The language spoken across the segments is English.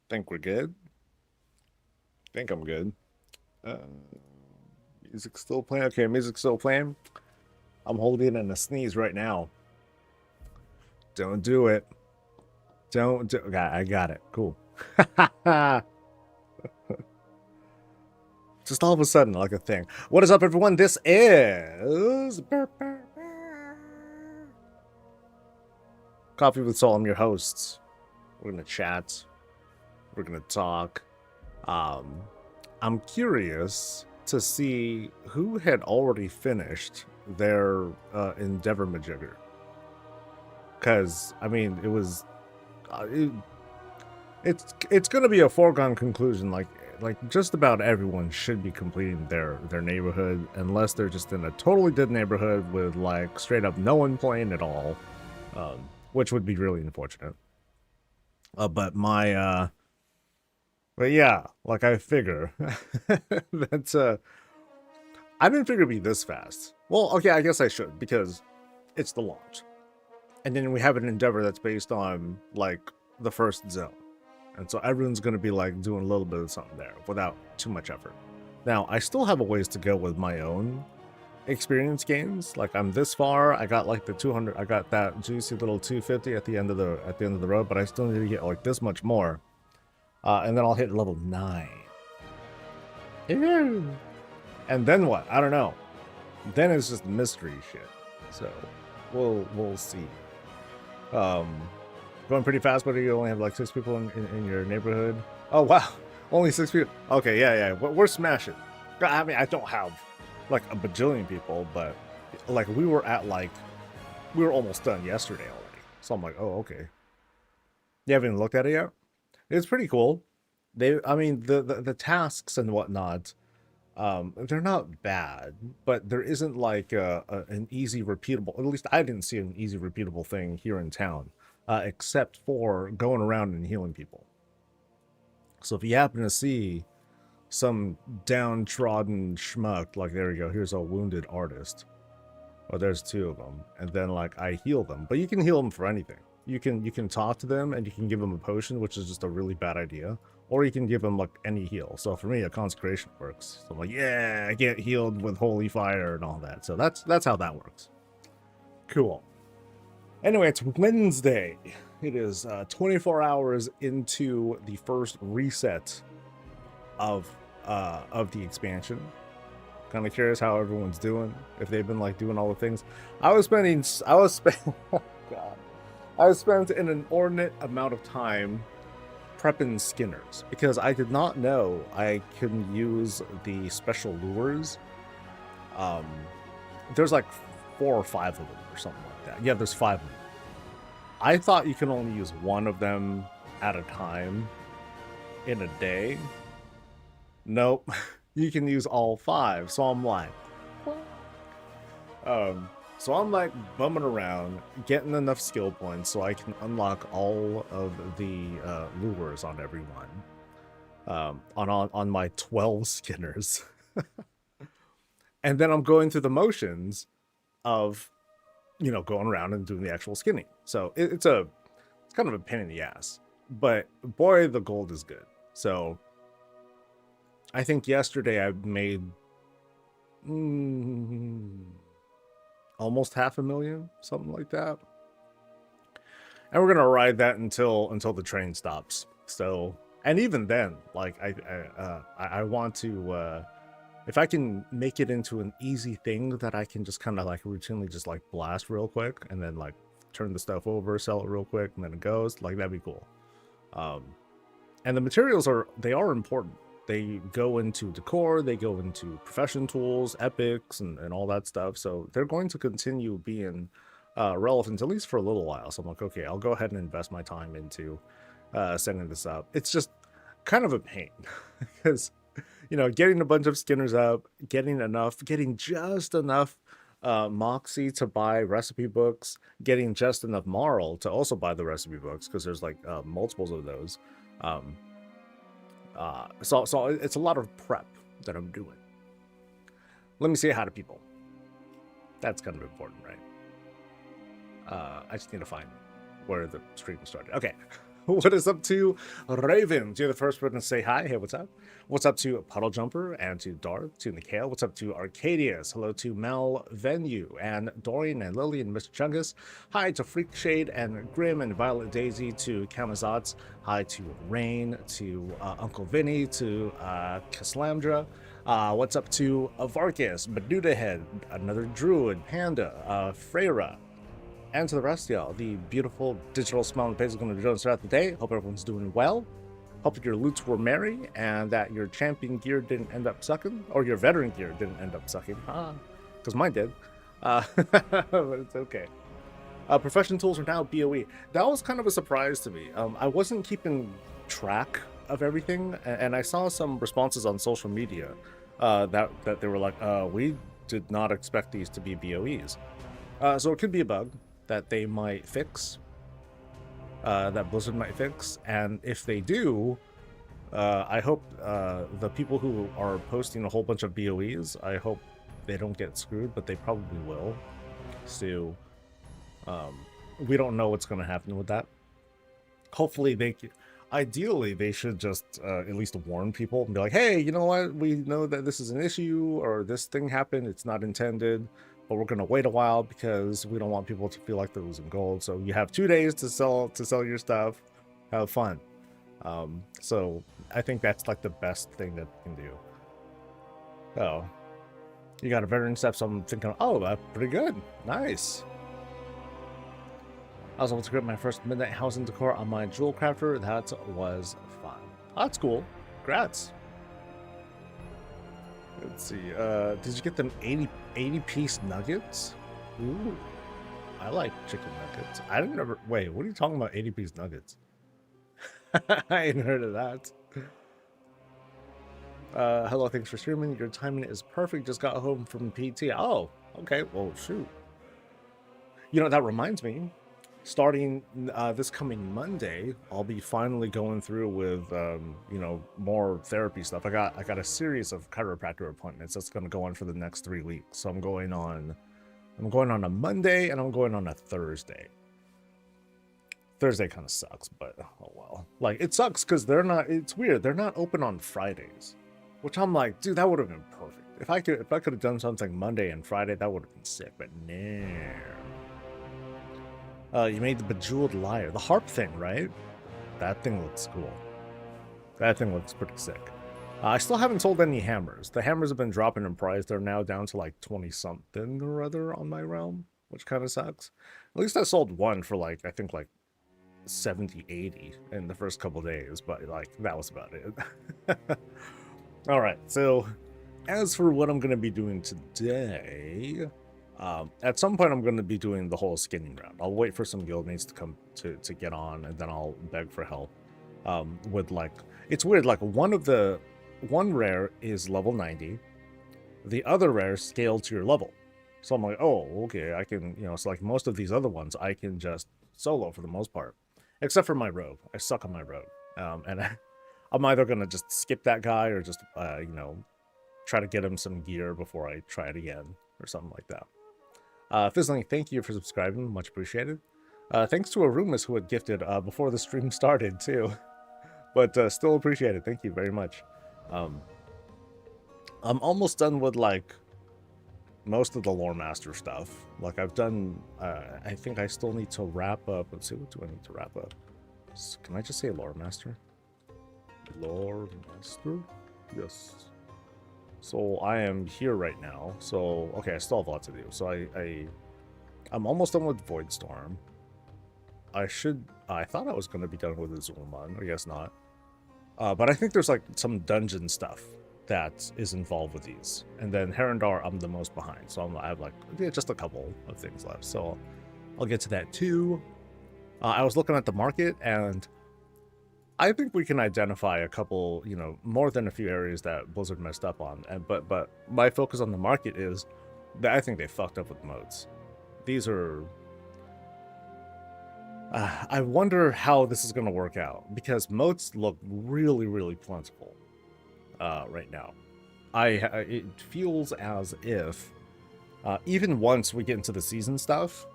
Think we're good. Think I'm good. Uh, music still playing. Okay, music still playing. I'm holding in a sneeze right now. Don't do it. Don't do. I got it. Cool. Just all of a sudden, like a thing. What is up, everyone? This is Coffee with Soul. I'm your host. We're gonna chat. We're gonna talk. Um, I'm curious to see who had already finished their Endeavor Majigger. Because I mean, it was it's going to be a foregone conclusion. Like just about everyone should be completing their neighborhood, unless they're just in a totally dead neighborhood with like straight up no one playing at all, which would be really unfortunate. But my but yeah, like I figure that's I didn't figure it'd be this fast. Well, okay, I guess I should because it's the launch. And then we have an endeavor that's based on like the first zone. And so everyone's going to be like doing a little bit of something there without too much effort. Now, I still have a ways to go with my own experience games. Like I'm this far, I got like the 200, I got that juicy little 250 at the end of the road, but I still need to get like this much more. And then I'll hit level 9. Ew. And then what? I don't know. Then it's just mystery shit. So we'll see. Um, going pretty fast, but you only have like 6 people in your neighborhood. Oh wow, only 6 people. Okay, yeah. We're smashing. I mean, I don't have like a bajillion people, but like we were almost done yesterday already. So I'm like, oh okay. You haven't even looked at it yet? It's pretty cool. I mean, the tasks and whatnot. They're not bad, but there isn't like an easy repeatable. At least I didn't see an easy repeatable thing here in town, except for going around and healing people. So if you happen to see some downtrodden schmuck, like there you go, here's a wounded artist. Well, there's 2 of them, and then like I heal them, but you can heal them for anything. You can talk to them and you can give them a potion, which is just a really bad idea, or you can give them like any heal. So for me, a consecration works. So I'm like, yeah, I get healed with holy fire and all that. So that's how that works. Cool. Anyway, it's Wednesday. It is 24 hours into the first reset of the expansion. Kind of curious how everyone's doing. If they've been like doing all the things. I was spending. Oh God. I spent an inordinate amount of time prepping skinners because I did not know I can use the special lures. Um, there's like 4 or 5 of them or something like that. Yeah, there's 5 of them. I thought you can only use one of them at a time in a day. Nope, you can use all 5. So I'm like, um, so I'm like bumming around, getting enough skill points so I can unlock all of the lures on everyone. On my 12 skinners, and then I'm going through the motions of, going around and doing the actual skinning. So it's kind of a pain in the ass, but boy, the gold is good. So I think yesterday I made almost 500,000, something like that. And we're gonna ride that until the train stops. So, and even then, like I want to, if I can make it into an easy thing that I can just kind of like routinely just like blast real quick and then like turn the stuff over, sell it real quick, and then it goes, like that'd be cool. Um, and the materials are important. They go into decor, they go into profession tools, epics, and all that stuff. So they're going to continue being relevant at least for a little while. So I'm like, okay, I'll go ahead and invest my time into setting this up. It's just kind of a pain because getting a bunch of skinners up, getting just enough moxie to buy recipe books, getting just enough moral to also buy the recipe books because there's like multiples of those. Um, so it's a lot of prep that I'm doing. Let me say hi to people. That's kind of important, right? I just need to find where the stream started. Okay. What is up to Raven? You're the first person to say hi. Hey, what's up? What's up to Puddle Jumper and to Darth, to Nikhil? What's up to Arcadius? Hello to Mel Venue and Dorian and Lily and Mr. Chungus. Hi to Freak Shade and Grim and Violet Daisy, to Kamazats. Hi to Rain, to Uncle Vinny, to Kaslamdra. What's up to Varkas, Meduda Head, another Druid, Panda, Freyra, and to the rest of y'all. The beautiful digital smiling face is going to join us throughout the day. Hope everyone's doing well. Hope that your loots were merry and that your champion gear didn't end up sucking, or your veteran gear didn't end up sucking. Because mine did. But it's okay. Profession tools are now BOE. That was kind of a surprise to me. I wasn't keeping track of everything, and I saw some responses on social media that they were like, we did not expect these to be BOEs. So it could be a bug that they might fix, that Blizzard might fix, and if they do, I hope the people who are posting a whole bunch of BOEs, I hope they don't get screwed, but they probably will. So we don't know what's going to happen with that. Hopefully ideally they should just at least warn people and be like, hey, you know what, we know that this is an issue or this thing happened, it's not intended, but we're going to wait a while because we don't want people to feel like they're losing gold. So you have 2 days to sell your stuff. Have fun. So I think that's like the best thing that you can do. Oh, you got a veteran step, so I'm thinking, oh, that's pretty good. Nice. I was able to grab my first midnight housing decor on my jewel crafter. That was fun. Oh, that's cool. Congrats. Let's see. Did you get them 80 piece nuggets? Ooh, I like chicken nuggets. I didn't ever. Wait, what are you talking about? 80 piece nuggets? I ain't heard of that. Hello, thanks for streaming. Your timing is perfect. Just got home from PT. Oh, okay. Well, shoot. You know, that reminds me. Starting this coming Monday, I'll be finally going through with you know, more therapy stuff. I got a series of chiropractor appointments that's going to go on for the next 3 weeks. So I'm going on a Monday and I'm going on a Thursday. Thursday kind of sucks, but oh well. Like, it sucks because it's weird. They're not open on Fridays, which I'm like, dude, that would have been perfect. If I could have done something Monday and Friday, that would have been sick. But no. You made the Bejeweled Lyre. The harp thing, right? That thing looks cool. That thing looks pretty sick. I still haven't sold any hammers. The hammers have been dropping in price. They're now down to like 20-something or other on my realm, which kind of sucks. At least I sold one for like, I think like 70, 80 in the first couple days, but like, that was about it. All right, so as for what I'm going to be doing today... at some point I'm going to be doing the whole skinning round. I'll wait for some guildmates to come to get on, and then I'll beg for help. With like, it's weird, like one rare is level 90, the other rare scaled to your level. So I'm like, oh, okay, I can, you know, it's like most of these other ones I can just solo for the most part, except for my rogue. I suck on my rogue, and I'm either going to just skip that guy or just you know, try to get him some gear before I try it again or something like that. Fizzling, thank you for subscribing. Much appreciated. Thanks to Arumas who had gifted before the stream started, too. But still appreciated. Thank you very much. I'm almost done with, like, most of the Lore Master stuff. Like, I've done... I think I still need to wrap up. Let's see, what do I need to wrap up? Can I just say Lore Master? Lore Master? Yes. So I am here right now. So okay, I still have a lot to do. So I'm almost done with Voidstorm. I thought I was going to be done with Zul'Aman. I guess not. But I think there's like some dungeon stuff that is involved with these. And then Herondar, I'm the most behind. So I have like just a couple of things left. So I'll get to that too. I was looking at the market, and I think we can identify a couple, you know, more than a few areas that Blizzard messed up on. But my focus on the market is that I think they fucked up with modes. These are... I wonder how this is going to work out, because moats look really, really plentiful right now. It feels as if, even once we get into the season stuff,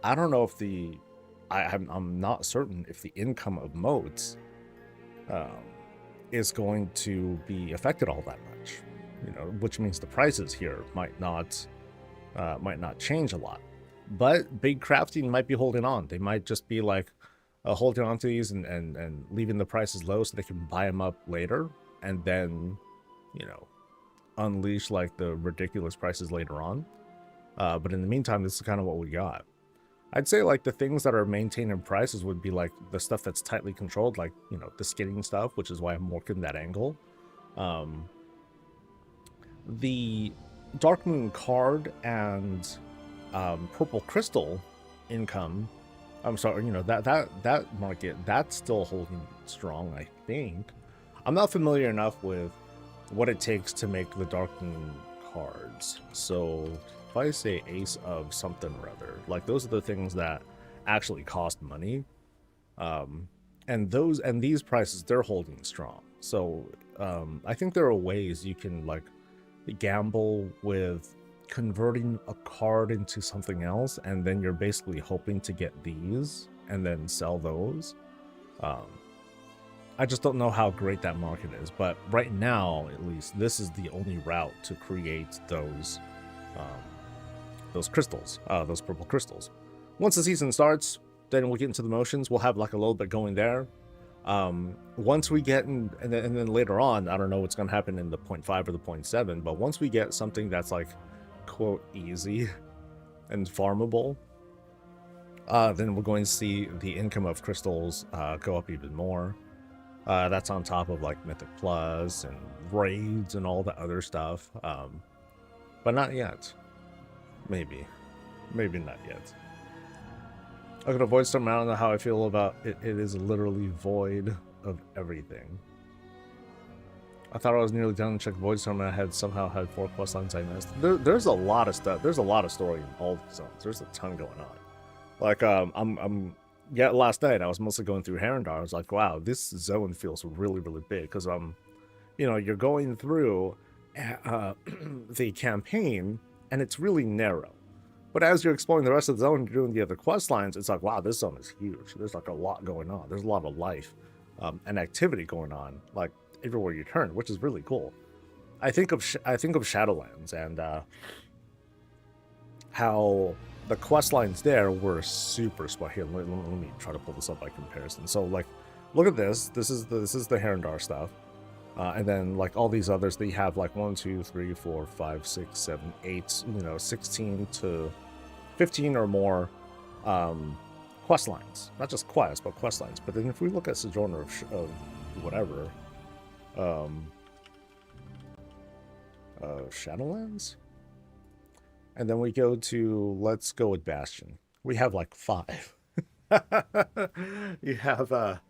I don't know if the I'm not certain if the income of modes is going to be affected all that much, which means the prices here might not change a lot. But big crafting might be holding on. They might just be like holding on to these and leaving the prices low so they can buy them up later and then, unleash like the ridiculous prices later on. But in the meantime, this is kind of what we got. I'd say like the things that are maintaining prices would be like the stuff that's tightly controlled, like, the skinning stuff, which is why I'm working that angle. The Dark Moon card and purple crystal income, I'm sorry, that market, that's still holding strong, I think. I'm not familiar enough with what it takes to make the Dark Moon cards. So if I say ace of something or other, like those are the things that actually cost money. And these prices, they're holding strong. So I think there are ways you can like gamble with converting a card into something else, and then you're basically hoping to get these and then sell those. I just don't know how great that market is, but right now, at least, this is the only route to create those crystals, those purple crystals. Once the season starts, then we'll get into the motions. We'll have like a little bit going there. Once we get in, and then later on, I don't know what's going to happen in the 0.5 or the 0.7, but once we get something that's like, quote, easy and farmable, then we're going to see the income of crystals go up even more. That's on top of like Mythic Plus and raids and all the other stuff. But not yet. Maybe not yet. I could avoid Storm. I don't know how I feel about it. It is literally void of everything. I thought I was nearly done to check Voidstorm, and I had somehow had 4 quest lines I missed. There's a lot of stuff. There's a lot of story in all these zones. There's a ton going on. Like last night I was mostly going through Herondar. I was like, wow, this zone feels really, really big because you're going through the campaign and it's really narrow. But as you're exploring the rest of the zone and doing the other quest lines, it's like, wow, this zone is huge. There's like a lot going on. There's a lot of life and activity going on, like everywhere you turn, which is really cool. I think of Shadowlands and how the quest lines there were super smart. Here, let me try to pull this up by comparison. So, like, look at this. This is the Herondar stuff, and then like all these others, they have like 1, 2, 3, 4, 5, 6, 7, 8, 16 to 15 or more quest lines. Not just quests, but quest lines. But then if we look at Sojourner of whatever, Shadowlands. And then we go to, let's go with Bastion. We have like 5. You have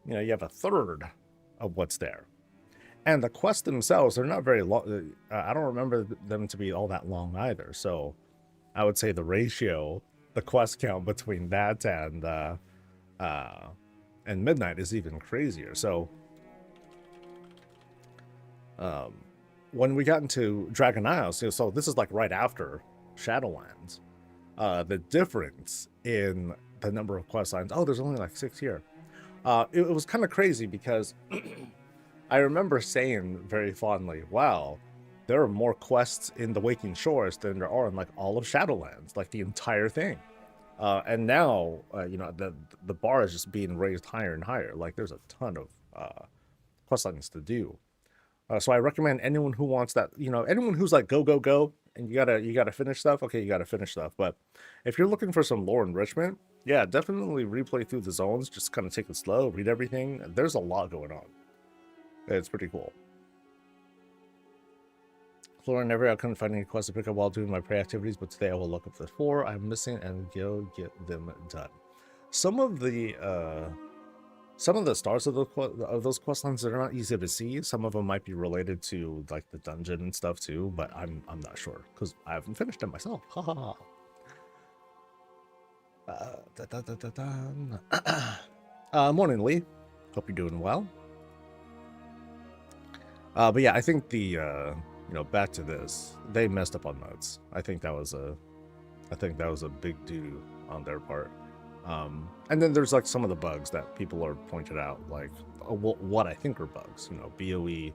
you have a third of what's there. And the quests themselves, they're not very long. I don't remember them to be all that long either. So I would say the ratio, the quest count between that and Midnight is even crazier. So when we got into Dragon Isles, so this is like right after Shadowlands, the difference in the number of quest lines, there's only like 6 here. It was kind of crazy because I remember saying very fondly, wow, there are more quests in the Waking Shores than there are in like all of Shadowlands, like the entire thing. And now, the bar is just being raised higher and higher. Like there's a ton of quest lines to do. So I recommend anyone who wants that, anyone who's like go, and you gotta finish stuff. Okay, you gotta finish stuff. But if you're looking for some lore enrichment, yeah, definitely replay through the zones. Just kind of take it slow, read everything. There's a lot going on. It's pretty cool. Flora, never I couldn't find any quests to pick up while doing my prey activities, but today I will look up the 4 I'm missing and go get them done. Some of the stars of those quest lines are not easy to see. Some of them might be related to like the dungeon and stuff too, but I'm not sure because I haven't finished them myself. Ha ha ha. Morning, Lee. Hope you're doing well. But yeah, I think the back to this, they messed up on modes. I think that was a big doo on their part. And then there's like some of the bugs that people are pointed out, like what I think are bugs, you know, BOE,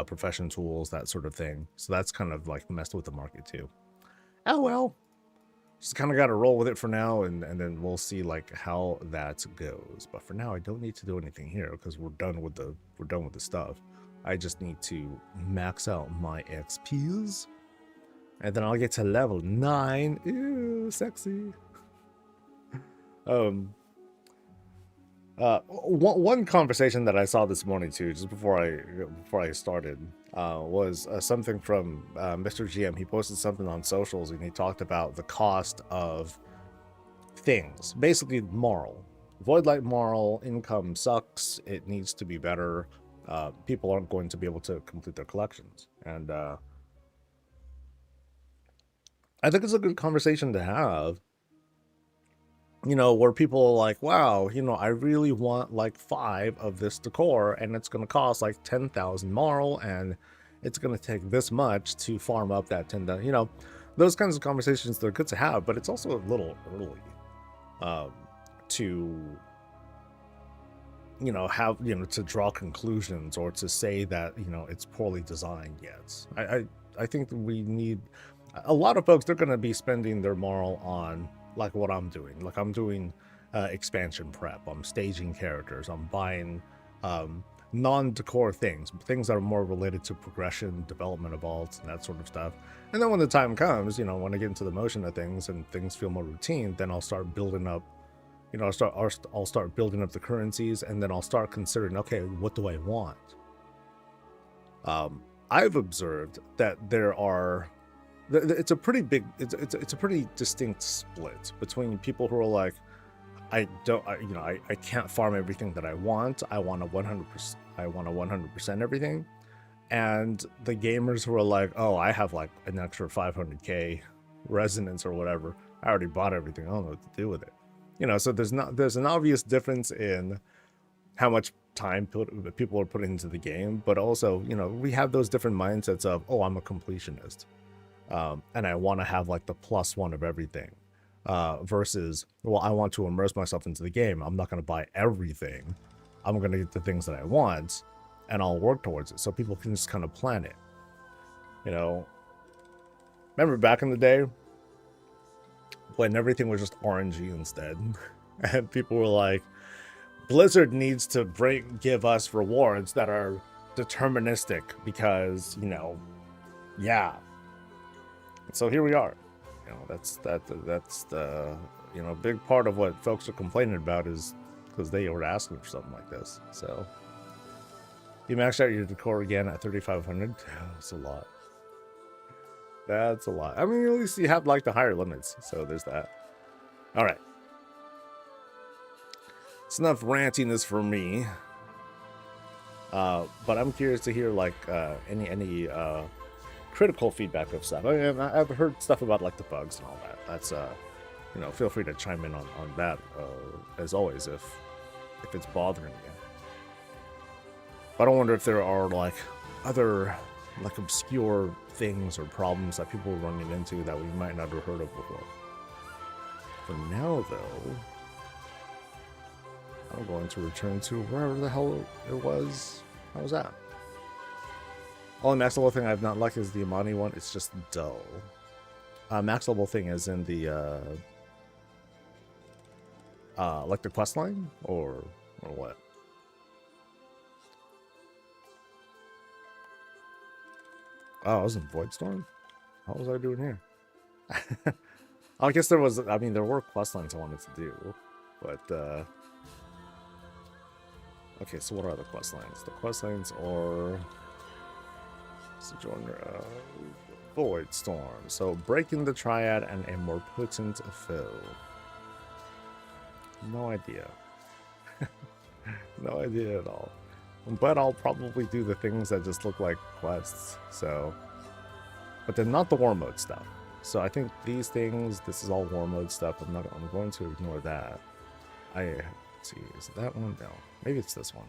profession tools, that sort of thing. So that's kind of like messed with the market too. Oh well, just kind of got to roll with it for now, and then we'll see like how that goes. But for now, I don't need to do anything here because we're done with the stuff. I just need to max out my XPs, and then I'll get to level 9. Ew, sexy. One conversation that I saw this morning too, just before I started, was something from Mr. GM. He posted something on socials, and he talked about the cost of things, basically moral. Voidlight moral income sucks. It needs to be better. People aren't going to be able to complete their collections, and I think it's a good conversation to have. You know, where people are like, wow, you know, I really want like 5 of this decor, and it's going to cost like 10,000 moral, and it's going to take this much to farm up that 10,000. You know, those kinds of conversations, they're good to have, but it's also a little early to, you know, have, you know, to draw conclusions or to say that, you know, it's poorly designed yet. I think that we need a lot of folks. They're going to be spending their moral on like what I'm doing. Like I'm doing expansion prep, I'm staging characters, I'm buying non-decor things that are more related to progression, development of alts, and that sort of stuff. And then when the time comes, you know, when I get into the motion of things and things feel more routine, then I'll start building up, you know, I'll start building up the currencies, and then I'll start considering, okay, what do I want? I've observed that there are, it's a pretty big, it's a pretty distinct split between people who are like, I can't farm everything that I want. I want a 100%. I want a 100% everything. And the gamers who are like, oh, I have like an extra 500k resonance or whatever. I already bought everything. I don't know what to do with it. You know, so there's an obvious difference in how much time people are putting into the game, but also, you know, we have those different mindsets of, oh, I'm a completionist. And I want to have like the +1 of everything, versus, well, I want to immerse myself into the game. I'm not going to buy everything. I'm going to get the things that I want, and I'll work towards it. So people can just kind of plan it. You know, remember back in the day when everything was just RNG instead, and people were like, Blizzard needs to give us rewards that are deterministic because, you know, yeah. So here we are. You know, that's the, you know, big part of what folks are complaining about is because they were asking for something like this. So you maxed out your decor again at 3,500. That's a lot. That's a lot. I mean, at least you have like the higher limits. So there's that. All right. It's enough rantiness for me. But I'm curious to hear like any critical feedback of stuff. I mean, I've heard stuff about like the bugs and all that. That's you know, feel free to chime in on that as always if it's bothering you. But I wonder if there are like other like obscure things or problems that people are running into that we might not have heard of before. For now, though, I'm going to return to wherever the hell it was. How was that? Only max level thing I've not liked is the Amani one. It's just dull. Max level thing is in the like the quest line or what? Oh, I was in Voidstorm? What was I doing here? I guess there was, I mean, there were quest lines I wanted to do, but okay, so what are the quest lines? The quest lines are Sojourner, Voidstorm. So breaking the triad and a more potent foe. No idea. No idea at all. But I'll probably do the things that just look like quests. So, but they're not the war mode stuff. So I think these things, this is all war mode stuff. I'm going to ignore that. Let's see, is it that one? No, maybe it's this one.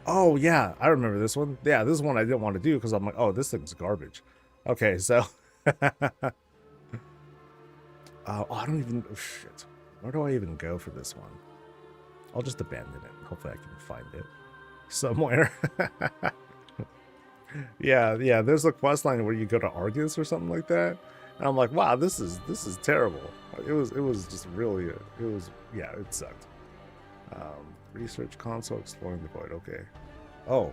Oh yeah, I remember this one. Yeah, this is one I didn't want to do because I'm like, oh, this thing's garbage. Okay, so I don't even. Oh, shit. Where do I even go for this one? I'll just abandon it. Hopefully I can find it somewhere. yeah, there's a quest line where you go to Argus or something like that. And I'm like, wow, this is terrible. It was just really, it sucked. Research console, exploring the void. Okay. Oh,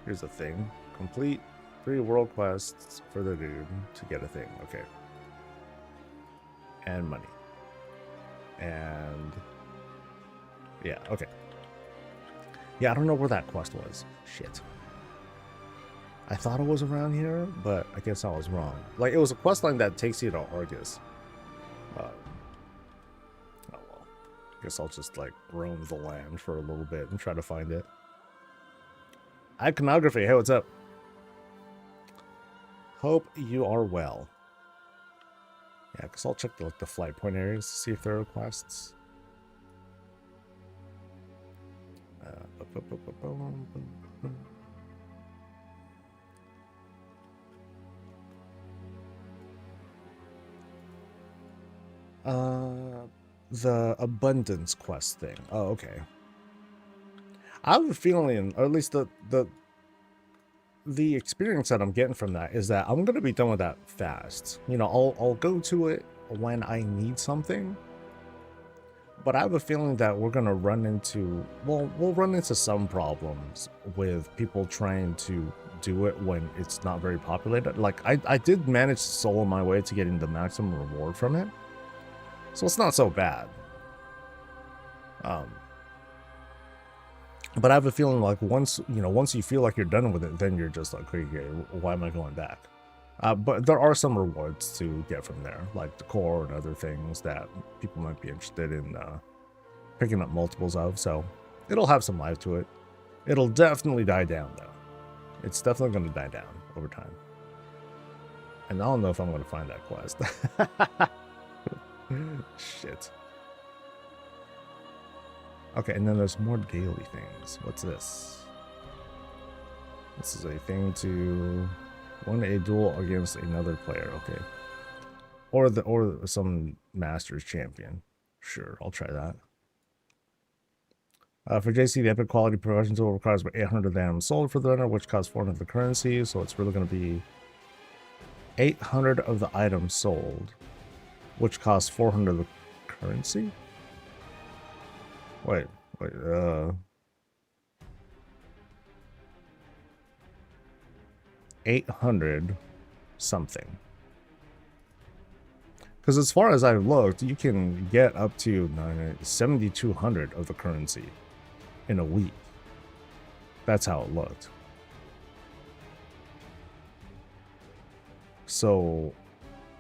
here's a thing. Complete 3 world quests for the dude to get a thing. Okay. And money. And yeah, okay. Yeah, I don't know where that quest was. Shit. I thought it was around here, but I guess I was wrong. Like, it was a quest line that takes you to Argus. Oh well. I guess I'll just, like, roam the land for a little bit and try to find it. Iconography, hey, what's up? Hope you are well. Yeah, because I'll check the flight point areas to see if there are quests. The abundance quest thing. Oh, okay. I have a feeling, or at least the experience that I'm getting from that is that I'm gonna be done with that fast. You know, I'll go to it when I need something, but I have a feeling that we're gonna run into, well, we'll run into some problems with people trying to do it when it's not very populated. Like, I did manage to solo my way to getting the maximum reward from it, so it's not so bad. But I have a feeling like once you feel like you're done with it, then you're just like, okay, why am I going back? But there are some rewards to get from there, like the core and other things that people might be interested in picking up multiples of. So it'll have some life to it. It'll definitely die down, though. It's definitely going to die down over time. And I don't know if I'm going to find that quest. Shit. Okay, and then there's more daily things. What's this? This is a thing to win a duel against another player. Okay, or some Masters champion. Sure, I'll try that. For JC, the epic quality progression tool requires about 800 of them sold for the runner, which costs 400 of the currency. So it's really going to be 800 of the items sold, which costs 400 of the currency. Wait, 800 something. Because as far as I've looked, you can get up to 7,200 of the currency in a week. That's how it looked. So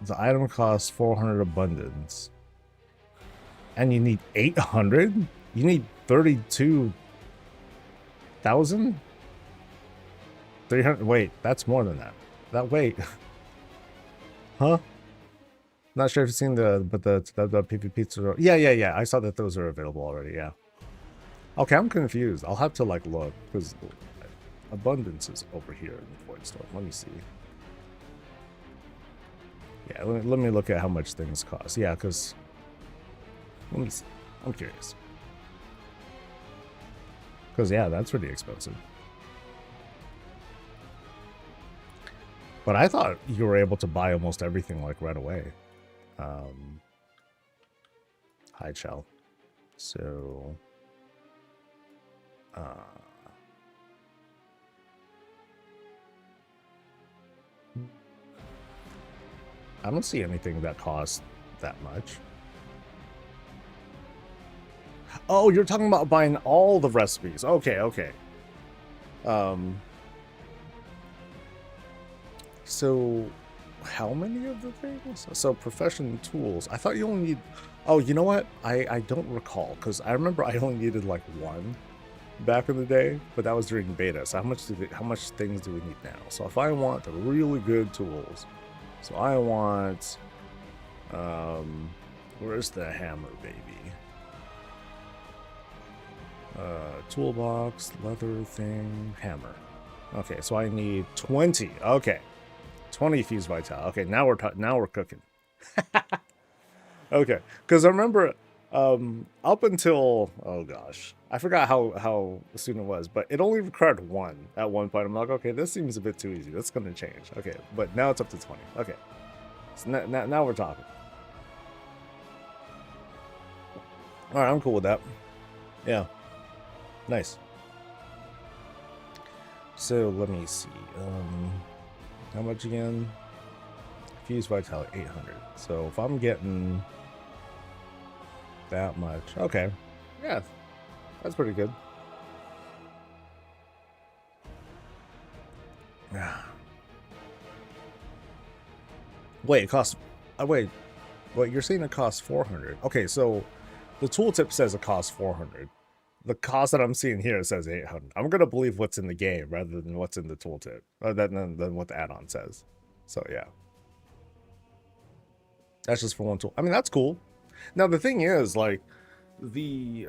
the item costs 400 abundance. And you need 800? You need 32,000? 300? Wait, that's more than that. Wait. Huh? Not sure if you've seen the PvP. Yeah. I saw that those are available already, yeah. Okay, I'm confused. I'll have to, like, look, because abundance is over here in the Void Storm. Let me see. Yeah, let me look at how much things cost. Yeah, because... Let me see. I'm curious. Because, yeah, that's pretty expensive. But I thought you were able to buy almost everything, like, right away. Hi, Chell. So... I don't see anything that costs that much. Oh, you're talking about buying all the recipes. Okay. So, how many of the things? So, profession tools. I thought you only need... Oh, you know what? I don't recall, because I remember I only needed, like, one back in the day, but that was during beta. So, how much things do we need now? So, if I want the really good tools, so I want... where's the hammer, baby? Toolbox, leather thing, hammer. Okay, so I need 20. Okay, 20 fuse vital. Okay, now we're cooking. Okay, because I remember Up until, oh gosh, I forgot how soon it was, but it only required 1 at one point. I'm like, okay, this seems a bit too easy. That's gonna change. Okay, but now it's up to 20. Okay, so now we're talking. All right, I'm cool with that. Yeah, nice. So let me see. How much again? Fuse vitality 800. So if I'm getting that much, okay, yeah, that's pretty good. Wait, it costs. Wait, you're saying it costs 400? Okay, so the tooltip says it costs 400. The cost that I'm seeing here says 800. I'm gonna believe what's in the game rather than what's in the tooltip, or than what the add-on says. So yeah, that's just for one tool. I mean, that's cool. Now the thing is, like, the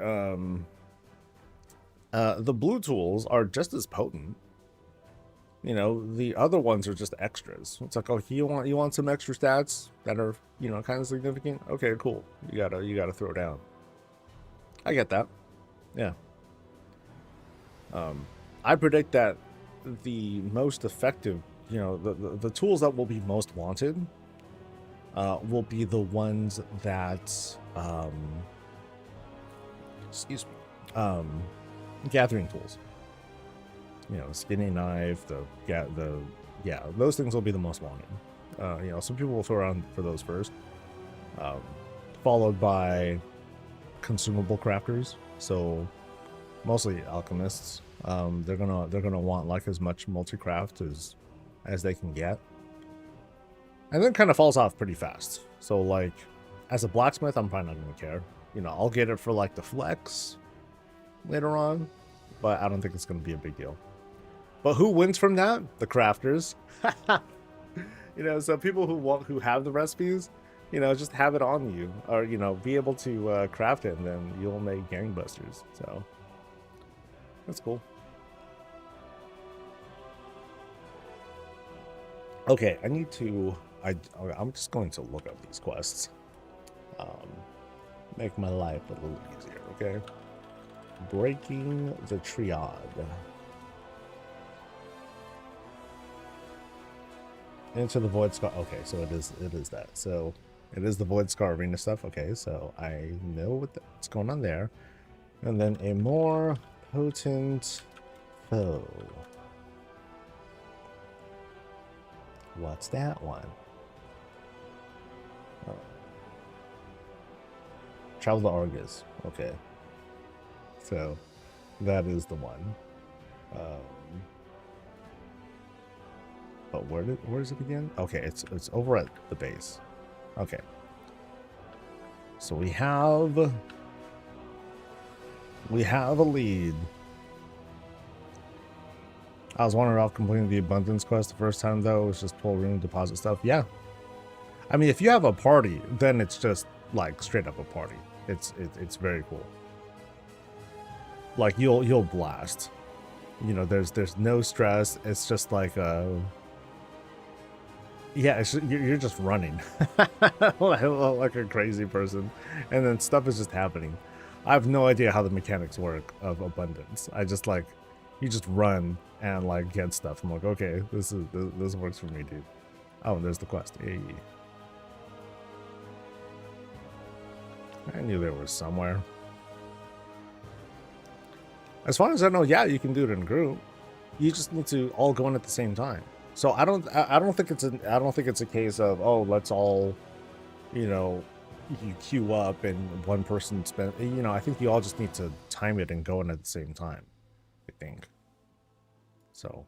blue tools are just as potent. You know, the other ones are just extras. It's like, oh, you want some extra stats that are, you know, kind of significant. Okay, cool. You gotta throw down. I get that. Yeah. I predict that the most effective, you know, the tools that will be most wanted will be the ones that excuse me, gathering tools. You know, skinny knife, those things will be the most wanted. You know, some people will throw around for those first, followed by consumable crafters. So mostly alchemists. They're gonna want like as much multi-craft as they can get, and then kind of falls off pretty fast. So like, as a blacksmith, I'm probably not gonna care. You know, I'll get it for like the flex later on, but I don't think it's gonna be a big deal. But who wins from that? The crafters. You know, so people who have the recipes, you know, just have it on you, or, you know, be able to craft it, and then you'll make gangbusters. So that's cool. Okay, I need to. I'm just going to look up these quests. Make my life a little easier. Okay. Breaking the triad. Into the Void Scar. Okay, so it is that. So it is the Void Scar arena stuff. Okay, so I know what's going on there. And then a more potent foe. What's that one? Oh. Travel to Argus. Okay. So that is the one. But where is it again? Okay, it's over at the base. Okay. So we have a lead. I was wondering about completing the abundance quest the first time though. It was just pull room, deposit stuff. Yeah. I mean, if you have a party, then it's just like straight up a party. It's very cool. Like you'll blast. You know, there's no stress. It's just like yeah, you're just running like a crazy person, and then stuff is just happening. I have no idea how the mechanics work of abundance. I just like, you just run and like get stuff. I'm like, okay, this works for me, dude. Oh, there's the quest. Hey. I knew there was somewhere. As far as I know, yeah, you can do it in a group. You just need to all go in at the same time. So I don't think it's a case of, oh, let's all, you know, you queue up and one person spend. You know, I think you all just need to time it and go in at the same time. I think. So.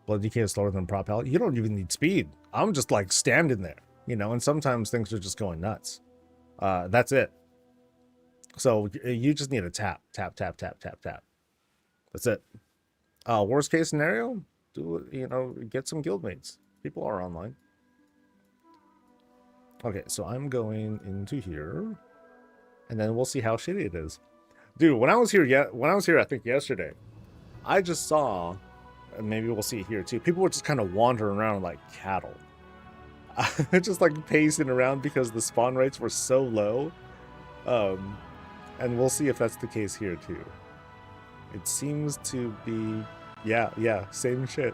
Blood DK is slower than Propel. You don't even need speed. I'm just like standing there, you know, and sometimes things are just going nuts. That's it. So you just need to tap. That's it. Worst case scenario, get some guildmates. People are online. Okay, so I'm going into here, and then we'll see how shitty it is. Dude, when I was here, I think yesterday, I just saw, and maybe we'll see it here too, people were just kind of wandering around like cattle. Just like pacing around because the spawn rates were so low. And we'll see if that's the case here too. It seems to be, yeah, same shit.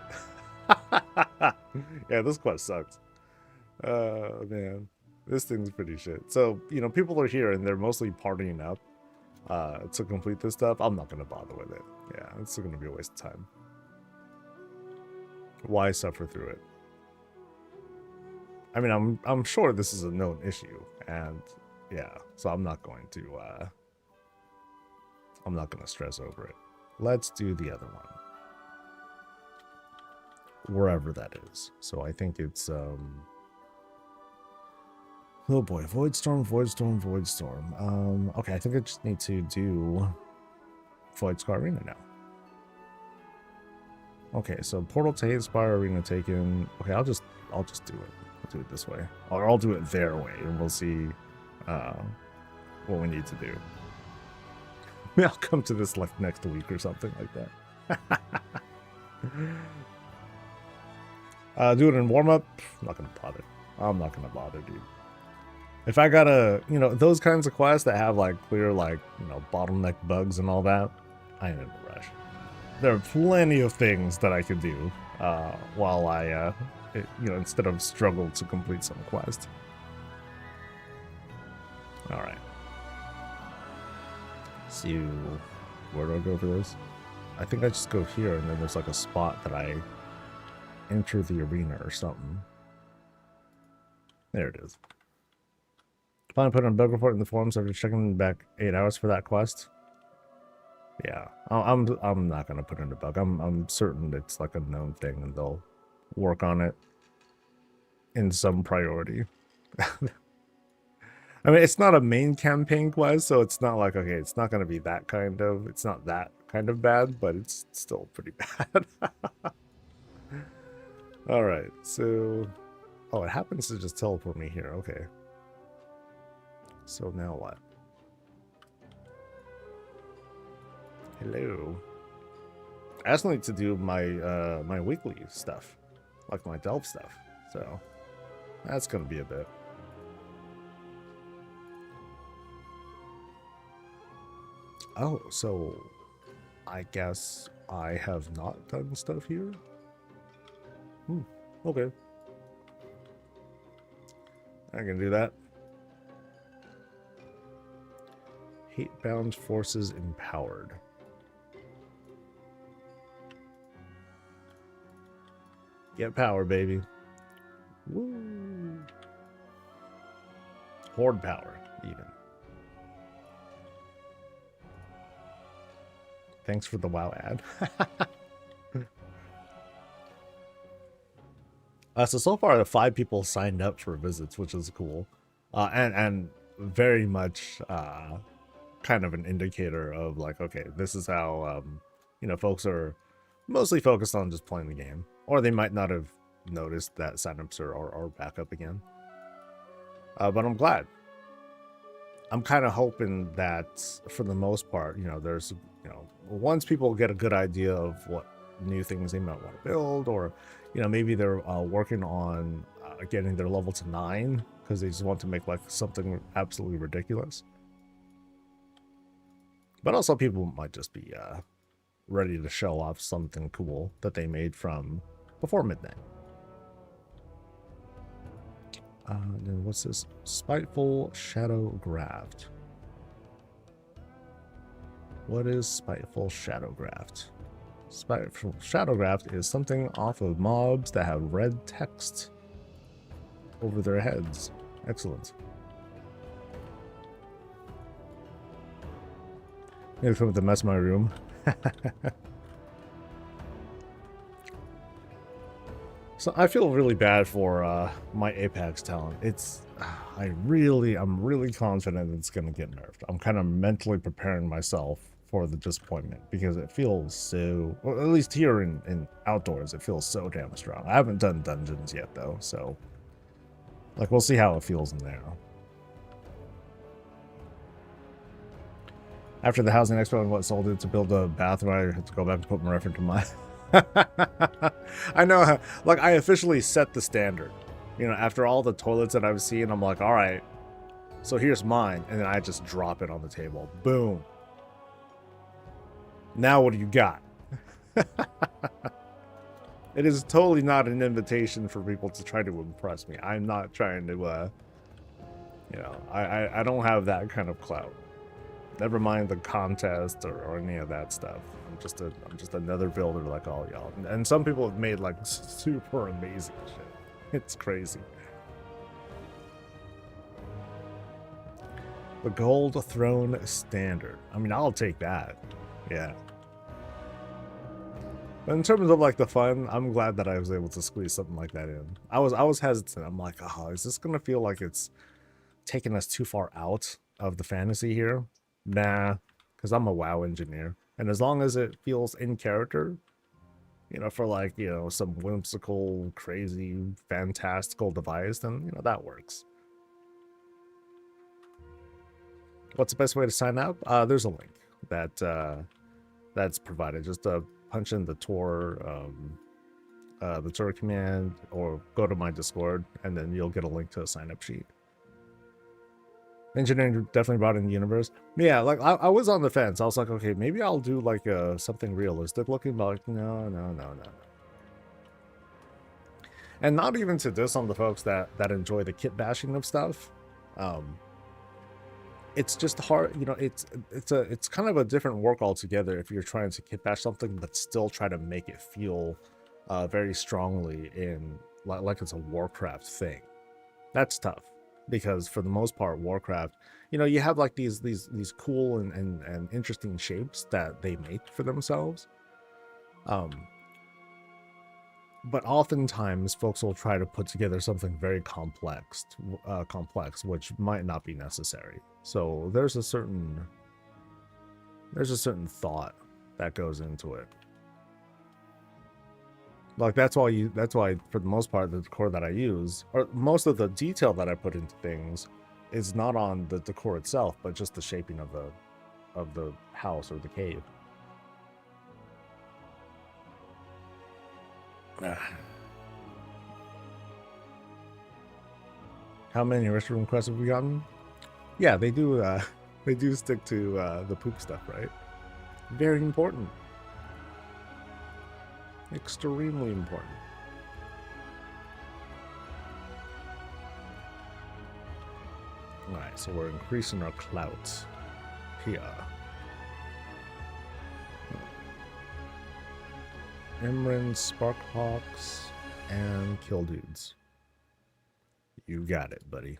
Yeah, this quest sucks. Man, this thing's pretty shit. So, you know, people are here and they're mostly partying up to complete this stuff. I'm not gonna bother with it. Yeah, it's still gonna be a waste of time. Why suffer through it? I mean, I'm sure this is a known issue, and yeah, so I'm not going to stress over it. Let's do the other one. Wherever that is. So I think it's oh boy, Void Storm. Okay, I think I just need to do Void Scar Arena now. Okay, so Portal to Hatespire Arena taken. Okay, I'll just do it. I'll do it this way. Or I'll do it their way, and we'll see what we need to do. I'll come to this like next week or something like that. Do it in warm-up. I'm not gonna bother. I'm not gonna bother, dude. If I gotta, you know, those kinds of quests that have like clear, like, you know, bottleneck bugs and all that, I ain't in a rush. There are plenty of things that I could do while I, you know, instead of struggle to complete some quest. All right. So, where do I go for this? I think I just go here, and then there's like a spot that I enter the arena or something. There it is. Finally put on a bug report in the forums after checking back 8 hours for that quest. Yeah, I'm not gonna put in a bug. I'm certain it's like a known thing, and they'll work on it in some priority. I mean, it's not a main campaign quest, so it's not like, okay, it's not gonna be that kind of, it's not that kind of bad, but it's still pretty bad. All right, so, oh, it happens to just teleport me here. Okay. So now what? Hello. I also need to do my my weekly stuff, like my Delve stuff. So that's gonna be a bit. Oh, so I guess I have not done stuff here. Okay. I can do that. Hate-bound forces empowered. Get power, baby. Woo! Horde power, even. Thanks for the WoW ad. So far, 5 people signed up for visits, which is cool, and very much kind of an indicator of like, okay, this is how you know, folks are mostly focused on just playing the game, or they might not have noticed that signups are back up again. But I'm glad. I'm kind of hoping that for the most part, you know, there's, you know, once people get a good idea of what new things they might want to build, or, you know, maybe they're working on getting their level to 9 because they just want to make like something absolutely ridiculous. But also people might just be ready to show off something cool that they made from before midnight. Then what's this? Spiteful Shadow Graft. What is Spiteful Shadow Graft? Spiteful Shadow Graft is something off of mobs that have red text over their heads. Excellent. Maybe come to mess my room. So I feel really bad for my Apex talent. It's I'm really confident it's gonna get nerfed. I'm kind of mentally preparing myself for the disappointment because it feels so, well, at least here in outdoors, it feels so damn strong. I haven't done dungeons yet though, so like we'll see how it feels in there. After the housing expo and what sold it to build a bathroom, I had to go back and put more effort into my I know, like I officially set the standard. You know, after all the toilets that I've seen, I'm like, all right, So here's mine, and then I just drop it on the table. Boom. Now what do you got? It is totally not an invitation for people to try to impress me. I'm not trying to, you know, I don't have that kind of clout. Never mind the contest or any of that stuff. I'm just another builder like all y'all. And some people have made like super amazing shit. It's crazy. The Gold Throne Standard. I mean, I'll take that. Yeah. But in terms of like the fun, I'm glad that I was able to squeeze something like that in. I was hesitant. I'm like, oh, is this gonna feel like it's taking us too far out of the fantasy here? Nah, because I'm a WoW engineer, and as long as it feels in character, you know, for like, you know, some whimsical, crazy, fantastical device, then, you know, that works. What's the best way to sign up? There's a link that that's provided. Just punch in the Tor command, or go to my Discord, and then you'll get a link to a sign up sheet. Engineering definitely brought in the universe. Yeah, like I was on the fence. I was like, okay, maybe I'll do like something realistic looking, but like, no. And not even to diss on the folks that enjoy the kit bashing of stuff. It's just hard, you know. It's kind of a different work altogether if you're trying to kit bash something, but still try to make it feel very strongly in like it's a Warcraft thing. That's tough. Because for the most part, Warcraft, you know, you have like these cool and interesting shapes that they make for themselves. But oftentimes, folks will try to put together something very complex, which might not be necessary. So there's a certain thought that goes into it. Like that's why for the most part the decor that I use, or most of the detail that I put into things, is not on the decor itself, but just the shaping of the house or the cave. How many restroom requests have we gotten? Yeah, they do stick to the poop stuff, right? Very important. Extremely important. Alright, so we're increasing our clout here. Emran, Sparkhawks, and Kill Dudes. You got it, buddy.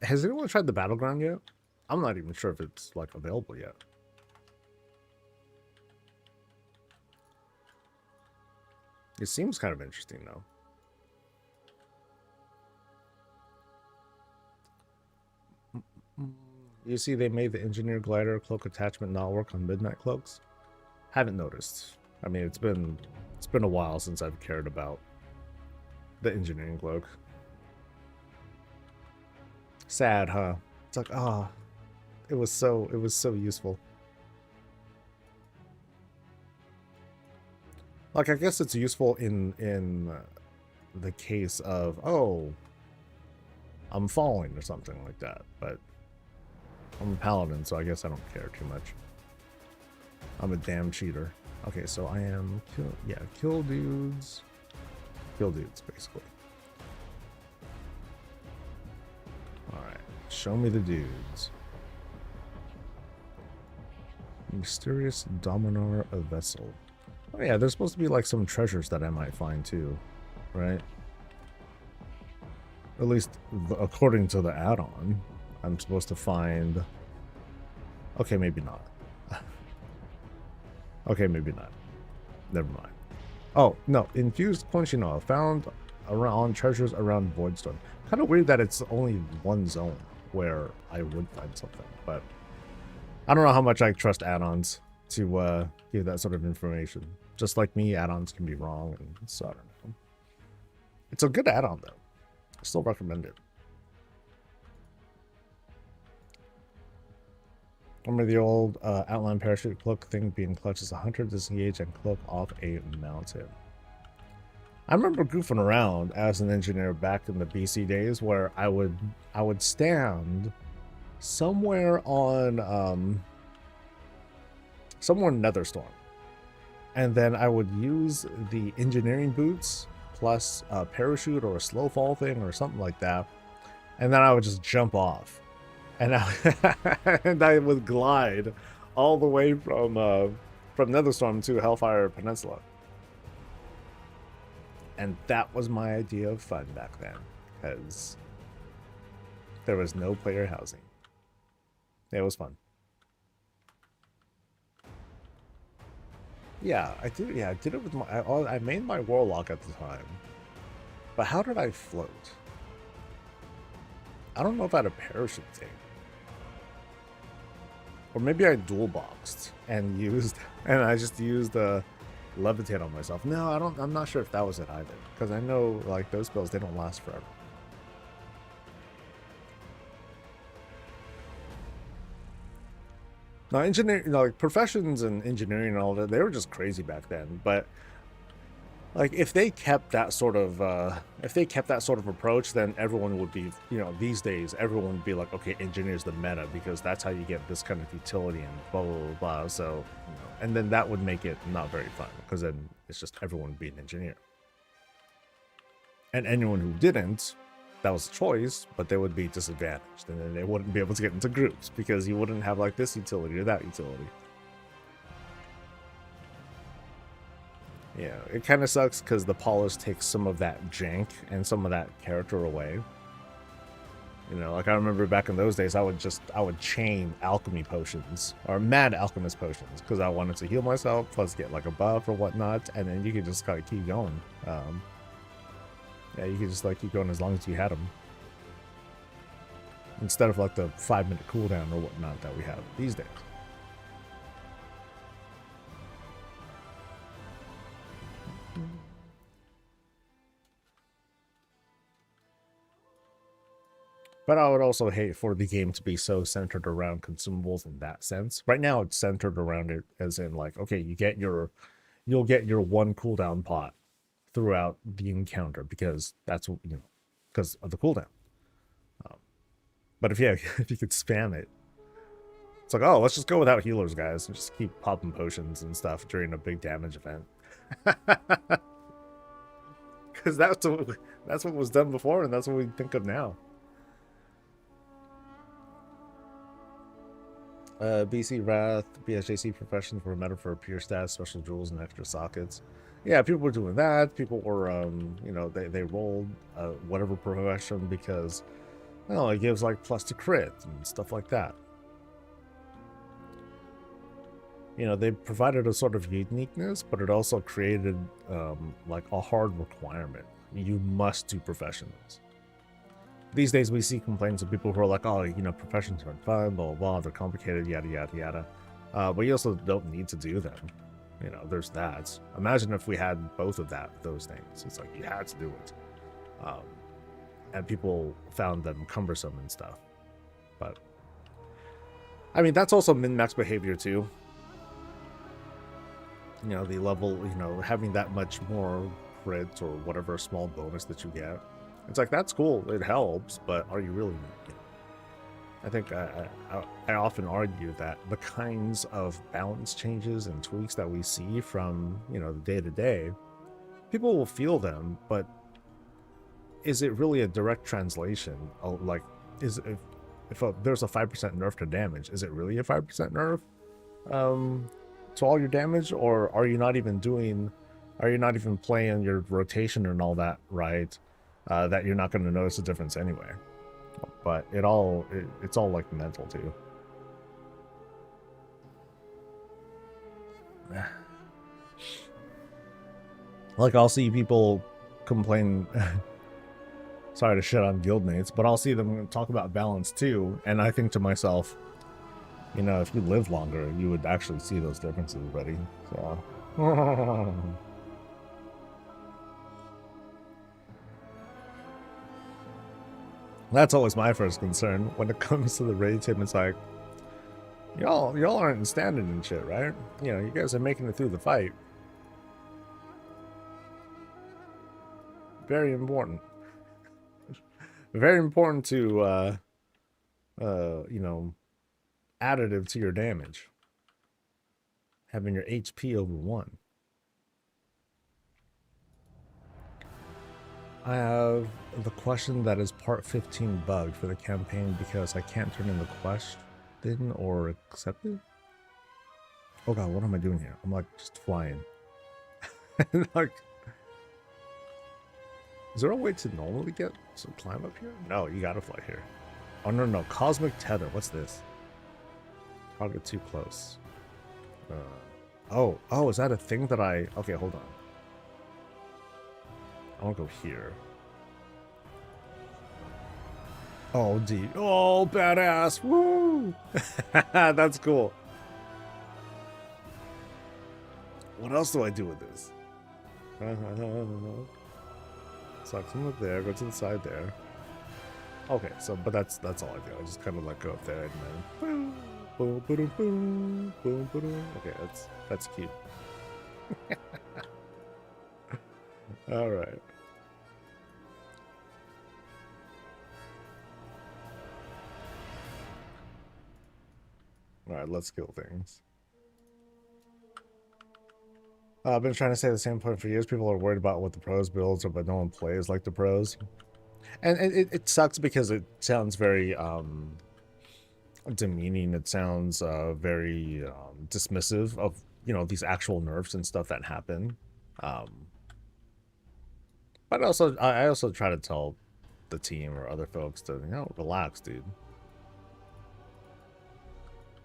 Has anyone tried the Battleground yet? I'm not even sure if it's like available yet. It seems kind of interesting, though. You see, they made the Engineer Glider cloak attachment not work on Midnight Cloaks. Haven't noticed. I mean, it's been a while since I've cared about the Engineering Cloak. Sad, huh? It's like, ah, oh, it was so useful. Like, I guess it's useful in the case of, oh, I'm falling or something like that, but I'm a paladin, so I guess I don't care too much. I'm a damn cheater. Okay, so I am kill dudes, basically. All right, show me the dudes. Mysterious Dominar a vessel. Oh yeah, there's supposed to be like some treasures that I might find too, right? At least according to the add-on, I'm supposed to find. Okay, maybe not. Okay, maybe not. Never mind. Oh no, infused quenching oil found around treasures around Voidstone. Kind of weird that it's only one zone where I would find something, but I don't know how much I trust add-ons to give that sort of information. Just like me, add-ons can be wrong, and so I don't know. It's a good add-on though. I still recommend it. Remember the old outline parachute cloak thing? Being clutch as a hunter, disengage and cloak off a mountain. I remember goofing around as an engineer back in the BC days where I would stand somewhere on somewhere in Netherstorm, and then I would use the engineering boots plus a parachute or a slow fall thing or something like that, and then I would just jump off, and and I would glide all the way from Netherstorm to Hellfire Peninsula. And that was my idea of fun back then, because there was no player housing. It was fun. Yeah, I did. Yeah, I did it with my. I made my Warlock at the time, but how did I float? I don't know if I had a parachute thing, or maybe I dual boxed and I just used levitate on myself. No, I don't. I'm not sure if that was it either, because I know like those spells, they don't last forever. Now, engineering, like professions and engineering and all that, they were just crazy back then. But like, if they kept that sort of approach, then everyone would be, these days, everyone would be like, okay, engineer's the meta, because that's how you get this kind of utility and blah blah blah. Blah. So, and then that would make it not very fun, because then it's just everyone would be an engineer, and anyone who didn't, that was a choice, but they would be disadvantaged, and then they wouldn't be able to get into groups because you wouldn't have like this utility or that utility. Yeah, it kind of sucks because the polish takes some of that jank and some of that character away. Like I remember back in those days, I would chain alchemy potions or mad alchemist potions because I wanted to heal myself plus get like a buff or whatnot, and then you could just kind of keep going. Yeah, you could just like keep going as long as you had them, instead of like the 5-minute cooldown or whatnot that we have these days. But I would also hate for the game to be so centered around consumables in that sense. Right now, it's centered around it as in like, okay, you'll get your one cooldown pot throughout the encounter because that's what because of the cooldown. But if you could spam it, it's like, oh, let's just go without healers, guys, and just keep popping potions and stuff during a big damage event. Because that's what was done before, and that's what we think of now. BC Wrath, BSJC professions were meta for pure stats, special jewels, and extra sockets. Yeah, people were doing that. People were, they rolled whatever profession because, it gives like plus to crit and stuff like that. They provided a sort of uniqueness, but it also created like a hard requirement. You must do professionals. These days we see complaints of people who are like, oh, professions aren't fun, blah, blah, blah, they're complicated, yada, yada, yada. But you also don't need to do them. There's that. Imagine if we had both of those things. It's like you had to do it. And people found them cumbersome and stuff. But, I mean, that's also min-max behavior too. The level, having that much more crit or whatever small bonus that you get. It's like, that's cool, it helps, but are you really? I think I often argue that the kinds of balance changes and tweaks that we see from, the day-to-day, people will feel them, but is it really a direct translation? Like, if there's a 5% nerf to damage, is it really a 5% nerf to all your damage, or are you not even playing your rotation and all that right? That you're not going to notice a difference anyway. But it's all like mental too. Like, I'll see people complain. Sorry to shit on guildmates, but I'll see them talk about balance too, and I think to myself, if you live longer, you would actually see those differences, buddy. So. That's always my first concern when it comes to the raid team. It's like, y'all aren't in standard and shit, right? You guys are making it through the fight. Very important. Very important to, you know, additive to your damage. Having your HP over 1. I have the question that is part 15 bugged for the campaign because I can't turn in the question or accept it. Oh god, what am I doing here? I'm like just flying. Like, is there a way to normally get some climb up here? No, you gotta fly here. Oh no, cosmic tether. What's this? Target too close. Oh, is that a thing that I? Okay, hold on. I want to go here. Oh, D. Oh, badass. Woo! That's cool. What else do I do with this? So I come up there, go to the side there. Okay, so, but that's all I do. I just kind of like go up there and then boom, boom, boom, boom, boom. Okay, that's cute. All right. All right, let's kill things. I've been trying to say the same point for years. People are worried about what the pros builds, but no one plays like the pros. And it sucks because it sounds very demeaning. It sounds very dismissive of, you know, these actual nerfs and stuff that happen. But also, I also try to tell the team or other folks to, you know, relax, dude.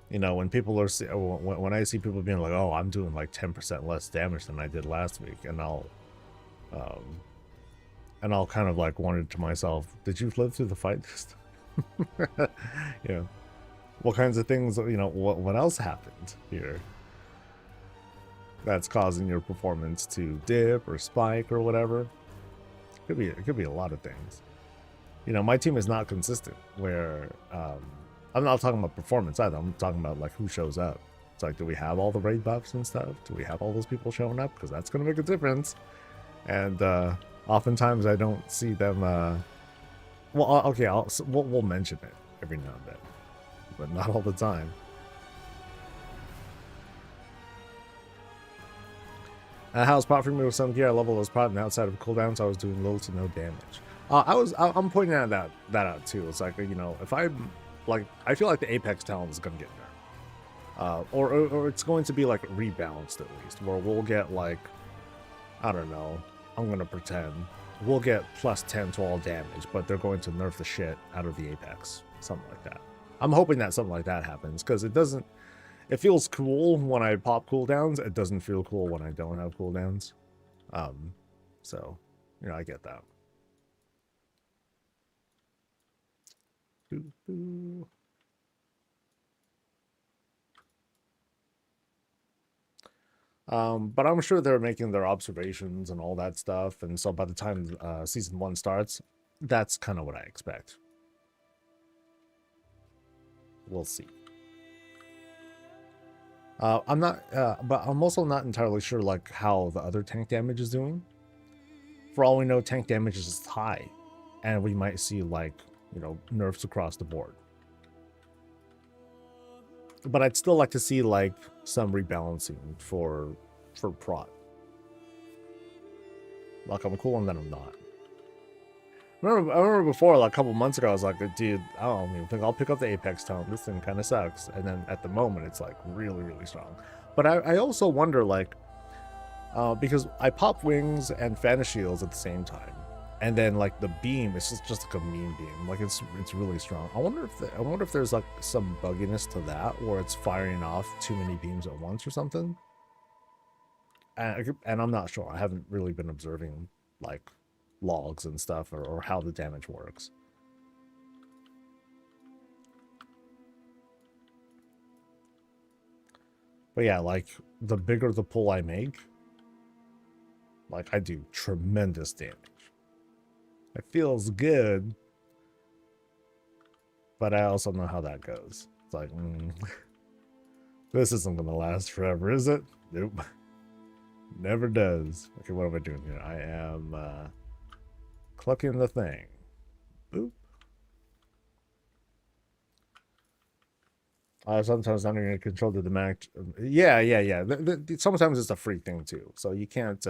You know, when people are when I see people being like, "Oh, I'm doing like 10% less damage than I did last week," and I'll kind of like wonder to myself, "Did you live through the fight this time?" You know, what kinds of things? You know, what else happened here that's causing your performance to dip or spike or whatever? It could be a lot of things. You know, my team is not consistent. Where I'm not talking about performance either. I'm talking about like who shows up. It's like, do we have all the raid buffs and stuff? Do we have all those people showing up? Because that's going to make a difference. And oftentimes I don't see them. Well, okay, we'll mention it every now and then, but not all the time. How's pot for me with some gear? I level was pot, and outside of cooldowns, I was doing little to no damage. I'm pointing out that out too. It's like, you know, if I'm like, I feel like the Apex talent is gonna get nerfed, or it's going to be like rebalanced at least, where we'll get like, I don't know, I'm gonna pretend we'll get plus 10 to all damage, but they're going to nerf the shit out of the Apex, something like that. I'm hoping that something like that happens, because it feels cool when I pop cooldowns. It doesn't feel cool when I don't have cooldowns. So, you know, I get that. But I'm sure they're making their observations and all that stuff, and so by the time season 1 starts, that's kind of what I expect. We'll see. I'm not, but I'm also not entirely sure like how the other tank damage is doing. For all we know, tank damage is just high, and we might see like, you know, nerfs across the board. But I'd still like to see like some rebalancing for prot. Like I'm cool and then I'm not. I remember before, like a couple months ago, I was like, dude, I don't even think I'll pick up the Apex talent. This thing kind of sucks. And then at the moment, it's like really, really strong. But I also wonder, like, because I pop wings and Fan Shields at the same time, and then like the beam is just like a mean beam. Like it's really strong. I wonder if there's like some bugginess to that, or it's firing off too many beams at once or something. And I'm not sure. I haven't really been observing like logs and stuff, or how the damage works. But yeah, like the bigger the pull I make, like I do tremendous damage. It feels good, but I also know how that goes. It's like, this isn't gonna last forever, is it? Nope. Never does. Okay, what am I doing here? I am Clicking the thing. Boop. Sometimes not even control the dynamic. Yeah. Sometimes it's a free thing too, so you can't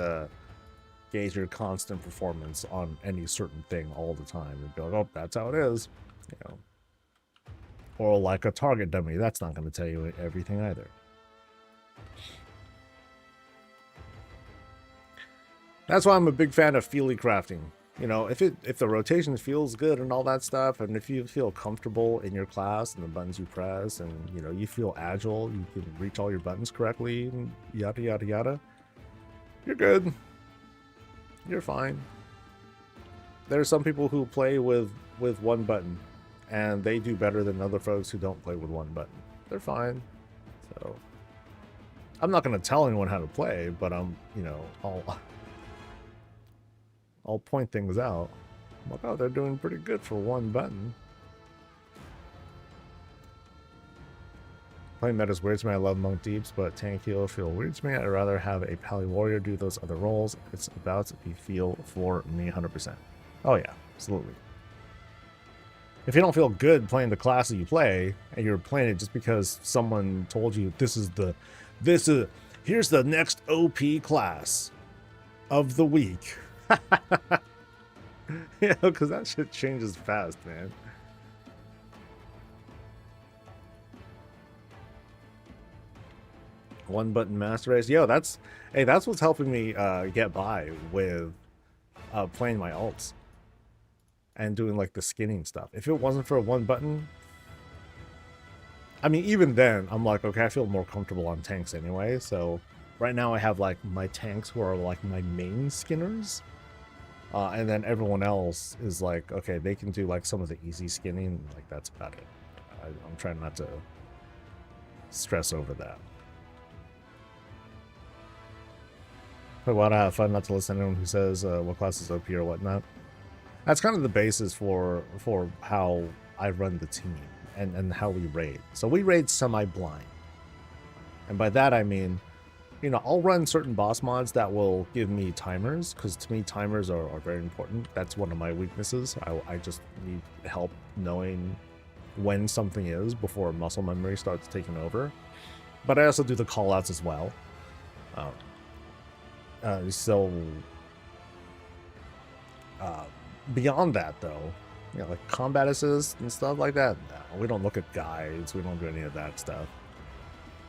gauge your constant performance on any certain thing all the time and be like, oh, that's how it is, you know. Or like a target dummy, that's not going to tell you everything either. That's why I'm a big fan of feely crafting. You know, if the rotation feels good and all that stuff, and if you feel comfortable in your class and the buttons you press, and you know you feel agile, you can reach all your buttons correctly, and yada yada yada, you're good. You're fine. There are some people who play with one button, and they do better than other folks who don't play with one button. They're fine. So I'm not going to tell anyone how to play, but I'll point things out. I'm like, oh, they're doing pretty good for one button. Playing meta is weird to me. I love Monk Deeps, but Tank Heal feel weird to me. I'd rather have a Pally Warrior do those other roles. It's about to be feel for me 100%. Oh yeah, absolutely. If you don't feel good playing the class that you play, and you're playing it just because someone told you here's the next OP class of the week. Yeah, because that shit changes fast, man. One button master race. Yo, that's what's helping me get by with playing my alts and doing like the skinning stuff. If it wasn't for a one button, I mean, even then I'm like, okay, I feel more comfortable on tanks anyway. So right now I have like my tanks who are like my main skinners, and then everyone else is like, okay, they can do like some of the easy skinning. Like that's about it. I'm trying not to stress over that. But why not have fun not to listen to anyone who says what class is OP or whatnot? That's kind of the basis for how I run the team and how we raid. So we raid semi-blind. And by that I mean, you know, I'll run certain boss mods that will give me timers, because to me timers are very important. That's one of my weaknesses. I just need help knowing when something is before muscle memory starts taking over. But I also do the callouts as well. Beyond that, though, you know, like combat assist and stuff like that, no, we don't look at guides. We don't do any of that stuff.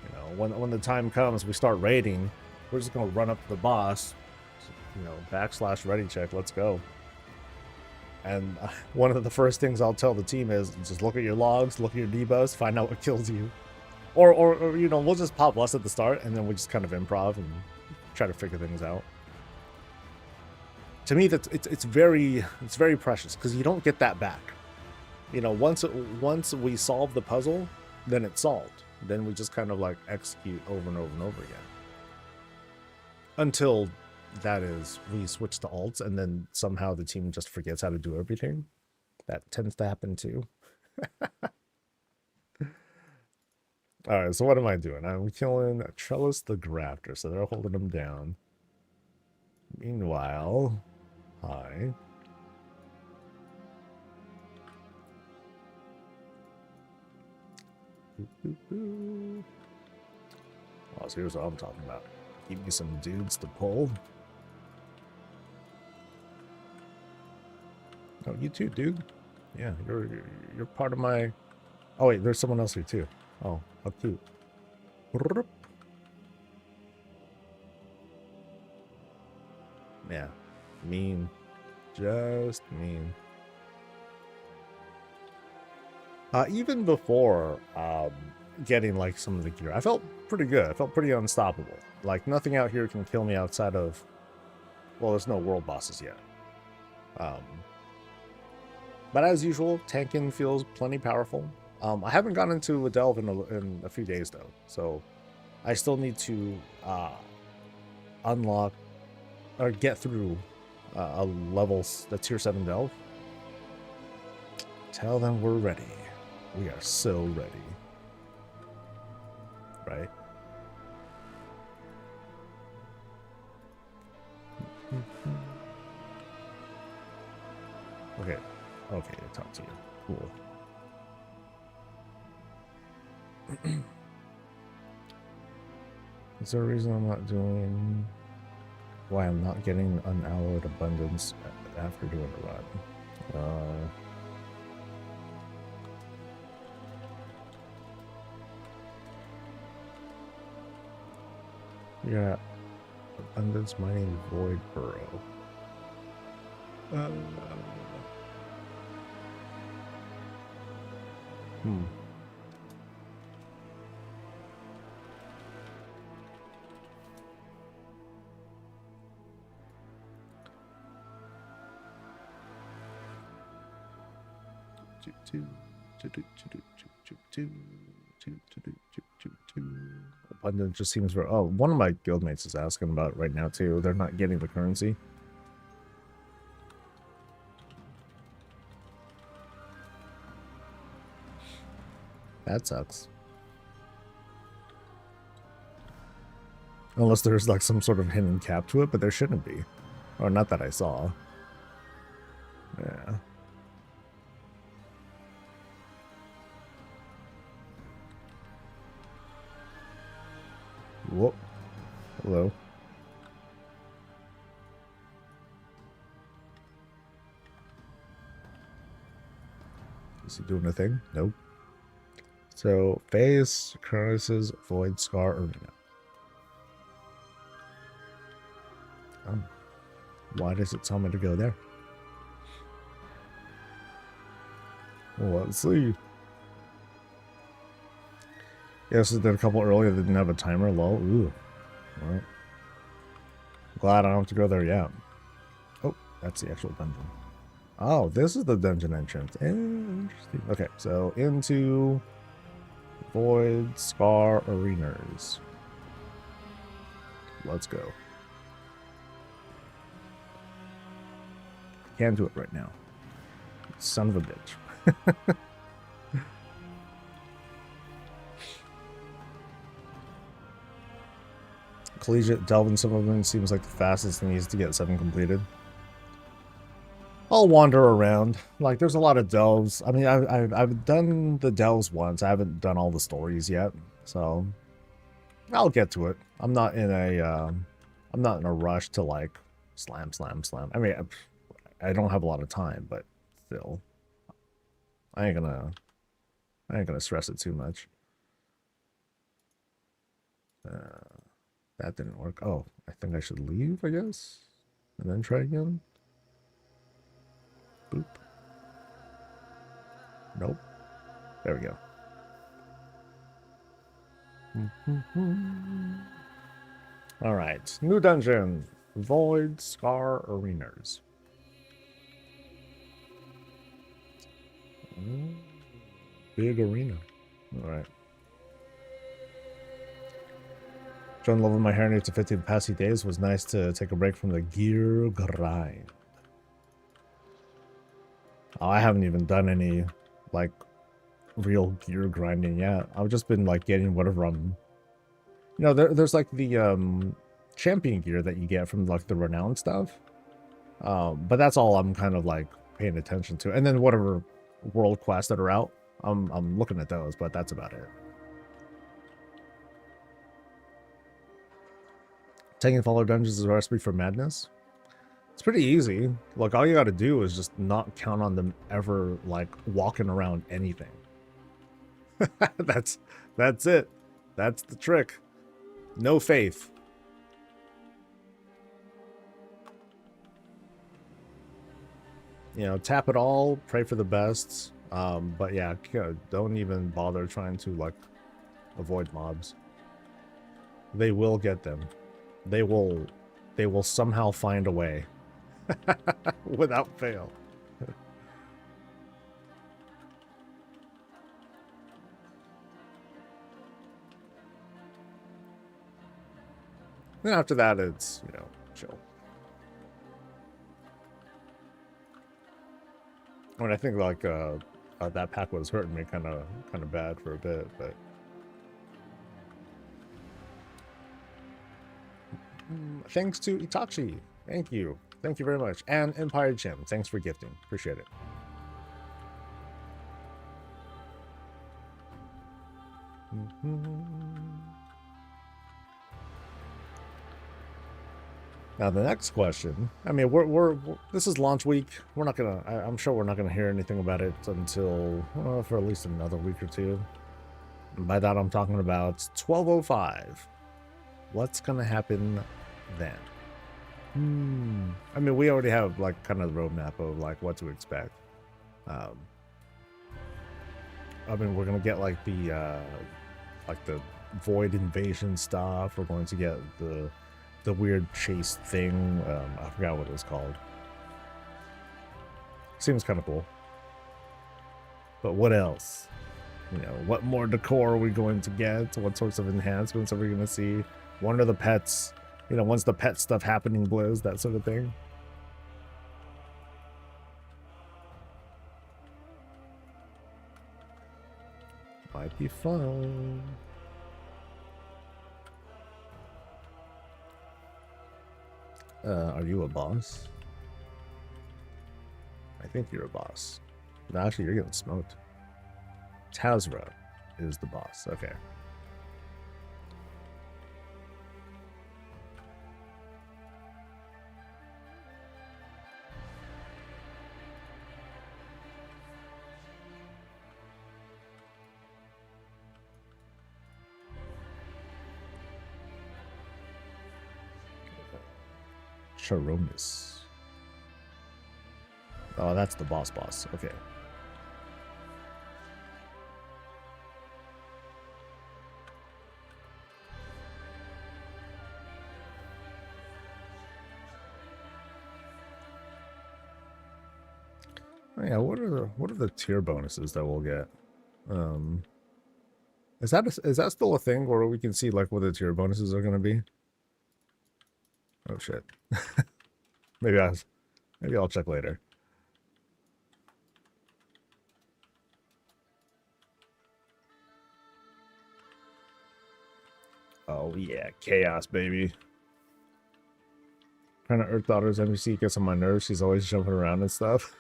You know, when the time comes, we start raiding. We're just gonna run up to the boss. You know, / ready check. Let's go. And one of the first things I'll tell the team is just look at your logs, look at your debuffs, find out what kills you, or you know, we'll just pop less at the start, and then we just kind of improv and try to figure things out. To me, it's very precious, because you don't get that back. You know, once we solve the puzzle, then it's solved. Then we just kind of like execute over and over and over again. Until that is, we switch to alts, and then somehow the team just forgets how to do everything. That tends to happen too. Alright, so what am I doing? I'm killing Trellis the Grafter, so they're holding him down. Meanwhile, hi. Oh, so here's what I'm talking about. Give me some dudes to pull. Oh, you too, dude. Yeah, you're part of my... Oh, wait, there's someone else here, too. Oh, how cute. Yeah, mean. Just mean. Even before getting like some of the gear, I felt pretty good. I felt pretty unstoppable. Like nothing out here can kill me outside of, well, there's no world bosses yet. But as usual, tanking feels plenty powerful. I haven't gotten into a delve in a few days though, so I still need to unlock or get through a the tier 7 delve. Tell them we're ready. We are so ready. Right? Okay. Okay, I talk to you. Cool. Is there a reason I'm not doing... Why I'm not getting unalloyed abundance after doing the run? Yeah. Abundance mining void burrow. Hmm. Abundance just seems very... Oh, one of my guildmates is asking about it right now too. They're not getting the currency. That sucks. Unless there's like some sort of hidden cap to it, but there shouldn't be. Or not that I saw. Yeah. Whoop. Hello. Is he doing a thing? Nope. So, phase, currencies, void, scar, arena. Why does it tell me to go there? Well, let's see. Yes, I did a couple earlier that didn't have a timer. Lol. Ooh. Well, glad I don't have to go there yet. Oh, that's the actual dungeon. Oh, this is the dungeon entrance. Interesting. Okay, so into void, scar, arenas. Let's go. Can't do it right now. Son of a bitch. Collegiate delve in some of them seems like the fastest thing is to get 7 completed. I'll wander around. Like, there's a lot of delves. I mean, I've done the delves once. I haven't done all the stories yet, so I'll get to it. I'm not in a rush to like slam. I mean, I don't have a lot of time, but still, I ain't gonna stress it too much. That didn't work. Oh, I think I should leave, I guess, and then try again. Boop. Nope. There we go. All right, new dungeon. Void Scar Arenas. Big arena. All right. John leveled my hair to 50 the past few days. Was nice to take a break from the gear grind. Oh, I haven't even done any like real gear grinding yet. I've just been like getting whatever I'm... You know, there's like the champion gear that you get from like the renowned stuff. But that's all I'm kind of like paying attention to. And then whatever world quests that are out, I'm looking at those, but that's about it. Taking follow dungeons is a recipe for madness. It's pretty easy. Like, all you gotta do is just not count on them ever like walking around anything. That's it. That's the trick. No faith. You know, tap it all, pray for the best. But yeah, don't even bother trying to like avoid mobs. They will get them. They will somehow find a way. Without fail. Then after that, it's, you know, chill. I mean, I think like that pack was hurting me kind of bad for a bit, but thanks to Itachi. Thank you. Thank you very much. And Empire Gym, thanks for gifting. Appreciate it. Now the next question. I mean, we're this is launch week. We're not gonna. I'm sure we're not gonna hear anything about it until for at least another week or two. And by that I'm talking about 12:05. What's gonna happen then? I mean, we already have like kind of the roadmap of like what to expect. I mean, we're gonna get like the void invasion stuff. We're going to get the weird chase thing. I forgot what it was called. Seems kind of cool. But what else? You know, what more decor are we going to get? What sorts of enhancements are we going to see? When are the pets? You know, when's the pet stuff happening, Blizz? That sort of thing. Might be fun. Are you a boss? I think you're a boss. No, actually, you're getting smoked. Tazra is the boss. Okay. Charonis. Oh, that's the boss. Okay. Oh, yeah, what are the tier bonuses that we'll get? Is that still a thing where we can see like what the tier bonuses are going to be? Oh shit. maybe I'll check later. Oh yeah, chaos baby. Kind of Earth Daughter's NPC gets on my nerves. She's always jumping around and stuff.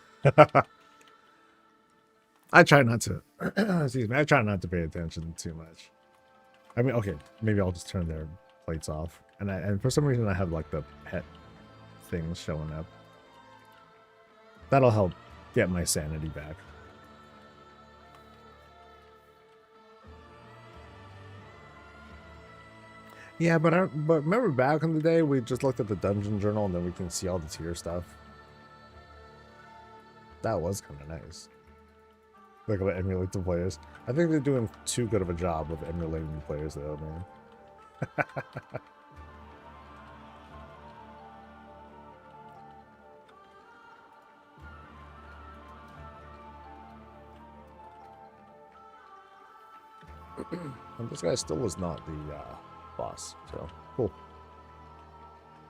I try not to. Excuse me. I try not to pay attention too much. I mean, okay, maybe I'll just turn their plates off. And for some reason, I have like the pet things showing up. That'll help get my sanity back. Yeah, but remember back in the day, we just looked at the dungeon journal and then we can see all the tier stuff. That was kind of nice. Like, to emulate the players. I think they're doing too good of a job of emulating the players, though, man. And this guy still is not the boss, so cool.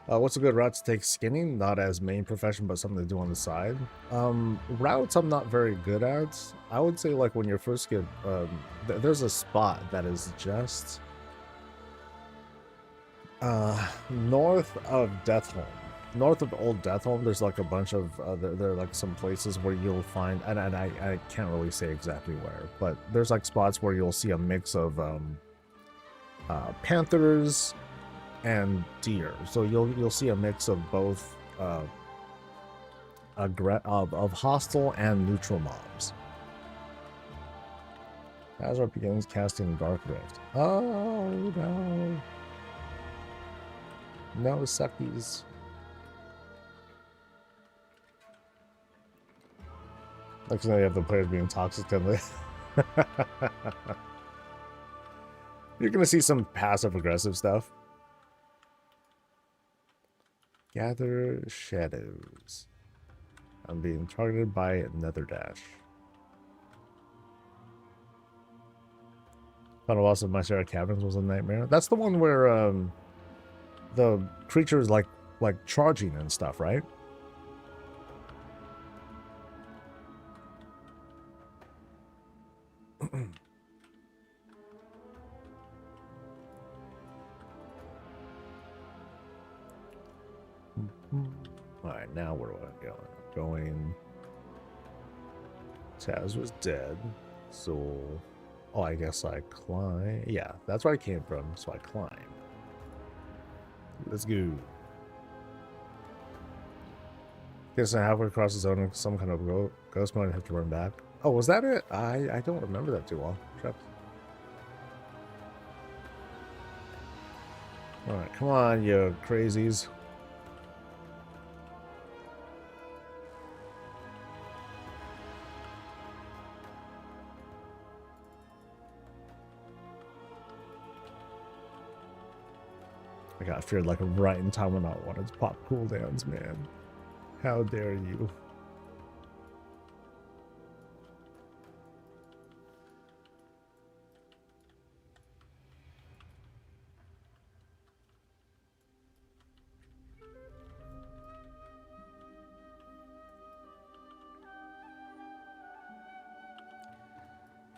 What's a good route to take skinning? Not as main profession, but something to do on the side. Routes I'm not very good at. I would say like when you're first get, there's a spot that is just north of Deathholm. North of Old Deathholm, there's like a bunch of there are like some places where you'll find, and I can't really say exactly where, but there's like spots where you'll see a mix of panthers and deer. So you'll see a mix of both of hostile and neutral mobs. Azra begins casting Dark Rift. Oh no. No suckies. Like now you have the players being toxic and you're gonna see some passive aggressive stuff. Gather shadows. I'm being targeted by Nether Dash. Final boss of Mycera Caverns was a nightmare. That's the one where the creature is like charging and stuff, right? Alright, now where am I going? Going... Taz was dead, so... Oh, I guess I climb... Yeah, that's where I came from, so I climb. Let's go. Guess I halfway across the zone, some kind of ghost might have to run back. Oh, was that it? I don't remember that too well. Shucks. Alright, come on, you crazies. I got feared like right in time when I wanted to pop cooldowns, man. How dare you?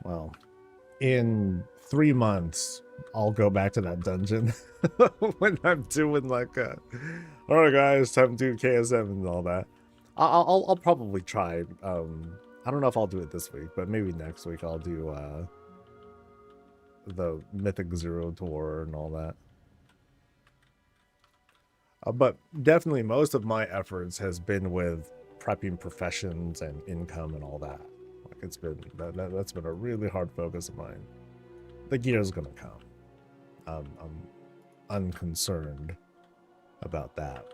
Well, in 3 months, I'll go back to that dungeon when I'm doing like all right guys, time to do KSM and all that. I'll probably try. I don't know if I'll do it this week, but maybe next week I'll do the Mythic Zero tour and all that. But definitely most of my efforts has been with prepping professions and income and all that. Like it's been that's been a really hard focus of mine. The gear's gonna come. I'm unconcerned about that.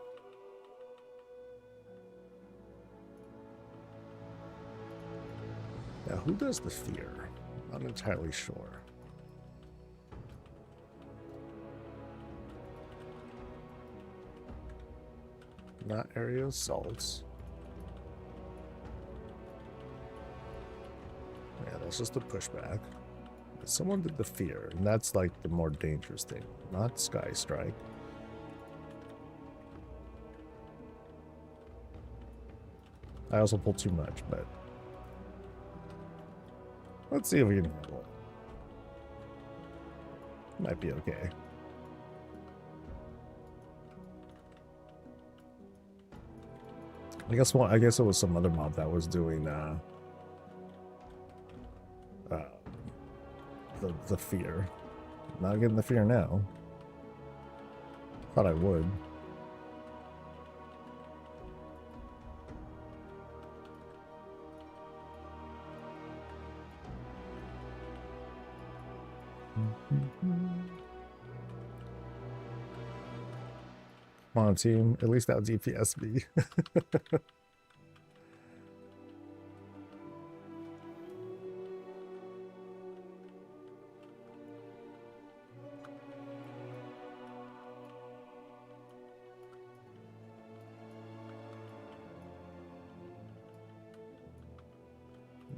Now, who does the fear? I'm not entirely sure. Not area assaults. Yeah, that's just a pushback. But someone did the fear, and that's like the more dangerous thing, not Sky Strike. I also pulled too much, but let's see if we can handle it. Might be okay. I guess it was some other mob that was doing the fear. Not getting the fear now. Thought I would. Come on, team. At least that DPS me.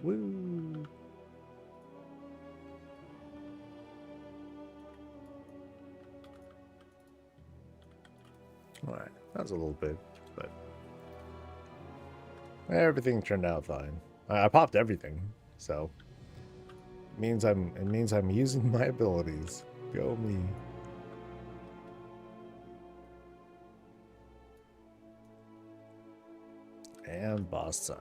Woo. Alright, that was a little big, but everything turned out fine. I popped everything, so it means I'm using my abilities. Go me. And boss time.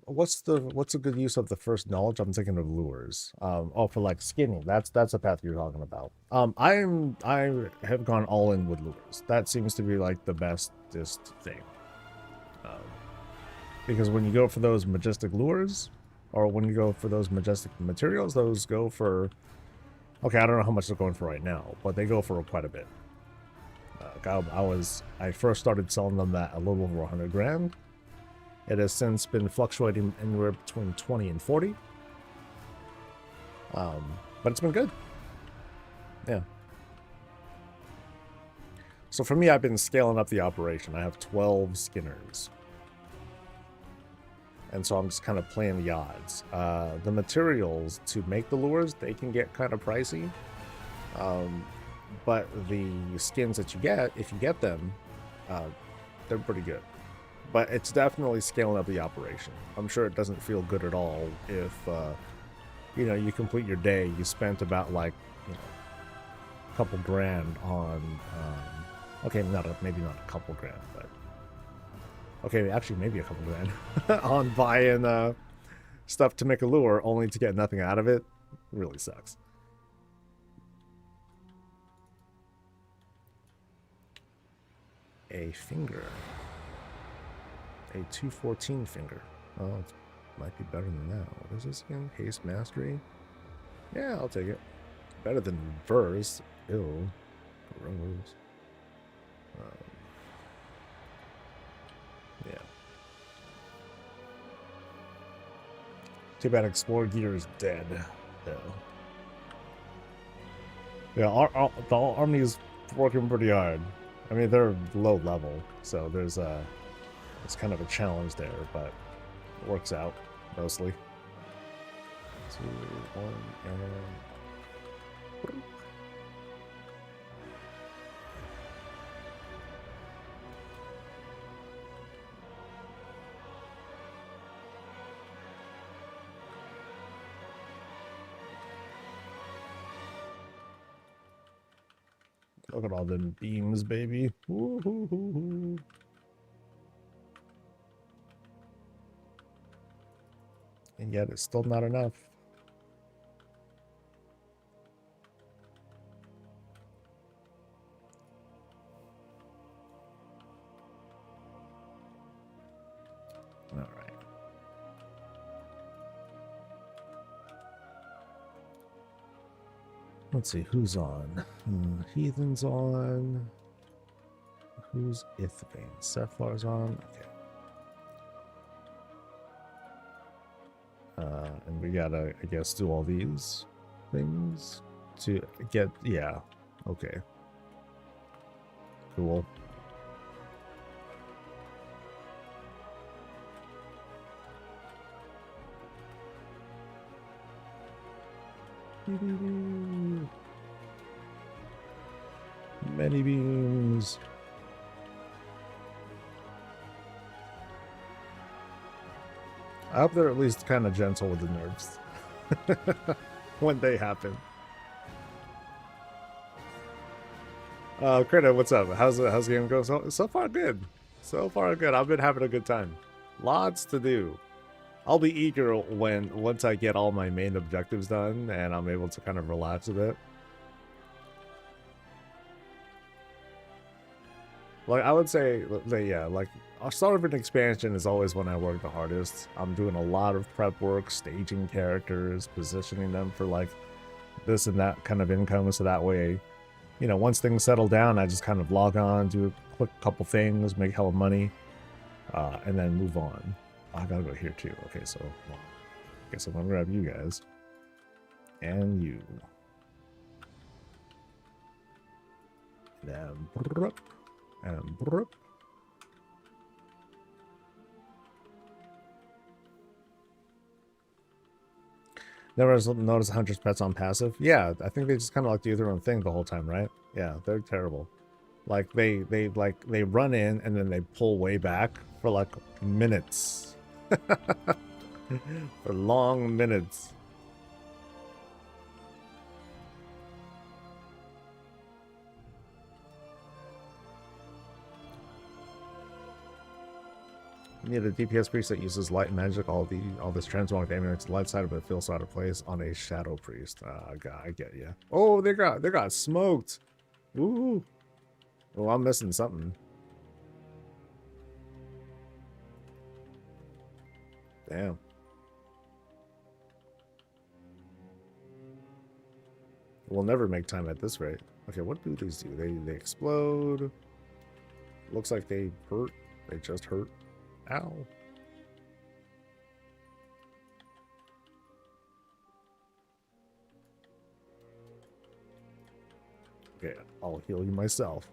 What's a good use of the first knowledge? I'm thinking of lures. Oh, for like skinning. That's a path you're talking about. I have gone all in with lures. That seems to be like the bestest thing. Because when you go for those majestic lures, or when you go for those majestic materials, those go for, okay, I don't know how much they're going for right now, but they go for quite a bit. I first started selling them at a little over 100 grand. It has since been fluctuating anywhere between 20 and 40. But it's been good. Yeah. So for me, I've been scaling up the operation. I have 12 skinners. And so I'm just kind of playing the odds. The materials to make the lures, they can get kind of pricey. But the skins that you get, if you get them, they're pretty good. but it's definitely scaling up the operation. I'm sure it doesn't feel good at all if you know, you complete your day, you spent about like, you know, a couple grand on okay, maybe not a couple grand, but okay, actually maybe a couple grand on buying stuff to make a lure only to get nothing out of it. Really sucks. A finger. A 214 finger. Oh, it might be better than that. What is this again? Haste Mastery? Yeah, I'll take it. Better than Verse. Ew. Gross. Yeah. Too bad Explorer Gear is dead. Though. Yeah, the army is working pretty hard. I mean, they're low level, so there's it's kind of a challenge there, but it works out mostly. 2, 1, and look at all them beams, baby. Woo-hoo-hoo-hoo. And yet it's still not enough. All right. Let's see, who's on? Heathen's on. Who's Ithvane? Cephlar's on. Okay. And we gotta, I guess, do all these things to get, yeah. Okay. Cool. Many beams. I hope they're at least kind of gentle with the nerfs when they happen. Krita, what's up? How's the game going? So far good. So far good. I've been having a good time. Lots to do. I'll be eager once I get all my main objectives done and I'm able to kind of relax a bit. Like, I would say, yeah, like, our start of an expansion is always when I work the hardest. I'm doing a lot of prep work, staging characters, positioning them for, like, this and that kind of income, so that way, you know, once things settle down, I just kind of log on, do a quick couple things, make hella money, and then move on. I gotta go here, too. Okay, so, well, I guess I'm gonna grab you guys. And you. And broop. Never noticed Hunter's Pets on passive. Yeah, I think they just kind of like do their own thing the whole time, right? Yeah, they're terrible. Like they run in and then they pull way back for like minutes. For long minutes. Yeah, the DPS priest that uses light magic, all this transmog damage to the light side, but it feels out of place on a shadow priest. I get you. Oh, they got smoked. Ooh. Oh, I'm missing something. Damn. We'll never make time at this rate. Okay, what do these do? They explode. Looks like they hurt. They just hurt. Ow. Okay, I'll heal you myself.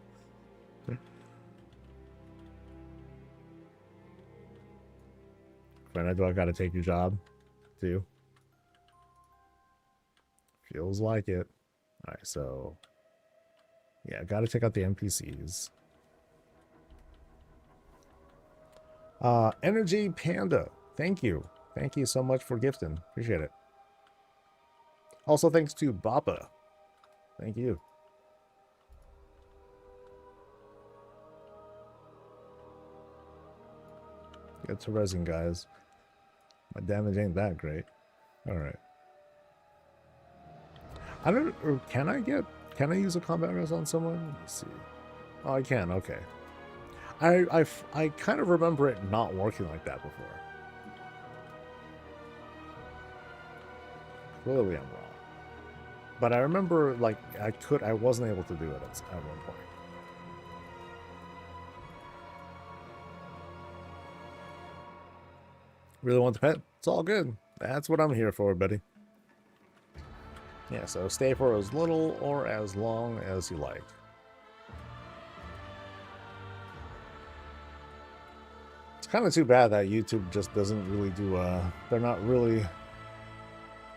But do I gotta take your job too? Feels like it. Alright, so yeah, gotta check out the NPCs. Energy Panda, thank you. Thank you so much for gifting. Appreciate it. Also, thanks to Bappa. Thank you. Get to resin, guys. My damage ain't that great. Alright. I don't... Or can I use a combat res on someone? Let me see. Oh, I can. Okay. I kind of remember it not working like that before. Clearly I'm wrong. But I remember, like, I wasn't able to do it at one point. Really want the pet? It's all good. That's what I'm here for, buddy. Yeah, so stay for as little or as long as you like. It's kind of too bad that YouTube just doesn't really do, they're not really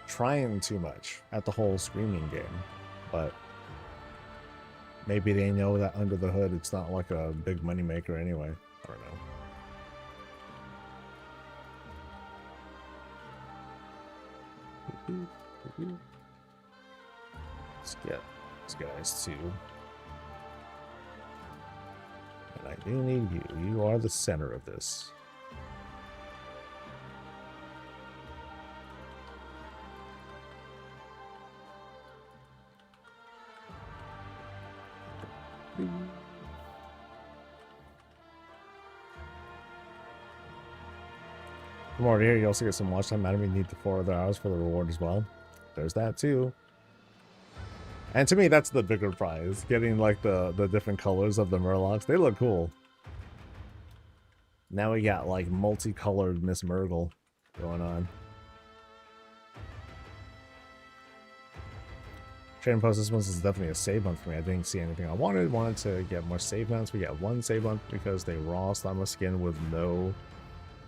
trying too much at the whole streaming game. But maybe they know that under the hood it's not like a big money maker anyway. I don't know. Let's get these guys too. And I do need you. You are the center of this. From over here, you also get some watch time. Madam, you need the 4 other hours for the reward as well. There's that too. And to me, that's the bigger prize. Getting like the different colors of the Murlocs. They look cool. Now we got like multicolored Miss Murgle going on. Trading post this month is definitely a save month for me. I didn't see anything I wanted. Wanted to get more save months. We got 1 save month because they raw Slama skin with no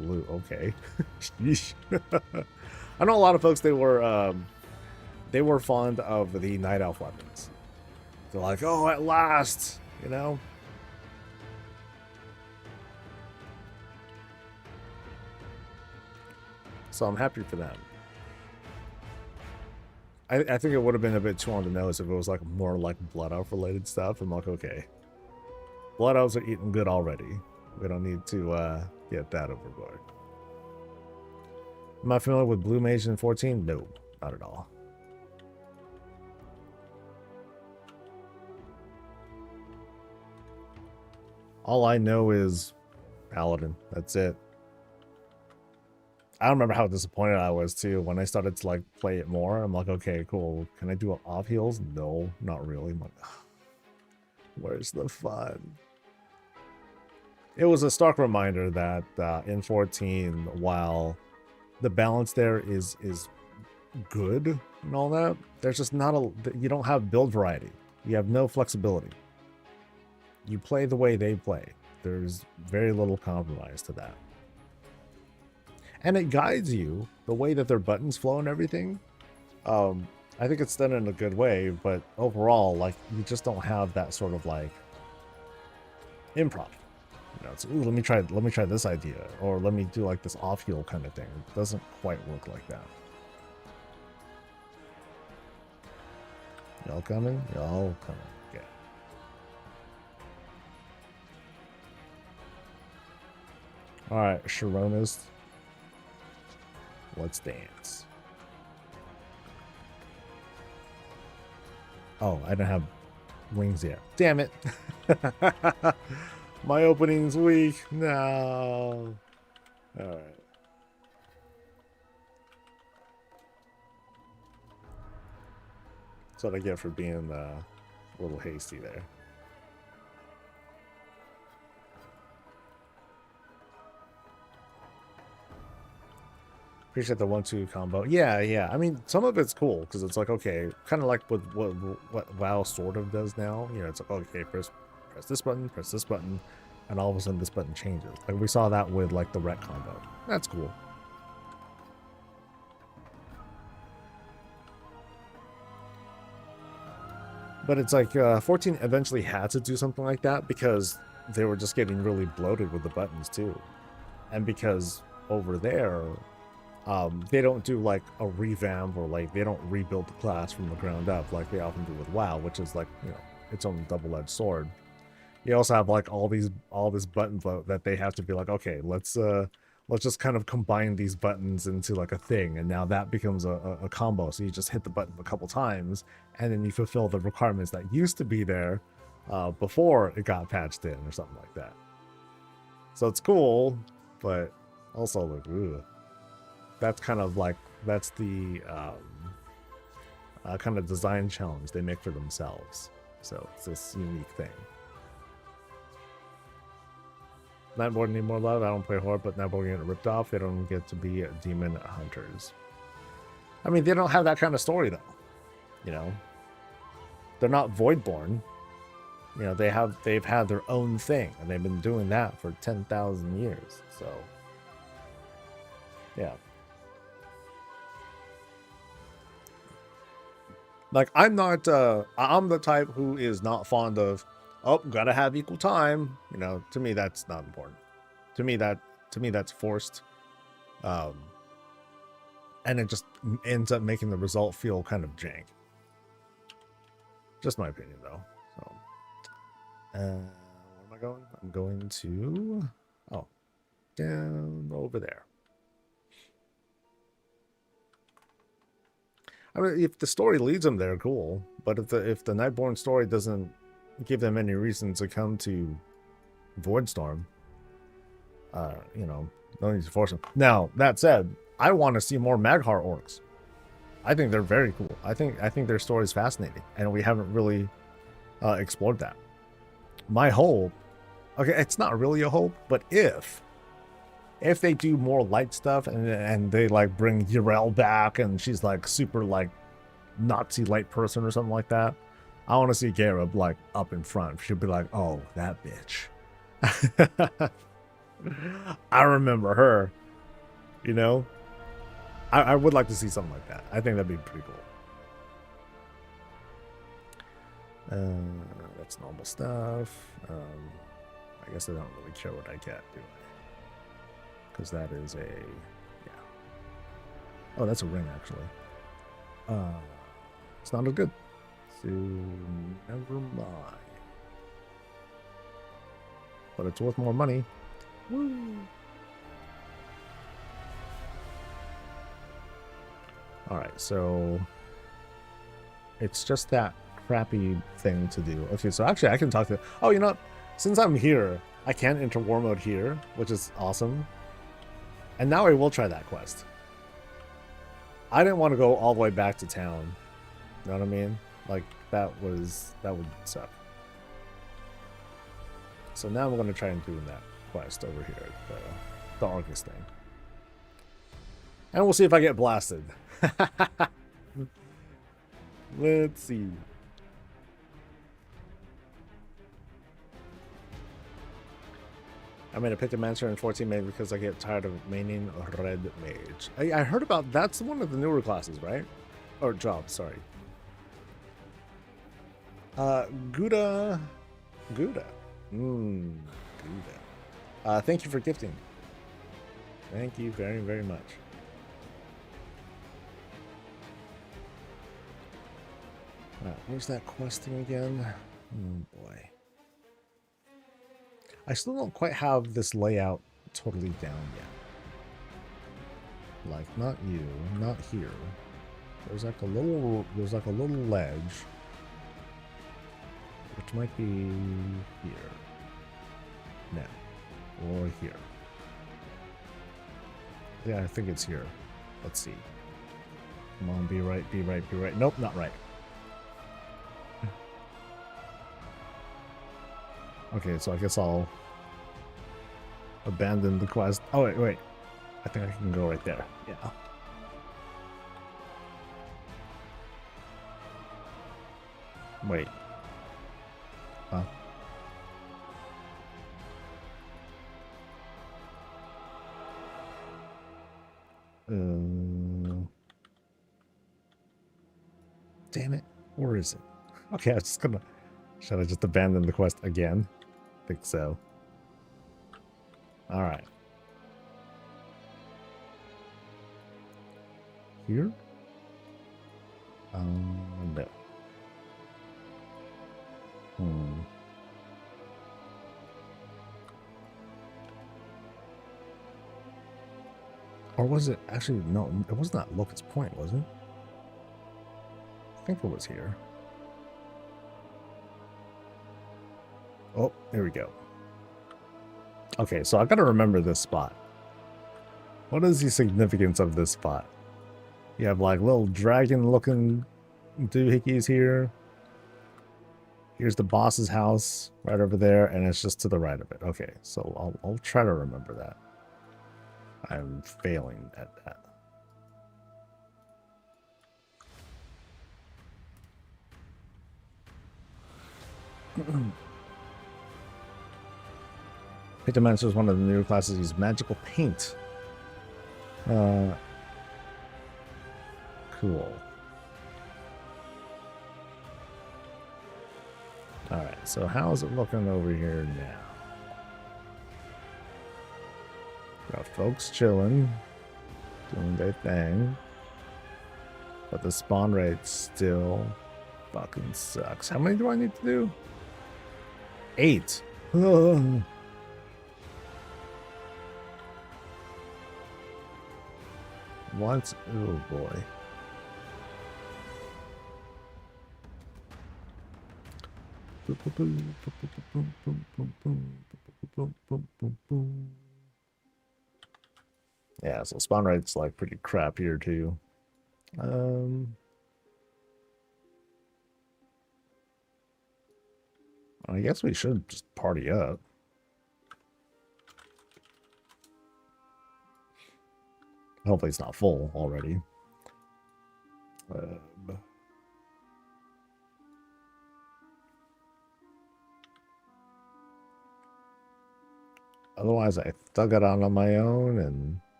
loot. Okay. I know a lot of folks, they were fond of the Night Elf weapons. They're like, oh, at last, you know? So I'm happy for them. I think it would have been a bit too on the nose if it was like more like Blood Elf related stuff. I'm like, okay. Blood Elves are eating good already. We don't need to get that overboard. Am I familiar with Blue Mage in 14? No, not at all. All I know is Paladin. That's it. I remember how disappointed I was too when I started to like play it more. I'm like, okay, cool. Can I do it off heals? No, not really. I'm like, where's the fun? It was a stark reminder that in 14, while the balance there is good and all that, there's just not you don't have build variety. You have no flexibility. You play the way they play. There's very little compromise to that. And it guides you the way that their buttons flow and everything. I think it's done in a good way, but overall, like, you just don't have that sort of like improv. You know, it's, ooh, let me try this idea, or let me do like this off heal kind of thing. It doesn't quite work like that. Y'all coming? Y'all coming. Okay. Alright, Sharonas. Let's dance. Oh, I don't have wings yet. Damn it. My opening's weak. No. Alright. That's what I get for being a little hasty there. Appreciate the 1-2 combo. Yeah. I mean, some of it's cool because it's like, okay, kind of like what WoW sort of does now. You know, it's like, okay, press this button, and all of a sudden this button changes. Like we saw that with like the Ret combo. That's cool. But it's like 14 eventually had to do something like that because they were just getting really bloated with the buttons too. And because over there, they don't do like a revamp or like they don't rebuild the class from the ground up like they often do with WoW, which is like, you know, its own double-edged sword. You also have like all this button vote that they have to be like, okay, let's just kind of combine these buttons into like a thing, and now that becomes a combo. So you just hit the button a couple times, and then you fulfill the requirements that used to be there before it got patched in or something like that. So it's cool, but also like, ugh. That's kind of like, that's the kind of design challenge they make for themselves. So it's this unique thing. Nightborn need more love. I don't play Horde, but Nightborn get ripped off. They don't get to be demon hunters. I mean, they don't have that kind of story though. You know, they're not Voidborn. You know, they've had their own thing, and they've been doing that for 10,000 years. So, yeah. Like, I'm not, I'm the type who is not fond of, oh, gotta have equal time. You know, to me, that's not important. To me, that's forced. And it just ends up making the result feel kind of jank. Just my opinion, though. So, where am I going? I'm going to, oh, down over there. I mean, if the story leads them there, cool. But if the Nightborn story doesn't give them any reason to come to Voidstorm, you know, no need to force them. Now, that said, I want to see more Maghar orcs. I think they're very cool. I think their story is fascinating, and we haven't really explored that. My hope, okay, it's not really a hope, but if they do more light stuff and they like bring Yrel back and she's like super like Nazi light person or something like that, I want to see Gareb like up in front. She'll be like, oh, that bitch. I remember her, you know. I would like to see something like that. I think that'd be pretty cool. That's normal stuff. I guess I don't really care what I get, do I? Because that is a, yeah. Oh, that's a ring, actually. It's not as good. So, never mind. But it's worth more money. Woo! Alright, so it's just that crappy thing to do. Okay, so actually I can talk to, oh, you know what? Since I'm here, I can enter war mode here, which is awesome. And now I will try that quest. I didn't want to go all the way back to town. You know what I mean? Like, that would suck. So now I'm going to try and do that quest over here, the Argus thing. And we'll see if I get blasted. Let's see. I made a Pit Mancer in 14 maybe because I get tired of maining Red Mage. I heard about, that's one of the newer classes, right? Or jobs, sorry. Gouda. Gouda. Gouda. Thank you for gifting. Thank you very, very much. Where's that questing again? Oh boy. I still don't quite have this layout totally down yet. Like, not you, not here. There's like a little ledge, which might be here. No, or here. Yeah, I think it's here. Let's see. Come on, be right, be right, be right. Nope, not right. Okay, so I guess I'll abandon the quest. Oh, wait. I think I can go right there. Yeah. Wait. Huh? Damn it. Where is it? Okay, I was just gonna... Should I just abandon the quest again? I think so. Alright. here? No. Or was it actually, no, it was not Locust Point, was it? I think it was here. Oh, here we go. Okay, so I gotta remember this spot. What is the significance of this spot? You have like little dragon-looking doohickeys here. Here's the boss's house right over there, and it's just to the right of it. Okay, so I'll try to remember that. I'm failing at that. Pigmentor is one of the newer classes. Use magical paint. Cool. Alright, so how's it looking over here now? Got folks chilling, doing their thing. But the spawn rate still fucking sucks. How many do I need to do? 8. Ugh. Once, oh boy. Yeah, so spawn rate's like pretty crap here too. I guess we should just party up. Hopefully it's not full already. Otherwise, I thug it out on my own and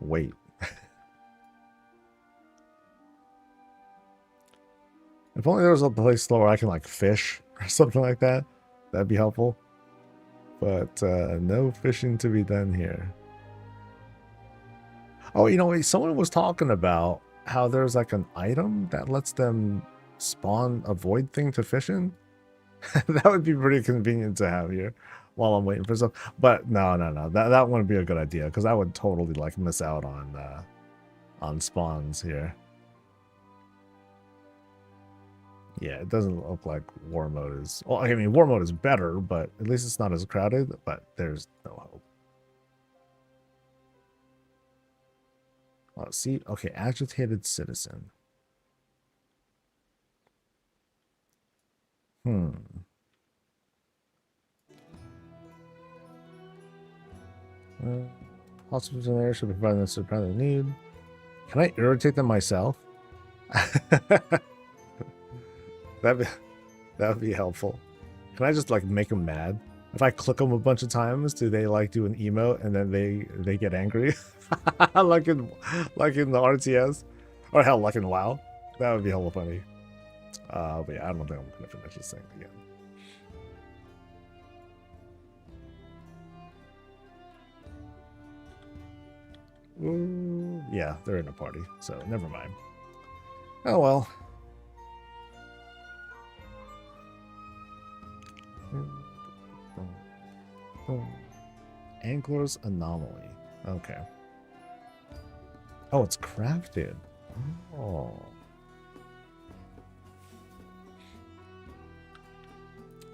wait. If only there was a place where I can like fish or something like that, that'd be helpful. But no fishing to be done here. Oh, you know, someone was talking about how there's like an item that lets them spawn a void thing to fish in. That would be pretty convenient to have here while I'm waiting for stuff. But no. That wouldn't be a good idea because I would totally like miss out on spawns here. Yeah, it doesn't look like war mode is. Well, I mean, war mode is better, but at least it's not as crowded. But there's no hope. Oh, see, okay, agitated citizen. Hospitals in there should be providing the supply they need. Can I irritate them myself? That'd be helpful. Can I just like make them mad? If I click them a bunch of times, do they like do an emote and then they get angry? like in the RTS? Or hell, like in WoW? That would be hella funny. But yeah, I don't think I'm gonna finish this thing again. Ooh, yeah, they're in a party, so never mind. Oh well. Angler's Anomaly. Okay. Oh, it's crafted. Oh.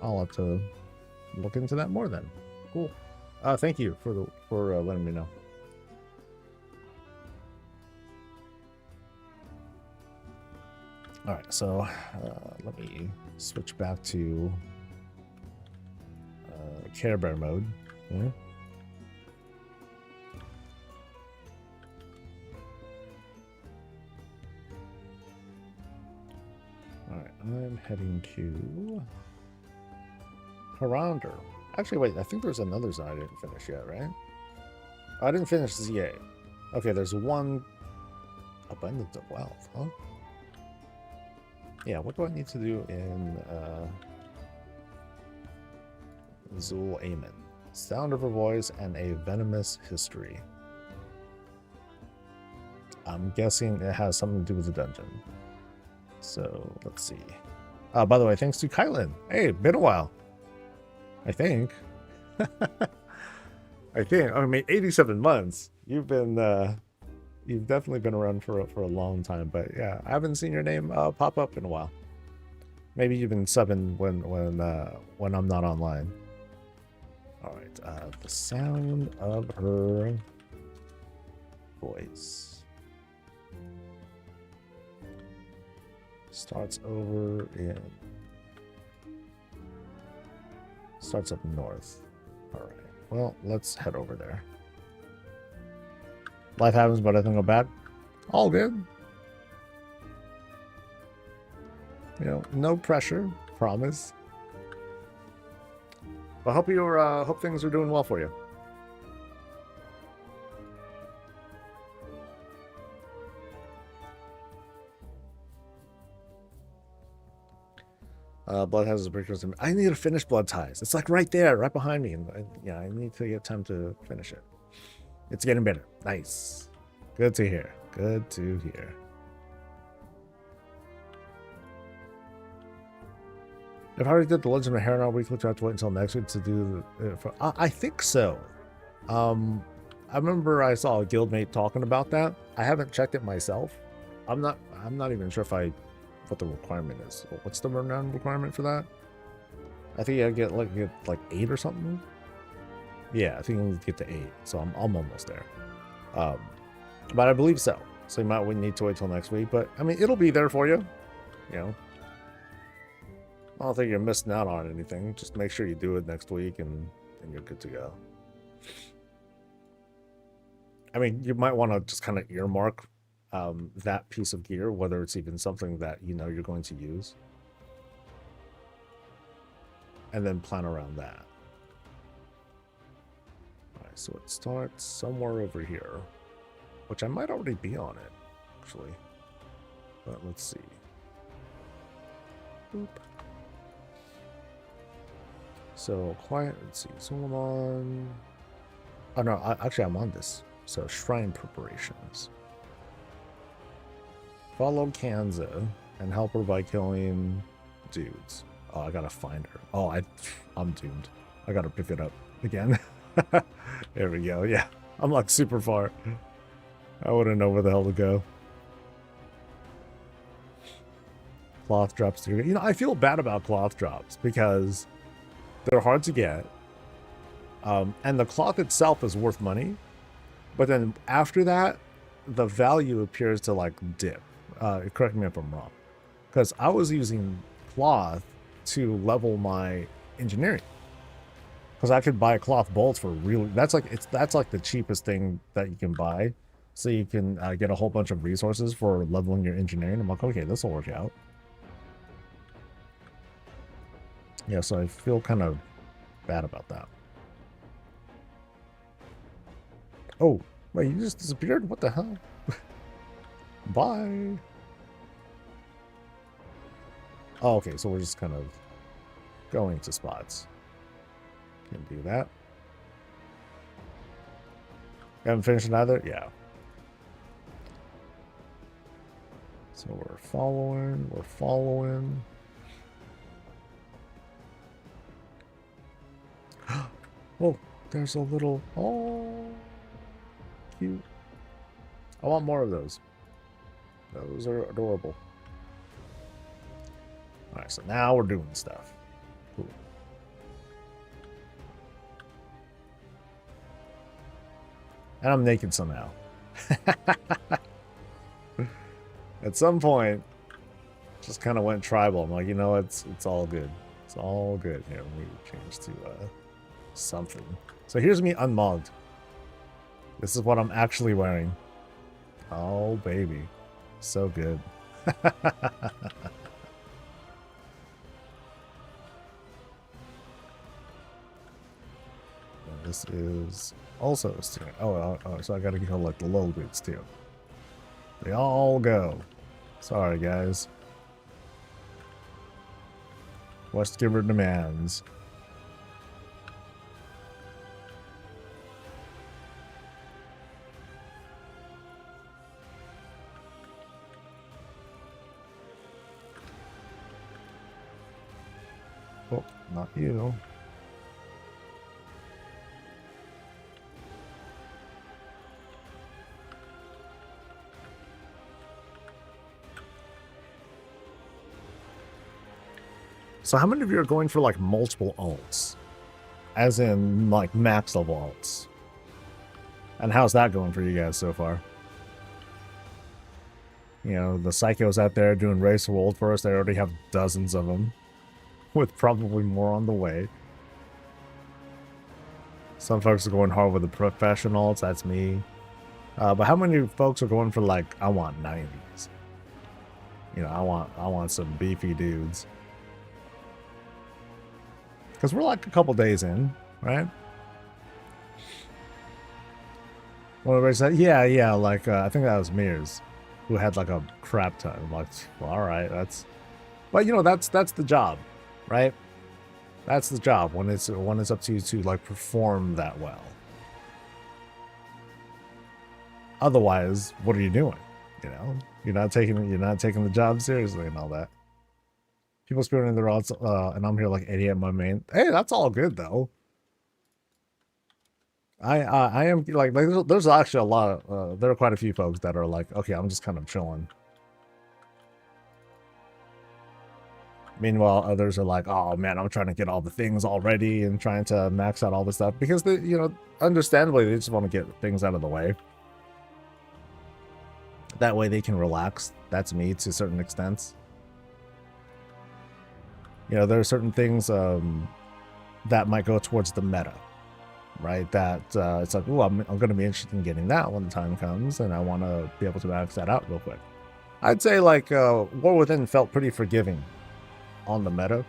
I'll have to look into that more then. Cool. Thank you for letting me know. All right, so let me switch back to Care Bear mode. Yeah. All right, I'm heading to Harander. Actually, wait, I think there's another zone I didn't finish yet, right? Oh, I didn't finish ZA. Okay, there's one Abundance of Wealth, huh? Yeah, what do I need to do in Zul Amen? Sound of her voice and a venomous history. I'm guessing it has something to do with the dungeon. So let's see. By the way, thanks to Kylan. Hey, been a while. I think. I think. I mean, 87 months. You've definitely been around for a long time. But yeah, I haven't seen your name pop up in a while. Maybe you've been subbing when I'm not online. All right. The sound of her voice starts up north. All right. Well, let's head over there. Life happens, but I think I'm back. All good. You know, no pressure. Promise. But hope things are doing well for you. Blood Ties is a breakthrough. I need to finish Blood Ties. It's like right there, right behind me. And yeah, I need to get time to finish it. It's getting better. Nice. Good to hear. Good to hear. If I already did the Legend of Heron weekly, do I have to wait until next week to do the... I think so. I remember I saw a guildmate talking about that. I haven't checked it myself. I'm not even sure what the requirement is. What's the renown requirement for that? I think I get like 8 or something. Yeah, I think I need to get to 8, so I'm almost there. But I believe so. So you might need to wait till next week. But I mean, it'll be there for you. You know, I don't think you're missing out on anything. Just make sure you do it next week, and you're good to go. I mean, you might want to just kind of earmark that piece of gear, whether it's even something that you know you're going to use, and then plan around that. All right, so it starts somewhere over here, which I might already be on it, actually. But let's see. Boop. So quiet. Let's see. So I'm on. Oh no, actually I'm on this. So shrine preparations. Follow Kanza and help her by killing dudes. Oh, I gotta find her. Oh, I'm doomed. I gotta pick it up again. There we go. Yeah, I'm like super far. I wouldn't know where the hell to go. Cloth drops through. You know, I feel bad about cloth drops because they're hard to get. And the cloth itself is worth money. But then after that, the value appears to like dip. Correct me if I'm wrong. Because I was using cloth to level my engineering. Because I could buy cloth bolts for really... That's like the cheapest thing that you can buy. So you can get a whole bunch of resources for leveling your engineering. I'm like, okay, this will work out. Yeah, so I feel kind of bad about that. Oh, wait, you just disappeared? What the hell? Bye. Oh, okay, so we're just kind of going to spots. Can do that. Haven't finished either? Yeah. So we're following. Oh, there's a little... Oh, cute. I want more of those. Those are adorable. Alright, so now we're doing stuff. Cool. And I'm naked somehow. At some point, just kind of went tribal. I'm like, you know, it's all good. It's all good. Here, let me change to something. So here's me unmogged. This is what I'm actually wearing. Oh, baby. So good. This is also a steering. Oh, so I gotta go like the low bits too. They all go. Sorry, guys. Westgiver demands. Oh, not you. So how many of you are going for like multiple alts? As in like max level alts? And how's that going for you guys so far? You know, the psychos out there doing Race of World for us, they already have dozens of them. With probably more on the way. Some folks are going hard with the professionals, that's me. But how many folks are going for like, I want 90s? You know, I want some beefy dudes. Because we're like a couple days in, right? Well, everybody said, yeah, like, I think that was Mears, who had like a crap ton. I'm like, well, all right, that's... But, you know, that's the job, right? That's the job when it's up to you to like perform that well. Otherwise, what are you doing? You know, you're not taking the job seriously and all that. People spewing their odds, and I'm here like 80 at my main. Hey, that's all good though. I am like there's actually a lot of there are quite a few folks that are like, okay, I'm just kind of chilling. Meanwhile, others are like, oh man, I'm trying to get all the things already and trying to max out all the stuff because they, you know, understandably they just want to get things out of the way. That way they can relax. That's me to certain extents. You know, there are certain things that might go towards the meta, right? That it's like, oh, I'm going to be interested in getting that when the time comes, and I want to be able to max that out real quick. I'd say like War Within felt pretty forgiving on the meta.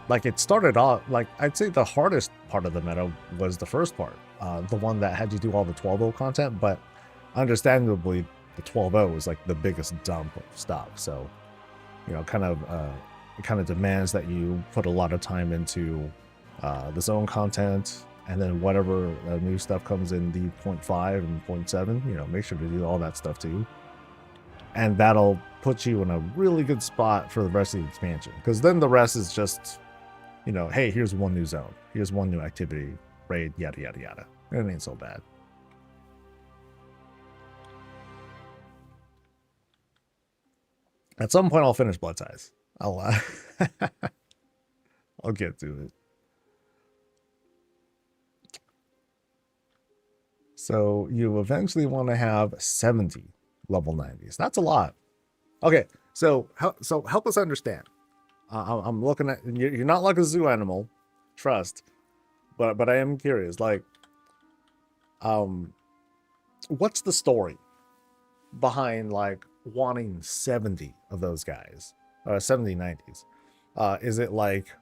Like it started off, like I'd say the hardest part of the meta was the first part, the one that had you do all the 12.0 content, but understandably the 12.0 was like the biggest dump of stuff. So, you know, it kind of demands that you put a lot of time into the zone content, and then whatever new stuff comes in the 0.5 and 0.7, you know, make sure to do all that stuff too. And that'll put you in a really good spot for the rest of the expansion. Because then the rest is just, you know, hey, here's one new zone. Here's one new activity, raid, yada, yada, yada. It ain't so bad. At some point, I'll finish Blood Ties. I'll get to it. So you eventually want to have 70 level 90s. That's a lot. Okay, so help us understand. I'm looking at you're not like a zoo animal, trust, but I am curious. Like, what's the story behind like wanting 70 of those guys, 70 90s? Is it like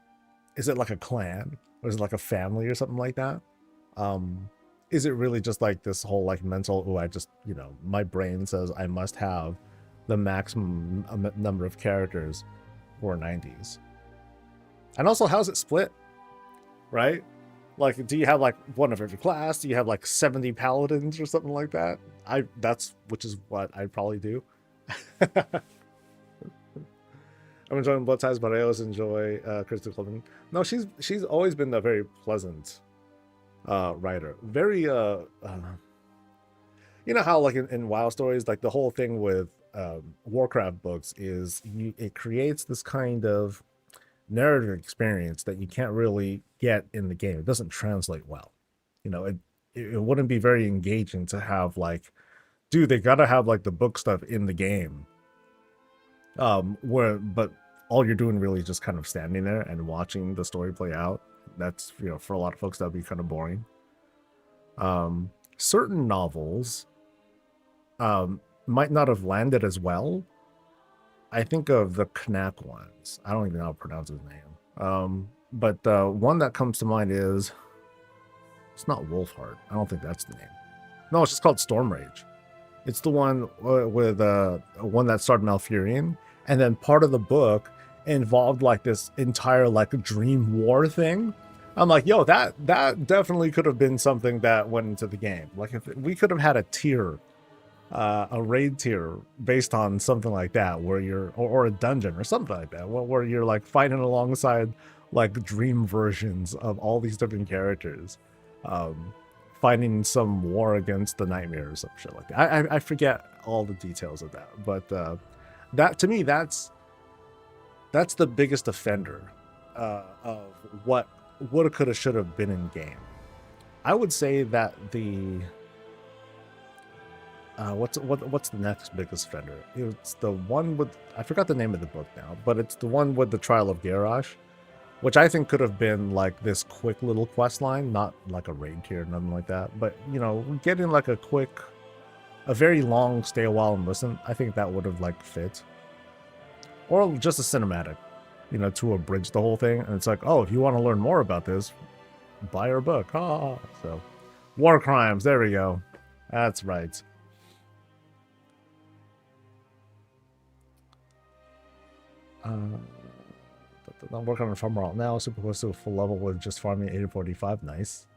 a clan, or is it like a family or something like that? Is it really just like this whole like mental, oh, I just, you know, my brain says I must have the maximum number of characters for 90s? And also, how's it split, right? Like, do you have like one of every class? Do you have like 70 paladins or something like that? Which is what I'd probably do. I'm enjoying Blood Ties, but I always enjoy Crystal Cloven. No, she's always been a very pleasant writer. Very you know how like in WoW stories, like the whole thing with Warcraft books is it creates this kind of narrative experience that you can't really get in the game. It doesn't translate well. You know, it wouldn't be very engaging to have like, dude, they gotta have like the book stuff in the game. But all you're doing really is just kind of standing there and watching the story play out. That's, you know, for a lot of folks that'd be kind of boring. Certain novels might not have landed as well. I think of the Knack ones. I don't even know how to pronounce his name. But one that comes to mind is, it's not Wolfheart. I don't think that's the name. No, it's just called Storm Rage. It's the one with one that started Malfurion, and then part of the book involved like this entire like dream war thing. I'm like, yo, that definitely could have been something that went into the game. Like if we could have had a tier a raid tier based on something like that, where you're or a dungeon or something like that, where you're like fighting alongside like dream versions of all these different characters, fighting some war against the nightmare or some shit like that. I forget all the details of that, but that to me that's the biggest offender of what woulda coulda should have been in game. I would say that the what's the next biggest offender? It's the one with, I forgot the name of the book now, but it's the one with the Trial of Garrosh, which I think could have been like this quick little quest line, not like a raid tier, nothing like that. But you know, getting like a very long stay a while and listen, I think that would have like fit, or just a cinematic, you know, to abridge the whole thing. And it's like, oh, if you want to learn more about this, buy our book. So, war crimes. There we go. That's right. I'm working on a farm route now. Super close to a full level with just farming 845. Nice.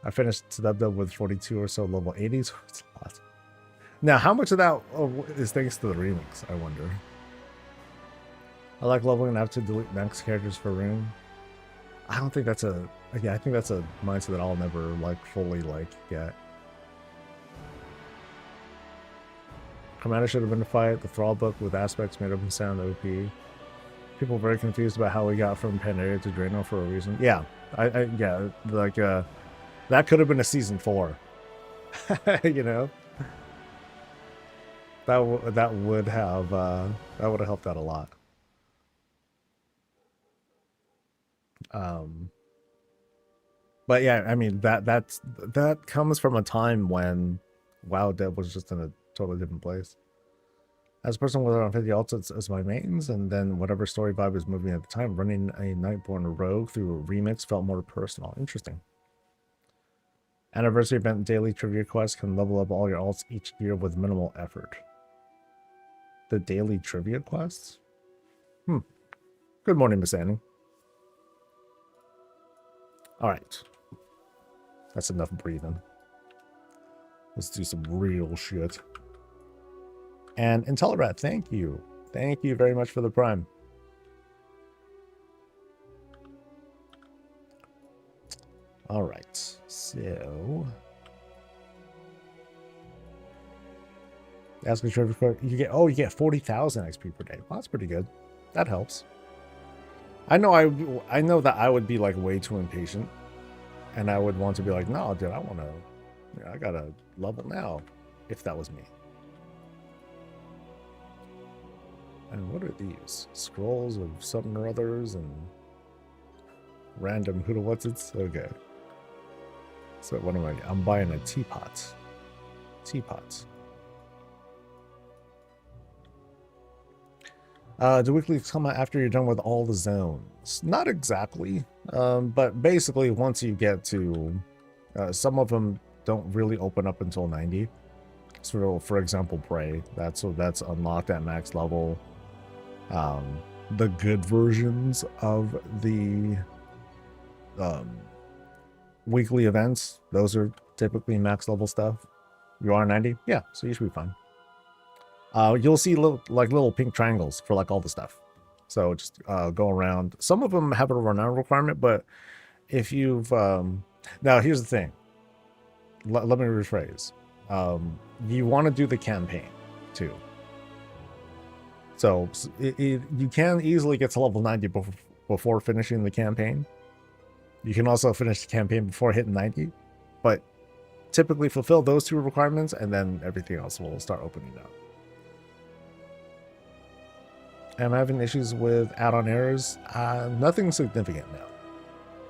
I finished Dub with 42 or so level 80s. It's a lot. Now, how much of that is thanks to the remix? I wonder. I like leveling up to delete max characters for room. I don't think that's a. Yeah, I think that's a mindset that I'll never like fully like get. Commander should have been a fight. The Thrall book with aspects made up and sound OP. People are very confused about how we got from Pandaria to Drano for a reason. Yeah, yeah, like that could have been a season 4. You know, that would have helped out a lot. But yeah, I mean that comes from a time when WoW Dev was just in a totally different place. As a person with around 50 alts as my mains, and then whatever story vibe is moving at the time, running a Nightborn rogue through a remix felt more personal. Interesting. Anniversary event daily trivia quests can level up all your alts each year with minimal effort. The daily trivia quests? Good morning, Miss Annie. Alright. That's enough breathing. Let's do some real shit. And Intellirat, thank you. Thank you very much for the prime. All right, so ask a trivia. You get 40,000 XP per day. Well, that's pretty good. That helps. I know that I would be like way too impatient, and I would want to be like, no, dude, I gotta level now, if that was me. And what are these? Scrolls of something or others and random what's-its? Okay. So what am I? I'm buying a teapot. Teapot. Do weeklies come out after you're done with all the zones? Not exactly. But basically once you get to... some of them don't really open up until 90. So for example, Prey. That's unlocked at max level. The good versions of the weekly events, those are typically max level stuff. You are 90? Yeah, so you should be fine. You'll see little pink triangles for like all the stuff. So just go around. Some of them have a renown requirement, but if you've... now, here's the thing. Let me rephrase. You want to do the campaign, too. So you can easily get to level 90 before finishing the campaign. You can also finish the campaign before hitting 90. But typically fulfill those 2 requirements, and then everything else will start opening up. Am I having issues with add-on errors? Nothing significant now.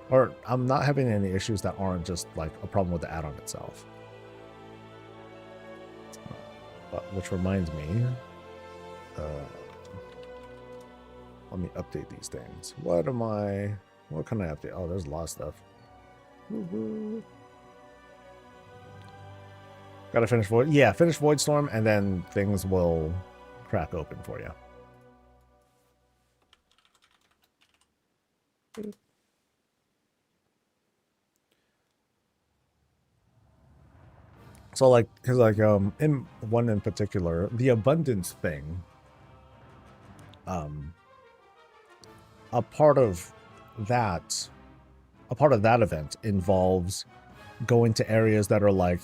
Or I'm not having any issues that aren't just like a problem with the add-on itself. Which reminds me, let me update these things. What can I update? Oh, there's a lot of stuff. Woo-hoo. Gotta finish Void. Yeah, finish Void Storm, and then things will crack open for you. So like, cause like in one in particular, the abundance thing, um, a part of that, a part of that event involves going to areas that are like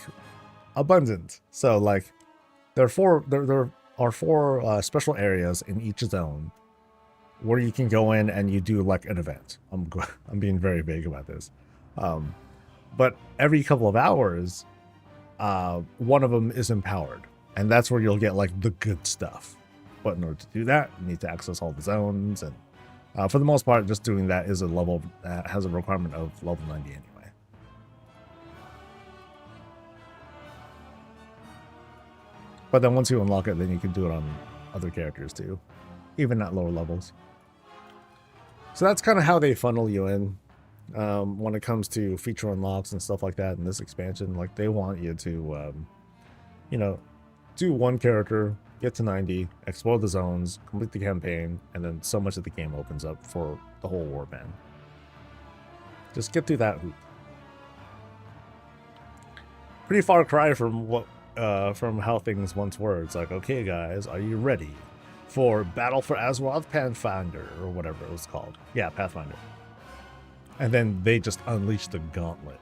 abundant. So like, there are four special areas in each zone where you can go in and you do like an event. I'm being very vague about this, but every couple of hours, one of them is empowered, and that's where you'll get like the good stuff. But in order to do that, you need to access all the zones, and for the most part, just doing that is a level has a requirement of level 90 anyway. But then once you unlock it, then you can do it on other characters too, even at lower levels. So that's kind of how they funnel you in when it comes to feature unlocks and stuff like that in this expansion. Like, they want you to, you know, do one character, get to 90, explore the zones, complete the campaign, and then so much of the game opens up for the whole warband. Just get through that hoop. Pretty far cry from what from how things once were. It's like, okay guys, are you ready for Battle for Azeroth Pathfinder, or whatever it was called? Yeah, Pathfinder. And then they just unleashed the gauntlet.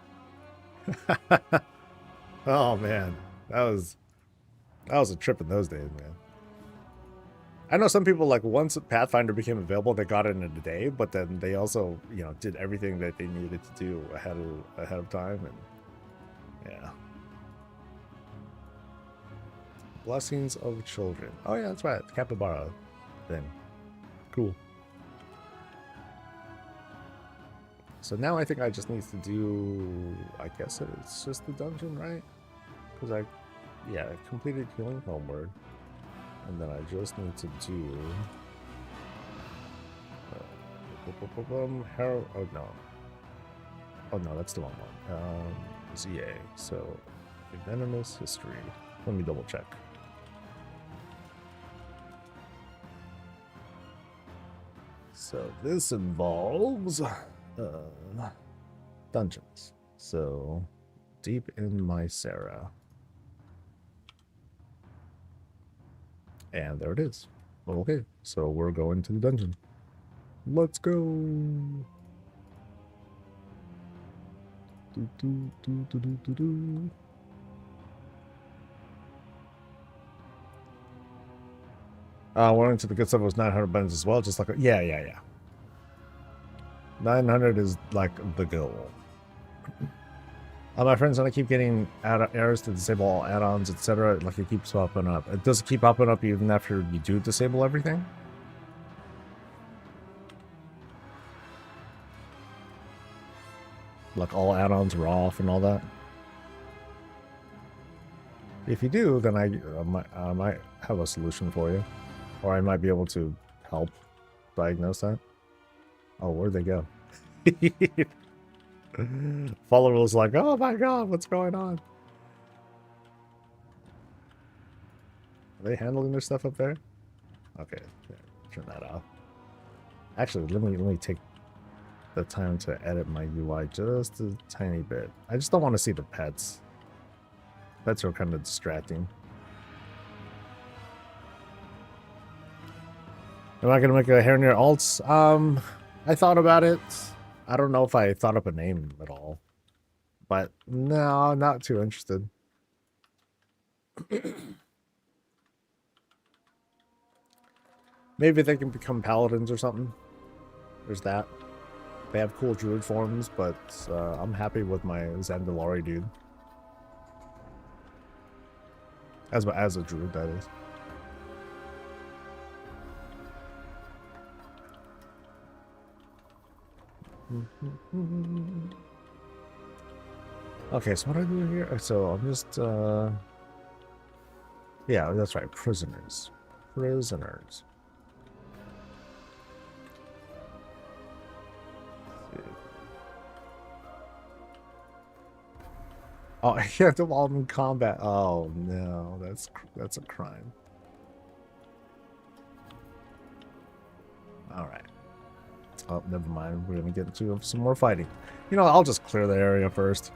Oh man, that was a trip in those days, man. I know some people, like, once Pathfinder became available, they got it in a day, but then they also, you know, did everything that they needed to do ahead of time, and yeah. Blessings of Children. Oh yeah, that's right, the capybara thing. Cool. So now I think I just need to do, I guess it's just the dungeon, right? Because I completed Healing Homeward. And then I just need to do... oh no. Oh no, that's the wrong one. ZA. So, Venomous History. Let me double check. So this involves dungeons. So, Deep in Mycera. And there it is. Okay, so we're going to the dungeon. Let's go. Do, do, do, do, do, do, do. One into the good stuff was 900 buttons as well, just like yeah. 900 is like the goal. My friends, when I keep getting errors to disable all add-ons, etc., like, it keeps popping up. It does keep popping up even after you do disable everything. Like, all add-ons are off and all that. If you do, then I might have a solution for you. Or I might be able to help diagnose that. Oh, where'd they go? Follower was like, oh my god, what's going on? Are they handling their stuff up there? Okay, turn that off. Actually, let me take the time to edit my UI just a tiny bit. I just don't want to see the pets. Pets are kind of distracting. Am I gonna make a hair near alts? I thought about it. I don't know if I thought up a name at all. But no, not too interested. Maybe they can become paladins or something. There's that. They have cool druid forms, but I'm happy with my Zandalari dude. As a druid, that is. Okay, so what do I do here? So I'm just, yeah, that's right, prisoners. Prisoners. Oh, I can't do all in combat. Oh no, that's a crime. All right. Oh, never mind. We're gonna get into some more fighting. You know, I'll just clear the area first.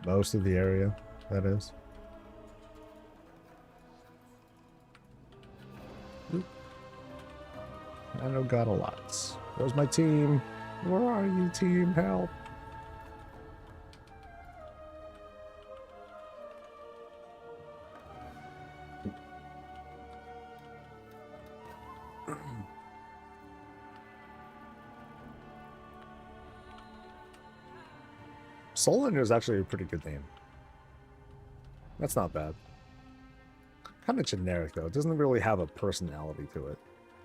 Most of the area, that is. Oop. I know got a lot. Where's my team? Where are you, team? Help. Solon is actually a pretty good name. That's not bad. Kind of generic though. It doesn't really have a personality to it.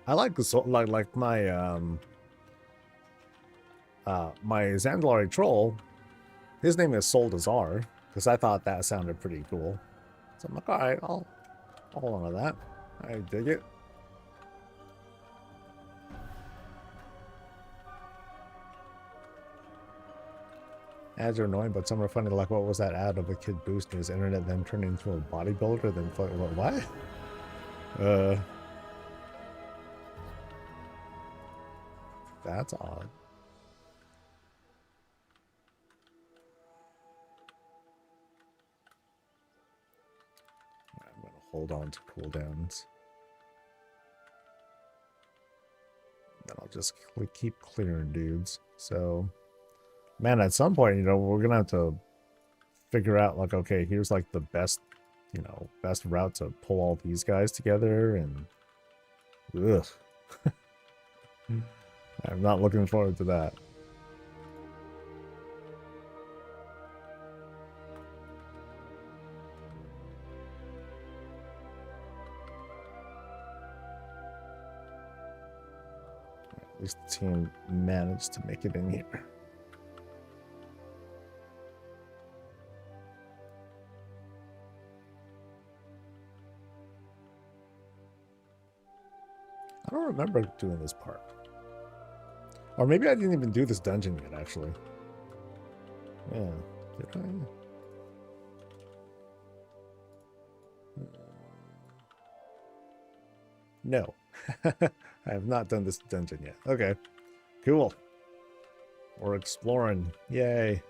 I like the like my my Zandalari troll. His name is Soldazar because I thought that sounded pretty cool. So I'm like, all right, I'll hold on to that. I dig it. Ads are annoying, but some are funny. Like, what was that ad of a kid boosting his internet, then turning into a bodybuilder, then what? That's odd. I'm gonna hold on to cooldowns. Then I'll just keep clearing dudes. So. Man, at some point, you know, we're gonna have to figure out, like, okay, here's like the best, you know, best route to pull all these guys together, and ugh. I'm not looking forward to that. At least the team managed to make it in here. I don't remember doing this part. Or maybe I didn't even do this dungeon yet, actually. Yeah, did I? No. I have not done this dungeon yet. Okay, cool. We're exploring. Yay.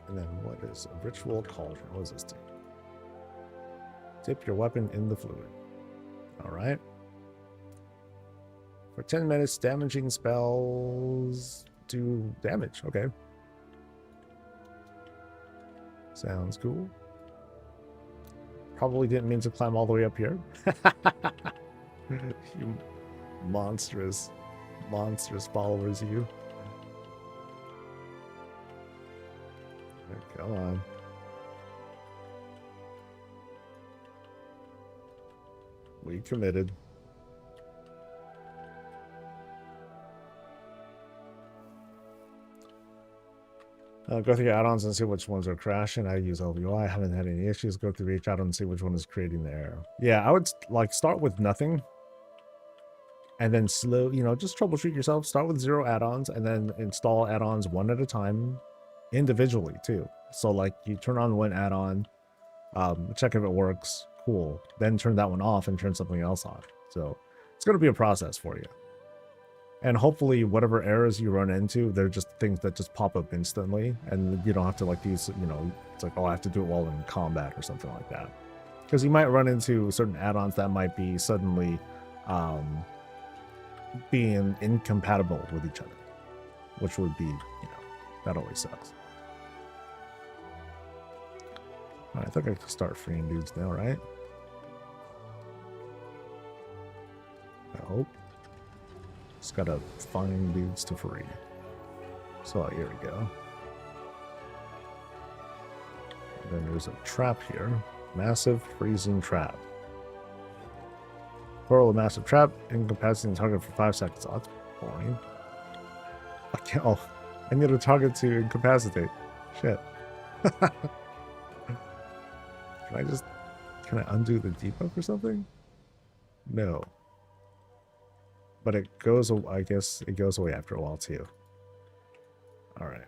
And then what is a ritual cauldron? What does this do? Dip your weapon in the fluid. Alright. For 10 minutes, damaging spells do damage. Okay. Sounds cool. Probably didn't mean to climb all the way up here. You monstrous followers, you. Come on. We committed. Go through your add-ons and see which ones are crashing. I use LVOI. I haven't had any issues. Go through each add-on and see which one is creating the error. Yeah, I would like start with nothing. And then you know, just troubleshoot yourself. Start with 0 add-ons and then install add-ons one at a time individually too. So like you turn on one add-on, check if it works. Cool. Then turn that one off and turn something else on. So it's going to be a process for you. And hopefully whatever errors you run into, they're just things that just pop up instantly. And you don't have to like use, you know, it's like, oh, I have to do it while in combat or something like that. Because you might run into certain add-ons that might be suddenly being incompatible with each other. Which would be, you know, that always sucks. All right, I think I can start freeing dudes now, right? I hope. Just gotta find dudes to free. So here we go. And then there's a trap here. Massive freezing trap. Hurl a massive trap, incapacitating target for 5 seconds. Oh, that's boring. I can't. Oh, I need a target to incapacitate. Shit. Can I undo the debuff or something? No. But it goes, I guess it goes away after a while too. Alright.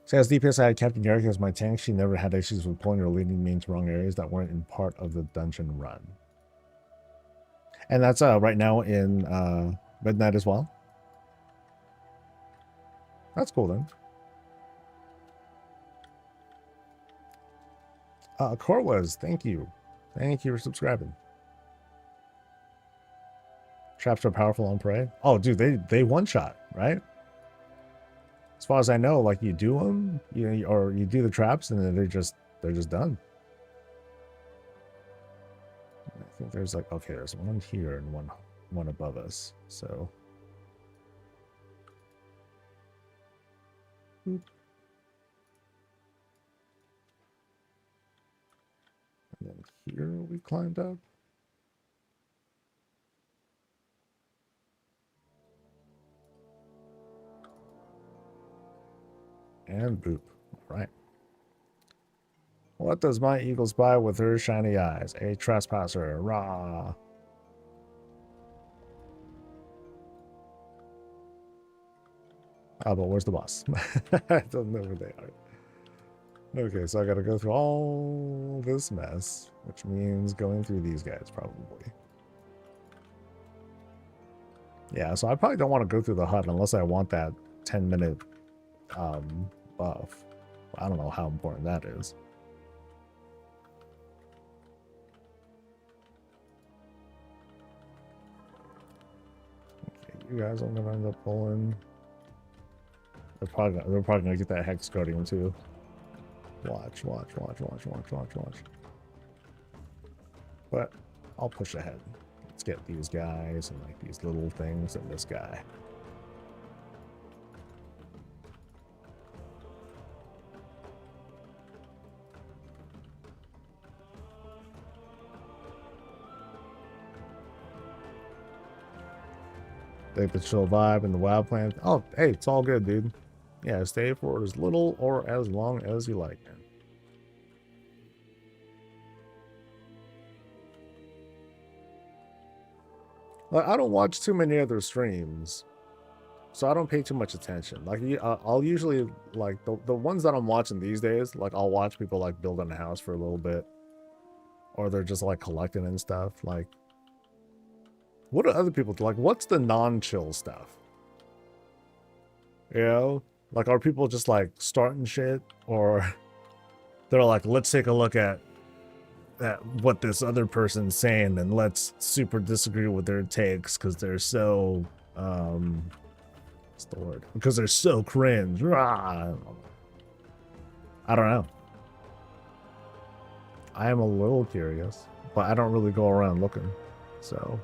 So as DPS, I had Captain Yarrick as my tank. She never had issues with pulling or leading me into wrong areas that weren't in part of the dungeon run. And that's right now in midnight as well. That's cool then. Corwez, thank you. Thank you for subscribing. Traps are powerful on prey. Oh, dude, they one shot, right? As far as I know, like you do them, or you do the traps, and then they're just done. I think there's like, okay, there's one here and one above us. So, boop. And then here we climbed up. And boop. All right. What does my eagle spy with her shiny eyes? A trespasser. Rah. Oh, but where's the boss? I don't know where they are. Okay, so I gotta go through all this mess, which means going through these guys probably. Yeah, so I probably don't want to go through the hut unless I want that 10-minute buff. I don't know how important that is. Okay, you guys I'm gonna end up pulling. They're probably gonna get that Hex Guardian too. Watch. But I'll push ahead. Let's get these guys and like these little things and this guy. Take the chill vibe and the wild plant. Oh, hey, it's all good, dude. Yeah, stay for as little or as long as you like. Like, I don't watch too many other streams, so I don't pay too much attention. Like, I'll usually, like, the ones that I'm watching these days, like, I'll watch people, like, building a house for a little bit. Or they're just, like, collecting and stuff. Like, what do other people do? Like, what's the non-chill stuff? You know? Like, are people just, like, starting shit? Or they're like, let's take a look at what this other person's saying and let's super disagree with their takes because they're so, what's the word? Because they're so cringe. I don't know. I am a little curious, but I don't really go around looking, so...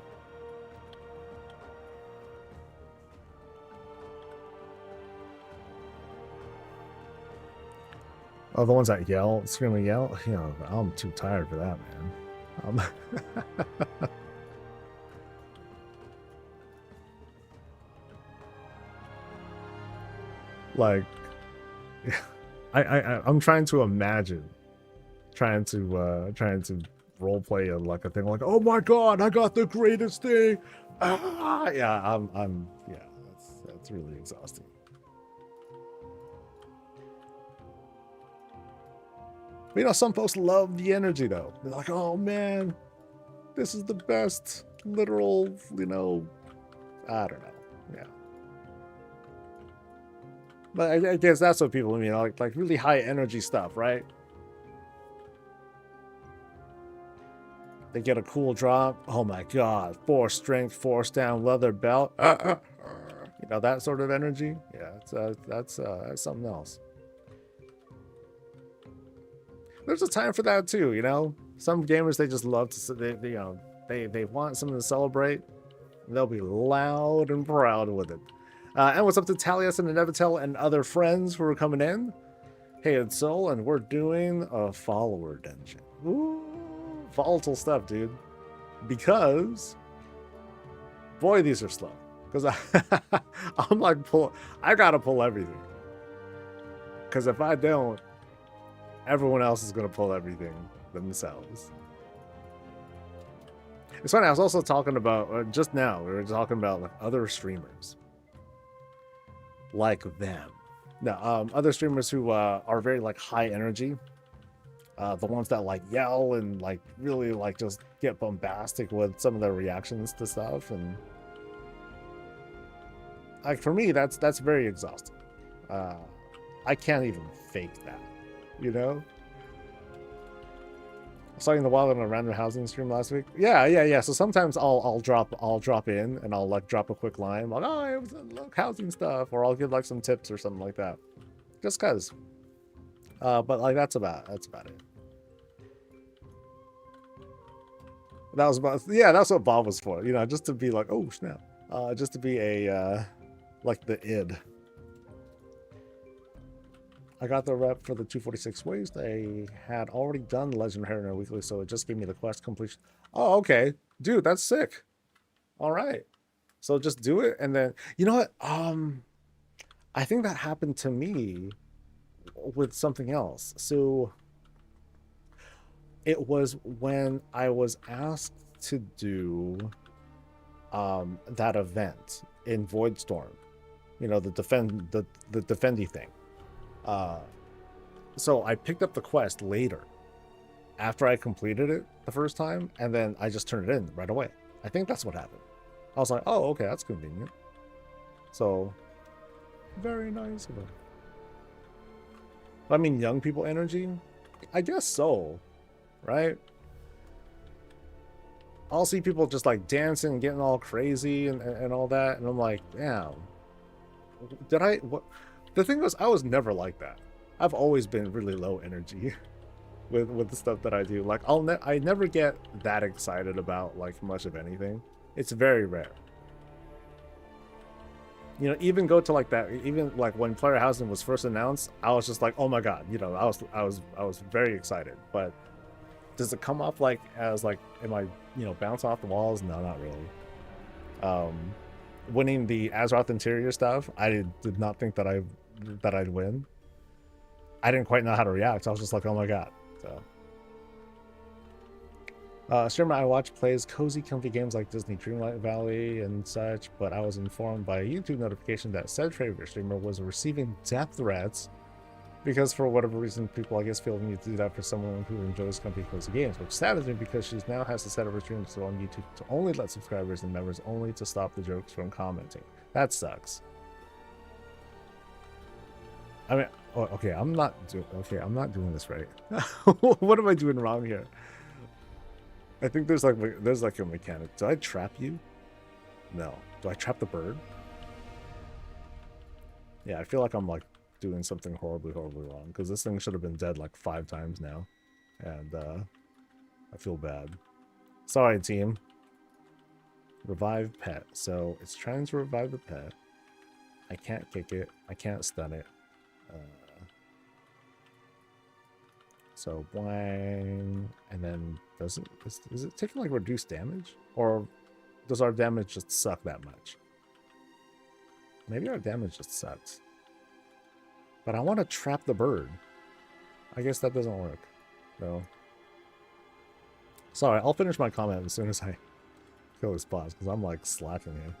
Oh, the ones that yell, scream and yell? You know, I'm too tired for that, man. Like, I'm trying to imagine, trying to role play like a thing like, oh my god, I got the greatest thing. Ah, yeah, yeah, that's really exhausting. But, you know, some folks love the energy, though. They're like, oh, man, this is the best literal, you know, I don't know. Yeah. But I guess that's what people mean, like really high energy stuff, right? They get a cool drop. Oh, my God. 4 strength, 4 down, leather belt. You know, that sort of energy. Yeah, that's something else. There's a time for that too, you know. Some gamers, they just love to, you know, they want something to celebrate. And they'll be loud and proud with it. And what's up to Talius and Inevitel and other friends who are coming in? Hey, it's Soul, and we're doing a follower dungeon. Ooh, volatile stuff, dude. Because, boy, these are slow. Because I'm like, I gotta pull everything. Because if I don't, everyone else is going to pull everything themselves. It's funny, I was also talking about, just now, we were talking about like other streamers. Like them. No, other streamers who are very like high energy. The ones that like yell and like really like just get bombastic with some of their reactions to stuff, and like for me that's very exhausting. I can't even fake that, you know. I saw you in the wild on a random housing stream last week. Yeah. So sometimes I'll drop in and I'll like drop a quick line like, oh, it was look housing stuff, or I'll give like some tips or something like that, just cause. But like that's about it. That was about, yeah, that's what Bob was for, you know, just to be like, oh snap, just to be a like the id. I got the rep for the 246 waste. I had already done Legend Hardener Weekly, so it just gave me the quest completion. Oh, okay. Dude, that's sick. All right. So just do it, and then, you know what? I think that happened to me with something else. So it was when I was asked to do that event in Voidstorm. You know, the defendy thing. So I picked up the quest later after I completed it the first time, and then I just turned it in right away. I think that's what happened. I was like, oh, okay, that's convenient. So very nice of it. I mean, young people energy, I guess so, right? I'll see people just like dancing and getting all crazy and all that, and I'm like, damn, what? The thing was, I was never like that. I've always been really low energy with the stuff that I do. Like I never get that excited about like much of anything. It's very rare. You know, even go to like that, even like when Player Housing was first announced, I was just like, oh my god, you know, I was very excited. But does it come off like as like, am I, you know, bounce off the walls? No, not really. Winning the Azeroth interior stuff, I did not think that I'd win. I didn't quite know how to react. I was just like, oh my god. So streamer I watch plays cozy, comfy games like Disney Dreamlight Valley and such, but I was informed by a YouTube notification that said favorite streamer was receiving death threats because for whatever reason, people I guess feel the need to do that for someone who enjoys comfy, cozy games, which saddens me because she now has to set up her streams on YouTube to only let subscribers and members only to stop the jokes from commenting. That sucks. I mean, oh, okay, I'm not doing this right. What am I doing wrong here? I think there's like a mechanic. Do I trap you? No. Do I trap the bird? Yeah, I feel like I'm like doing something horribly wrong because this thing should have been dead like 5 times now, and I feel bad. Sorry, team. Revive pet. So it's trying to revive the pet. I can't kick it. I can't stun it. So blang, and then is it taking like reduced damage, or does our damage just suck that much? Maybe our damage just sucks. But I want to trap the bird. I guess that doesn't work. No. Sorry, I'll finish my comment as soon as I kill this boss because I'm like slacking here.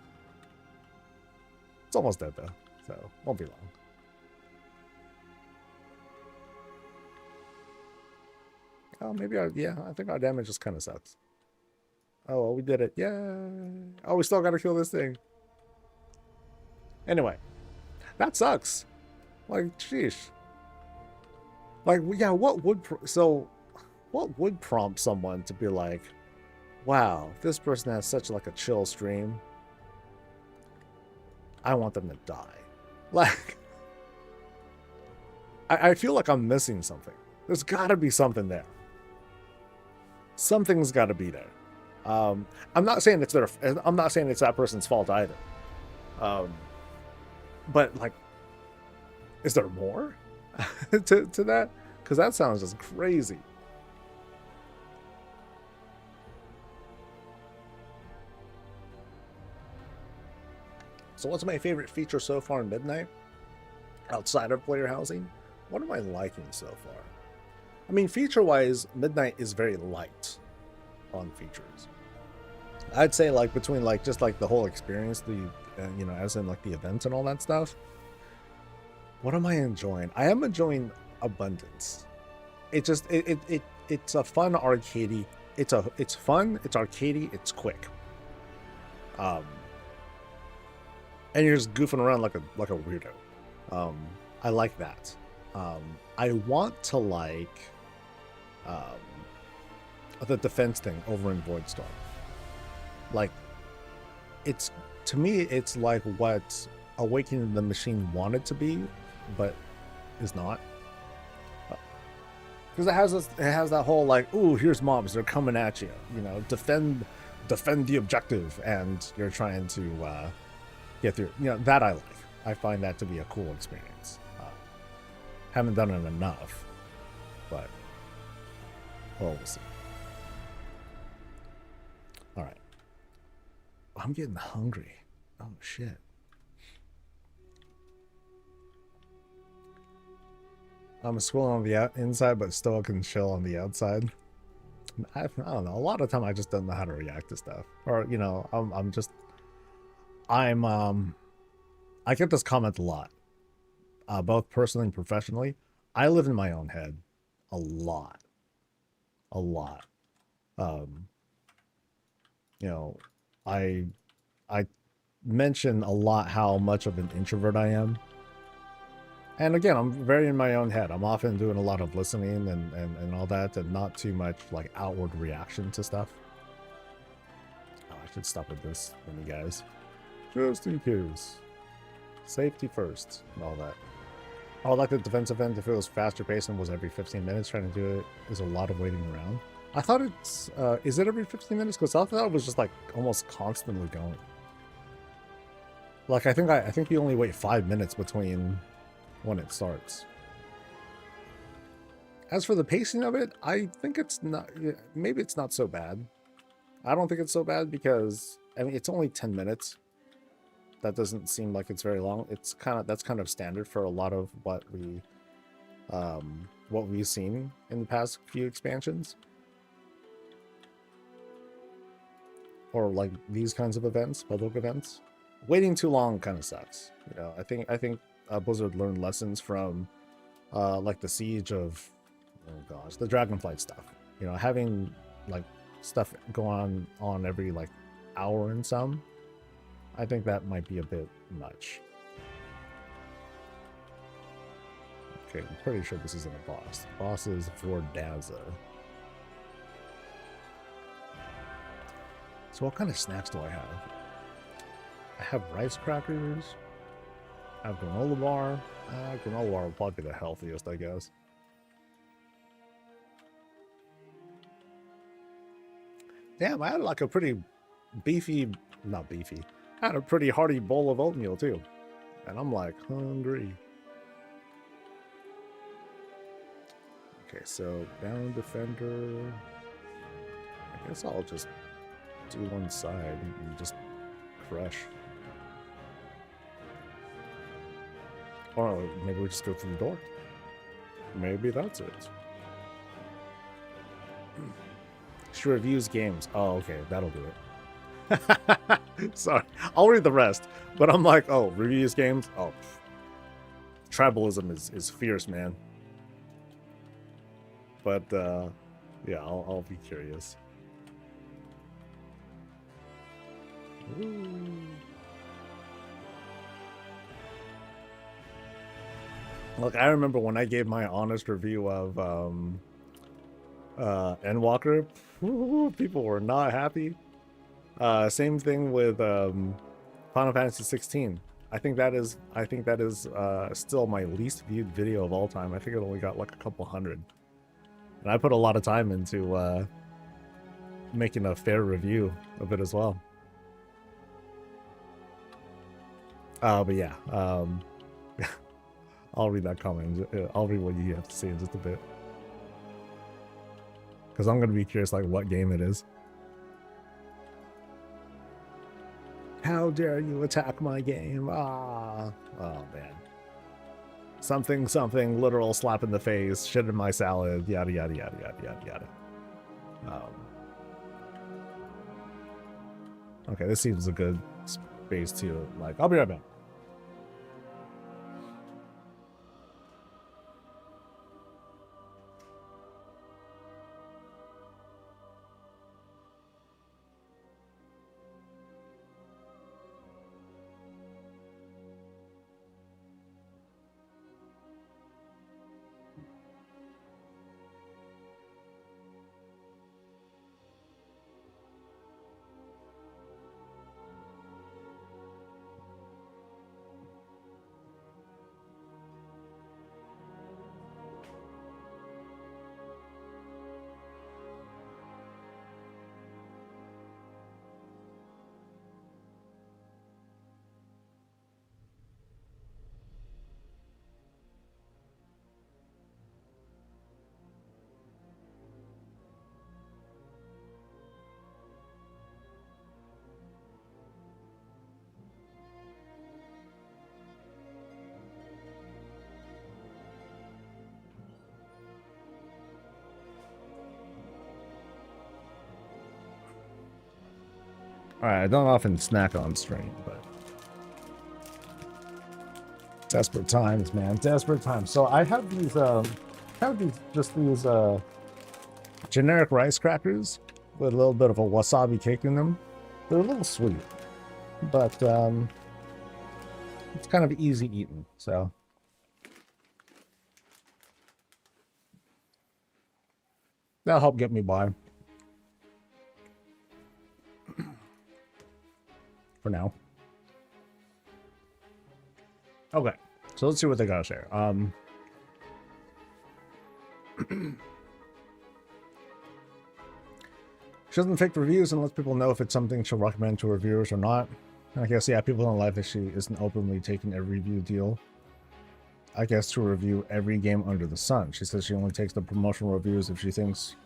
It's almost dead though, so won't be long. Oh, maybe I think our damage just kind of sucks. Oh, well, we did it. Yeah. Oh, we still got to kill this thing. Anyway, that sucks. Like, sheesh. Like, yeah, what would prompt someone to be like, wow, this person has such like a chill stream. I want them to die. Like, I feel like I'm missing something. There's got to be something there. Something's got to be there. I'm not saying it's that person's fault either. But like, is there more to that? Because that sounds just crazy. So what's my favorite feature so far in Midnight? Outside of player housing? What am I liking so far? I mean, feature-wise, Midnight is very light on features. I'd say like between like just like the whole experience, you know, as in like the events and all that stuff. What am I enjoying? I am enjoying abundance. it just it's a fun arcadey. It's fun. It's arcadey. It's quick. And you're just goofing around like a weirdo. I like that. I want to like the defense thing over in Voidstorm. Like, it's, to me, it's like what Awakening the Machine wanted to be, but is not. Because it has that whole like, ooh, here's mobs, they're coming at you, you know, defend the objective, and you're trying to get through. You know, that I like. I find that to be a cool experience. Haven't done it enough, but well, we'll see. All right. I'm getting hungry. Oh shit. I'm a squirrel on the inside, but still can chill on the outside. I don't know. A lot of the time, I just don't know how to react to stuff, or you know, I get this comment a lot, both personally and professionally. I live in my own head a lot. You know, I mention a lot how much of an introvert I am. And again, I'm very in my own head. I'm often doing a lot of listening and all that, and not too much like outward reaction to stuff. Oh, I should stop with this for you guys. Just in case. Safety first and all that. I would like the defense event if it was faster paced and was every 15 minutes. Trying to do it is a lot of waiting around. I thought it's, is it every 15 minutes? Because I thought it was just like almost constantly going. Like, I think you only wait 5 minutes between when it starts. As for the pacing of it, I think it's not, maybe it's not so bad. I don't think it's so bad because, I mean, it's only 10 minutes. That doesn't seem like it's very long. It's that's kind of standard for a lot of what we've seen in the past few expansions. Or like these kinds of events, public events. Waiting too long kind of sucks. You know, I think Blizzard learned lessons from like the siege of, oh gosh, the Dragonflight stuff. You know, having like stuff go on every like hour and some. I think that might be a bit much. Okay, I'm pretty sure this isn't a boss. The boss is Vordaza. So what kind of snacks do I have? I have rice crackers. I have granola bar. Granola bar will probably be the healthiest, I guess. Damn, I had like a pretty beefy, not beefy. I had a pretty hearty bowl of oatmeal too. And I'm like hungry. Okay, so down defender. I guess I'll just do one side and just crush. Or maybe we just go through the door. Maybe that's it. She reviews games. Oh, okay, that'll do it. Sorry, I'll read the rest. But I'm like, oh, reviews games? Oh, tribalism is fierce, man. But yeah, I'll be curious. Ooh. Look, I remember when I gave my honest review of Endwalker, people were not happy. Same thing with Final Fantasy 16. I think that is still my least viewed video of all time. I think it only got like a couple hundred. And I put a lot of time into making a fair review of it as well. But yeah, I'll read that comment. I'll read what you have to say in just a bit. Because I'm going to be curious like what game it is. How dare you attack my game? Ah. Oh, man. Something, literal slap in the face, shit in my salad, yada, yada, yada, yada, yada, yada. Okay, this seems a good space to, like, I'll be right back. Alright, I don't often snack on stream, but desperate times, man. Desperate times. So I have these generic rice crackers with a little bit of a wasabi cake in them. They're a little sweet, but it's kind of easy eating, so that'll help get me by for now. Okay, so let's see what they got to share. She doesn't fake reviews and lets people know if it's something she'll recommend to reviewers or not. I guess, yeah, people don't like that she isn't openly taking every review deal. I guess to review every game under the sun. She says she only takes the promotional reviews if she thinks,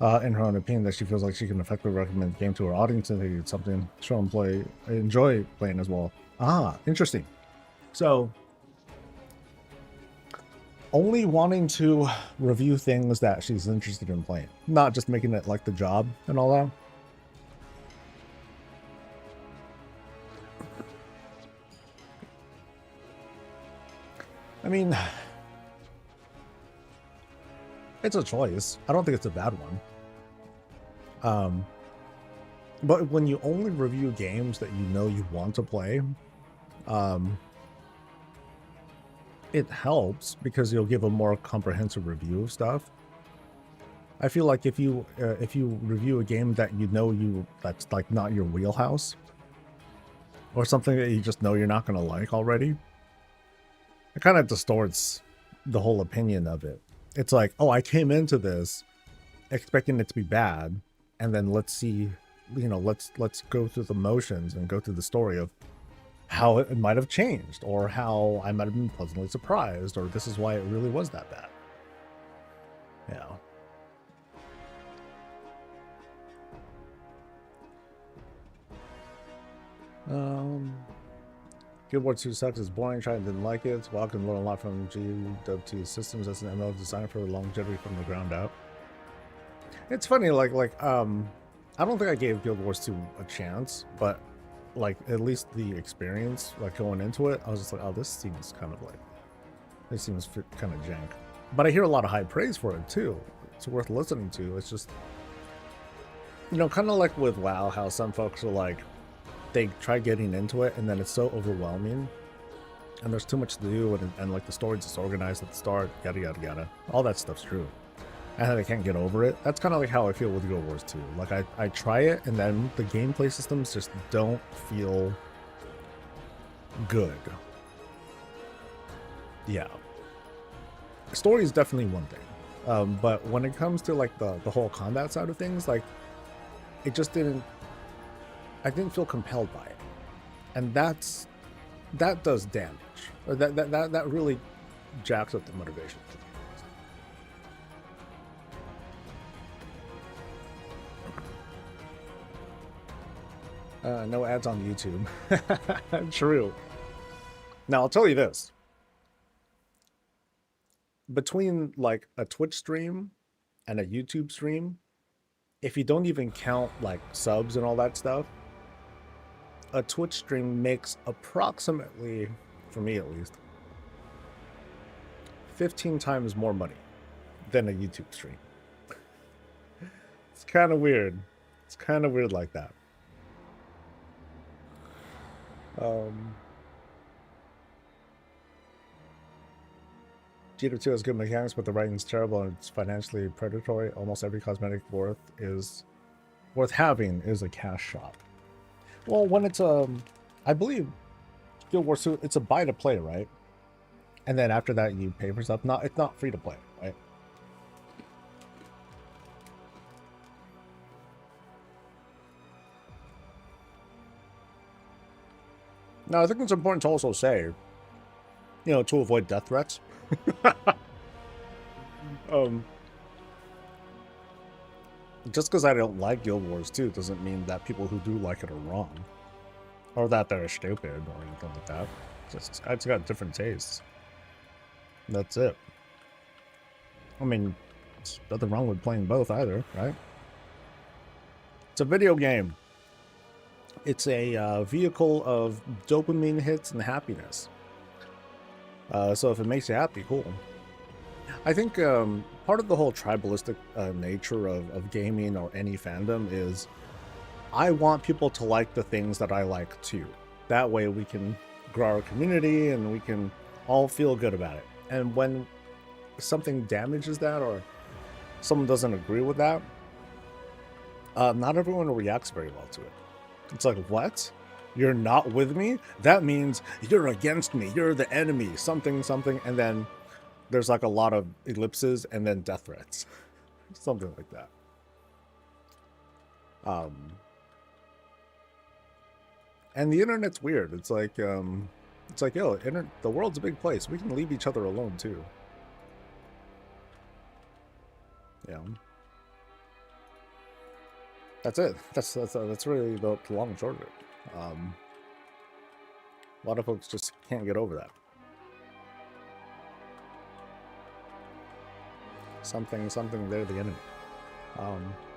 in her own opinion, that she feels like she can effectively recommend the game to her audience and it's something she'll enjoy playing as well. Ah, interesting. So, only wanting to review things that she's interested in playing, not just making it like the job and all that. I mean, it's a choice. I don't think it's a bad one. But when you only review games that you know you want to play, it helps because you'll give a more comprehensive review of stuff. I feel like if you review a game that you know that's like not your wheelhouse, or something that you just know you're not going to like already, it kind of distorts the whole opinion of it. It's like, oh, I came into this expecting it to be bad, and then let's see, let's go through the motions and go through the story of how it might have changed, or how I might have been pleasantly surprised, or this is why it really was that bad. Yeah. Guild Wars 2 sucks. It's boring. Trying didn't like it. Well, I can learn a lot from GW2 systems as an MMO designer for longevity from the ground up. It's funny, I don't think I gave Guild Wars 2 a chance, but like at least the experience, like going into it, I was just like, oh, this seems kind of jank. But I hear a lot of high praise for it too. It's worth listening to. It's just, kind of like with WoW, how some folks are like, they try getting into it and then it's so overwhelming and there's too much to do and like the story's disorganized at the start, yada yada yada. All that stuff's true. And I can't get over it. That's kind of like how I feel with Guild Wars 2. Like I try it and then the gameplay systems just don't feel good. Yeah. Story is definitely one thing. But when it comes to like the whole combat side of things, like it just I didn't feel compelled by it. And that does damage. Or that really jacks up the motivation. No ads on YouTube. True. Now, I'll tell you this. Between like a Twitch stream and a YouTube stream, if you don't even count like subs and all that stuff, a Twitch stream makes approximately, for me at least, 15 times more money than a YouTube stream. It's kind of weird. It's kind of weird like that. GW2 has good mechanics, but the writing's terrible and it's financially predatory. Almost every cosmetic worth having is a cash shop. Well, when it's I believe Guild Wars 2, it's a buy to play, right? And then after that you pay for stuff. It's not free to play, right? Now, I think it's important to also say, to avoid death threats. Just because I don't like Guild Wars 2 doesn't mean that people who do like it are wrong. Or that they're stupid or anything like that. It's got different tastes. That's it. I mean, there's nothing wrong with playing both either, right? It's a video game. It's a vehicle of dopamine hits and happiness. So if it makes you happy, cool. I think part of the whole tribalistic nature of gaming or any fandom is I want people to like the things that I like too. That way we can grow our community and we can all feel good about it. And when something damages that or someone doesn't agree with that, not everyone reacts very well to it. It's like, what? You're not with me? That means you're against me. You're the enemy. Something, something. And then there's like a lot of ellipses and then death threats. Something like that. And the internet's weird. It's like, yo, the world's a big place. We can leave each other alone too. Yeah. That's it. That's really the long and short of it. A lot of folks just can't get over that. Something, they're the enemy.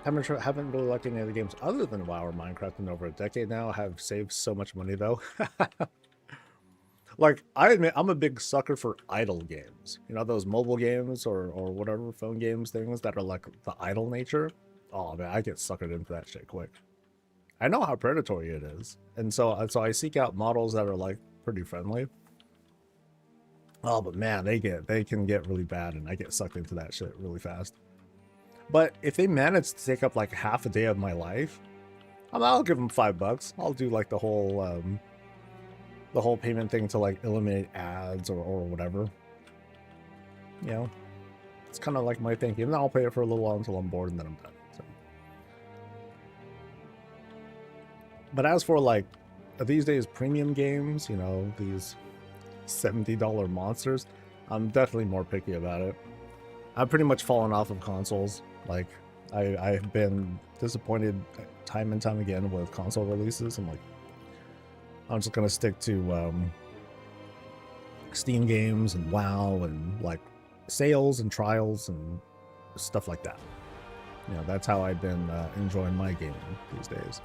Haven't really liked any other games other than WoW or Minecraft in over a decade now. Have saved so much money though. Like, I admit I'm a big sucker for idle games. You know, those mobile games or whatever phone games things that are like the idle nature. Oh man, I get suckered into that shit quick. I know how predatory it is, and so I seek out models that are like pretty friendly. Oh, but man, they can get really bad, and I get sucked into that shit really fast. But if they manage to take up like half a day of my life, I'll give them $5. I'll do like the whole payment thing to like eliminate ads or whatever. You know, it's kind of like my thinking. And I'll pay it for a little while until I'm bored, and then I'm done. So. But as for like these days premium games, you know, these $70 monsters, I'm definitely more picky about it. I've pretty much fallen off of consoles. Like, I've been disappointed time and time again with console releases. I'm like, I'm just gonna stick to Steam games and WoW and like sales and trials and stuff like that. You know, that's how I've been enjoying my gaming these days.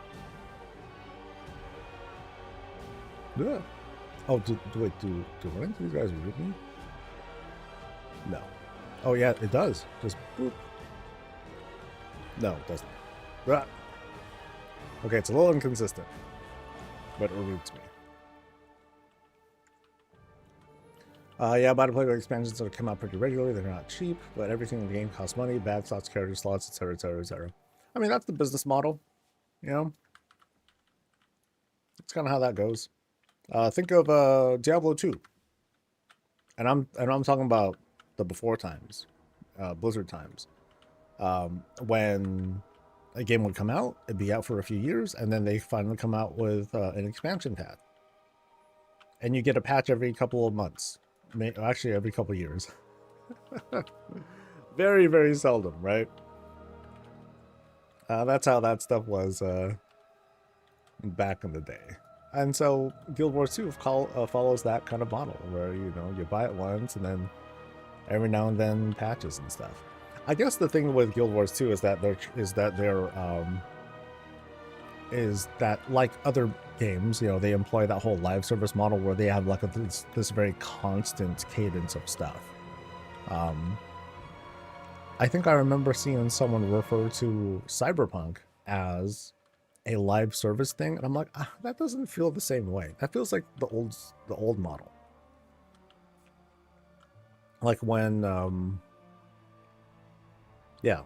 Yeah. Oh, wait, do one of these guys root me? No. Oh yeah, it does. Just boop. No, it doesn't. Ah. Okay, it's a little inconsistent, but it roots me. Yeah, buy to play expansions that come out pretty regularly. They're not cheap, but everything in the game costs money. Bad slots, character slots, etc., etc., etc. I mean, that's the business model. You know, it's kind of how that goes. Think of Diablo 2, and I'm talking about the before times, Blizzard times, when a game would come out, it'd be out for a few years, and then they finally come out with an expansion pack, and you get a patch every couple of months, actually every couple of years. Very, very seldom, right? That's how that stuff was back in the day. And so Guild Wars 2 follows that kind of model where, you know, you buy it once and then every now and then patches and stuff. I guess the thing with Guild Wars 2 is that like other games, you know, they employ that whole live service model where they have like this very constant cadence of stuff. I think I remember seeing someone refer to Cyberpunk as a live service thing, and I'm like, that doesn't feel the same way. That feels like the old model. Like when yeah,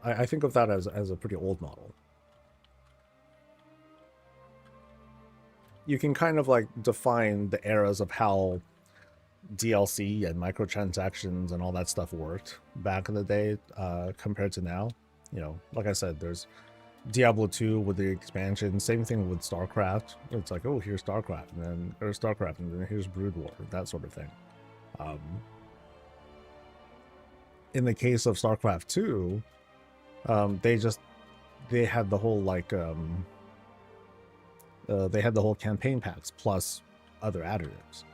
I think of that as a pretty old model. You can kind of like define the eras of how DLC and microtransactions and all that stuff worked back in the day compared to now. You know, like I said, there's Diablo 2 with the expansion. Same thing with StarCraft. It's like, oh, here's StarCraft, and then there's StarCraft, and then here's Brood War, that sort of thing. In the case of StarCraft 2, they had the whole like they had the whole campaign packs plus other additives.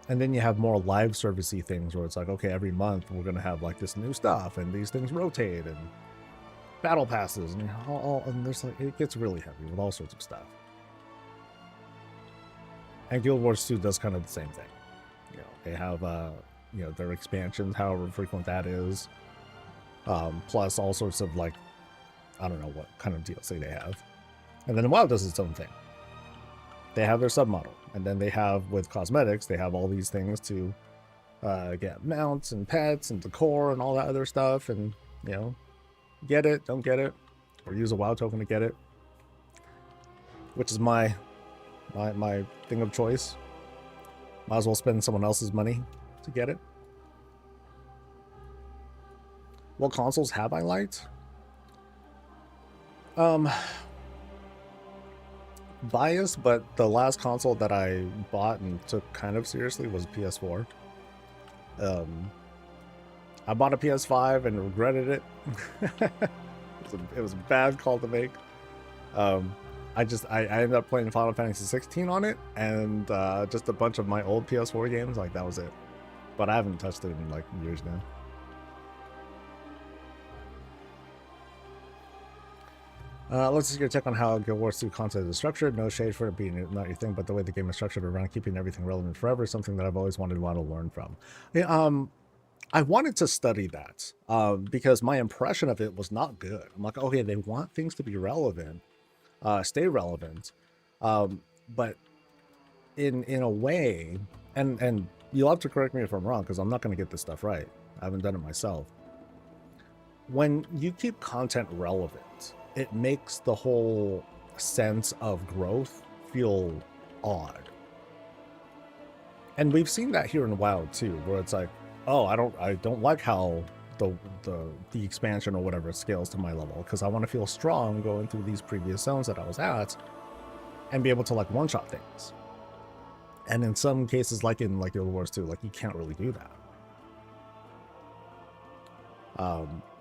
And then you have more live servicey things where it's like, okay, every month we're gonna have like this new stuff and these things rotate, and battle passes, and and there's like, it gets really heavy with all sorts of stuff. And Guild Wars 2 does kind of the same thing. You know, they have you know, their expansions, however frequent that is, plus all sorts of, like, I don't know what kind of DLC they have. And then WoW does its own thing. They have their submodel, and then they have, with cosmetics, they have all these things to get mounts and pets and decor and all that other stuff, and, you know, get it, don't get it, or use a WoW token to get it, which is my thing of choice. Might as well spend someone else's money to get it. What consoles have I liked? Biased, but the last console that I bought and took kind of seriously was PS4. I bought a PS5 and regretted it. It was a bad call to make. I ended up playing Final Fantasy 16 on it, and just a bunch of my old PS4 games. Like, that was it. But I haven't touched it in like years now. Let's see your take on how Guild Wars 2 content is structured. No shade for it being not your thing, but the way the game is structured around keeping everything relevant forever is something that I've always want to learn from. Yeah, I wanted to study that because my impression of it was not good. I'm like, okay, they want things to be relevant, stay relevant, but in a way, and you'll have to correct me if I'm wrong because I'm not going to get this stuff right. I haven't done it myself. When you keep content relevant, it makes the whole sense of growth feel odd. And we've seen that here in WoW too, where it's like, oh, I don't like how the expansion or whatever scales to my level, because I want to feel strong going through these previous zones that I was at and be able to like one-shot things. And in some cases, like in like Guild Wars 2, like you can't really do that.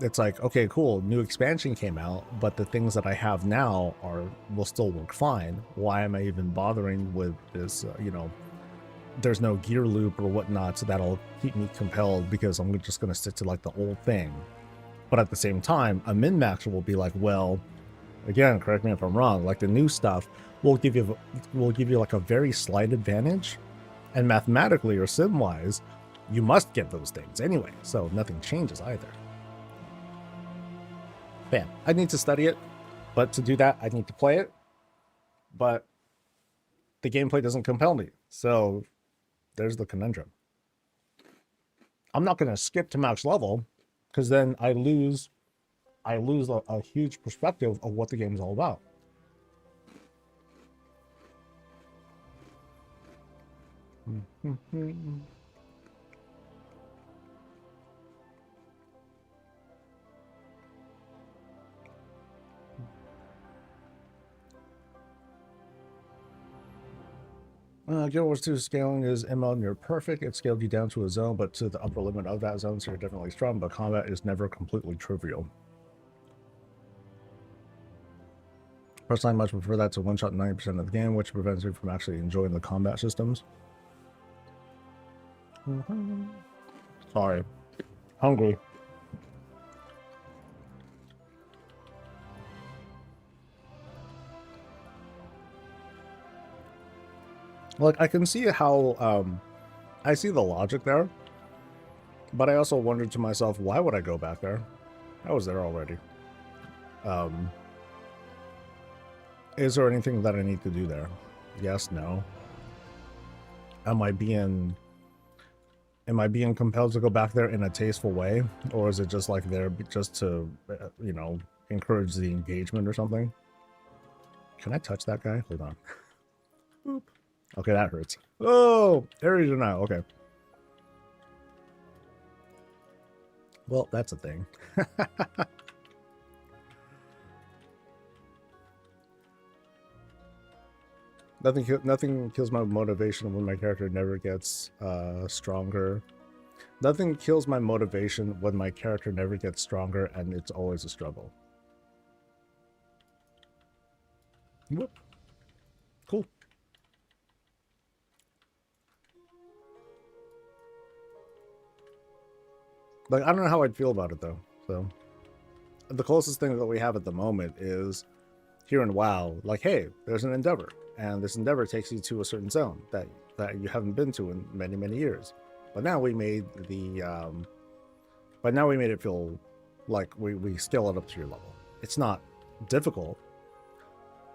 It's like, okay, cool, new expansion came out, but the things that I have now will still work fine. Why am I even bothering with this? You know, there's no gear loop or whatnot, so that'll keep me compelled because I'm just going to stick to like the old thing. But at the same time, a min-maxer will be like, well, again, correct me if I'm wrong, like the new stuff will give you like a very slight advantage, and mathematically or sim-wise, you must get those things anyway, so nothing changes either. Bam. I need to study it, but to do that, I need to play it. But the gameplay doesn't compel me, so there's the conundrum. I'm not going to skip to max level, because then I lose a huge perspective of what the game is all about. Guild Wars 2 scaling is ML near perfect. It scaled you down to a zone, but to the upper limit of that zone, so you're definitely strong, but combat is never completely trivial. Personally, I much prefer that to one-shot 90% of the game, which prevents me from actually enjoying the combat systems. Sorry. Hungry. Like, I can see how, I see the logic there, but I also wondered to myself, why would I go back there? I was there already. Is there anything that I need to do there? Yes, no. Am I being compelled to go back there in a tasteful way? Or is it just like there just to, you know, encourage the engagement or something? Can I touch that guy? Hold on. Boop. Okay, that hurts. Oh, areas are now. Okay. Well, that's a thing. Nothing kills my motivation when my character never gets stronger. Nothing kills my motivation when my character never gets stronger, and it's always a struggle. Whoop. Cool. Like, I don't know how I'd feel about it though. So, the closest thing that we have at the moment is here in WoW. Like, hey, there's an Endeavor, and this Endeavor takes you to a certain zone that you haven't been to in many years. But now we made it feel like we scale it up to your level. It's not difficult.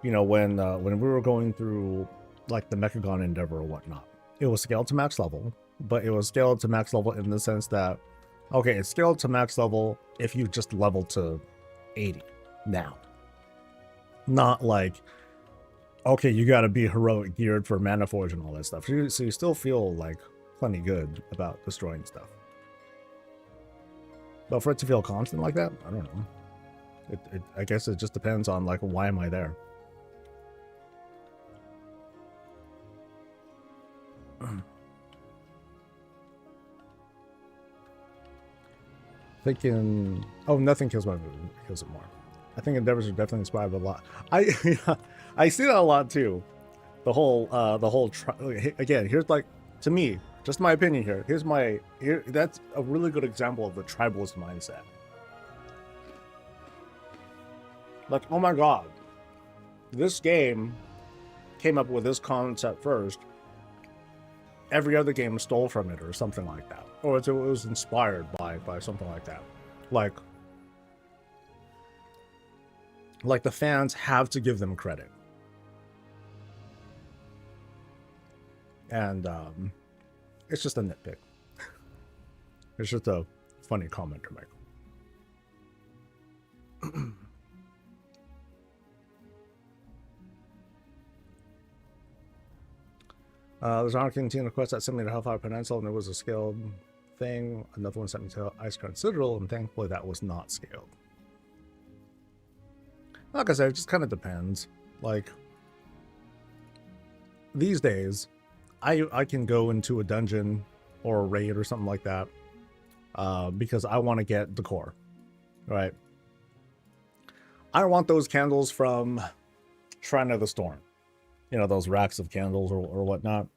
You know, when we were going through like the Mechagon Endeavor or whatnot, it was scaled to max level, but it was scaled to max level in the sense that, okay, it's scaled to max level if you just level to 80 now. Not like, okay, you got to be heroic geared for Mana Forge and all that stuff. So you still feel like plenty good about destroying stuff. But for it to feel constant like that, I don't know. I guess it just depends on like, why am I there? Thinking, oh, nothing kills my mood, it kills it more. I think Endeavors are definitely inspired a lot. I see that a lot too. The whole again, here's like, to me, just my opinion here. That's a really good example of the tribalist mindset. Like, oh my god, this game came up with this concept first. Every other game stole from it or something like that. Or it was inspired by something like that. Like the fans have to give them credit. And it's just a nitpick. It's just a funny comment to make. There's an Argentine quest that sent me to Hellfire Peninsula, and it was a scaled thing. Another one sent me to Ice Crown Citadel, and thankfully that was not scaled. Like I said, it just kind of depends. Like, these days, I can go into a dungeon or a raid or something like that because I want to get the core, right? I don't want those candles from Shrine of the Storm. You know, those racks of candles or whatnot.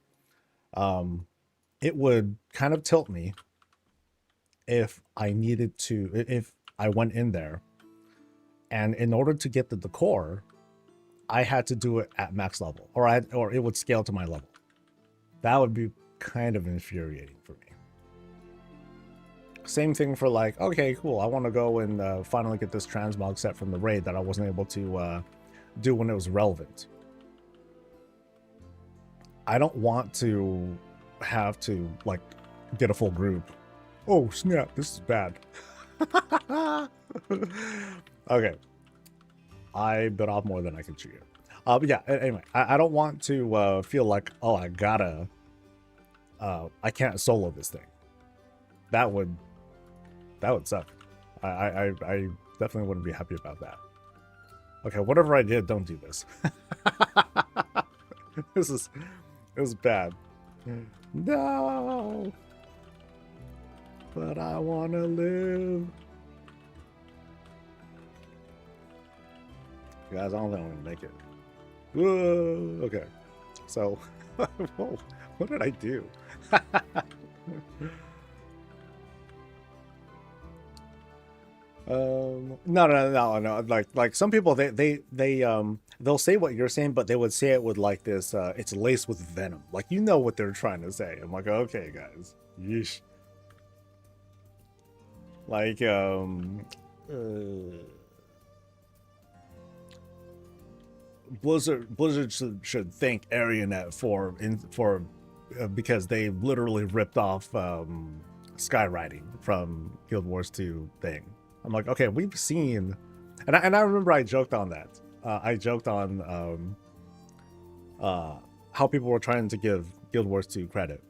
It would kind of tilt me if I went in there, and in order to get the decor, I had to do it at max level, or it would scale to my level. That would be kind of infuriating for me. Same thing for like, okay, cool, I want to go and finally get this transmog set from the raid that I wasn't able to do when it was relevant. I don't want to have to like get a full group. Oh snap, this is bad. Okay, I bit off more than I can chew. But yeah, anyway, I don't want to feel like, oh, I can't solo this thing. That would suck. I definitely wouldn't be happy about that. Okay, whatever I did, don't do this. It was bad. No, but I want to live. Guys, I don't think I'm gonna make it. Whoa, okay, so whoa, what did I do? No. Like some people, they'll say what you're saying, but they would say it with like this. It's laced with venom. Like, you know what they're trying to say. I'm like, okay, guys, yeesh. Like, Blizzard should thank Arionet for because they literally ripped off Skywriting from Guild Wars 2 thing. I'm like, okay, we've seen, and I remember I joked on that. I joked on how people were trying to give Guild Wars 2 credit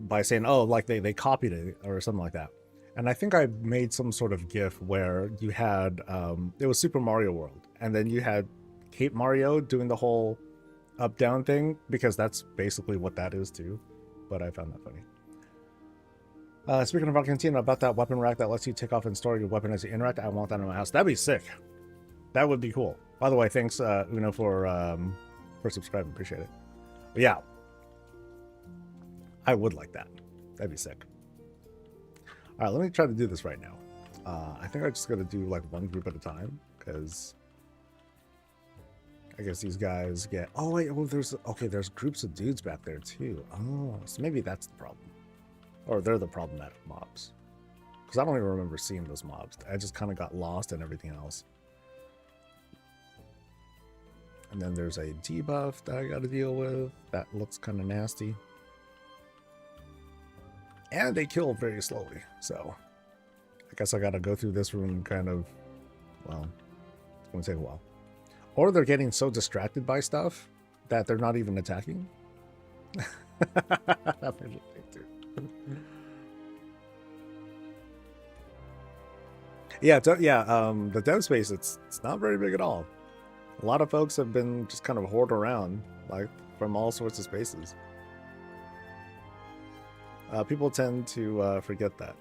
by saying, oh, like they copied it or something like that. And I think I made some sort of GIF where you had it was Super Mario World, and then you had Cape Mario doing the whole up-down thing, because that's basically what that is too. But I found that funny. Speaking of Argentina, about that weapon rack that lets you take off and store your weapon as you interact, I want that in my house. That'd be sick. That would be cool. By the way, thanks Uno for subscribing. Appreciate it. But yeah, I would like that. That'd be sick. All right, let me try to do this right now. I think I just gotta do like one group at a time because I guess these guys get. Oh wait, oh there's groups of dudes back there too. Oh, so maybe that's the problem, or they're the problematic mobs. Because I don't even remember seeing those mobs. I just kind of got lost in everything else. And then there's a debuff that I got to deal with. That looks kind of nasty. And they kill very slowly, so I guess I got to go through this room kind of. Well, it's going to take a while. Or they're getting so distracted by stuff that they're not even attacking. That's interesting too. Yeah, the dev space, it's not very big at all. A lot of folks have been just kind of hoard around, like from all sorts of spaces. People tend to forget that.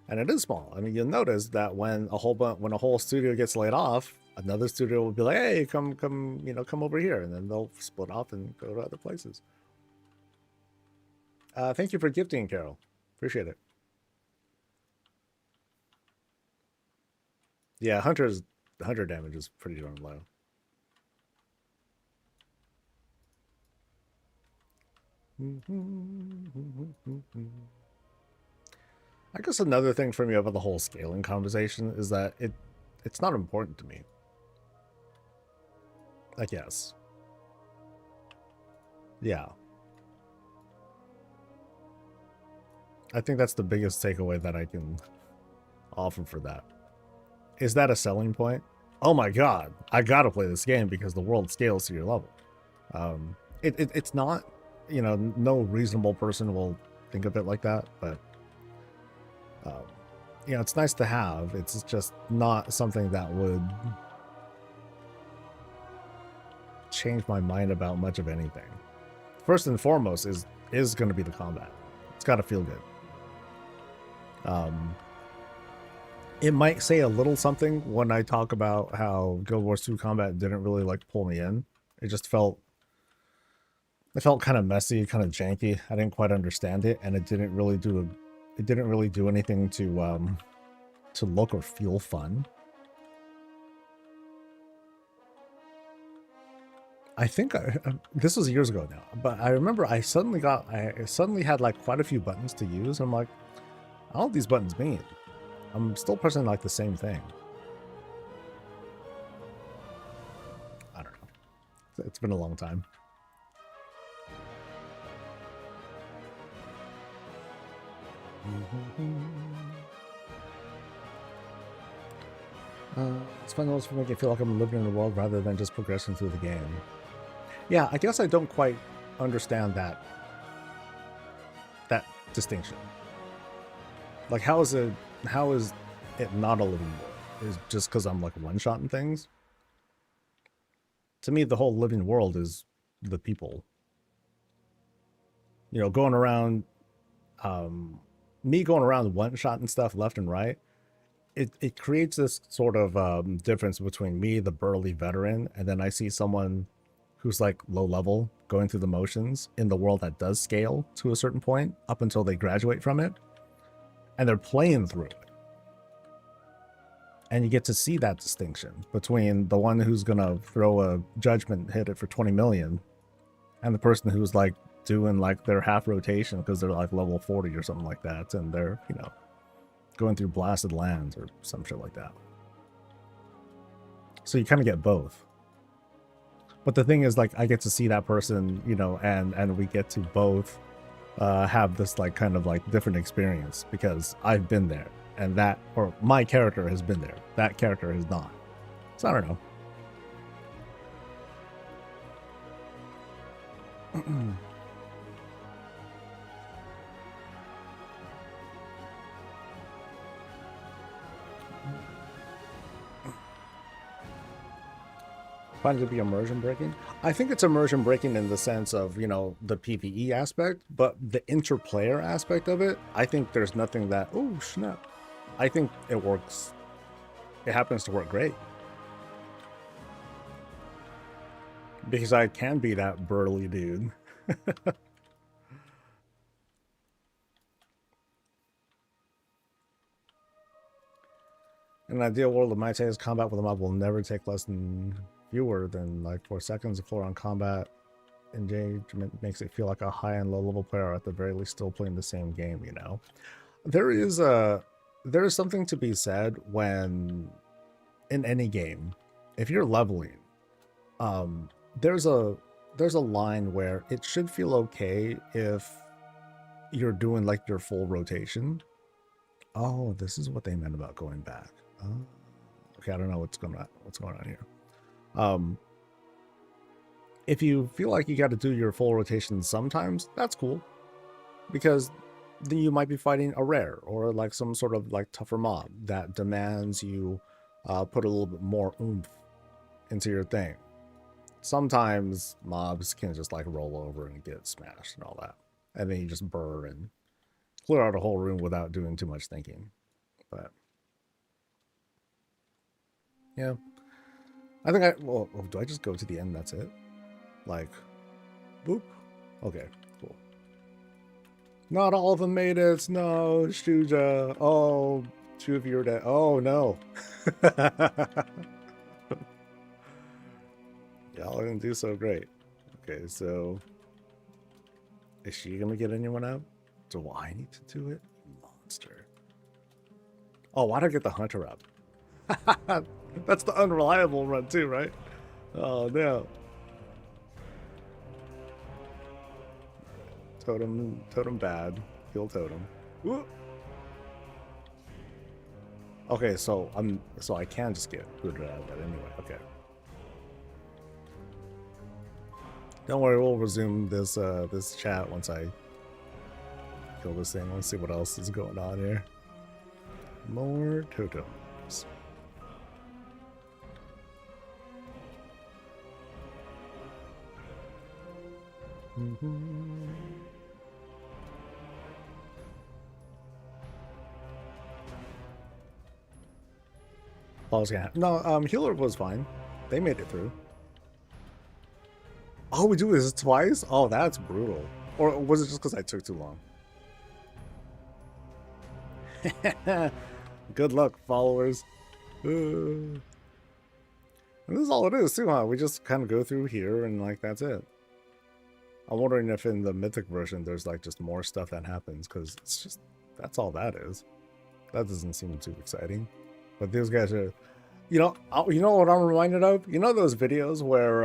And it is small. I mean, you'll notice that when a whole studio gets laid off, another studio will be like, "Hey, come, come over here," and then they'll split off and go to other places. Thank you for gifting, Carol. Appreciate it. Yeah, hunter damage is pretty darn low. I guess another thing for me about the whole scaling conversation is that it's not important to me. I guess. Yeah. I think that's the biggest takeaway that I can offer for that. Is that a selling point? Oh my god, I gotta play this game because the world scales to your level. It's not, no reasonable person will think of it like that, but it's nice to have. It's just not something that would change my mind about much of anything. First and foremost is going to be the combat. It's got to feel good. It might say a little something when I talk about how Guild Wars 2 combat didn't really pull me in. It just felt kind of messy, kind of janky. I didn't quite understand it, and it didn't really do anything to look or feel fun. I think this was years ago now, but I remember I suddenly had quite a few buttons to use. I'm like, all these buttons mean. I'm still pressing the same thing. I don't know. It's been a long time. It's fun also for making it feel like I'm living in the world rather than just progressing through the game. Yeah, I guess I don't quite understand that distinction. How is it not a living world? Is just because I'm one-shotting things? To me, the whole living world is the people. Going around, me going around one-shotting stuff left and right, it creates this sort of difference between me, the burly veteran, and then I see someone who's low level going through the motions in the world that does scale to a certain point up until they graduate from it, and they're playing through it. And you get to see that distinction between the one who's gonna throw a judgment, hit it for 20 million, and the person who's doing their half rotation because they're level 40 or something like that, and they're going through blasted lands or some shit like that. So you kind of get both. But the thing is, I get to see that person, and we get to both have this kind of different experience because I've been there, and my character has been there. That character has not. So I don't know. Find it to be immersion breaking? I think it's immersion breaking in the sense of, the PvE aspect, but the interplayer aspect of it, I think there's nothing that, oh snap. I think it works. It happens to work great. Because I can be that burly dude. In an ideal world, the Maitei's combat with a mob will never take less than fewer than like 4 seconds. The floor on combat engagement makes it feel like a high and low level player are at the very least still playing the same game, you know. There is something to be said when in any game, if you're leveling, there's a line where it should feel okay if you're doing like your full rotation. Oh, this is what they meant about going back. Oh, okay, I don't know what's going on here. If you feel like you got to do your full rotation sometimes, that's cool, because then you might be fighting a rare or like some sort of like tougher mob that demands you put a little bit more oomph into your thing. Sometimes mobs can just like roll over and get smashed and all that, and then you just burr and clear out a whole room without doing too much thinking. But yeah, I think well, do I just go to the end? That's it? Like, boop. Okay, cool. Not all of them made it. No, Shuja. Oh, 2 of you are dead. Oh no. Y'all didn't do so great. Okay, so is she gonna get anyone out? Do I need to do it? Monster. Oh, why'd I get the hunter up? That's the unreliable run too, right? Oh no. Totem bad. Heal totem. Woo. Okay, so I can just get booted out of that anyway. Okay. Don't worry, we'll resume this this chat once I kill this thing. Let's see what else is going on here. More totems. No, healer was fine. They made it through. Oh, we do this twice? Oh, that's brutal. Or was it just because I took too long? Good luck, followers. And this is all it is too, huh? We just kind of go through here and like that's it. I'm wondering if in the mythic version there's like just more stuff that happens, because it's just that's all that is. That doesn't seem too exciting. But these guys are, you know what I'm reminded of? You know those videos where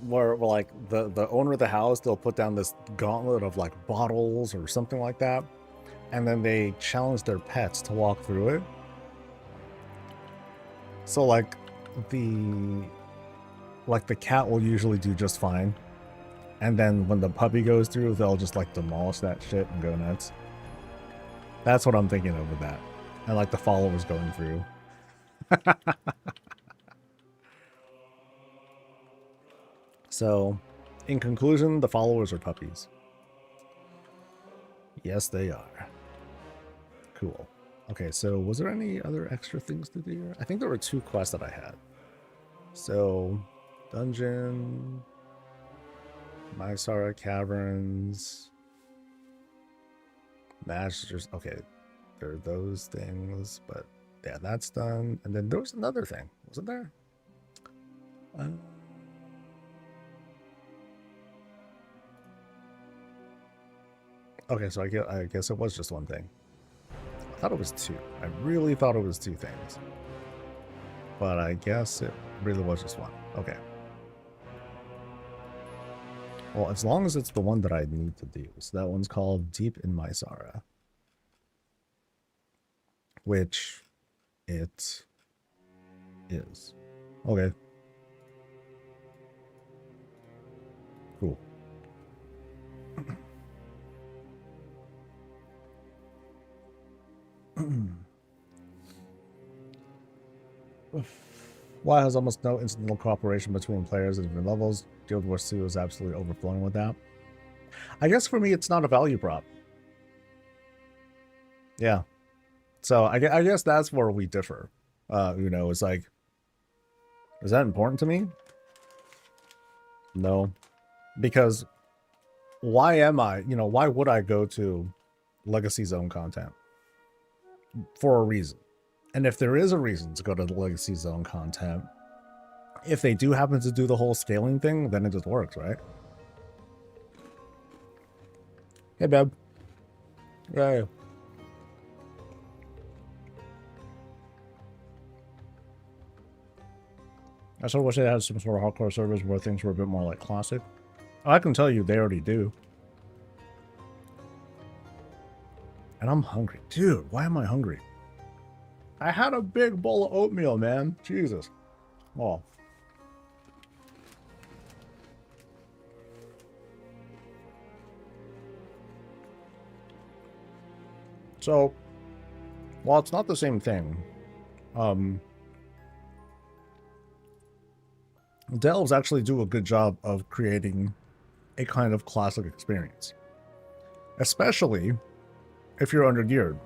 where like the owner of the house, they'll put down this gauntlet of like bottles or something like that, and then they challenge their pets to walk through it. So like the cat will usually do just fine, and then when the puppy goes through, they'll just like demolish that shit and go nuts. That's what I'm thinking of with that, and like the followers going through. So, in conclusion, the followers are puppies. Yes, they are. Cool. Okay, so was there any other extra things to do here? I think there were 2 quests that I had. So, dungeon, Mysara Caverns, Masters. Okay, there are those things, but yeah, that's done. And then there was another thing, wasn't there? Okay, so I guess it was just one thing. I thought it was 2. I really thought it was 2 things. But I guess it really was just one. Okay. Well, as long as it's the one that I need to do. So that one's called Deep in Mysara. Which it is. Okay. Cool. WoW has almost no incidental cooperation between players at different levels. Guild Wars 2 is absolutely overflowing with that. I guess for me, it's not a value prop. Yeah. So I guess that's where we differ. It's like, is that important to me? No. Because why would I go to Legacy Zone content? For a reason. And if there is a reason to go to the Legacy Zone content, if they do happen to do the whole scaling thing, then it just works, right? Hey, babe. Yeah. I sort of wish they had some sort of hardcore servers where things were a bit more like classic. I can tell you they already do. And I'm hungry. Dude, why am I hungry? I had a big bowl of oatmeal, man. Jesus. Oh. So, while it's not the same thing, Delves actually do a good job of creating a kind of classic experience. Especially if you're under-geared.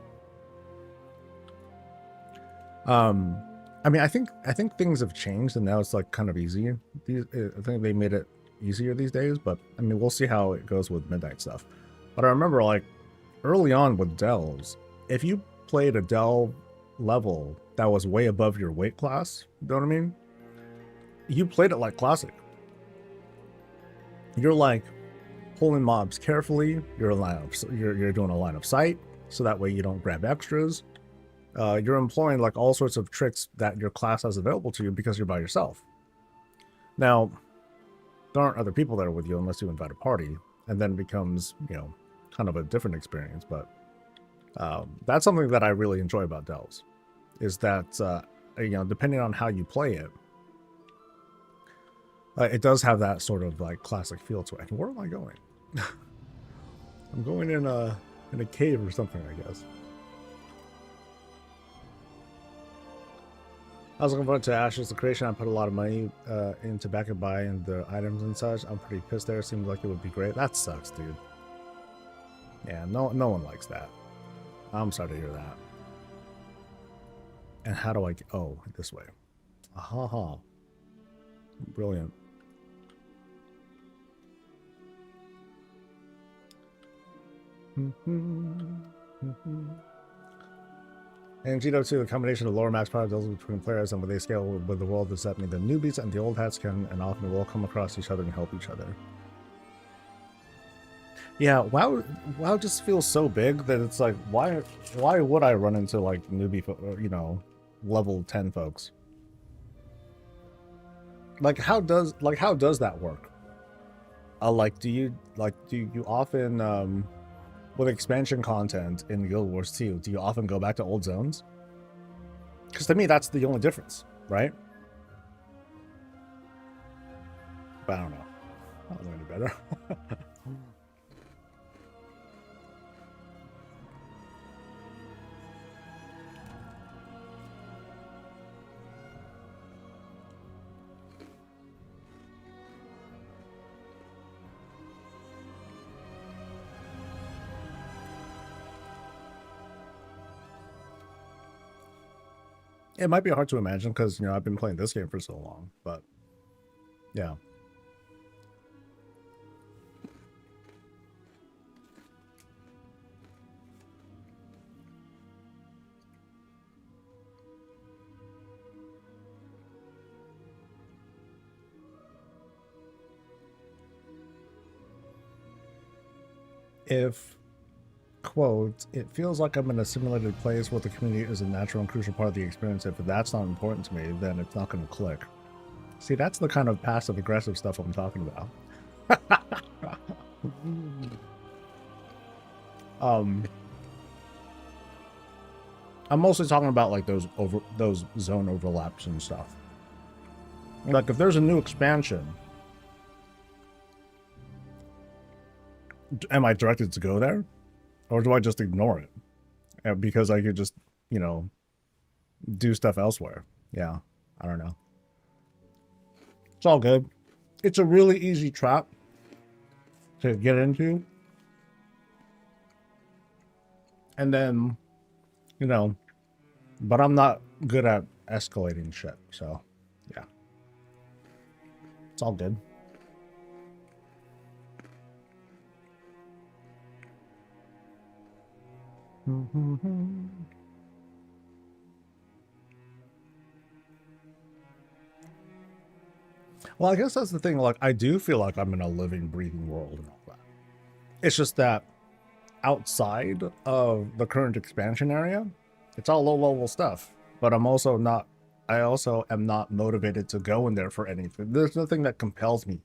I mean, I think things have changed and now it's like kind of easy. I think they made it easier these days, but I mean, we'll see how it goes with Midnight stuff. But I remember like early on with Delves, if you played a Delve level that was way above your weight class, you know what I mean? You played it like classic. You're like pulling mobs carefully. You're doing a line of sight, so that way you don't grab extras. You're employing like all sorts of tricks that your class has available to you because you're by yourself. Now, there aren't other people that are with you unless you invite a party, and then it becomes, you know, kind of a different experience. But that's something that I really enjoy about Delves, is that you know, depending on how you play it, it does have that sort of like classic feel to it. Where am I going? I'm going in a cave or something, I guess. I was looking forward to Ashes of Creation. I put a lot of money into back and buying the items and such. I'm pretty pissed there. Seems like it would be great. That sucks, dude. Yeah, no one likes that. I'm sorry to hear that. And how do I get... Oh, this way. Aha. Brilliant. And GW2, the combination of lower max power deals between players and when they scale with the world is that mean the newbies and the old hats can and often will come across each other and help each other. Yeah, WoW just feels so big that it's like, why would I run into like newbie, you know, level 10 folks? Like how does that work? Like do you often with expansion content in Guild Wars 2, do you often go back to old zones? Because to me, that's the only difference, right? But I don't know. I don't know any better. It might be hard to imagine because, you know, I've been playing this game for so long, but yeah. If, quote, it feels like I'm in a simulated place where the community is a natural and crucial part of the experience. If that's not important to me, then it's not going to click. See, that's the kind of passive-aggressive stuff I'm talking about. I'm mostly talking about like those zone overlaps and stuff. Like if there's a new expansion, am I directed to go there? Or do I just ignore it? Because I could just, you know, do stuff elsewhere. Yeah, I don't know. It's all good. It's a really easy trap to get into. And then, you know, but I'm not good at escalating shit, so yeah. It's all good. Well, I guess that's the thing. Like, I do feel like I'm in a living, breathing world and all that. It's just that outside of the current expansion area, it's all low-level stuff. But I'm also not. I also am not motivated to go in there for anything. There's nothing that compels me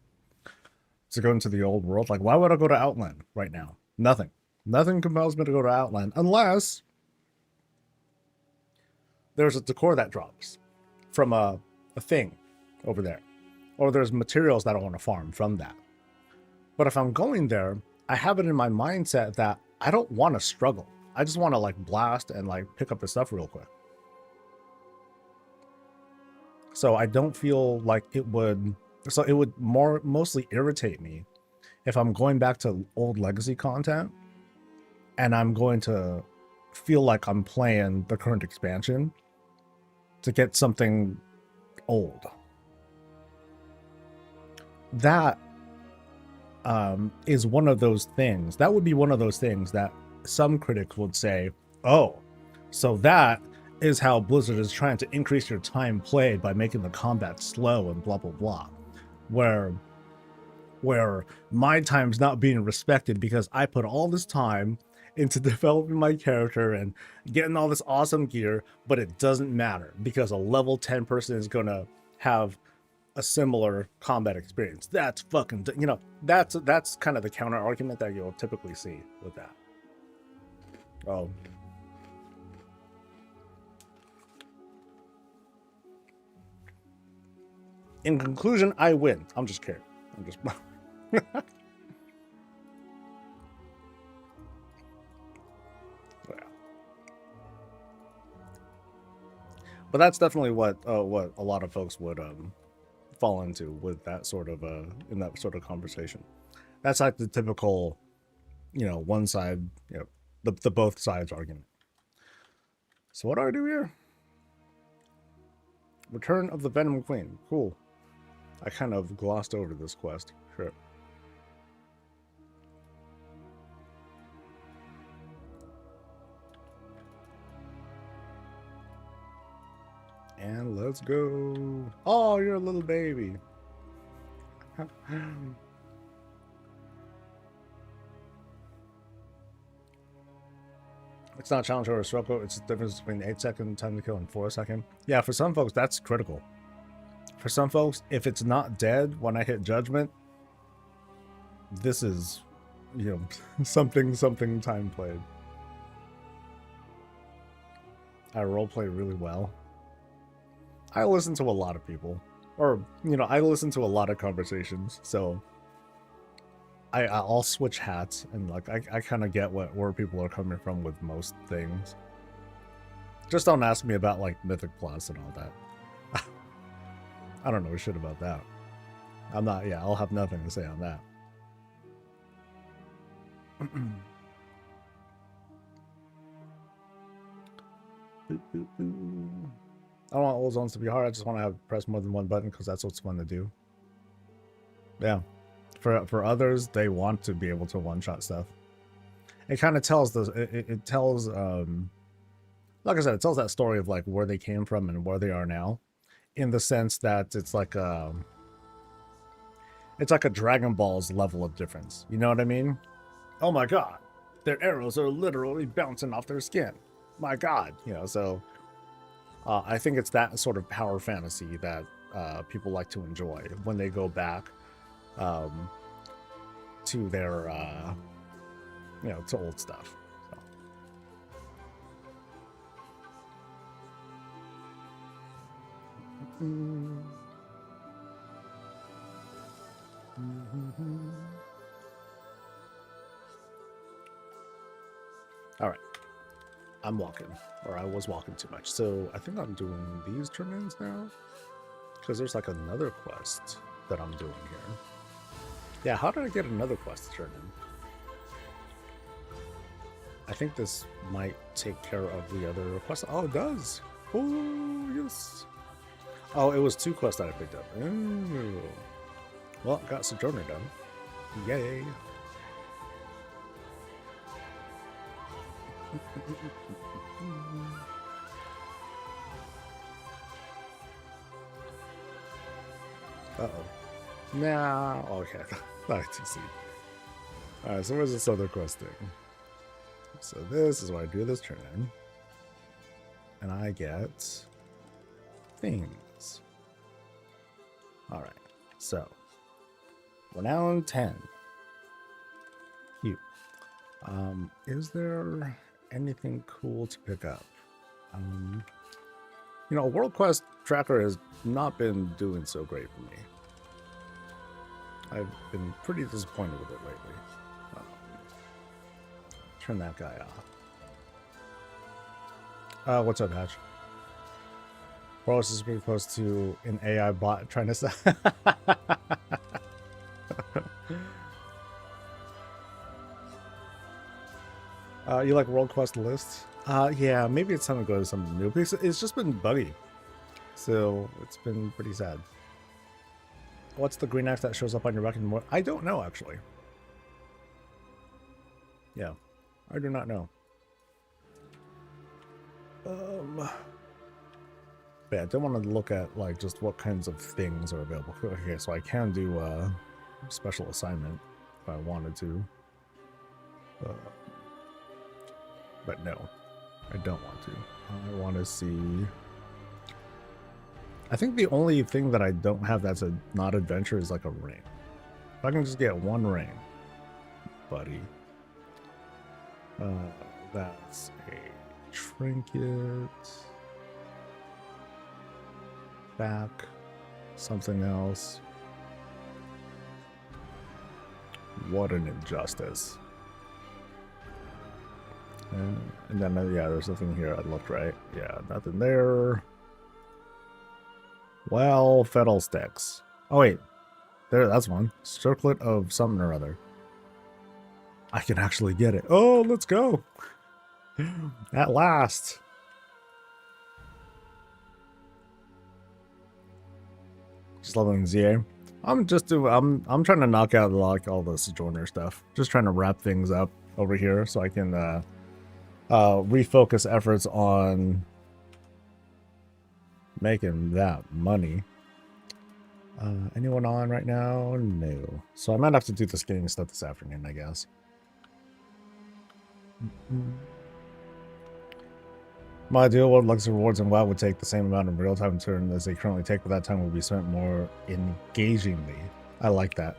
to go into the old world. Like, why would I go to Outland right now? Nothing. Nothing compels me to go to Outland unless there's a decor that drops from a thing over there, or there's materials that I want to farm from that. But if I'm going there, I have it in my mindset that I don't want to struggle. I just want to like blast and like pick up the stuff real quick. So I don't feel like it would. So it would mostly irritate me if I'm going back to old legacy content and I'm going to feel like I'm playing the current expansion to get something old. That is one of those things. That would be one of those things that some critics would say, oh, so that is how Blizzard is trying to increase your time played by making the combat slow and blah, blah, blah. Where my time's not being respected because I put all this time into developing my character and getting all this awesome gear, but it doesn't matter because a level 10 person is going to have a similar combat experience. That's fucking, you know, that's kind of the counter argument that you'll typically see with that. Oh. In conclusion, I win. I'm just kidding. I'm just... yeah. But that's definitely what a lot of folks would fall into with that sort of in that sort of conversation. That's like the typical, you know, one side, you know, the both sides argument. So what do I do here? Return of the Venom Queen. Cool. I kind of glossed over this quest. Sure. And let's go. Oh, you're a little baby. It's not challenge or a struggle. It's the difference between 8-second time to kill and 4-second. Yeah, for some folks, that's critical. For some folks, if it's not dead when I hit judgment, this is, you know, something time played. I roleplay really well. I listen to a lot of people, or, you know, I listen to a lot of conversations, so I'll switch hats, and like I kind of get where people are coming from with most things. Just don't ask me about like Mythic Plus and all that. I don't know shit about that. I'm not, yeah, I'll have nothing to say on that. I don't want old zones to be hard. I just want to have press more than one button because that's what's fun to do. Yeah. For others, they want to be able to one-shot stuff. It kind of tells those. It tells, like I said, it tells that story of like where they came from and where they are now, in the sense that it's like a Dragon Ball's level of difference. You know what I mean? Oh my god, their arrows are literally bouncing off their skin. My god, you know. So I think it's that sort of power fantasy that people like to enjoy when they go back to their you know, to old stuff. So. All right, I'm walking, or I was walking too much, so I think I'm doing these turn-ins now, because there's like another quest that I'm doing here. Yeah, how did I get another quest to turn in? I think this might take care of the other quest. Oh, it does. Oh, yes. Oh, it was 2 quests that I picked up. Oh. Well, got Sojourner done. Yay. Uh-oh. Nah, okay, not TC. Alright, so where's this other quest thing? So this is what I do this turn. And I get things. Alright, so we're now on 10. Cute. Is there anything cool to pick up? You know, World Quest Tracker has not been doing so great for me. I've been pretty disappointed with it lately. Turn that guy off. What's up, Hatch? Boros is pretty close to an AI bot trying to say. You like World Quest lists? Yeah, maybe it's time to go to something new because it's just been buggy. So it's been pretty sad. What's the green axe that shows up on your record? I don't know, actually. Yeah, I do not know. Yeah, I don't want to look at like just what kinds of things are available. Okay, so I can do a special assignment if I wanted to. But no, I don't want to. I want to see... I think the only thing that I don't have that's a not adventure is like a ring. If I can just get one ring, buddy. That's a trinket. Back. Something else. What an injustice. And then, yeah, there's nothing here. I looked right. Yeah, nothing there. Well, fiddlesticks. Oh, wait. There, that's one. Circlet of something or other. I can actually get it. Oh, let's go. At last. Just leveling ZA. I'm trying to knock out like all the Sojourner stuff. Just trying to wrap things up over here so I can refocus efforts on making that money. Anyone on right now? No. So I might have to do the skinning stuff this afternoon, I guess. My ideal world Legacy rewards and WoW would take the same amount of real-time turn as they currently take, but that time would be spent more engagingly. I like that.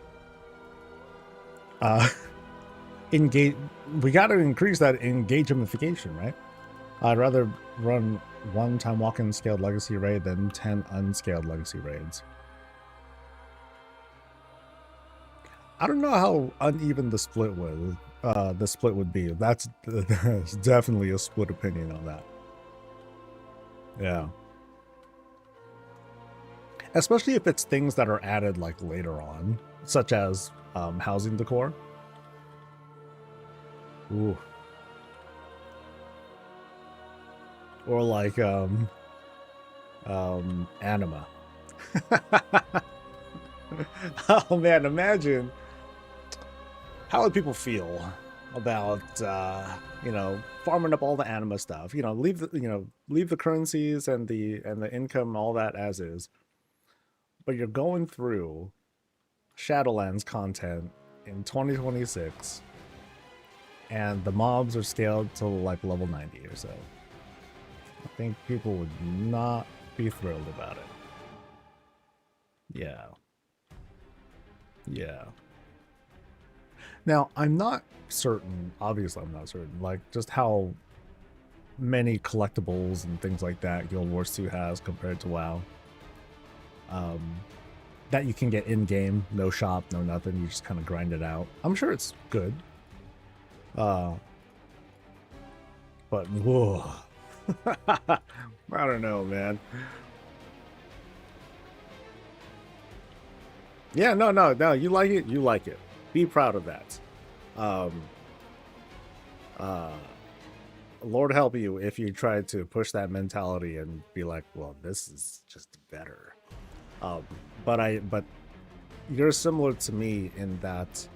Engage. We got to increase that engagemification, right? I'd rather run one-time walk-in scaled legacy raid than 10 unscaled legacy raids. I don't know how uneven the split would be. That's definitely a split opinion on that. Yeah. Especially if it's things that are added like later on, such as housing decor. Ooh. Or like anima. Oh man, imagine how would people feel about you know, farming up all the anima stuff. You know, leave the currencies and the income, all that as is. But you're going through Shadowlands content in 2026 and the mobs are scaled to like level 90 or so. I think people would not be thrilled about it. Yeah. Yeah. Now, I'm not certain, obviously I'm not certain, like just how many collectibles and things like that Guild Wars 2 has compared to WoW. That you can get in-game, no shop, no nothing, you just kind of grind it out. I'm sure it's good. But, whoa. I don't know, man. Yeah, no, you like it, you like it. Be proud of that. Lord help you if you try to push that mentality and be like, well, this is just better. But you're similar to me in that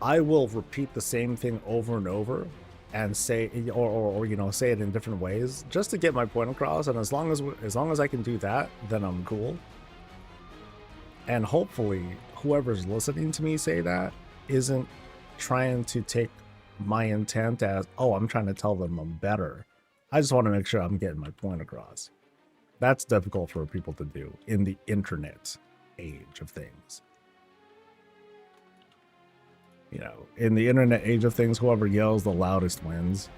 I will repeat the same thing over and over and say, or you know, say it in different ways just to get my point across. And as long as I can do that, then I'm cool. And hopefully, whoever's listening to me say that isn't trying to take my intent as, oh, I'm trying to tell them I'm better. I just want to make sure I'm getting my point across. That's difficult for people to do in the internet age of things. You know, in the internet age of things, whoever yells the loudest wins.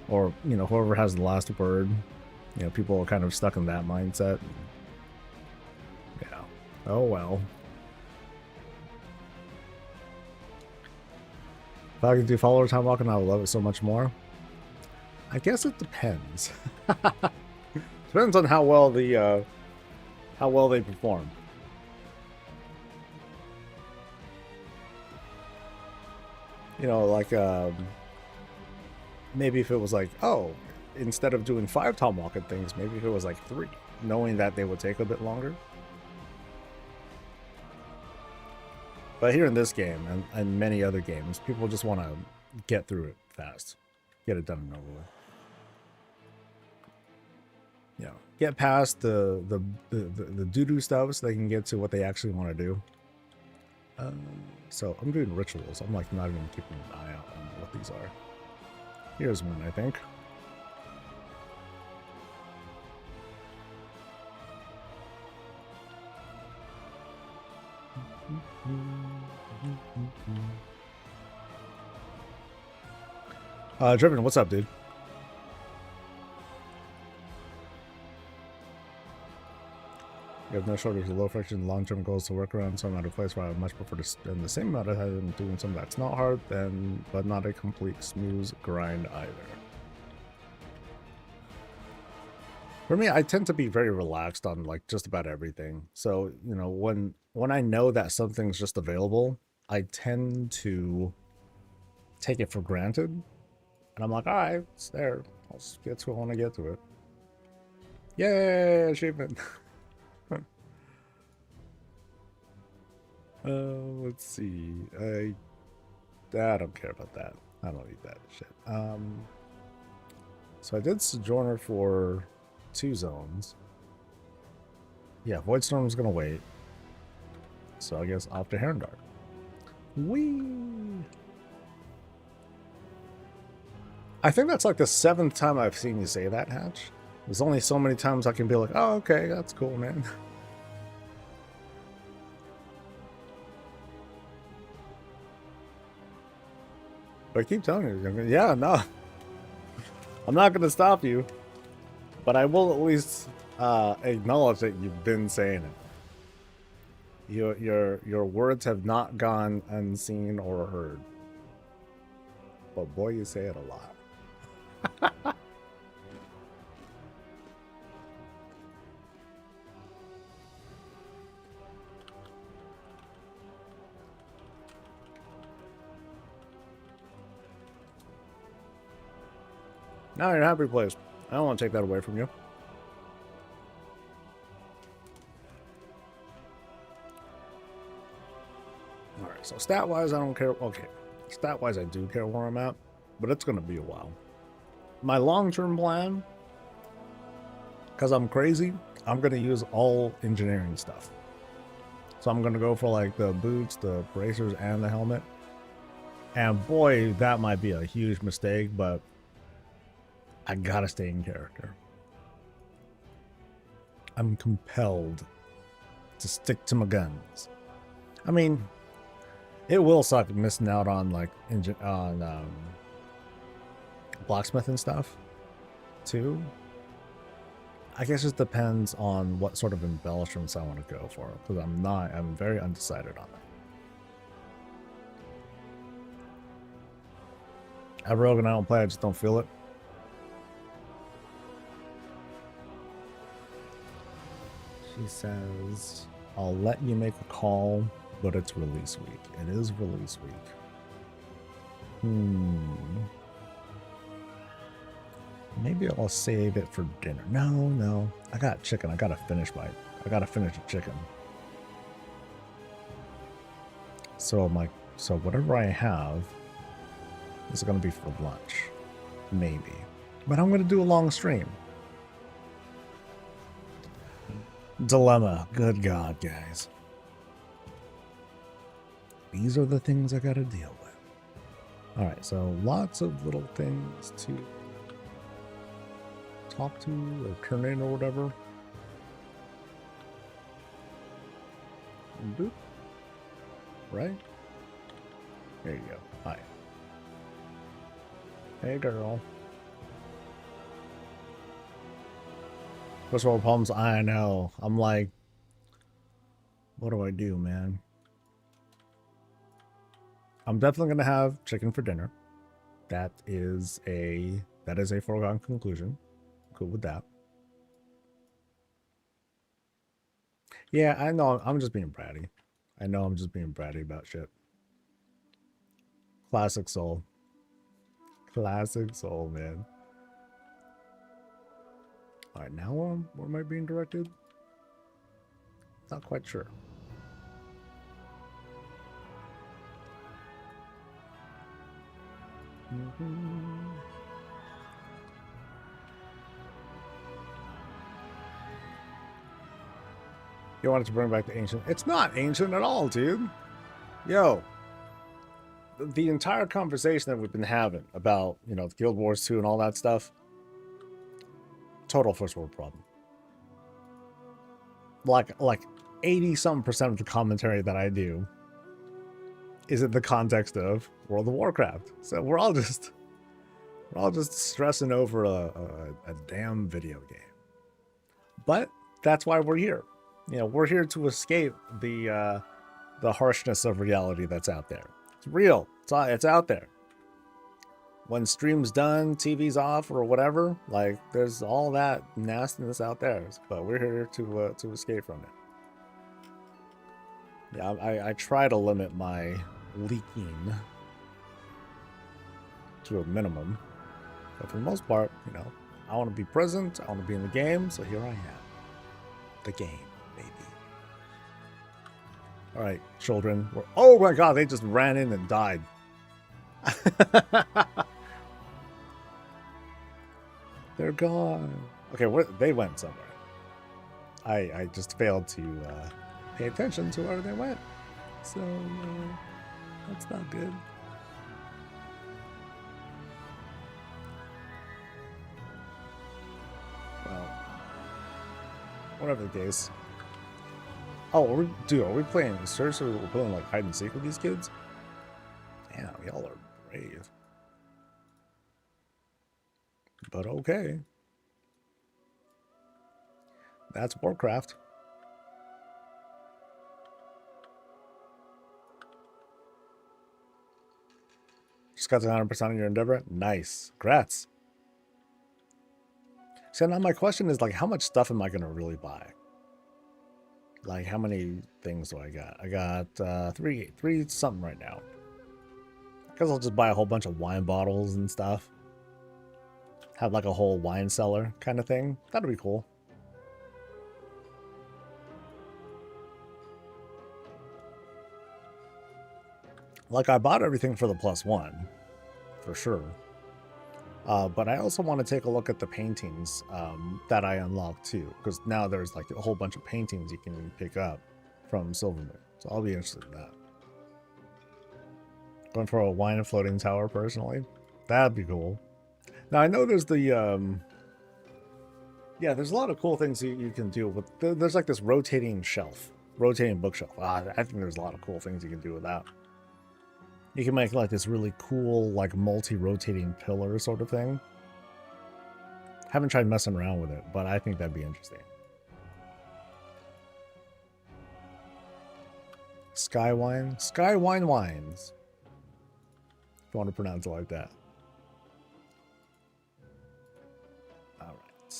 Or, you know, whoever has the last word. You know, people are kind of stuck in that mindset. Yeah. Oh, well. If I could do follower time walking, I would love it so much more. I guess it depends. Depends on how well they perform. You know, like maybe if it was like, oh, instead of doing 5 time walking things, maybe if it was like 3, knowing that they would take a bit longer. But here in this game and many other games, people just want to get through it fast, get it done and over with. You know, get past the doo-doo stuff so they can get to what they actually want to do. So I'm doing rituals. I'm like not even keeping an eye out on what these are. Here's one, I think. Driven, what's up, dude? You have no shortage of low friction, long-term goals to work around, so I'm at a place where I would much prefer to spend the same amount of time doing something that's not hard, but not a complete smooth grind either. For me, I tend to be very relaxed on like just about everything. So, you know, when I know that something's just available, I tend to take it for granted. And I'm like, all right, it's there. I'll just get to it when I get to it. Yay, achievement. Let's see. I don't care about that. I don't need that shit. So I did Sojourner for 2 zones. Yeah, Void Storm's gonna wait. So I guess off to Herondard. Whee! I think that's like the 7th time I've seen you say that, Hatch. There's only so many times I can be like, oh, okay, that's cool, man. But I keep telling you, yeah, no. I'm not going to stop you. But I will at least acknowledge that you've been saying it. Your words have not gone unseen or heard. But boy, you say it a lot. Now you're in a happy place. I don't want to take that away from you. Alright, so stat-wise, I don't care. Okay, stat-wise, I do care where I'm at, but it's going to be a while. My long-term plan, because I'm crazy, I'm going to use all engineering stuff. So I'm going to go for like the boots, the bracers, and the helmet. And boy, that might be a huge mistake, but I gotta stay in character. I'm compelled to stick to my guns. I mean, it will suck missing out on like blacksmith and stuff too. I guess it depends on what sort of embellishments I want to go for, because I'm very undecided on it. At Rogue and I don't play, I just don't feel it. She says, I'll let you make a call, but it's release week. It is release week. Maybe I'll save it for dinner. No. I got chicken. I gotta finish the chicken. So whatever I have is gonna be for lunch. Maybe. But I'm gonna do a long stream. Dilemma. Good God, guys. These are the things I gotta deal with. All right, so lots of little things to talk to or turn in or whatever. Boop. Right? There you go. Hi. Hey, girl. First world problems, I know. I'm like, what do I do, man? I'm definitely gonna have chicken for dinner. That is a foregone conclusion. Cool with that. Yeah, I know. I'm just being bratty. I know I'm just being bratty about shit. Classic soul. Classic soul, man. All right, now where am I being directed? Not quite sure. You wanted to bring back the ancient. It's not ancient at all, dude. Yo, the entire conversation that we've been having about, you know, Guild Wars 2 and all that stuff, total first world problem. Like 80-something% of the commentary that I do is in the context of World of Warcraft. So we're all just stressing over a damn video game. But that's why we're here. You know, we're here to escape the harshness of reality that's out there. It's real. It's out there. When stream's done, TV's off, or whatever, like there's all that nastiness out there. But we're here to escape from it. Yeah, I try to limit my leaking to a minimum, but for the most part, you know, I want to be present. I want to be in the game, so here I am. The game, baby. All right, children. Oh my God, they just ran in and died. They're gone. Okay, they went somewhere. I just failed to pay attention to where they went. So that's not good. Well, whatever the case. Oh, are we playing? Seriously, we're playing like hide and seek with these kids? Damn, y'all are brave. But okay. That's Warcraft. Just got to 100% on your endeavor. Nice. Congrats. So now my question is, like, how much stuff am I going to really buy? Like, how many things do I got? I got three something right now. I guess I'll just buy a whole bunch of wine bottles and stuff. Have like a whole wine cellar kind of thing. That'd be cool. Like, I bought everything for the +1, for sure. But I also want to take a look at the paintings that I unlocked too, because now there's like a whole bunch of paintings you can pick up from Silvermoon. So I'll be interested in that. Going for a wine and floating tower personally. That'd be cool. Now I know there's the yeah, there's a lot of cool things you can do with there's like this rotating bookshelf. I think there's a lot of cool things you can do with that. You can make like this really cool, like multi-rotating pillar sort of thing. Haven't tried messing around with it, but I think that'd be interesting. Skywine Wines. If you want to pronounce it like that. All right.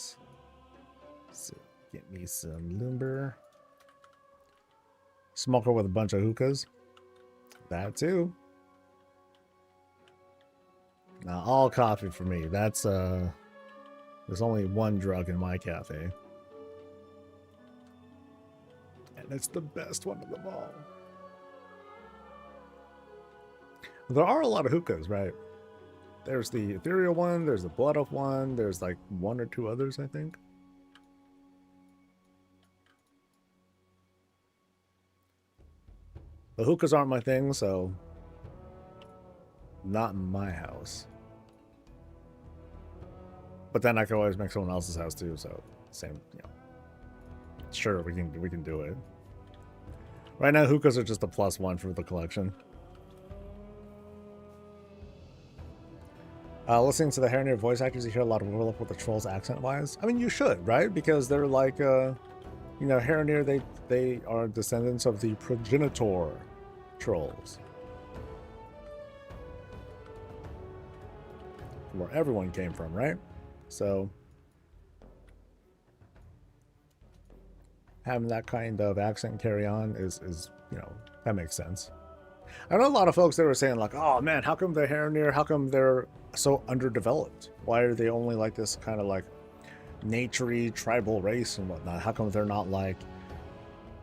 So get me some lumber. Smoker with a bunch of hookahs. That too. Now, all coffee for me. That's, there's only one drug in my cafe. And it's the best one of them all. There are a lot of hookahs, right? There's the ethereal one, there's the blood oath one, there's like one or two others, I think. The hookahs aren't my thing, so not in my house. But then I can always make someone else's house too, so same, you know. Sure, we can do it. Right now, hookahs are just a +1 for the collection. Listening to the Hairnir voice actors, you hear a lot of overlap with the trolls accent-wise. I mean, you should, right? Because they're like, you know, Hairnir, they are descendants of the progenitor trolls, where everyone came from, right? So having that kind of accent carry on is you know, that makes sense. I know a lot of folks that were saying like, oh man, how come they're Hairnir? How come they're so underdeveloped? Why are they only like this kind of like naturey tribal race and whatnot? How come they're not like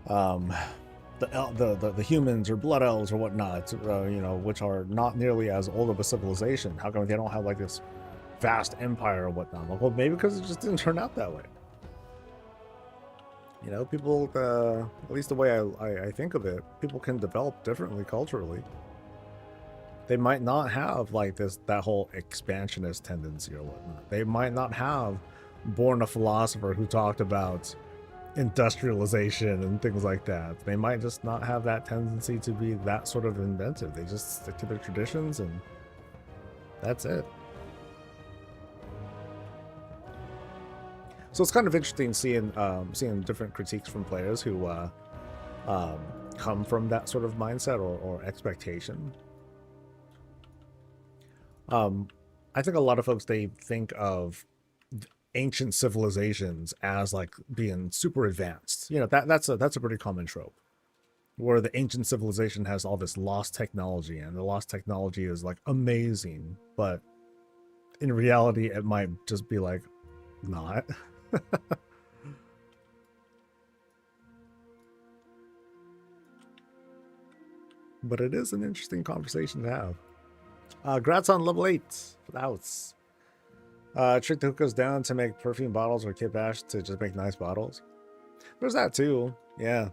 the humans or blood elves or whatnot, you know, which are not nearly as old of a civilization? How come they don't have like this vast empire or whatnot? Like, well, maybe because it just didn't turn out that way. You know, people, at least the way I think of it, people can develop differently culturally. They might not have like that whole expansionist tendency or whatnot. They might not have born a philosopher who talked about industrialization and things like that. They might just not have that tendency to be that sort of inventive. They just stick to their traditions and that's it. So it's kind of interesting seeing different critiques from players who come from that sort of mindset or expectation. I think a lot of folks, they think of ancient civilizations as like being super advanced. You know, that's a pretty common trope, where the ancient civilization has all this lost technology and the lost technology is like amazing, but in reality it might just be like not. But it is an interesting conversation to have. Grats on level 8 for the house. Trick the hookahs down to make perfume bottles or kit bash to just make nice bottles. There's that too, yeah.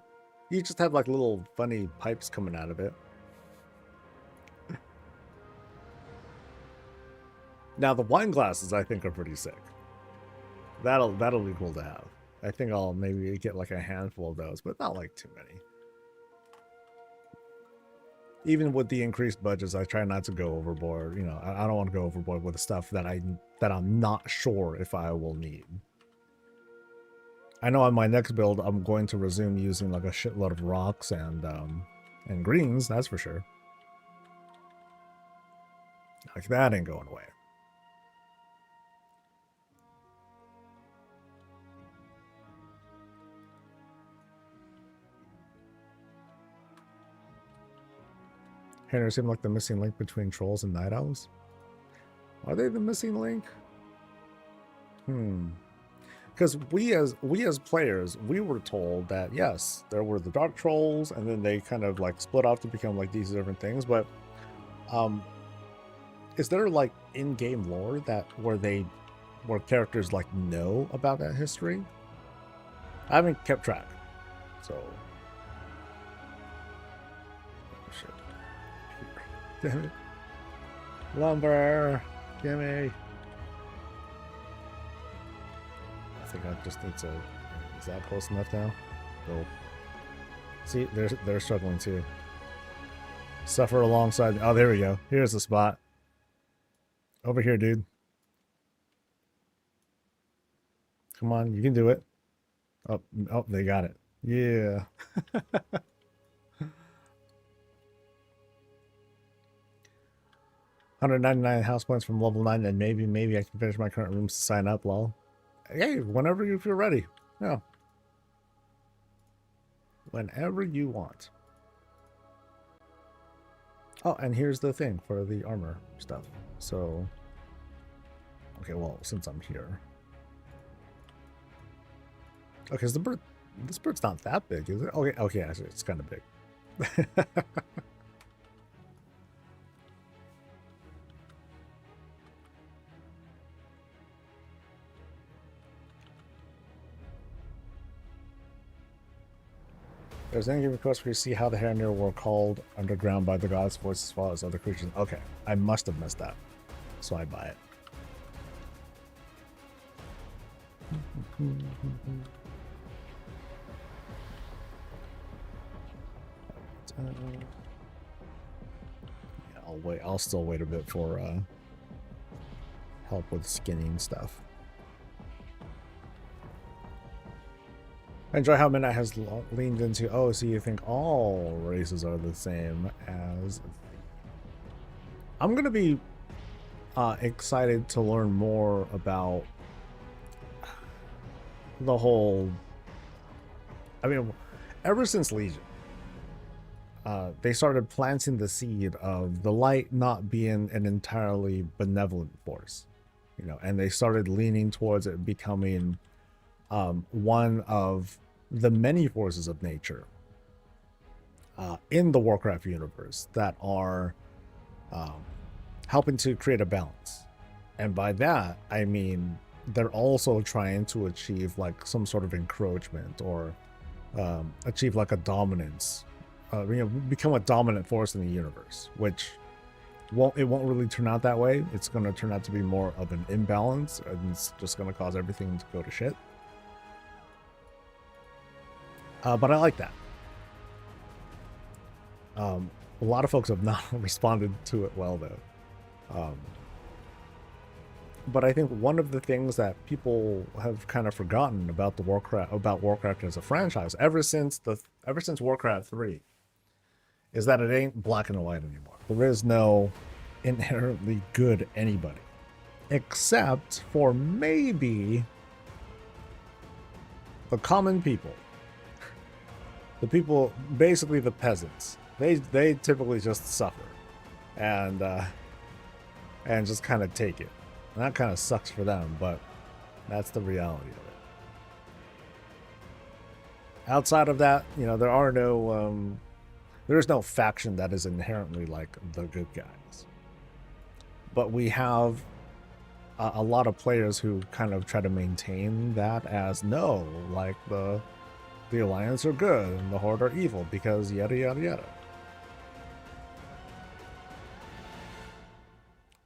You just have like little funny pipes coming out of it. Now the wine glasses I think are pretty sick. That'll be cool to have. I think I'll maybe get like a handful of those, but not like too many. Even with the increased budgets, I try not to go overboard. You know, I don't want to go overboard with the stuff that I'm not sure if I will need. I know on my next build, I'm going to resume using like a shitload of rocks and greens. That's for sure. Like that ain't going away. Hairnir seem like the missing link between trolls and night owls. Are they the missing link? Because we as players, we were told that yes, there were the dark trolls, and then they kind of like split off to become like these different things. But is there like in-game lore that where characters like know about that history? I haven't kept track, so. Oh, shit. Damn it. Lumber, gimme. I think I just need to. Is that close enough now? Cool. See, they're struggling too. Suffer alongside. Oh, there we go. Here's the spot. Over here, dude. Come on, you can do it. Oh, they got it. Yeah. 199 house points from level 9, and maybe I can finish my current rooms to sign up, lol. Hey, whenever you feel ready. Yeah. Whenever you want. Oh, and here's the thing for the armor stuff. So, okay, well, since I'm here. Okay, so this bird's not that big, is it? Okay, actually, it's kind of big. There's any request where you see how the Haranir were called underground by the gods' voice as well as other creatures. Okay, I must have missed that, so I buy it. Yeah, I'll wait. I'll still wait a bit for help with skinning stuff. I enjoy how Midnight has leaned into, oh, so you think all races are the same as... I'm going to be excited to learn more about the whole... I mean, ever since Legion, they started planting the seed of the light not being an entirely benevolent force, you know, and they started leaning towards it becoming one of the many forces of nature in the Warcraft universe that are helping to create a balance. And by that, I mean they're also trying to achieve like some sort of encroachment or achieve like a dominance, you know, become a dominant force in the universe, which won't really turn out that way. It's going to turn out to be more of an imbalance, and it's just going to cause everything to go to shit. But I like that. A lot of folks have not responded to it well, though. But I think one of the things that people have kind of forgotten about Warcraft as a franchise, ever since Warcraft 3, is that it ain't black and white anymore. There is no inherently good anybody, except for maybe the common people. The people, basically the peasants, they typically just suffer and just kind of take it. And that kind of sucks for them, but that's the reality of it. Outside of that, you know, there is no faction that is inherently like the good guys. But we have a lot of players who kind of try to maintain that as no, like the Alliance are good and the Horde are evil because yada yada yada.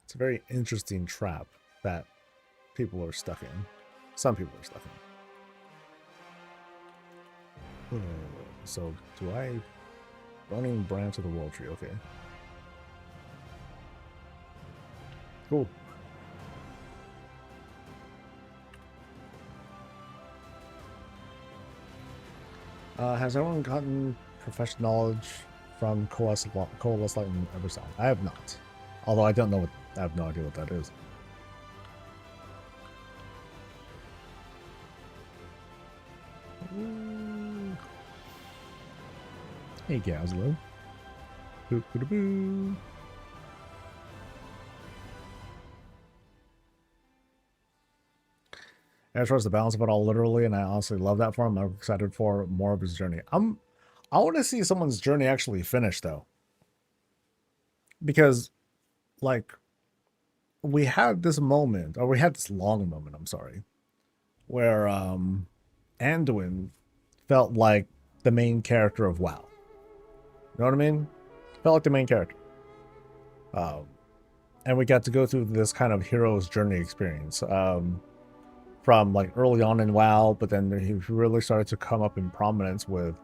It's a very interesting trap that people are stuck in. Some people are stuck in. So, do I... Burning branch of the World Tree, okay. Cool. Has everyone gotten professional knowledge from Coalesce Lightning ever sound? I have not. Although I don't know I have no idea what that is. Hey, Gazlo. Boo-boo-boo. As far as the balance of it all, literally, and I honestly love that for him. I'm excited for more of his journey. I want to see someone's journey actually finish, though. Because, like, we had this moment, or we had this long moment, I'm sorry, where Anduin felt like the main character of WoW. You know what I mean? Felt like the main character. And we got to go through this kind of hero's journey experience. From like early on in WoW, but then he really started to come up in prominence with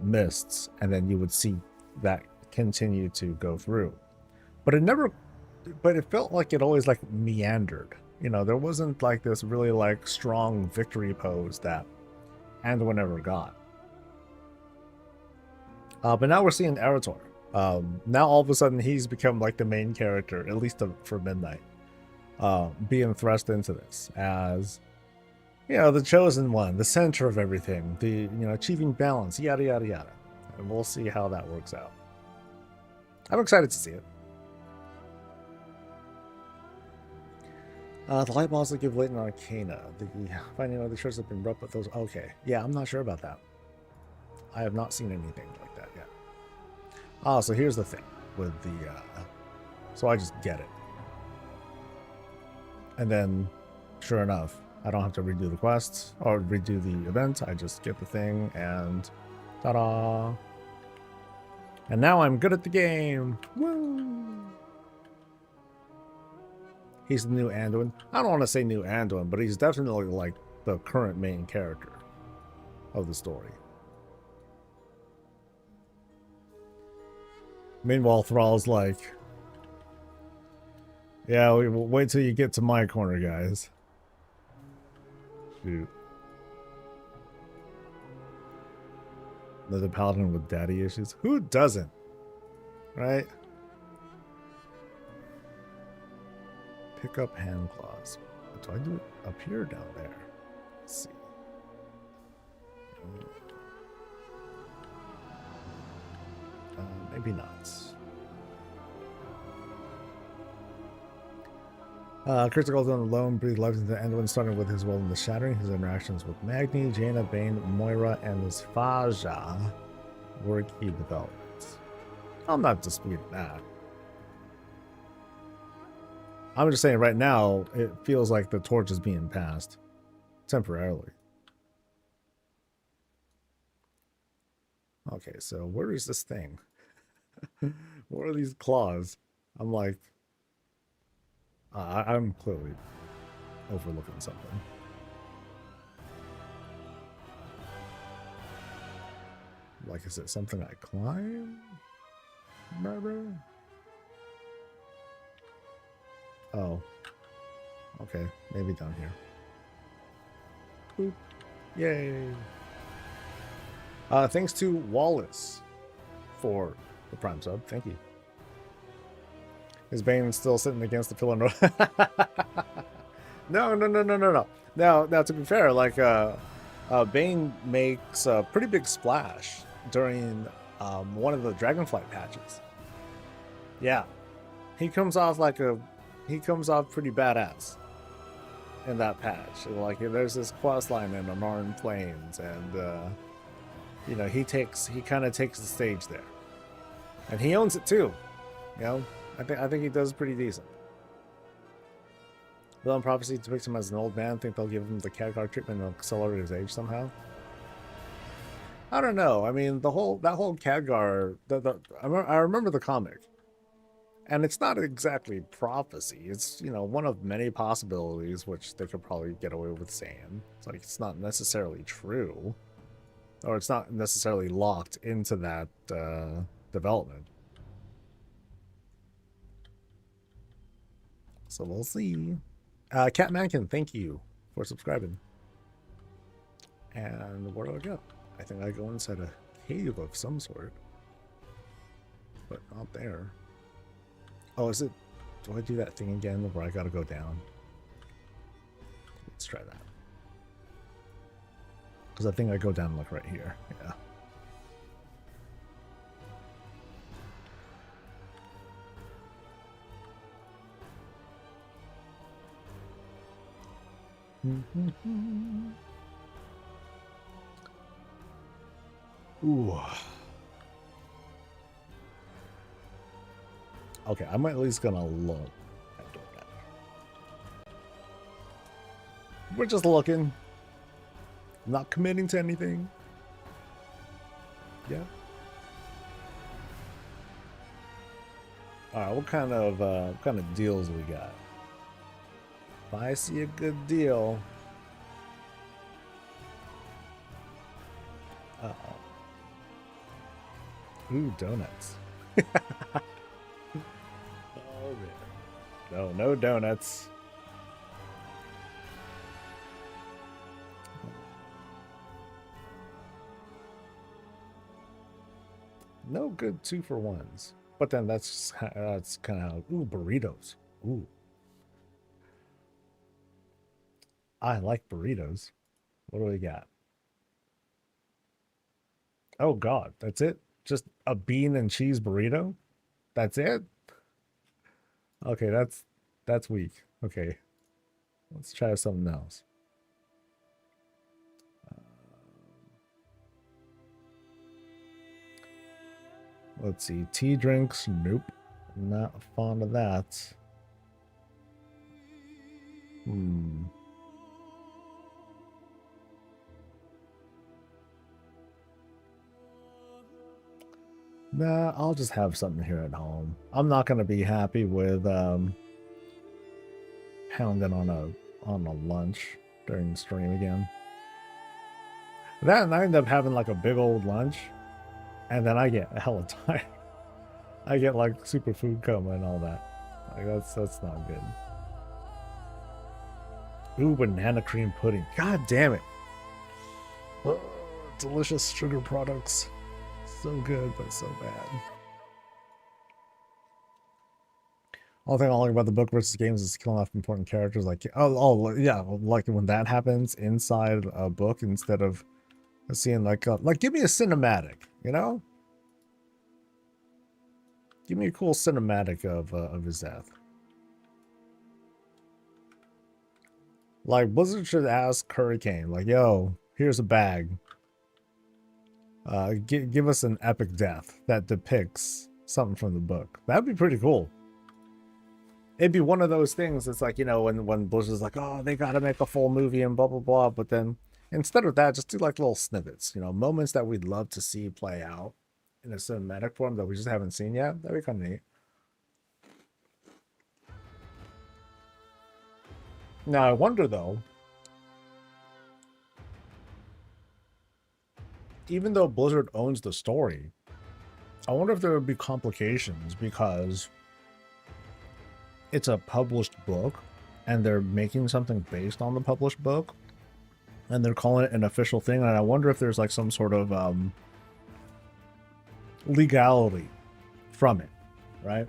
Mists, and then you would see that continue to go through. But it felt like it always like meandered. You know, there wasn't like this really like strong victory pose that Anduin ever got. But now we're seeing Erator. Now all of a sudden he's become like the main character, at least for Midnight. Being thrust into this as, you know, the chosen one, the center of everything, achieving balance, yada yada yada, and we'll see how that works out. I'm excited to see it. The light balls that give latent arcana, the finding other shards have been rubbed with those. Okay, yeah, I'm not sure about that. I have not seen anything like that yet. So here's the thing with the so I just get it. And then, sure enough, I don't have to redo the quest or redo the event. I just get the thing and Ta-da! And now I'm good at the game. Woo! He's the new Anduin. I don't want to say new Anduin, but he's definitely like the current main character of the story. Meanwhile, Thrall's like, yeah, we'll wait till you get to my corner, guys. Shoot. Another paladin with daddy issues. Who doesn't? Right? Pick up hand claws. Do I do it up here or down there? Let's see. Maybe not. Critical Zone alone breathed life into Anduin, starting with his role in the Shattering. His interactions with Magni, Jaina, Bane, Moira, and Sfaja were key developments. I'm not disputing that. I'm just saying right now, it feels like the torch is being passed temporarily. Okay, so where is this thing? What are these claws? I'm like, I'm clearly overlooking something. Like, is it something I climb? Maybe? Oh. Okay, maybe down here. Boop. Yay. Thanks to Wallace for the Prime sub. Thank you. Is Bane still sitting against the pillar? No. No. Now, to be fair, like, Bane makes a pretty big splash during one of the Dragonflight patches. Yeah. He comes off pretty badass in that patch. Like, there's this quest line in Amarn Plains, and you know, he kind of takes the stage there, and he owns it too. You know, I think he does pretty decent. Villain Prophecy depicts him as an old man. Think they'll give him the Khadgar treatment and accelerate his age somehow? I don't know. I mean, that whole Khadgar. I remember the comic. And it's not exactly prophecy. It's, you know, one of many possibilities which they could probably get away with saying. It's like, it's not necessarily true. Or it's not necessarily locked into that development. So we'll see. Cat Mankin, thank you for subscribing. And where do I go? I think I go inside a cave of some sort. But not there. Oh, is it? Do I do that thing again where I gotta go down? Let's try that. Because I think I go down like right here. Yeah. Ooh. Okay, I'm at least gonna look at doing that. We're just looking. Not committing to anything. Yeah. Alright, what kind of deals we got? If I see a good deal. Uh-oh. Ooh, donuts. Oh, man. No donuts. No good 2-for-1s. But then that's kind of ooh, burritos. Ooh. I like burritos. What do we got? Oh god, that's it? Just a bean and cheese burrito? That's it? Okay, that's weak. Okay. Let's try something else. Let's see. Tea drinks? Nope. Not fond of that. Nah, I'll just have something here at home. I'm not gonna be happy with pounding on a lunch during the stream again. Then I end up having like a big old lunch, and then I get hella tired. I get like superfood coma and all that. Like that's not good. Ooh, banana cream pudding. God damn it. Oh, delicious sugar products. So good, but so bad. All thing I like about the book versus games is killing off important characters. Like, oh yeah, like when that happens inside a book instead of seeing like give me a cinematic, you know? Give me a cool cinematic of his death. Like Blizzard should ask Hurricane, like, yo, here's a bag. Give us an epic death that depicts something from the book. That'd be pretty cool. It'd be one of those things. It's like, you know, when Blizzard's like, oh, they got to make a full movie and blah blah blah. But then instead of that, just do like little snippets. You know, moments that we'd love to see play out in a cinematic form that we just haven't seen yet. That'd be kind of neat. Now I wonder though. Even though Blizzard owns the story, I wonder if there would be complications because it's a published book and they're making something based on the published book and they're calling it an official thing. And I wonder if there's like some sort of legality from it, right?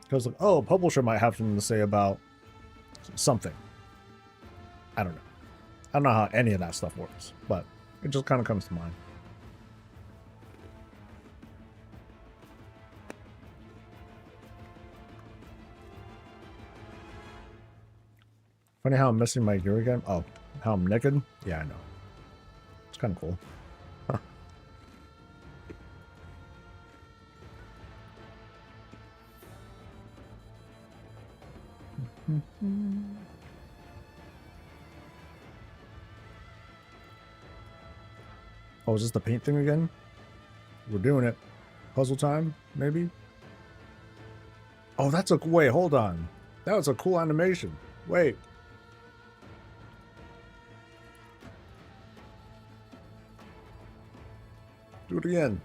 Because like, oh, a publisher might have something to say about something. I don't know. I don't know how any of that stuff works, but it just kind of comes to mind. Funny how I'm missing my gear again. Oh, how I'm naked? Yeah, I know. It's kind of cool. Huh. Oh, is this the paint thing again? We're doing it. Puzzle time, maybe? Oh, that's a... Wait, hold on. That was a cool animation. Wait. Do it again.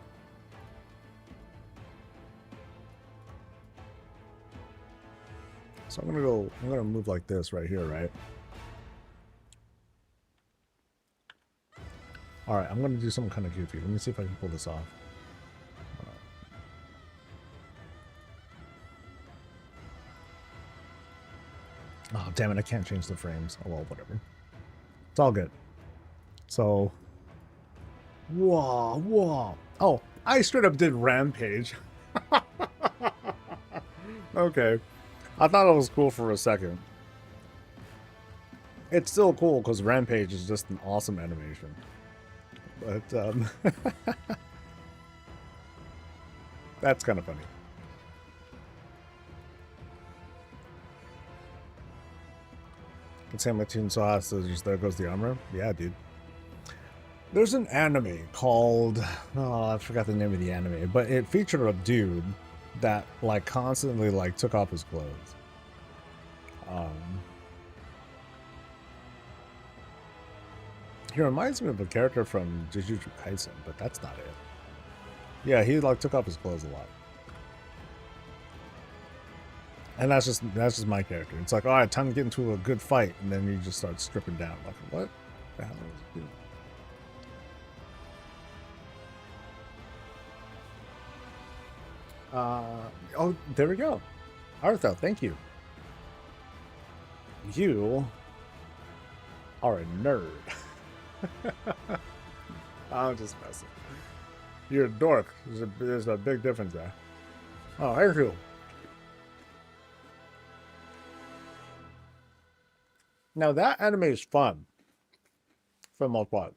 So I'm gonna move like this right here, right? All right, I'm gonna do something kind of goofy. Let me see if I can pull this off. Oh, damn it, I can't change the frames. Oh, well, whatever. It's all good. So, whoa. Oh, I straight up did Rampage. Okay. I thought it was cool for a second. It's still cool because Rampage is just an awesome animation. But, that's kind of funny. Can say my tune saw, so just there goes the armor. Yeah, dude. There's an anime called, oh, I forgot the name of the anime, but it featured a dude that like constantly like took off his clothes. He reminds me of a character from Jujutsu Kaisen, but that's not it. Yeah, he like took off his clothes a lot. And that's just my character. It's like, all right, time to get into a good fight, and then you just start stripping down. Like, what the hell is he doing? Oh, there we go. Artho, thank you. You are a nerd. I'm just messing. You're a dork. There's a big difference there. Oh, thank you. Now that anime is fun for the most part.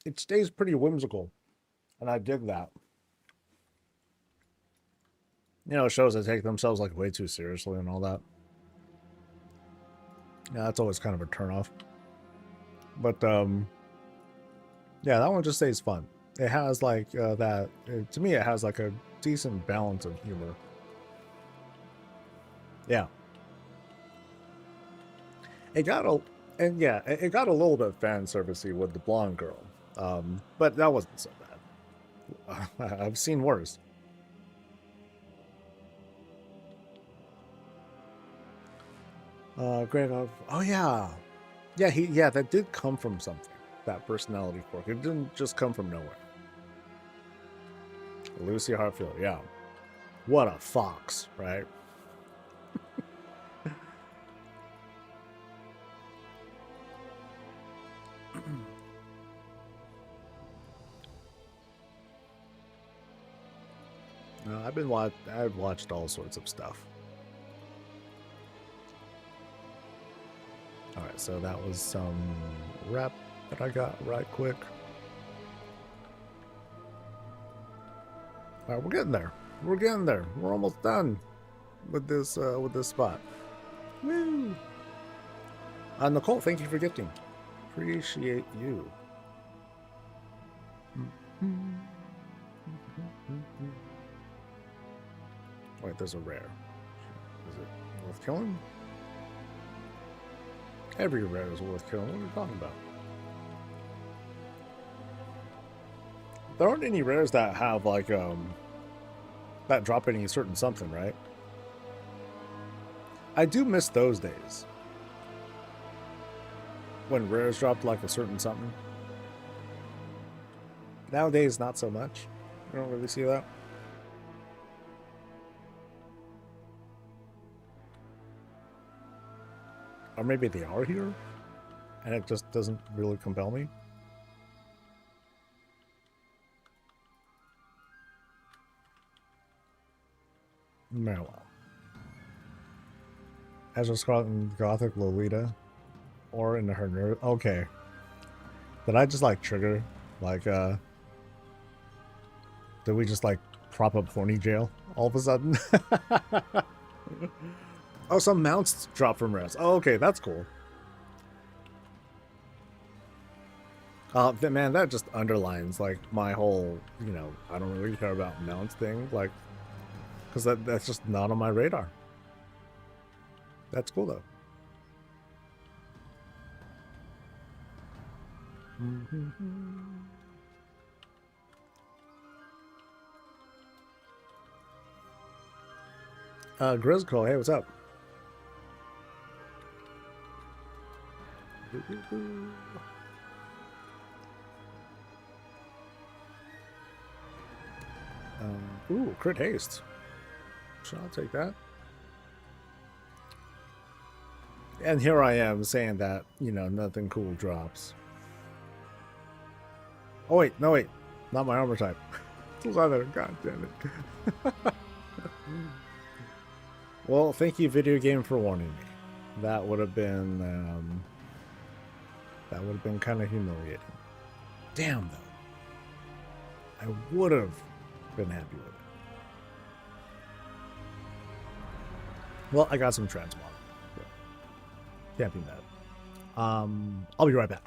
It stays pretty whimsical, and I dig that. You know, shows that take themselves like way too seriously and all that. Yeah, that's always kind of a turnoff. But yeah, that one just stays fun. It has like that. To me, it has like a decent balance of humor. Yeah, it got a and yeah, it got a little bit fan servicey with the blonde girl, but that wasn't so bad. I've seen worse. Greg, oh yeah, yeah, that did come from something. That personality quirk. It didn't just come from nowhere. Lucy Hartfield, yeah. What a fox, right? No, I've watched all sorts of stuff. All right, so that was some rep that I got right quick. All right, we're getting there. We're getting there. We're almost done with this spot. Woo! Nicole, thank you for gifting. Appreciate you. Wait, there's a rare. Is it worth killing? Every rare is worth killing. What are you talking about? There aren't any rares that have like that drop any certain something, right? I do miss those days when rares dropped like a certain something. Nowadays, not so much. You don't really see that. Or maybe they are here, and it just doesn't really compel me. Well. Ezra Scott in Gothic Lolita, or in her nerd. Okay, did I just like trigger? Like, did we just like prop up horny jail all of a sudden? Oh, some mounts drop from res. Oh, okay, that's cool. Man, that just underlines like my whole, I don't really care about mounts thing, like, because that's just not on my radar. That's cool though. Grizzcrow, hey, what's up? Ooh, crit haste. Sure, I'll take that. And here I am saying that, nothing cool drops. Oh, wait, no, wait. Not my armor type. It's other. God damn it. Well, thank you, video game, for warning me. That would have been, kind of humiliating. Damn, though. I would have been happy with it. Well, I got some transmog. Can't be mad. I'll be right back.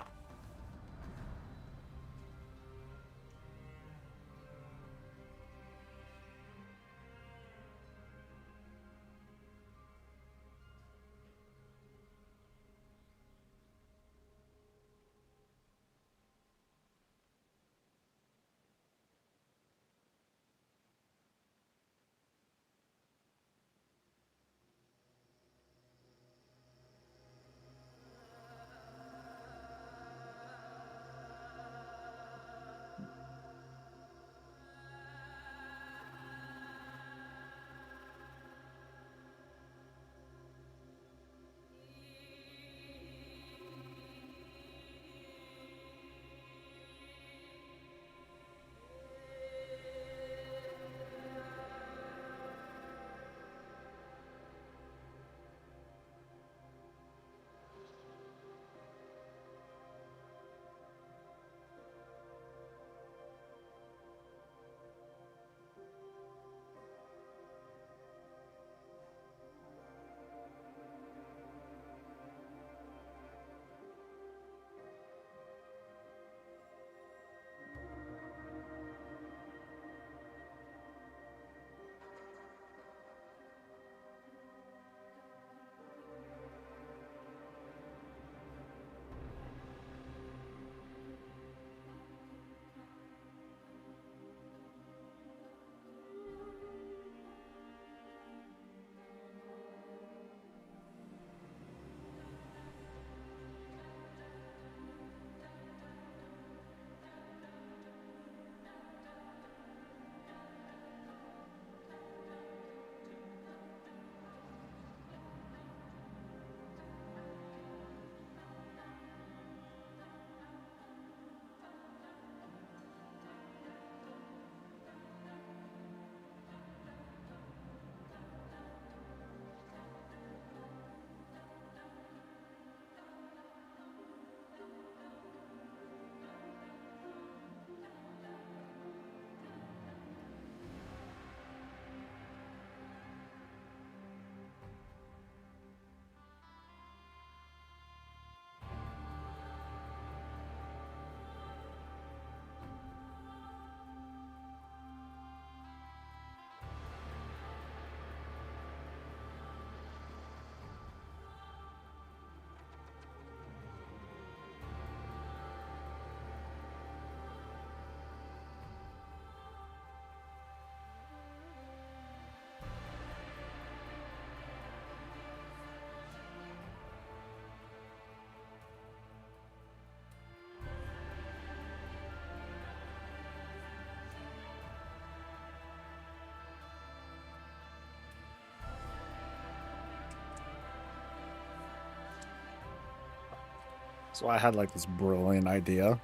So I had like this brilliant idea,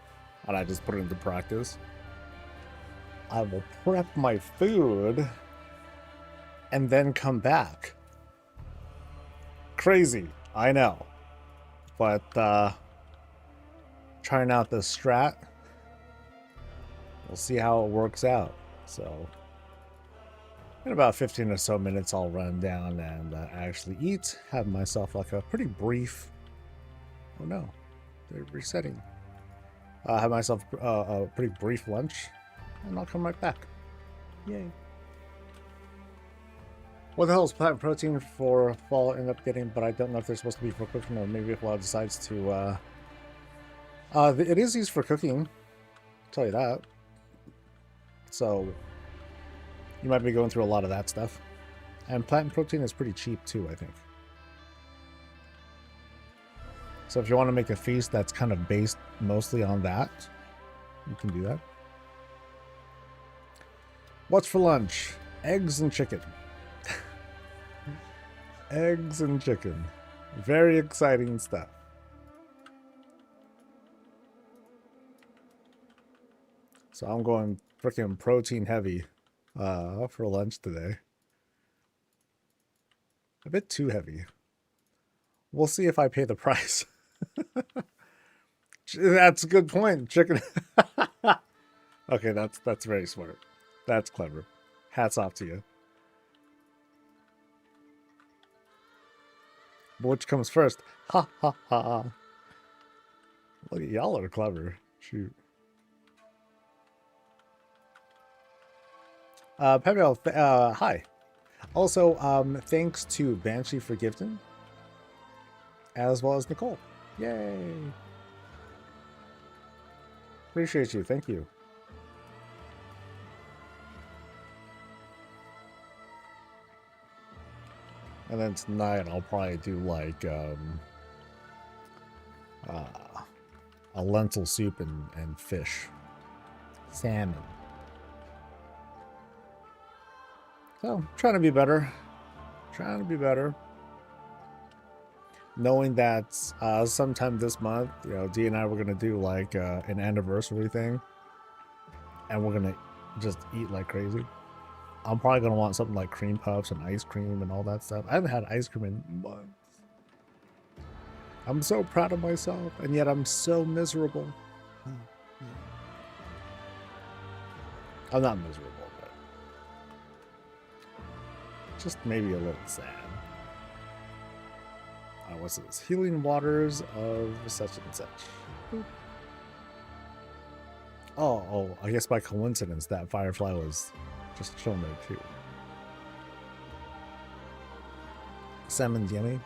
and I just put it into practice. I will prep my food and then come back. Crazy, I know. But trying out the strat, we'll see how it works out. So in about 15 or so minutes, I'll run down and actually eat, have myself like a pretty brief, oh no, they're resetting. Have myself a pretty brief lunch, and I'll come right back. Yay. What the hell is plant protein for fall end up getting, but I don't know if they're supposed to be for cooking, or maybe if WoW decides to, it is used for cooking, I'll tell you that. So, you might be going through a lot of that stuff. And plant protein is pretty cheap too, I think. So if you want to make a feast that's kind of based mostly on that, you can do that. What's for lunch? Eggs and chicken. Eggs and chicken. Very exciting stuff. So I'm going freaking protein heavy for lunch today. A bit too heavy. We'll see if I pay the price. That's a good point. Chicken. Okay, that's very smart. That's clever. Hats off to you. But which comes first? Ha ha ha. Look at y'all are clever. Shoot. Pebble, hi. Also, thanks to Banshee for gifting, as well as Nicole. Yay! Appreciate you. Thank you. And then tonight I'll probably do like a lentil soup and fish. Salmon. So, trying to be better. Trying to be better. Knowing that sometime this month, you know, Dee and I were going to do like an anniversary thing. And we're going to just eat like crazy. I'm probably going to want something like cream puffs and ice cream and all that stuff. I haven't had ice cream in months. I'm so proud of myself, and yet I'm so miserable. I'm not miserable, but just maybe a little sad. What's this? Healing waters of such and such. Boop. Oh, I guess by coincidence that Firefly was just chilling there too. Salmon's yummy.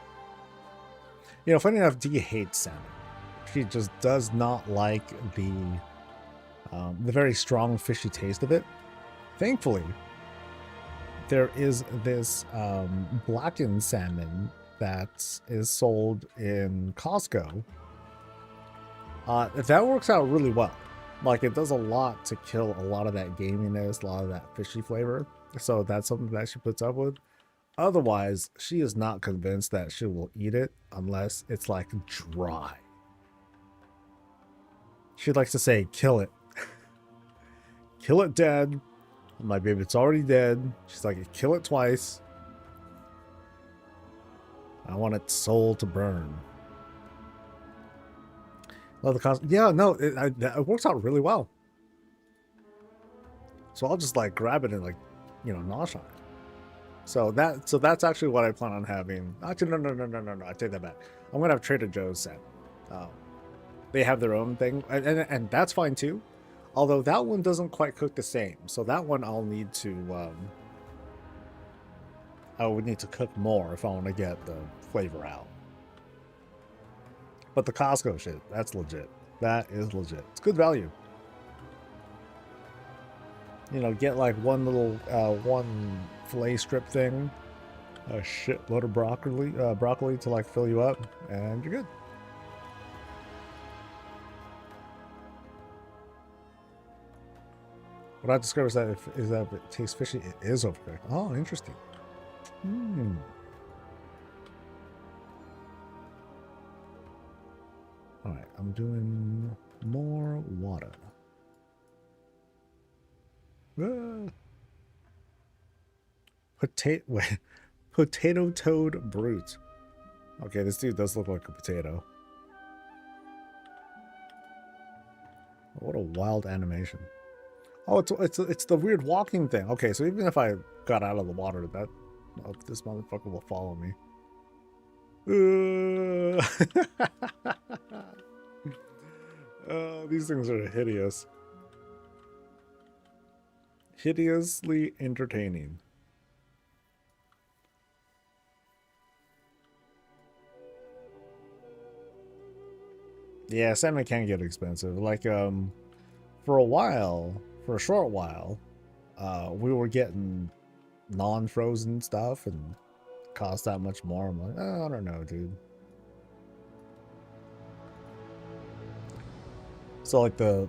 You know, funny enough, Dee hates salmon. She just does not like the very strong fishy taste of it. Thankfully, there is this blackened salmon that is sold in Costco. That works out really well. Like, it does a lot to kill a lot of that gaminess, a lot of that fishy flavor. So that's something that she puts up with. Otherwise, she is not convinced that she will eat it unless it's like dry. She likes to say, kill it. Kill it dead. I'm like, babe, it's already dead. She's like, kill it twice. I want its soul to burn. Love the cost. Yeah, no, it works out really well. So I'll just like grab it and like, you know, nosh on it. So that's actually what I plan on having. Actually, no. I take that back. I'm gonna have Trader Joe's salmon. They have their own thing, and that's fine too. Although that one doesn't quite cook the same, so that one I'll need to. I would need to cook more if I want to get the flavor out. But the Costco shit, that's legit. That is legit. It's good value. You know, get like one little one fillet strip thing, a shitload of broccoli to like fill you up, and you're good. What I discovered is that if it tastes fishy, it is overcooked. Oh, interesting. All right, I'm doing more water. Potato, wait, potato toad brute. Okay, this dude does look like a potato. What a wild animation. Oh, it's the weird walking thing. Okay, so even if I got out of the water, this motherfucker will follow me. These things are hideous. Hideously entertaining. Yeah, salmon can get expensive. Like, for a short while, we were getting non-frozen stuff and cost that much more. I'm like, oh, I don't know, dude. So like the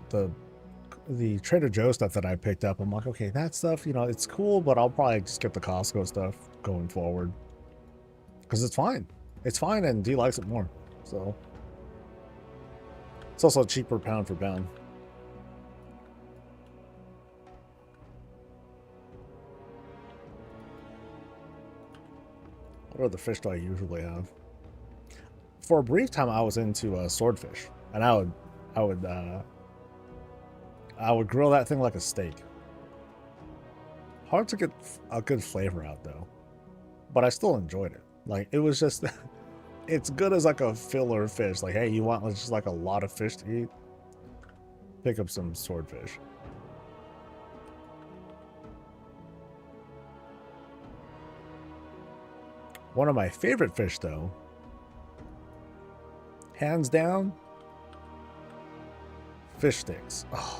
Trader Joe stuff that I picked up, I'm like, okay, that stuff, you know, it's cool, but I'll probably just get the Costco stuff going forward because it's fine. It's fine, and D likes it more. So it's also cheaper pound for pound. What other fish do I usually have? For a brief time, I was into swordfish, and I would grill that thing like a steak. Hard to get a good flavor out though, but I still enjoyed it. Like, it was just, it's good as like a filler fish. Like, hey, you want just like a lot of fish to eat? Pick up some swordfish. One of my favorite fish though, hands down, fish sticks. Oh,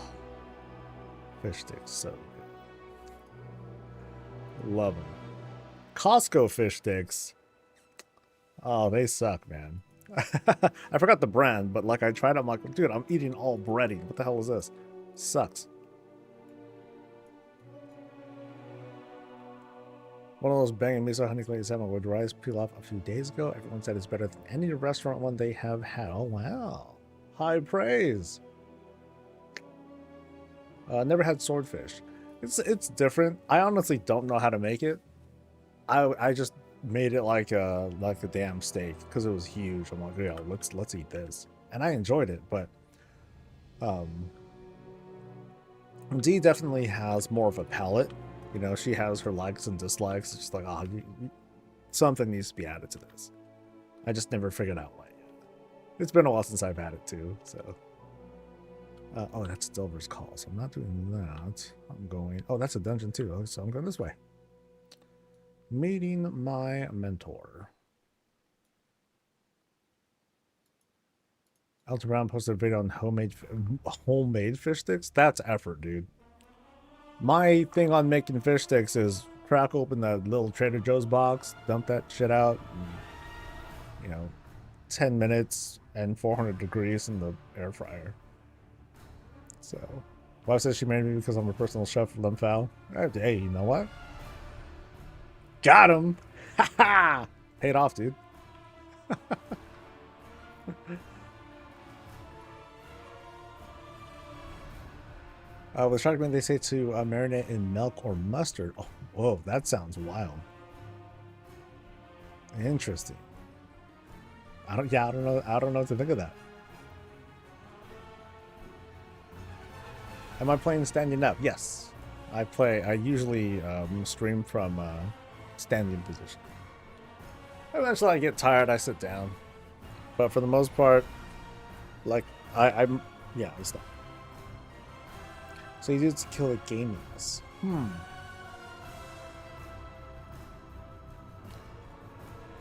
fish sticks, so good. Love them. Costco fish sticks. Oh, they suck, man. I forgot the brand, but like I tried, I'm like, dude, I'm eating all bready. What the hell is this? Sucks. One of those banging miso honey glazed salmon with rice peel off a few days ago. Everyone said it's better than any restaurant one they have had. Oh, wow. High praise. Never had swordfish. It's different. I honestly don't know how to make it. I just made it like a damn steak because it was huge. I'm like, yeah, let's eat this, and I enjoyed it. But D definitely has more of a palate. You know, she has her likes and dislikes. It's just like, oh, something needs to be added to this. I just never figured out why. It's been a while since I've had it too. So, oh, that's Silver's Call. So I'm not doing that. I'm going. Oh, that's a dungeon too. So I'm going this way. Meeting my mentor. Elton Brown posted a video on homemade fish sticks. That's effort, dude. My thing on making fish sticks is crack open that little Trader Joe's box, dump that shit out, and, you know, 10 minutes and 400 degrees in the air fryer. So, wife says she married me because I'm a personal chef for Limfowl. Hey, you know what? Got him! Ha ha! Paid off, dude. With shark meat, they say to marinate in milk or mustard. Oh, whoa, that sounds wild. Interesting. I don't know what to think of that. Am I playing standing up? Yes. I usually stream from standing position. Eventually I get tired, I sit down. But for the most part, like, I stop. So you did kill the gaminess.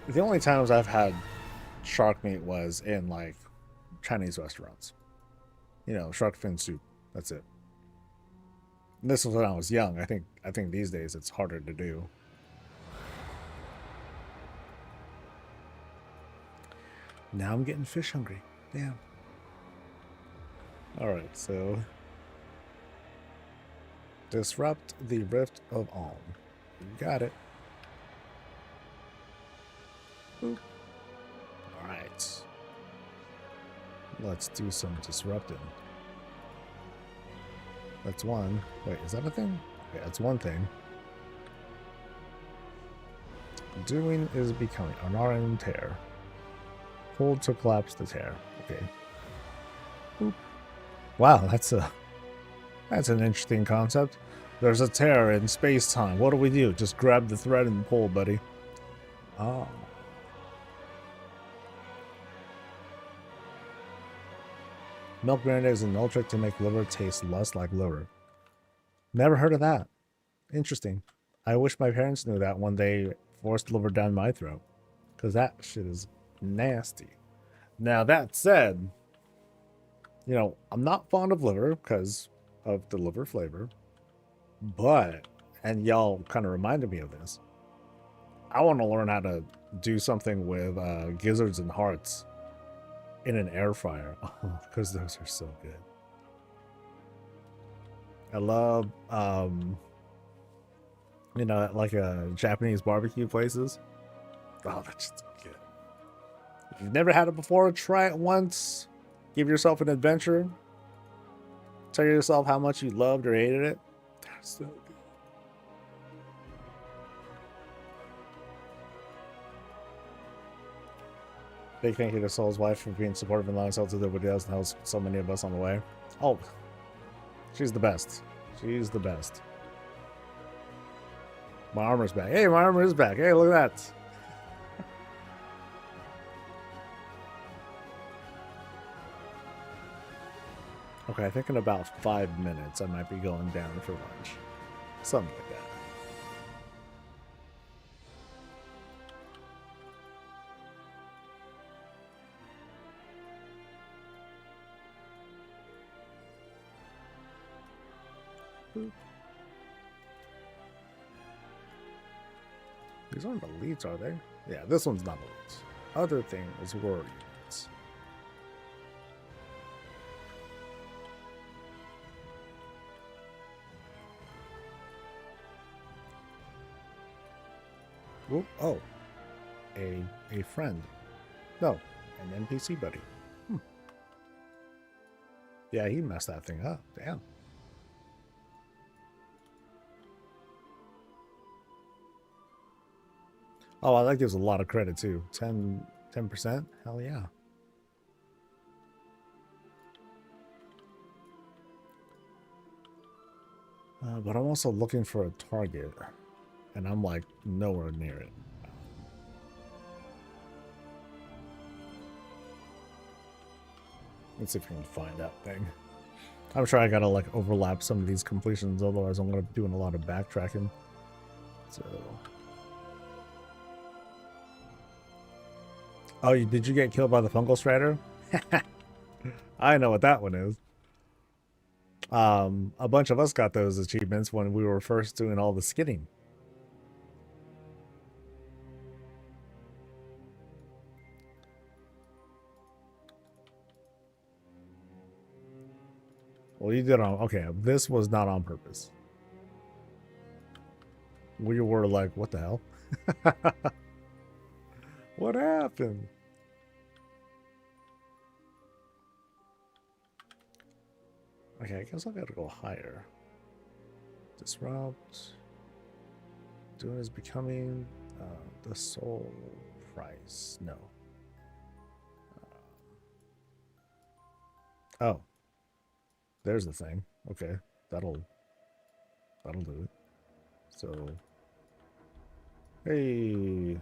The only times I've had shark meat was in like Chinese restaurants. You know, shark fin soup. That's it. And this was when I was young. I think these days it's harder to do. Now I'm getting fish hungry. Damn. Alright, so disrupt the Rift of Alm. You got it. Boop. Alright. Let's do some disrupting. That's one. Wait, is that a thing? Yeah, it's one thing. Doing is becoming. Unarmed tear. Hold to collapse the tear. Okay. Boop. Wow, that's an interesting concept. There's a tear in space-time. What do? Just grab the thread and pull, buddy. Oh. Milk marinade is an old trick to make liver taste less like liver. Never heard of that. Interesting. I wish my parents knew that when they forced liver down my throat. Because that shit is nasty. Now, that said, you know, I'm not fond of liver because of the liver flavor. But, and y'all kind of reminded me of this, I want to learn how to do something with gizzards and hearts in an air fryer. Because those are so good. I love, you know, like Japanese barbecue places. Oh, that's just good. If you've never had it before, try it once. Give yourself an adventure. Tell yourself how much you loved or hated it. They're so good. Big thank you to Soul's wife for being supportive and allowing Soul to do what he does and helps so many of us on the way. Oh, she's the best. She's the best. My armor's back. Hey, my armor is back. Hey, look at that. Okay, I think in about 5 minutes I might be going down for lunch. Something like that. Boop. These aren't elites, are they? Yeah, this one's not elites. Other thing is warrior units. Whoop. Oh, a friend. No, an NPC buddy. Yeah, he messed that thing up. Damn. Oh, that gives a lot of credit too. 10%? Hell yeah. But I'm also looking for a target. And I'm like nowhere near it. Let's see if we can find that thing. I'm sure I gotta like overlap some of these completions, otherwise I'm gonna be doing a lot of backtracking. So. Oh, did you get killed by the fungal strider? I know what that one is. A bunch of us got those achievements when we were first doing all the skidding. Well, you did on... Okay, this was not on purpose. We were like, what the hell? What happened? Okay, I guess I gotta go higher. Disrupt. Doing is becoming the soul price. No. Oh. There's the thing. Okay. That'll do it. So. Hey.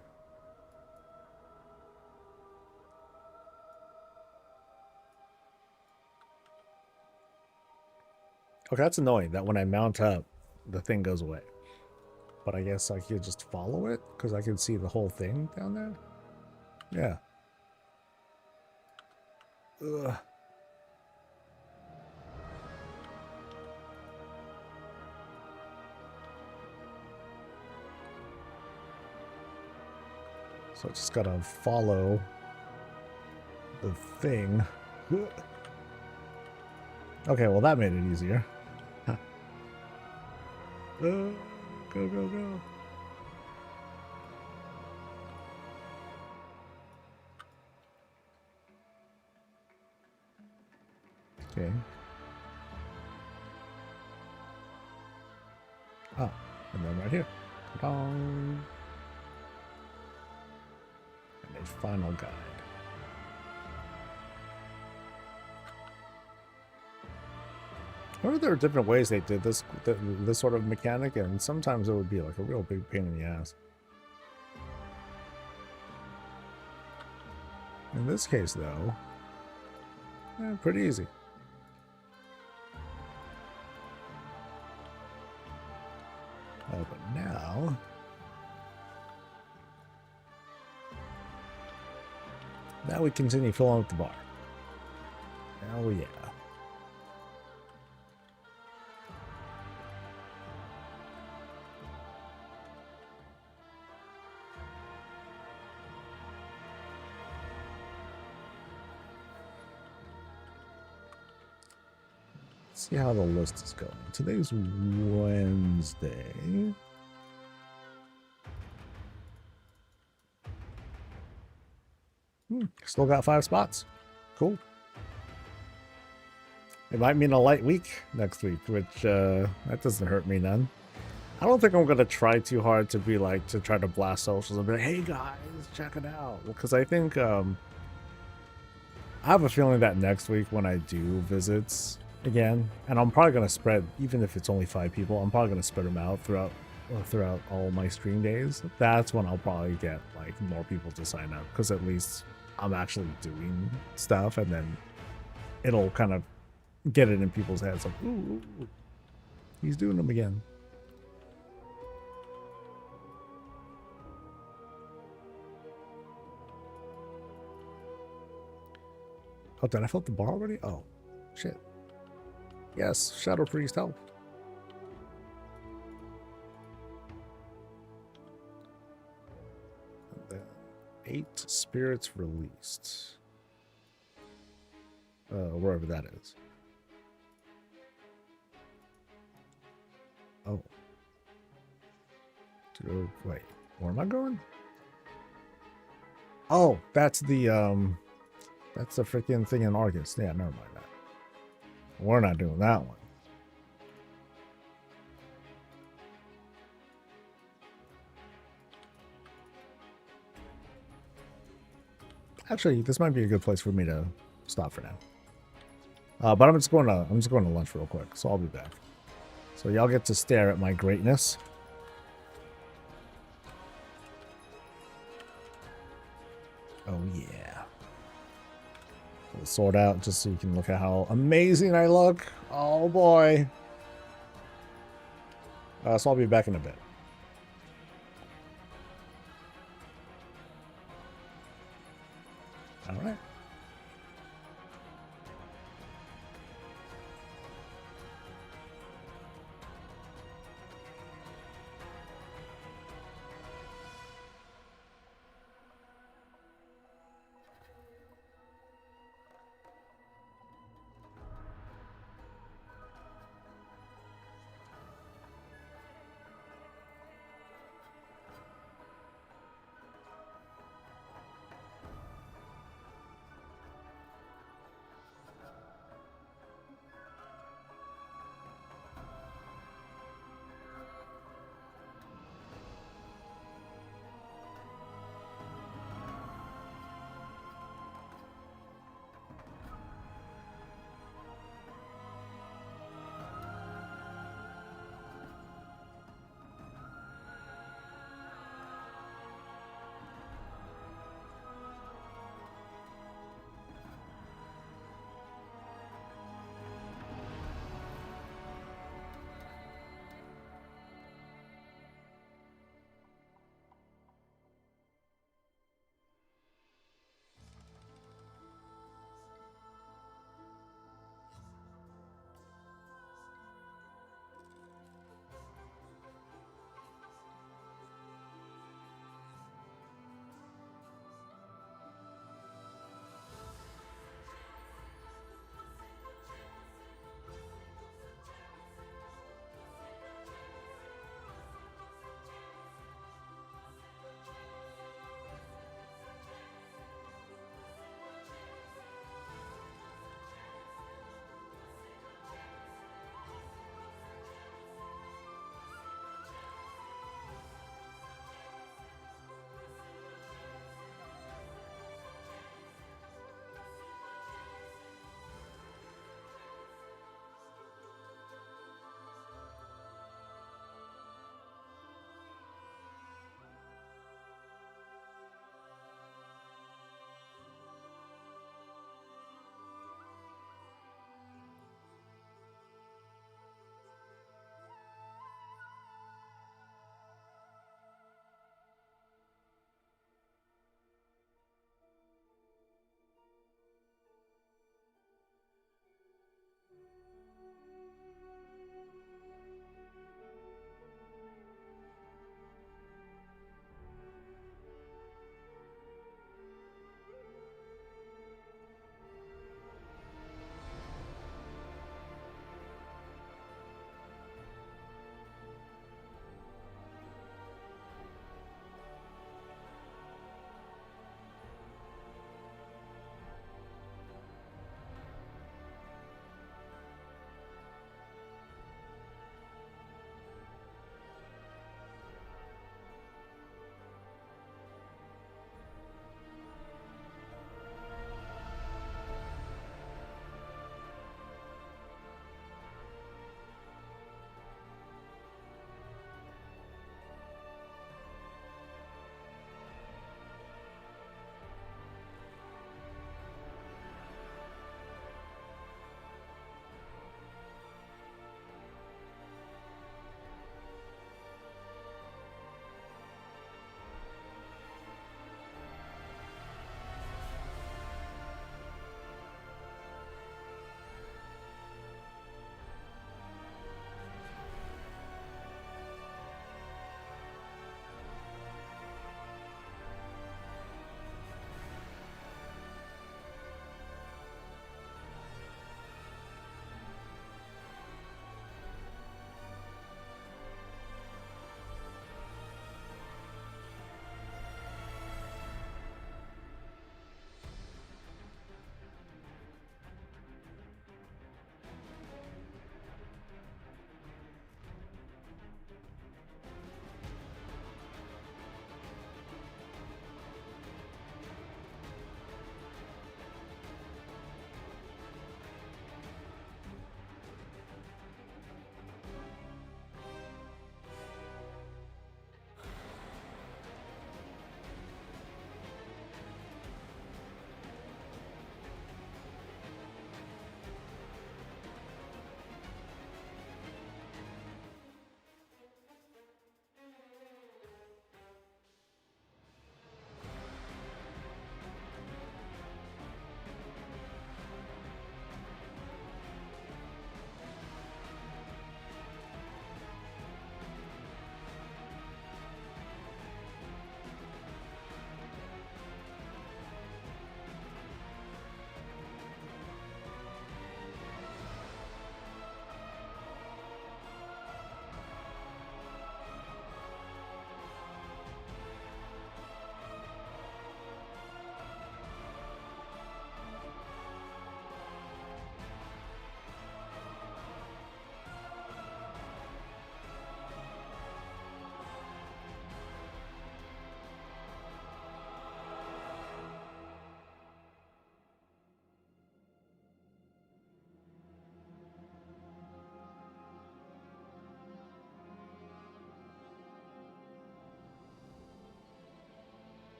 Okay, that's annoying that when I mount up, the thing goes away. But I guess I could just follow it because I can see the whole thing down there. Yeah. Ugh. So I just gotta follow the thing. Okay, well that made it easier. Go, go, go. Okay. Oh, and then right here. Ta-dong. And a final guide. I wonder if there are different ways they did this sort of mechanic, and sometimes it would be like a real big pain in the ass. In this case, though, pretty easy. Oh, but now we continue filling up the bar. Oh yeah. See how the list is going. Today's Wednesday. Still got 5 spots. Cool. It might mean a light week next week, which that doesn't hurt me none. I don't think I'm gonna try too hard to be like to try to blast socials and be like, hey guys, check it out. Because I think I have a feeling that next week when I do visits again, and I'm probably gonna spread, even if it's only 5 people, I'm probably gonna spread them out throughout all my stream days. That's when I'll probably get like more people to sign up, because at least I'm actually doing stuff, and then it'll kind of get it in people's heads like, ooh, he's doing them again. Oh, did I fill up the bar already? Oh, shit. Yes, Shadow Priest, help. And then 8 spirits released. Wherever that is. Oh. Wait, where am I going? Oh, that's the freaking thing in August. Yeah, never mind that. We're not doing that one. Actually, this might be a good place for me to stop for now. But I'm just going to lunch real quick, so I'll be back. So y'all get to stare at my greatness. Oh yeah. Pull the sword out just so you can look at how amazing I look. Oh boy. So I'll be back in a bit. All right.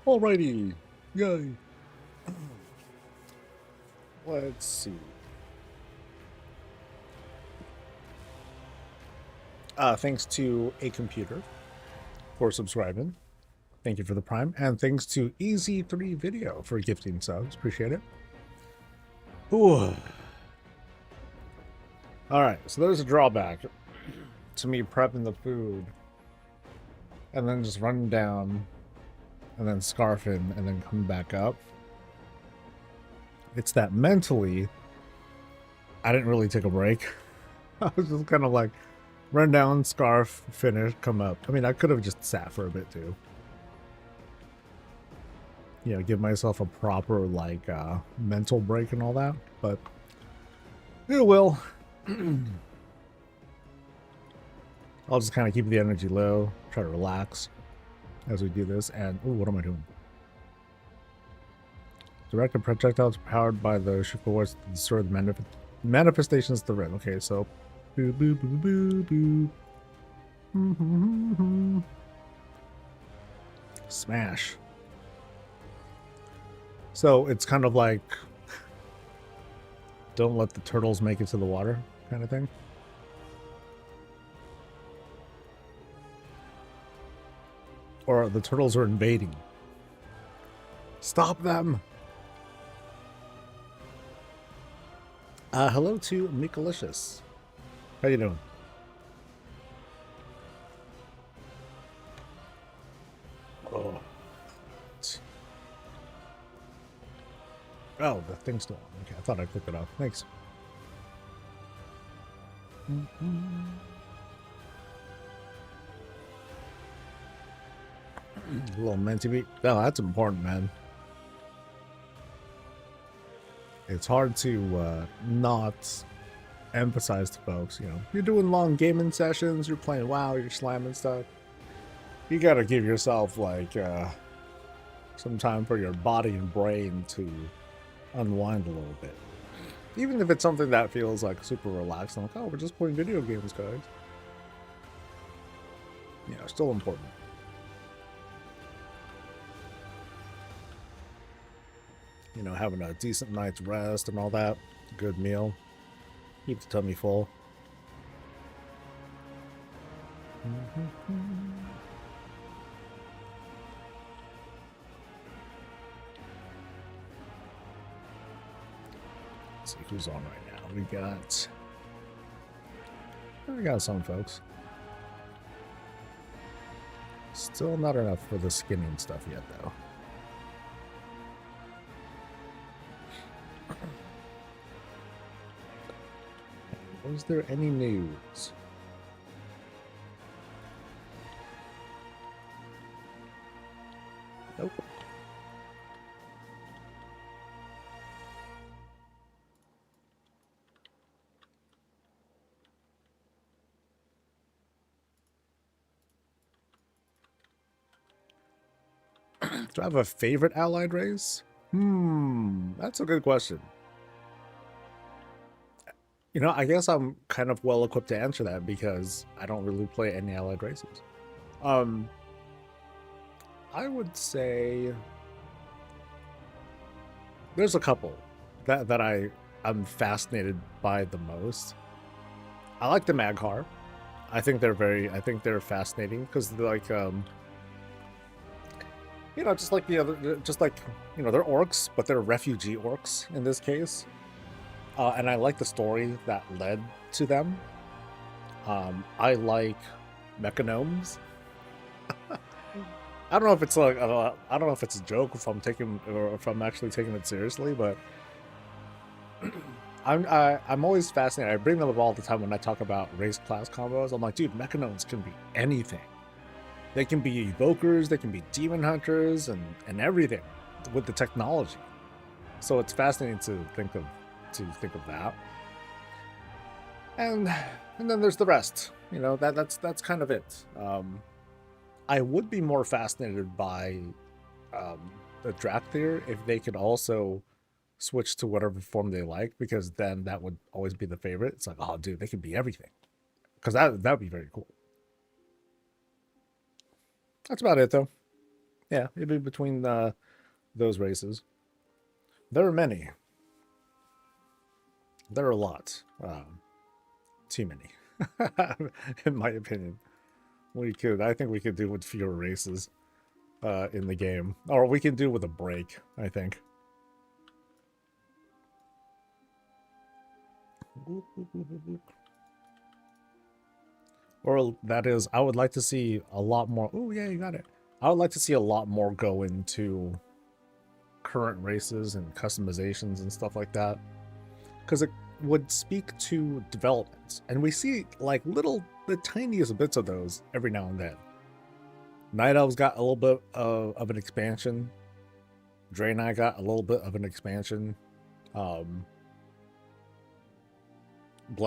Alrighty. Yay. Let's see. Thanks to a computer for subscribing. Thank you for the Prime. And thanks to Easy3 Video for gifting subs. Appreciate it. Ooh. Alright, so there's a drawback to me prepping the food and then just running down and then scarfing and then coming back up. It's that mentally, I didn't really take a break. I was just kind of like, run down, scarf, finish, come up. I mean, I could have just sat for a bit too. You know, give myself a proper, like, mental break and all that. But, it will. I'll just kind of keep the energy low, try to relax as we do this. And, oh, what am I doing? Directed projectiles powered by the Shukawards to destroy the manifestations of the rim. Okay, so boo boo boo boo boo. Smash. So it's kind of like don't let the turtles make it to the water kind of thing. Or the turtles are invading. Stop them. Hello to Mikalicious. How you doing? Oh. Oh, the thing's still on. Okay, I thought I clicked it off. Thanks. A little minty beat. Oh, that's important, man. It's hard to not emphasize to folks, you know, you're doing long gaming sessions, you're playing WoW, you're slamming stuff. You gotta give yourself, like, some time for your body and brain to unwind a little bit. Even if it's something that feels, like, super relaxed. I'm like, oh, we're just playing video games, guys. Yeah, still important. You know, having a decent night's rest and all that. Good meal. Keep the tummy full. Let's see who's on right now. We got some folks. Still not enough for the skinning stuff yet, though. Was there any news? Nope. Do I have a favorite allied race? That's a good question. You know, I guess I'm kind of well equipped to answer that because I don't really play any allied races. I would say there's a couple that I'm fascinated by the most. I like the Magcar. I think they're fascinating because they're like you know, just like the other, just like, you know, they're orcs, but they're refugee orcs in this case. And I like the story that led to them. I like mechanomes. I don't know if it's like I don't know if it's a joke, if I'm actually taking it seriously, but I'm always fascinated. I bring them up all the time when I talk about race class combos. I'm like, dude, mechanomes can be anything. They can be evokers, they can be demon hunters, and everything with the technology. So it's fascinating to think of that. And then there's the rest. You know, that's kind of it. I would be more fascinated by the Drakthir if they could also switch to whatever form they like, because then that would always be the favorite. It's like, oh, dude, they can be everything. Because that would be very cool. That's about it, though. Yeah, it'd be between those races. There are many. There are lots. Too many, in my opinion. I think we could do with fewer races in the game. Or we can do with a break, I think. Or that is, I would like to see a lot more. Oh, yeah, you got it. I would like to see a lot more go into current races and customizations and stuff like that. Because it would speak to developments. And we see like the tiniest bits of those every now and then. Night Elves got a little bit of an expansion. Draenei got a little bit of an expansion. Blood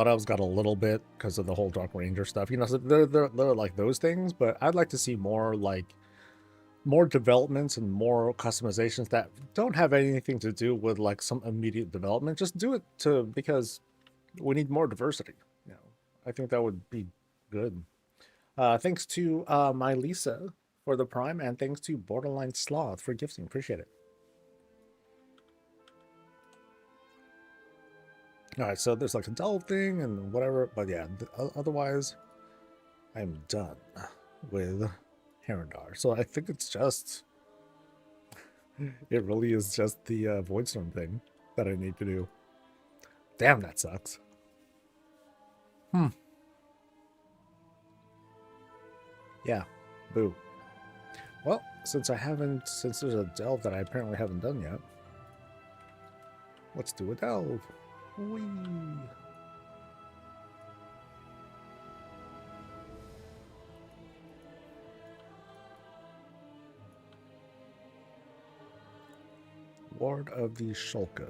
Elves got a little bit because of the whole Dark Ranger stuff. You know, so they're like those things, but I'd like to see more developments and more customizations that don't have anything to do with like some immediate development. Just do it because we need more diversity. You know, I think that would be good. Thanks to my Lisa for the Prime, and thanks to Borderline Sloth for gifting. Appreciate it. All right, so there's like a delve thing and whatever, but yeah, otherwise, I'm done with Herondar. So I think it's just, it really is just the Voidstorm thing that I need to do. Damn, that sucks. Yeah, boo. Well, since there's a delve that I apparently haven't done yet, let's do a delve. Whee! Ward of the Shulka.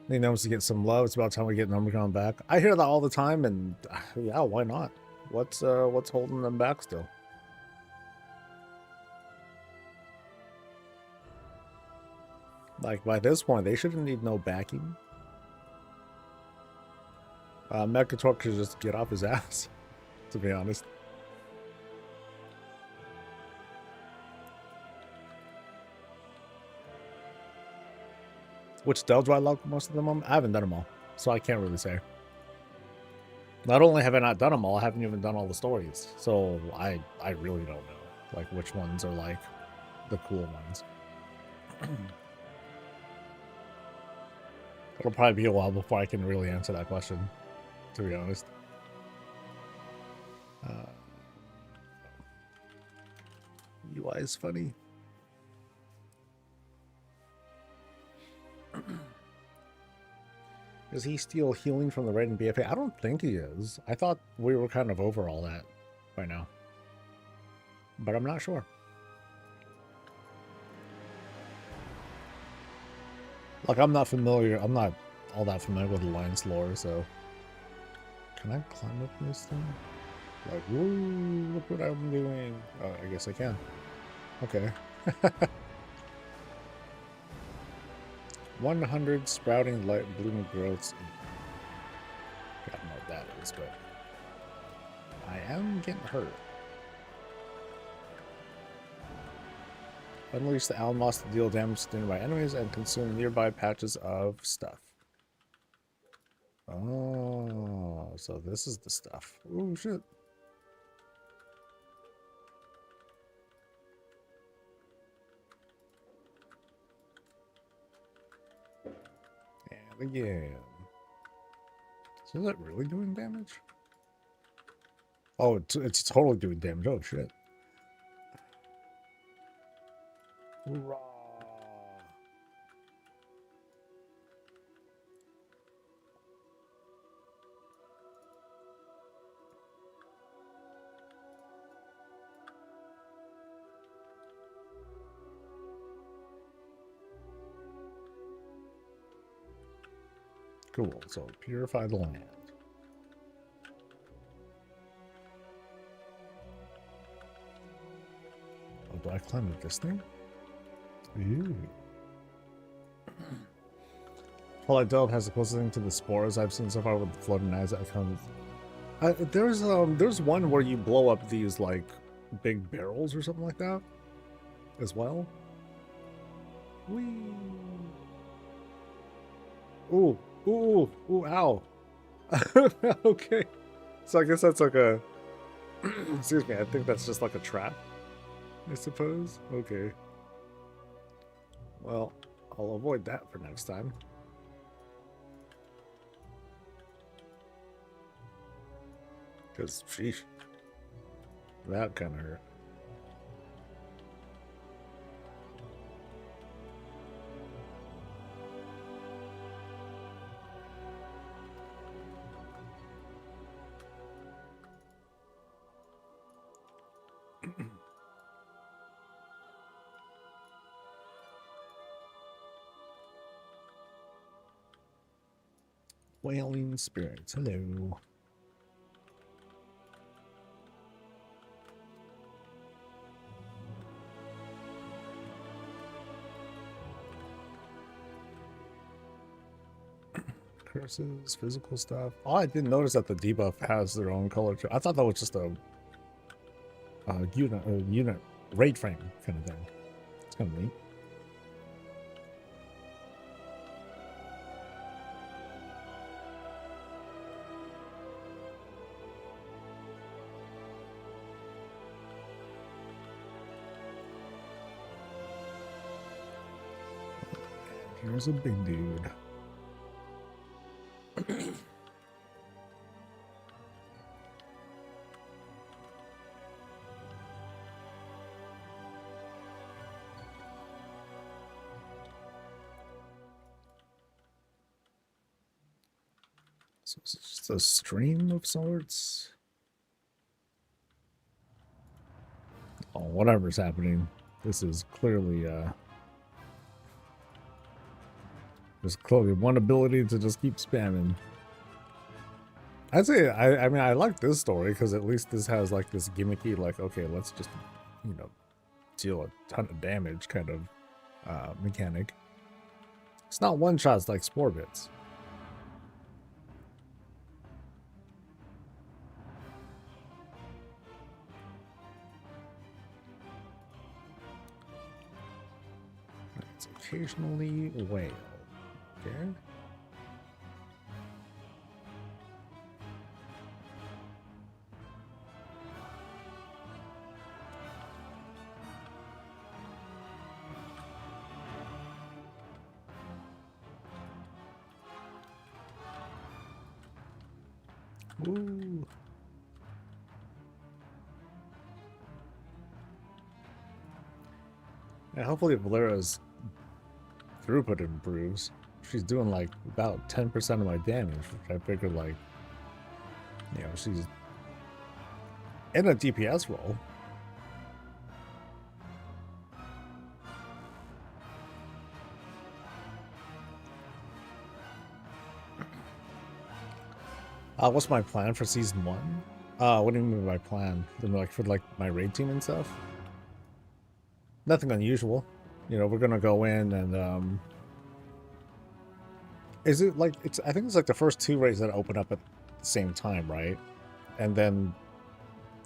He knows to get some love. It's about time we get Nomicon back. I hear that all the time, and yeah, why not? What's holding them back still? Like, by this point, they shouldn't need no backing. Mechatork should just get off his ass, to be honest. Which delves do I love most of them on? I haven't done them all, so I can't really say. Not only have I not done them all, I haven't even done all the stories. So I really don't know, like, which ones are, like, the cool ones. It'll probably be a while before I can really answer that question, to be honest. UI is funny. Is he still healing from the raid in BFA? I don't think he is. I thought we were kind of over all that by now. But I'm not sure. Like, I'm not all that familiar with Alliance lore, so... Can I climb up this thing? Like, woo, look what I'm doing. Oh, I guess I can. Okay. 100 sprouting light blooming growths. I don't know what that is, but I am getting hurt. Unleash the Allen Moss to deal damage to nearby enemies and consume nearby patches of stuff. Oh, so this is the stuff. Oh, shit. And again. So is that really doing damage? Oh, it's totally doing damage. Oh, shit. Hoorah. Cool, so purify the land. Oh, do I climb up this thing? Ooh. Twilight Delve has the closest thing to the spores I've seen so far with the floating eyes that comes. There's one where you blow up these like big barrels or something like that as well. Whee! Ooh, ooh, ooh, ow. Okay. So I guess that's like a, excuse me, I think that's just like a trap, I suppose. Okay. Well, I'll avoid that for next time. Because, sheesh, that kind of hurt. Wailing spirits, hello. Curses, physical stuff. Oh, I didn't notice that the debuff has their own color too. I thought that was just a unit raid frame kind of thing. It's kind of neat. Here's a big dude. So it's just a stream of sorts. Oh, whatever's happening. This is clearly there's clearly one ability to just keep spamming. I'd say I mean I like this story because at least this has like this gimmicky, like, okay, let's just, you know, deal a ton of damage kind of mechanic. It's not one shots like Spore Bits. It's occasionally whale. Okay. Ooh. Yeah, hopefully Valera's throughput improves. She's doing like about 10% of my damage, which I figured, like, you know, she's in a DPS role. What's my plan for season 1? What do you mean by plan? Like for like my raid team and stuff? Nothing unusual. You know, we're gonna go in and is it like I think it's like the first 2 raids that open up at the same time, right? And then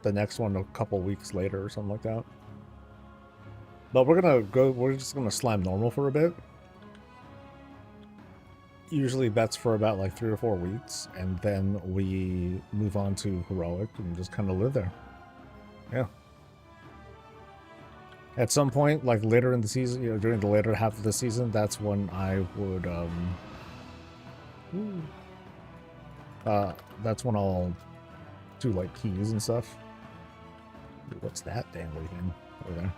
the next one a couple weeks later or something like that. But we're just gonna slam normal for a bit. Usually bets for about like 3 or 4 weeks, and then we move on to heroic and just kind of live there. Yeah. At some point, like later in the season, you know, during the later half of the season, that's when I would that's when I'll do like keys and stuff. What's that dangly thing over there?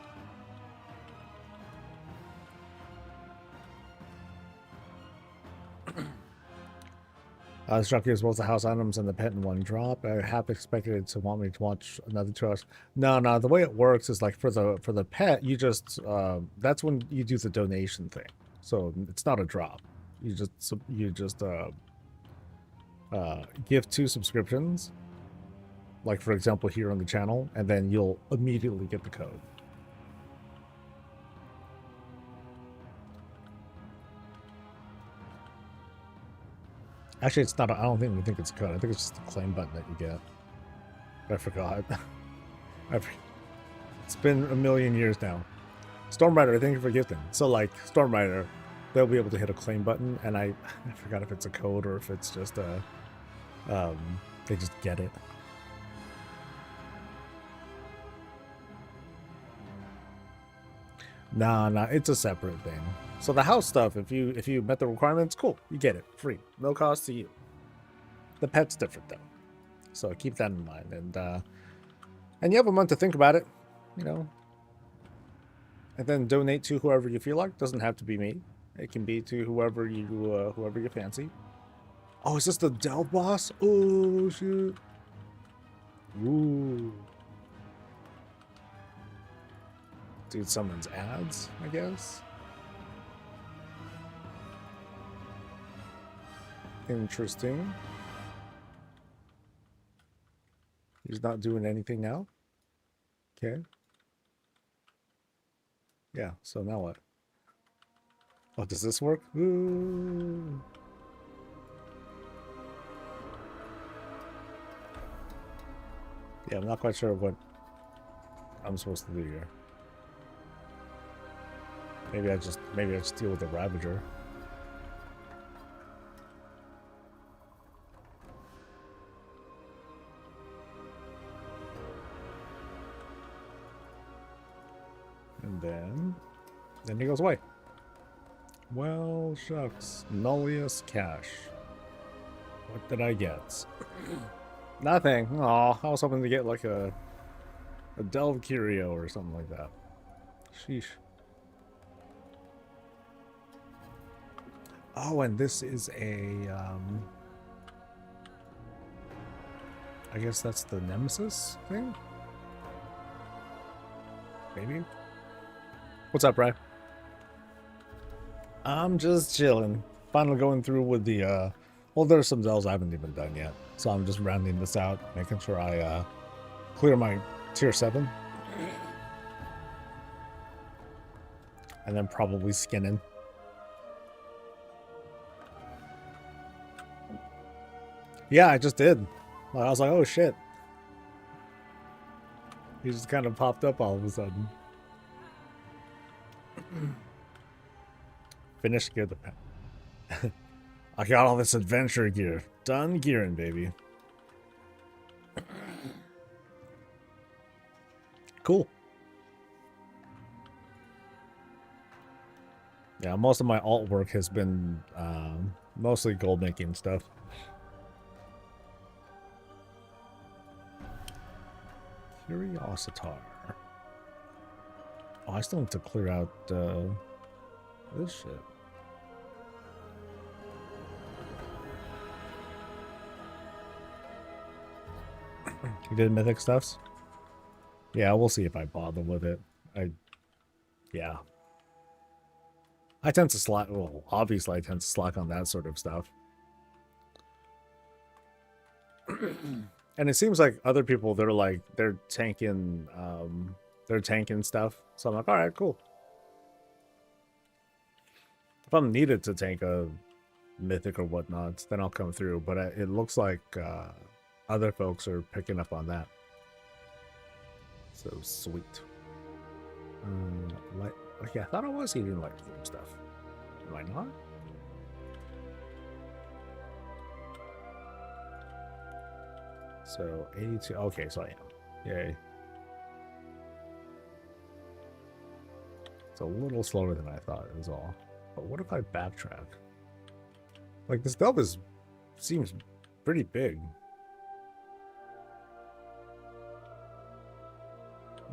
Struck you as both the house items and the pet in one drop. I half expected it to want me to watch another 2 hours. No. The way it works is like for the pet, you just that's when you do the donation thing. So it's not a drop. You just give 2 subscriptions, like for example here on the channel, and then you'll immediately get the code. Actually, it's not. I don't think it's a code. I think it's just a claim button that you get. I forgot. It's been a million years now. Stormrider, thank you for gifting. So like Stormrider, they'll be able to hit a claim button, and I forgot if it's a code or if it's just a they just get it. Nah, it's a separate thing. So the house stuff, if you met the requirements, cool, you get it free, no cost to you. The pet's different though, so keep that in mind. And you have a month to think about it, you know, and then donate to whoever you feel like. Doesn't have to be me. It can be to whoever you fancy. Oh, is this the Delve boss? Oh shoot! Ooh. Dude, someone's ads, I guess. Interesting. He's not doing anything now. Okay. Yeah, so now what? Oh, does this work? Ooh. Yeah, I'm not quite sure what I'm supposed to do here. Maybe I just deal with the Ravager. And then he goes away. Well, shucks. Nullius cash. What did I get? Nothing. Aw, I was hoping to get like a Delve Curio or something like that. Sheesh. Oh, and this is a, I guess that's the Nemesis thing? Maybe? What's up, Bri? I'm just chilling. Finally going through with the, well, there's some Delves I haven't even done yet. So I'm just rounding this out, making sure I, clear my tier 7. And then probably skinning. Yeah, I just did. I was like, oh shit. He just kind of popped up all of a sudden. Finished gear the pen. I got all this adventure gear. Done gearing, baby. Cool. Yeah, most of my alt work has been mostly gold making stuff. Curiositar. Oh, I still need to clear out this shit. You did mythic stuffs? Yeah, we'll see if I bother with it. Yeah. I tend to slack, well, obviously I tend to slack on that sort of stuff. And it seems like other people, they're tanking stuff. So I'm like, all right, cool. If I'm needed to tank a mythic or whatnot, then I'll come through. But it looks like other folks are picking up on that. So sweet. Okay, I thought I was eating light food stuff. Am I not? So 82. Okay, so I am. Yay. It's a little slower than I thought, is all. But what if I backtrack? Like, this delve seems pretty big.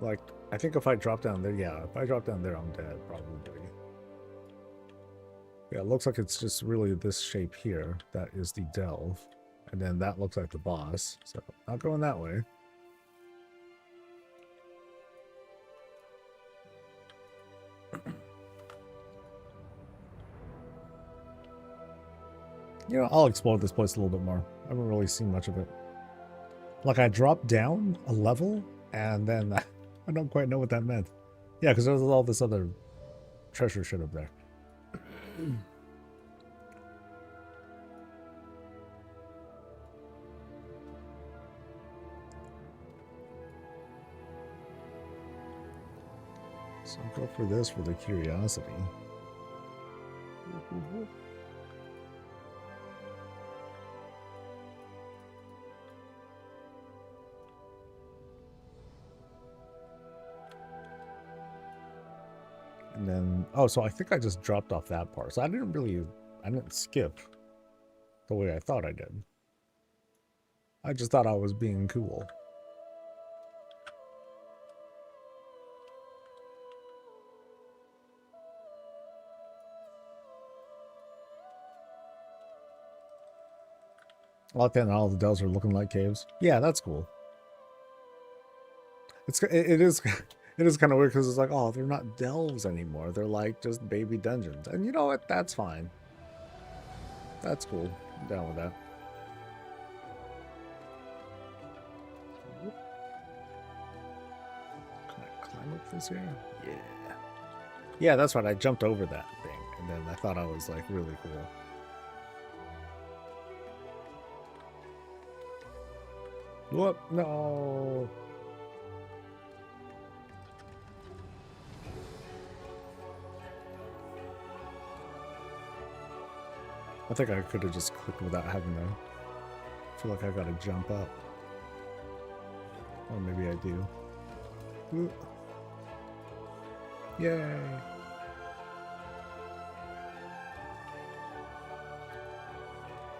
Like, I think if I drop down there, yeah, if I drop down there, I'm dead, probably. Yeah, it looks like it's just really this shape here. That is the delve. And then that looks like the boss. So, not going that way. You know, I'll explore this place a little bit more. I haven't really seen much of it. Like, I dropped down a level, and then I don't quite know what that meant. Yeah, because there's all this other treasure shit up there. So go for this for the curiosity. And then, oh, so I think I just dropped off that part. So I didn't skip the way I thought I did. I just thought I was being cool. I like that all the dells are looking like caves. Yeah, that's cool. It is it is kind of weird because it's like, oh, they're not delves anymore. They're like just baby dungeons. And you know what? That's fine. That's cool. I'm down with that. Can I climb up this here? Yeah. Yeah, that's right. I jumped over that thing. And then I thought I was like really cool. Whoop, no. I think I could have just clicked without having to. I feel like I gotta jump up. Or maybe I do. Whoop. Yay.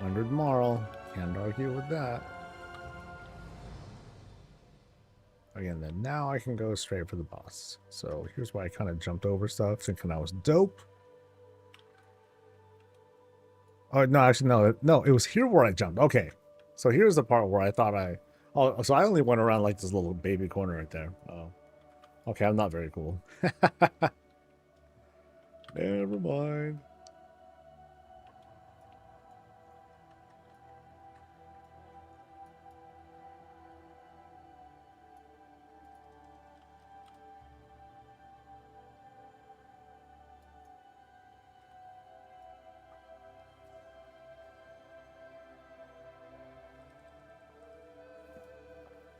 $100 moral. Can't argue with that. Again, then now I can go straight for the boss. So here's why I kind of jumped over stuff, thinking I was dope. Oh, no, actually, no, it was here where I jumped. Okay. So here's the part where I thought oh, so I only went around like this little baby corner right there. Oh. Okay, I'm not very cool. Never mind.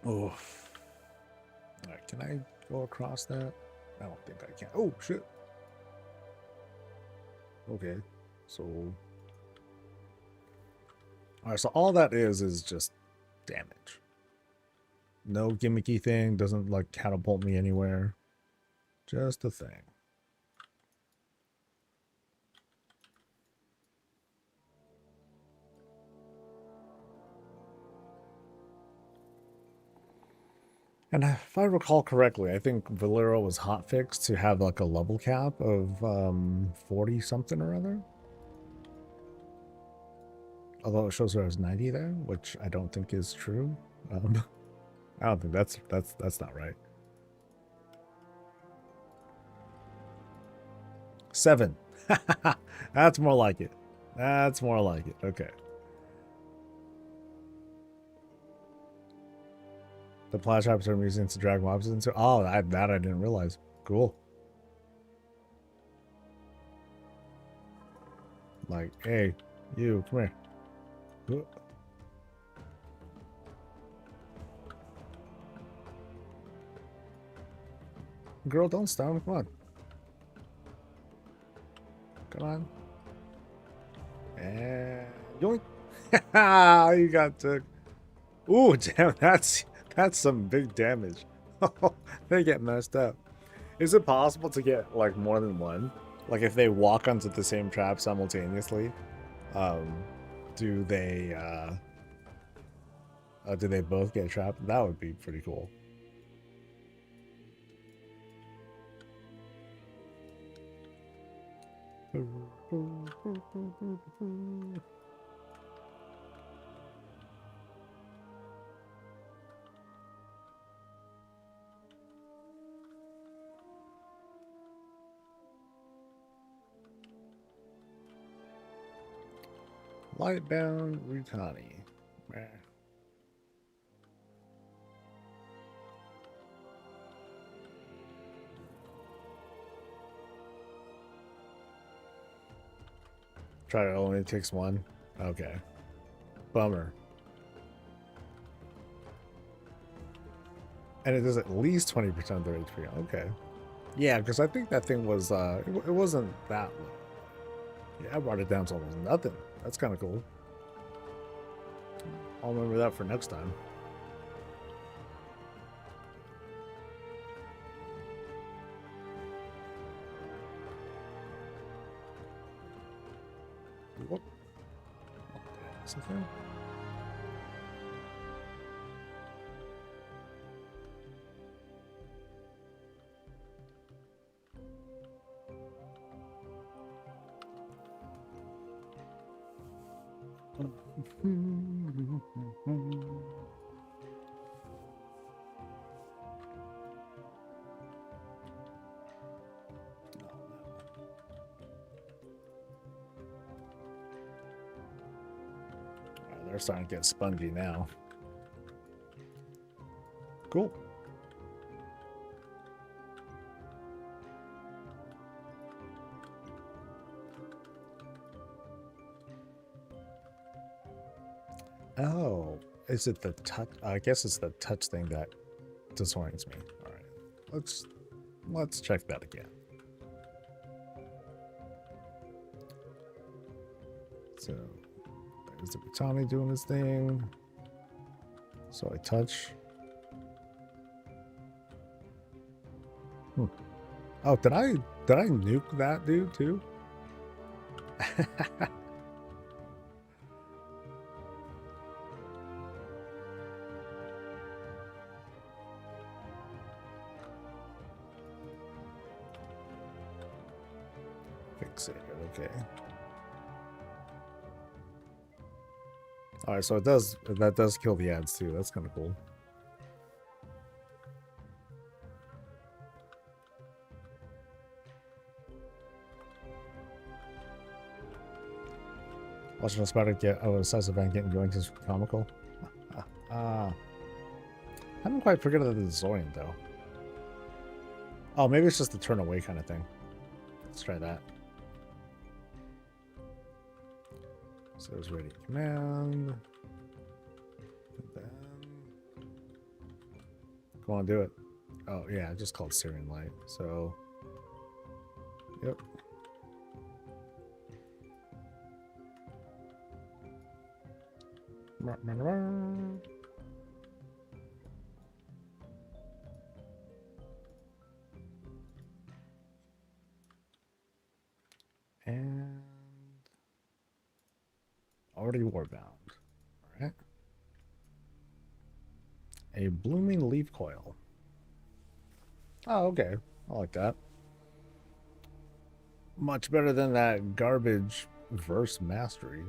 Oh. Alright, can I go across that? I don't think I can. Oh, shit. Okay. So. Alright, so all that is just damage. No gimmicky thing. Doesn't like catapult me anywhere. Just a thing. And if I recall correctly, I think Valero was hotfixed to have like a level cap of 40 something or other. Although it shows her as 90 there, which I don't think is true. I don't think that's not right. 7. That's more like it. That's more like it. Okay. The flash traps are using to drag mobs into. Oh, that I didn't realize. Cool. Like, hey, you, come here. Girl, don't stun. Come on. Come on. And yoink. You got took. Ooh, damn, that's some big damage. They get messed up. Is it possible to get like more than one? Like if they walk onto the same trap simultaneously, do they both get trapped? That would be pretty cool. Lightbound Rutani. Try it only takes one. Okay. Bummer. And it does at least 20% of their HP. Okay. Yeah, because I think that thing was, it wasn't that low. Yeah, I brought it down to almost nothing. That's kind of cool. I'll remember that for next time. What? Is it there? They're starting to get spongy now. Cool. Oh, is it the touch? I guess it's the touch thing that disorients me. All right, let's check that again. So there's the Butani doing his thing. So I touch. Oh, did I nuke that dude too? Fixated, okay. All right, so that does kill the ads too. That's kind of cool. Watching a spider get a size event getting going is comical. I haven't quite figured out the Zorian though. Oh, maybe it's just the turn away kind of thing. Let's try that. So it's ready command. And then go on, do it. Oh yeah, I just called Syrian Light. So yep. And already warbound. All right. A blooming leaf coil. Oh, okay. I like that. Much better than that garbage verse mastery.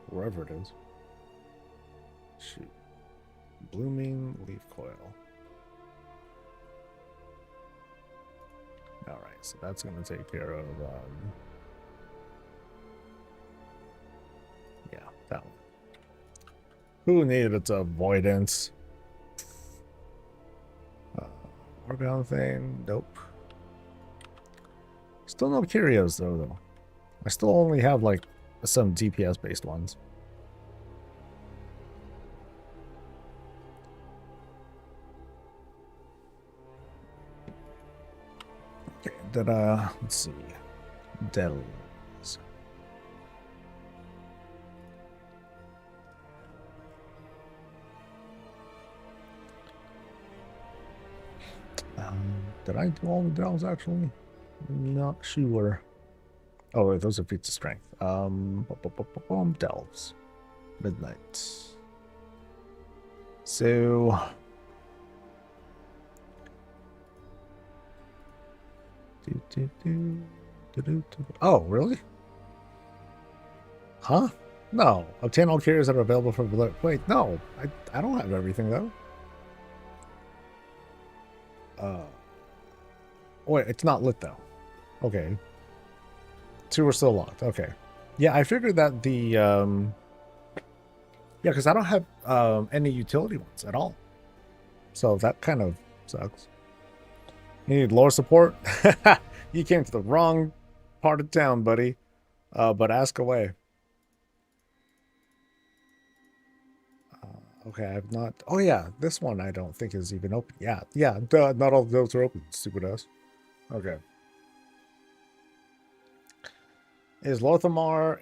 Wherever it is. Shoot. Blooming leaf coil. All right, so that's going to take care of, yeah, that one. Who needed its avoidance? Warbound thing, nope. Still no curios though. I still only have like some DPS based ones. Okay, let's see. Dells. Did I do all the dells actually? Not sure. Oh, wait, those are feats of strength. Delves. Midnight. So oh, really? Huh? No. Obtain all cures that are available for wait, no. I don't have everything though. Wait, it's not lit though. Okay. 2 are still locked. Okay. Yeah, I figured that the yeah, because I don't have any utility ones at all. So that kind of sucks. You need lore support? You came to the wrong part of town, buddy. But ask away. Okay, I've not. Oh yeah, this one I don't think is even open. Yeah, yeah. Duh, not all those are open. Stupid ass. Okay. Is Lorthamar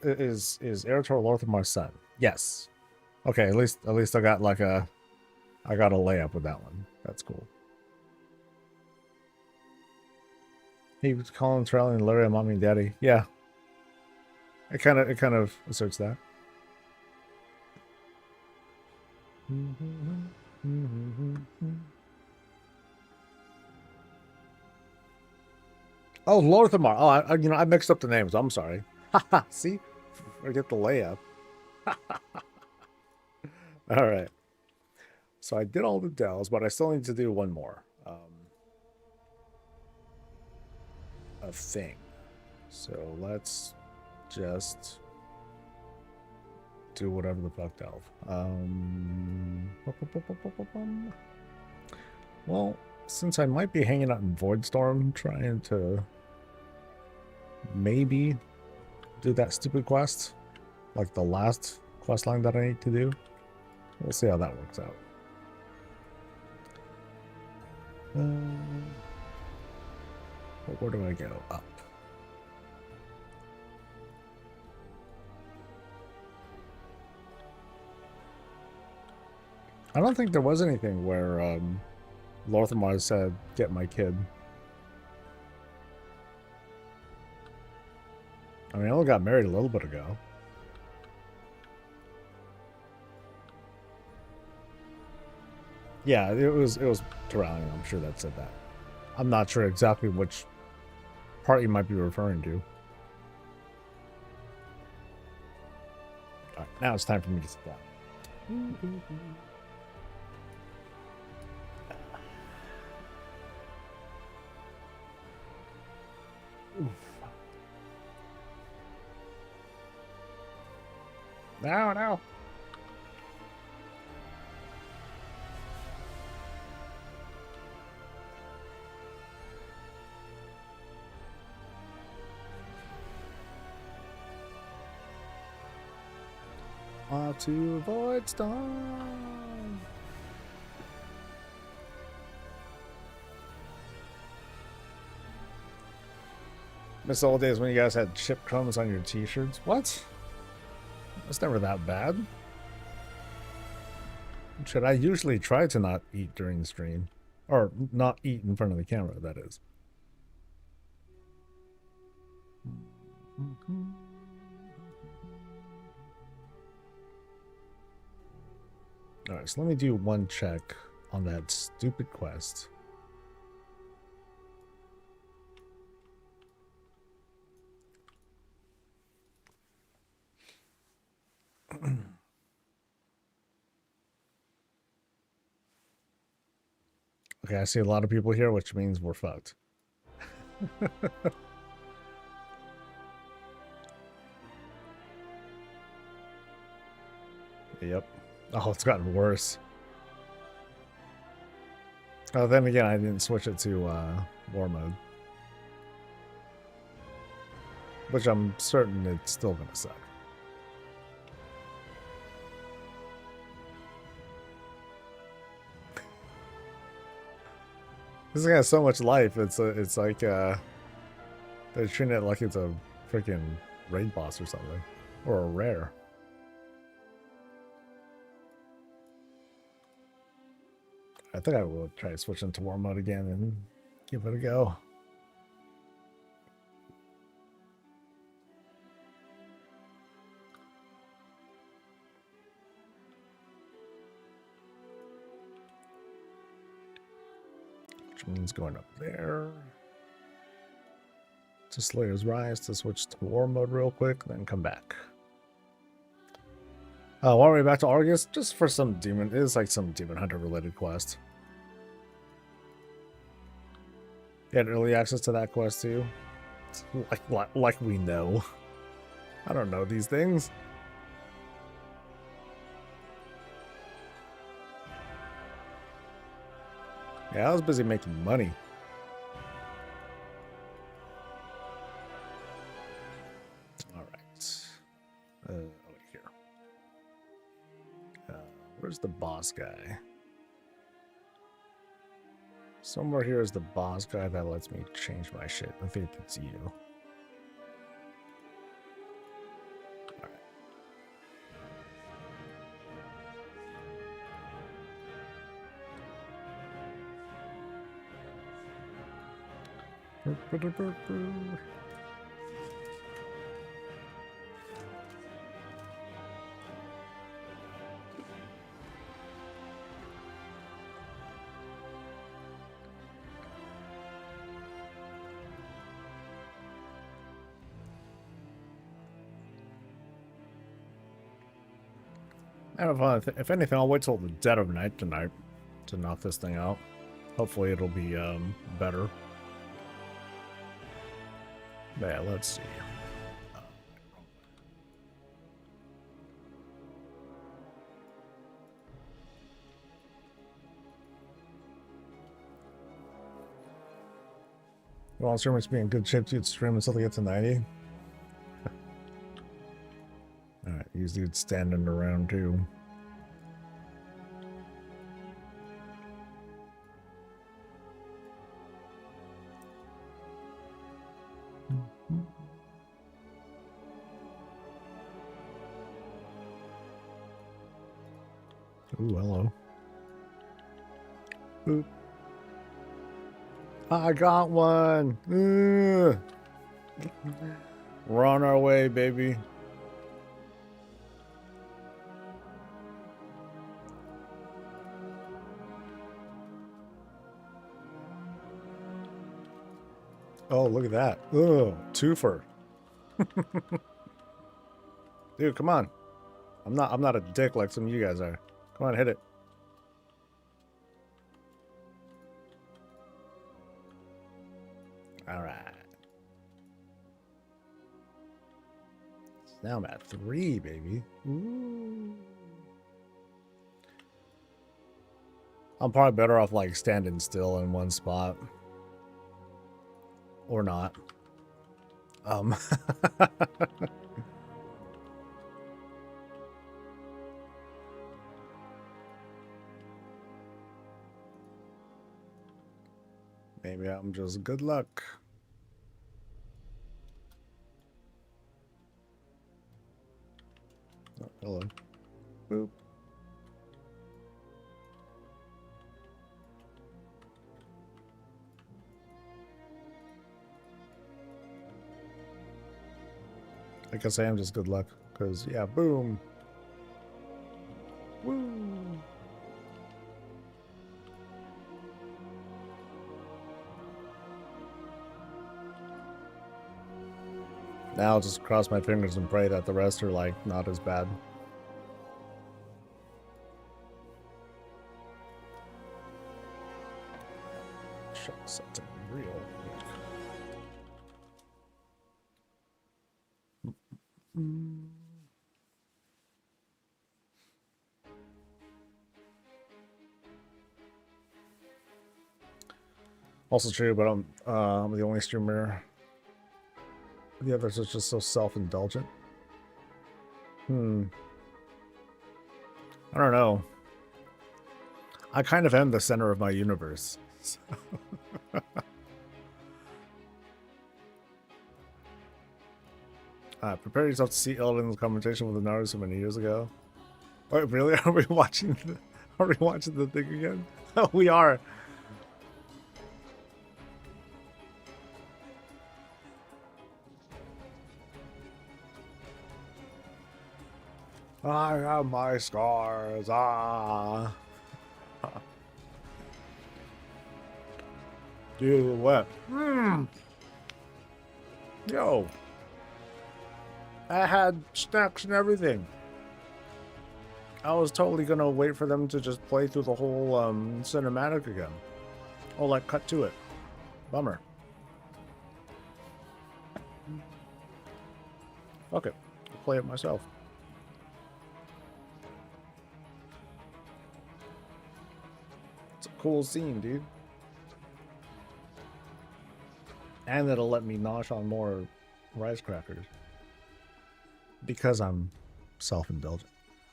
is Eretor Lorthamar's son? Yes. Okay, at least I got like I got a layup with that one. That's cool. He was calling trailing Larry, mommy and daddy. Yeah. It kind of asserts that. Oh, Lorthamar. Oh, I mixed up the names. I'm sorry. See, forget the layup. All right. So I did all the dells, but I still need to do one more. A thing. So let's just do whatever the fuck delve. Well, since I might be hanging out in Voidstorm, trying to maybe do that stupid quest, like the last quest line that I need to do. We'll see how that works out. Where do I go? Up. I don't think there was anything where Lorthamar said, "Get my kid." I mean, I only got married a little bit ago. Yeah, it was Terralion. I'm sure that said that. I'm not sure exactly which part you might be referring to. All right, now it's time for me to sit down. No. To avoid storm. Miss old days when you guys had chip crumbs on your t-shirts. What? It's never that bad. Should I usually try to not eat during the stream? Or not eat in front of the camera, that is. Alright, so let me do one check on that stupid quest. Okay, I see a lot of people here, which means we're fucked. Yep. Oh, it's gotten worse. Oh, then again, I didn't switch it to war mode. Which I'm certain it's still gonna suck. This thing has so much life. It's like they're treating it like it's a freaking raid boss or something, or a rare. I think I will try to switch into war mode again and give it a go. Which means going up there to Slayer's Rise to switch to war mode real quick, then come back. While we're back to Argus, just for some demon, it is like some demon hunter related quest. You had early access to that quest too? Like we know. I don't know these things. Yeah, I was busy making money. All right. Over here. Where's the boss guy? Somewhere here is the boss guy that lets me change my shit. I think it's you. Alright. I don't know if anything, I'll wait till the dead of night tonight to knock this thing out. Hopefully it'll be better. Yeah, let's see. You want streamers to be in good shape to stream until they get to 90? Alright, these dudes standing around too. Ooh, hello. Boop. I got one. We're on our way, baby. Oh, look at that. Ugh, twofer. Dude, come on. I'm not a dick like some of you guys are. Come on, hit it. All right. Now I'm at 3, baby. Ooh. I'm probably better off like standing still in one spot. Or not. Maybe I'm just good luck. Oh, hello. Boop. I guess I am just good luck, because, yeah, boom. Woo. Now I'll just cross my fingers and pray that the rest are, like, not as bad. Shut something real quick. Also true, but I'm the only streamer. The others are just so self-indulgent. I don't know. I kind of am the center of my universe. So. Prepare yourself to see Elden's conversation with Naruto so many years ago. Wait, really? Are we watching the thing again? We are. I have my scars. Dude, what? Yo. I had snacks and everything. I was totally gonna wait for them to just play through the whole cinematic again. Or like cut to it. Bummer. Fuck it. I'll play it myself. It's a cool scene, dude. And it'll let me nosh on more rice crackers. Because I'm self-indulgent.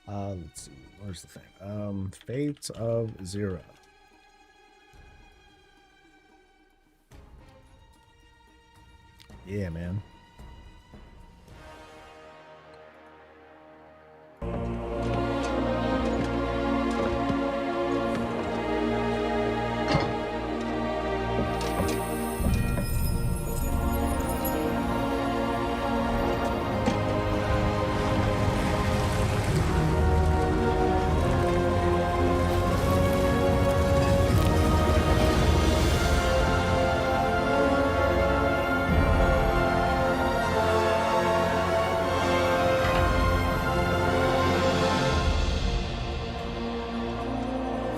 Let's see. Where's the thing? Fates of Zero. Yeah, man.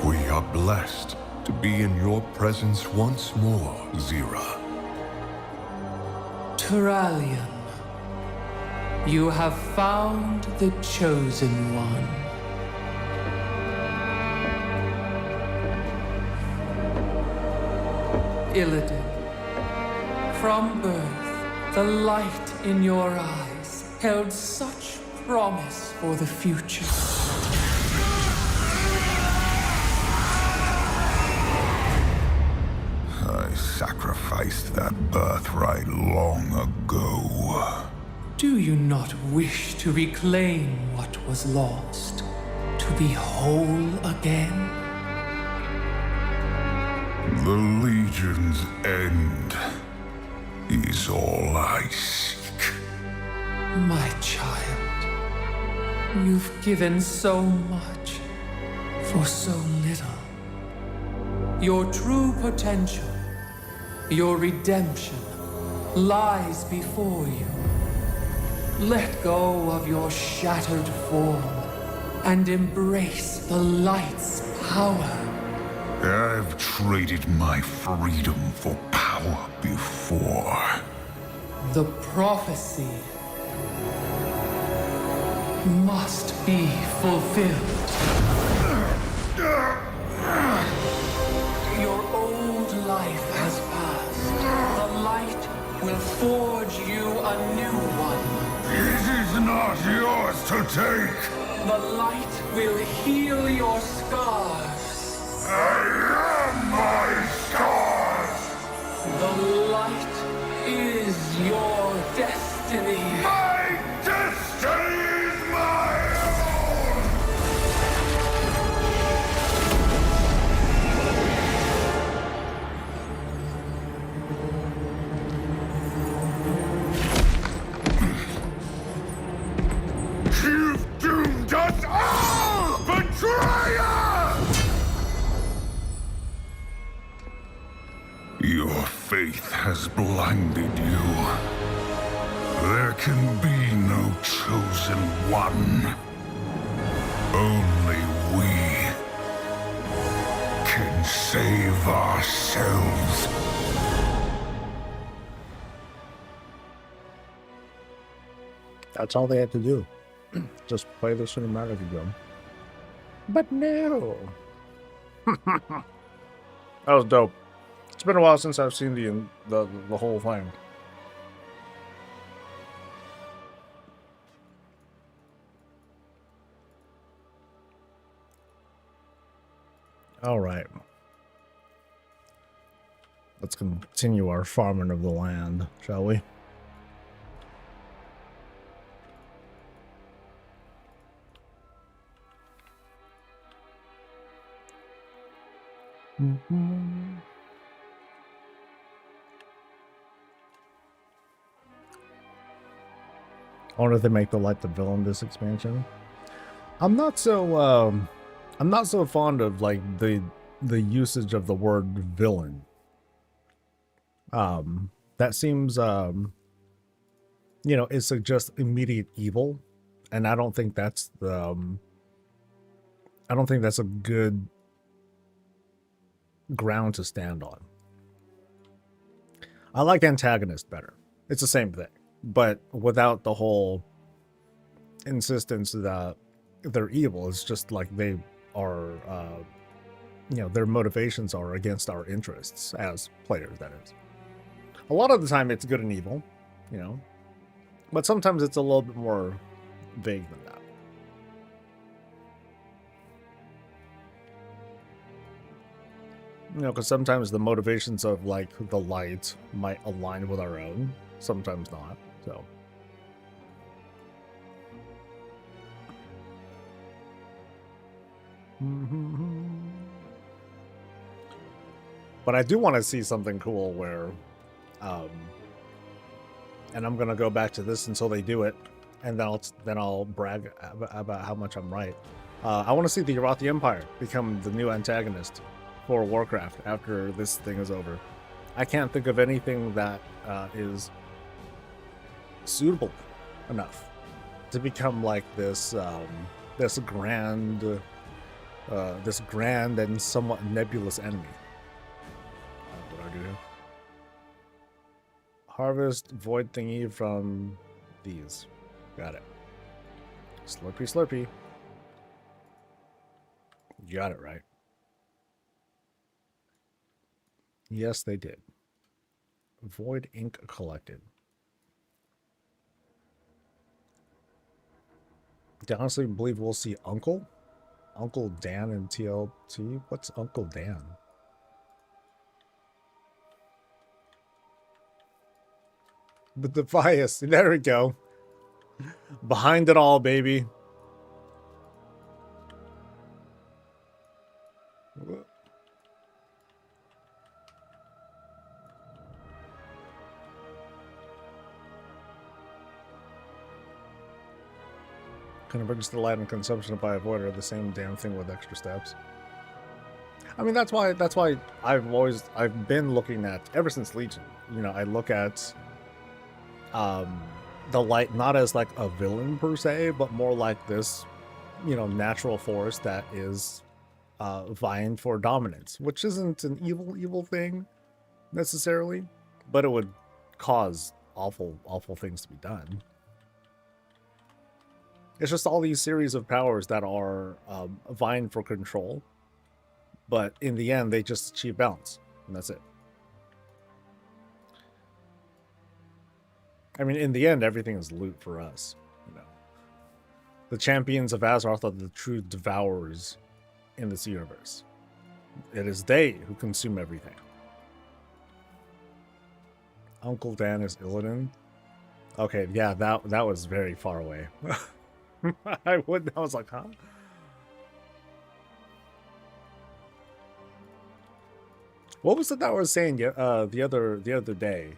We are blessed to be in your presence once more, Zira. Turalian, you have found the Chosen One. Illidan, from birth, the light in your eyes held such promise for the future. I sacrificed that birthright long ago. Do you not wish to reclaim what was lost? To be whole again? The Legion's end is all I seek. My child, you've given so much for so little. Your true potential, your redemption, lies before you. Let go of your shattered form and embrace the light's power. I've traded my freedom for power before. The prophecy must be fulfilled. Your old life has passed. The light will forge you a new one. It is not yours to take. The light will heal your scars. I am my scars. The light is your destiny. My destiny is my own. You've doomed us all, betrayer! Your faith has blinded you. There can be no chosen one. Only we can save ourselves. That's all they had to do. Just play the cinematic again. But no. That was dope. It's been a while since I've seen the whole thing. All right. Let's continue our farming of the land, shall we? I wonder if they make the light the villain this expansion. I'm not so fond of like the usage of the word villain. That seems it suggests immediate evil, and I don't think that's a good ground to stand on. I like antagonist better. It's the same thing, but without the whole insistence that they're evil. It's just like they are, their motivations are against our interests as players, that is. A lot of the time it's good and evil, but sometimes it's a little bit more vague than that. You know, because sometimes the motivations of like the light might align with our own, sometimes not. So. But I do want to see something cool where, and I'm gonna go back to this until they do it, and then I'll brag about how much I'm right. I want to see the Irathi Empire become the new antagonist for Warcraft after this thing is over. I can't think of anything that is suitable enough to become like this this grand and somewhat nebulous enemy. What do I do here? Harvest void thingy from these. Got it. Slurpy, slurpy. You got it right. Yes, they did. Void ink collected. Do you honestly believe we'll see Uncle Dan in TLT? What's Uncle Dan? But the bias, there we go. Behind it all, baby. Convergence to light and consumption by avoid are the same damn thing with extra steps. I mean, that's why I've been looking at, ever since Legion, you know, I look at the light not as like a villain per se, but more like this, you know, natural force that is vying for dominance, which isn't an evil thing necessarily, but it would cause awful things to be done. It's just all these series of powers that are vying for control, but in the end they just achieve balance, and that's it. I mean, in the end, everything is loot for us, you know. The champions of Azeroth are the true devourers in this universe. It is they who consume everything. Uncle Dan is Illidan. Okay, yeah, that was very far away. I was like, huh? What was it that I was saying the other day?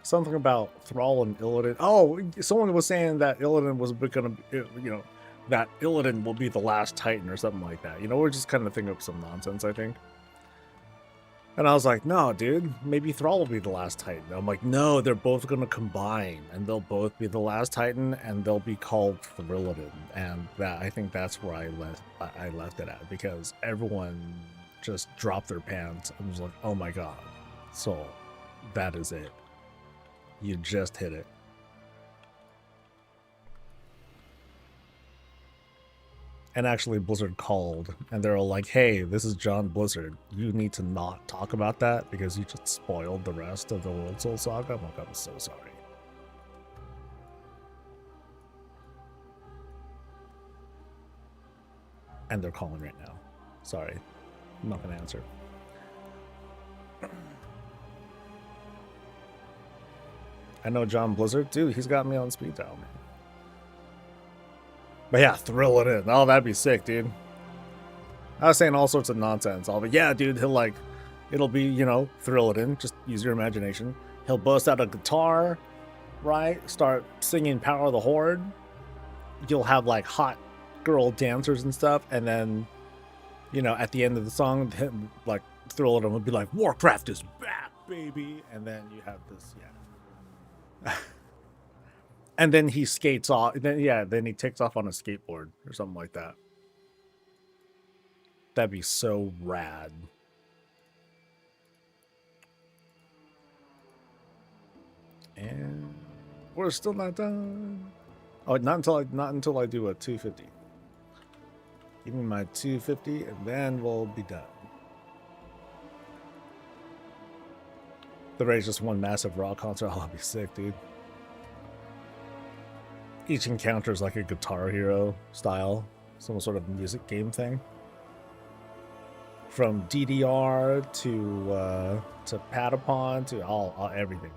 Something about Thrall and Illidan. Oh, someone was saying that Illidan was gonna, you know, that Illidan will be the last Titan or something like that. You know, we're just kind of thinking of some nonsense, I think. And I was like, no, dude, maybe Thrall will be the last Titan. I'm like, no, they're both gonna combine, and they'll both be the last Titan, and they'll be called Thrillidan. And that, I think that's where I left it at, because everyone just dropped their pants and was like, oh my god, so that is it. You just hit it. And actually Blizzard called, and they're all like, hey, this is John Blizzard. You need to not talk about that because you just spoiled the rest of the World Soul Saga. I'm like, I'm so sorry. And they're calling right now. Sorry. I'm not going to answer. I know John Blizzard. Dude, he's got me on speed dial, man. But yeah, thrill it in. Oh, that'd be sick, dude. I was saying all sorts of nonsense. But yeah, dude, it'll be, you know, thrill it in. Just use your imagination. He'll bust out a guitar, right? Start singing Power of the Horde. You'll have like hot girl dancers and stuff. And then, you know, at the end of the song, him, like, thrill it in will be like, Warcraft is back, baby. And then you have this, yeah. And then he skates off. Then he takes off on a skateboard or something like that. That'd be so rad. And we're still not done. Oh, not until I do a 250. Give me my 250, and then we'll be done. The raid's just one massive rock concert. Oh, that'd be sick, dude. Each encounter is like a Guitar Hero style, some sort of music game thing. from DDR to Patapon to all everything.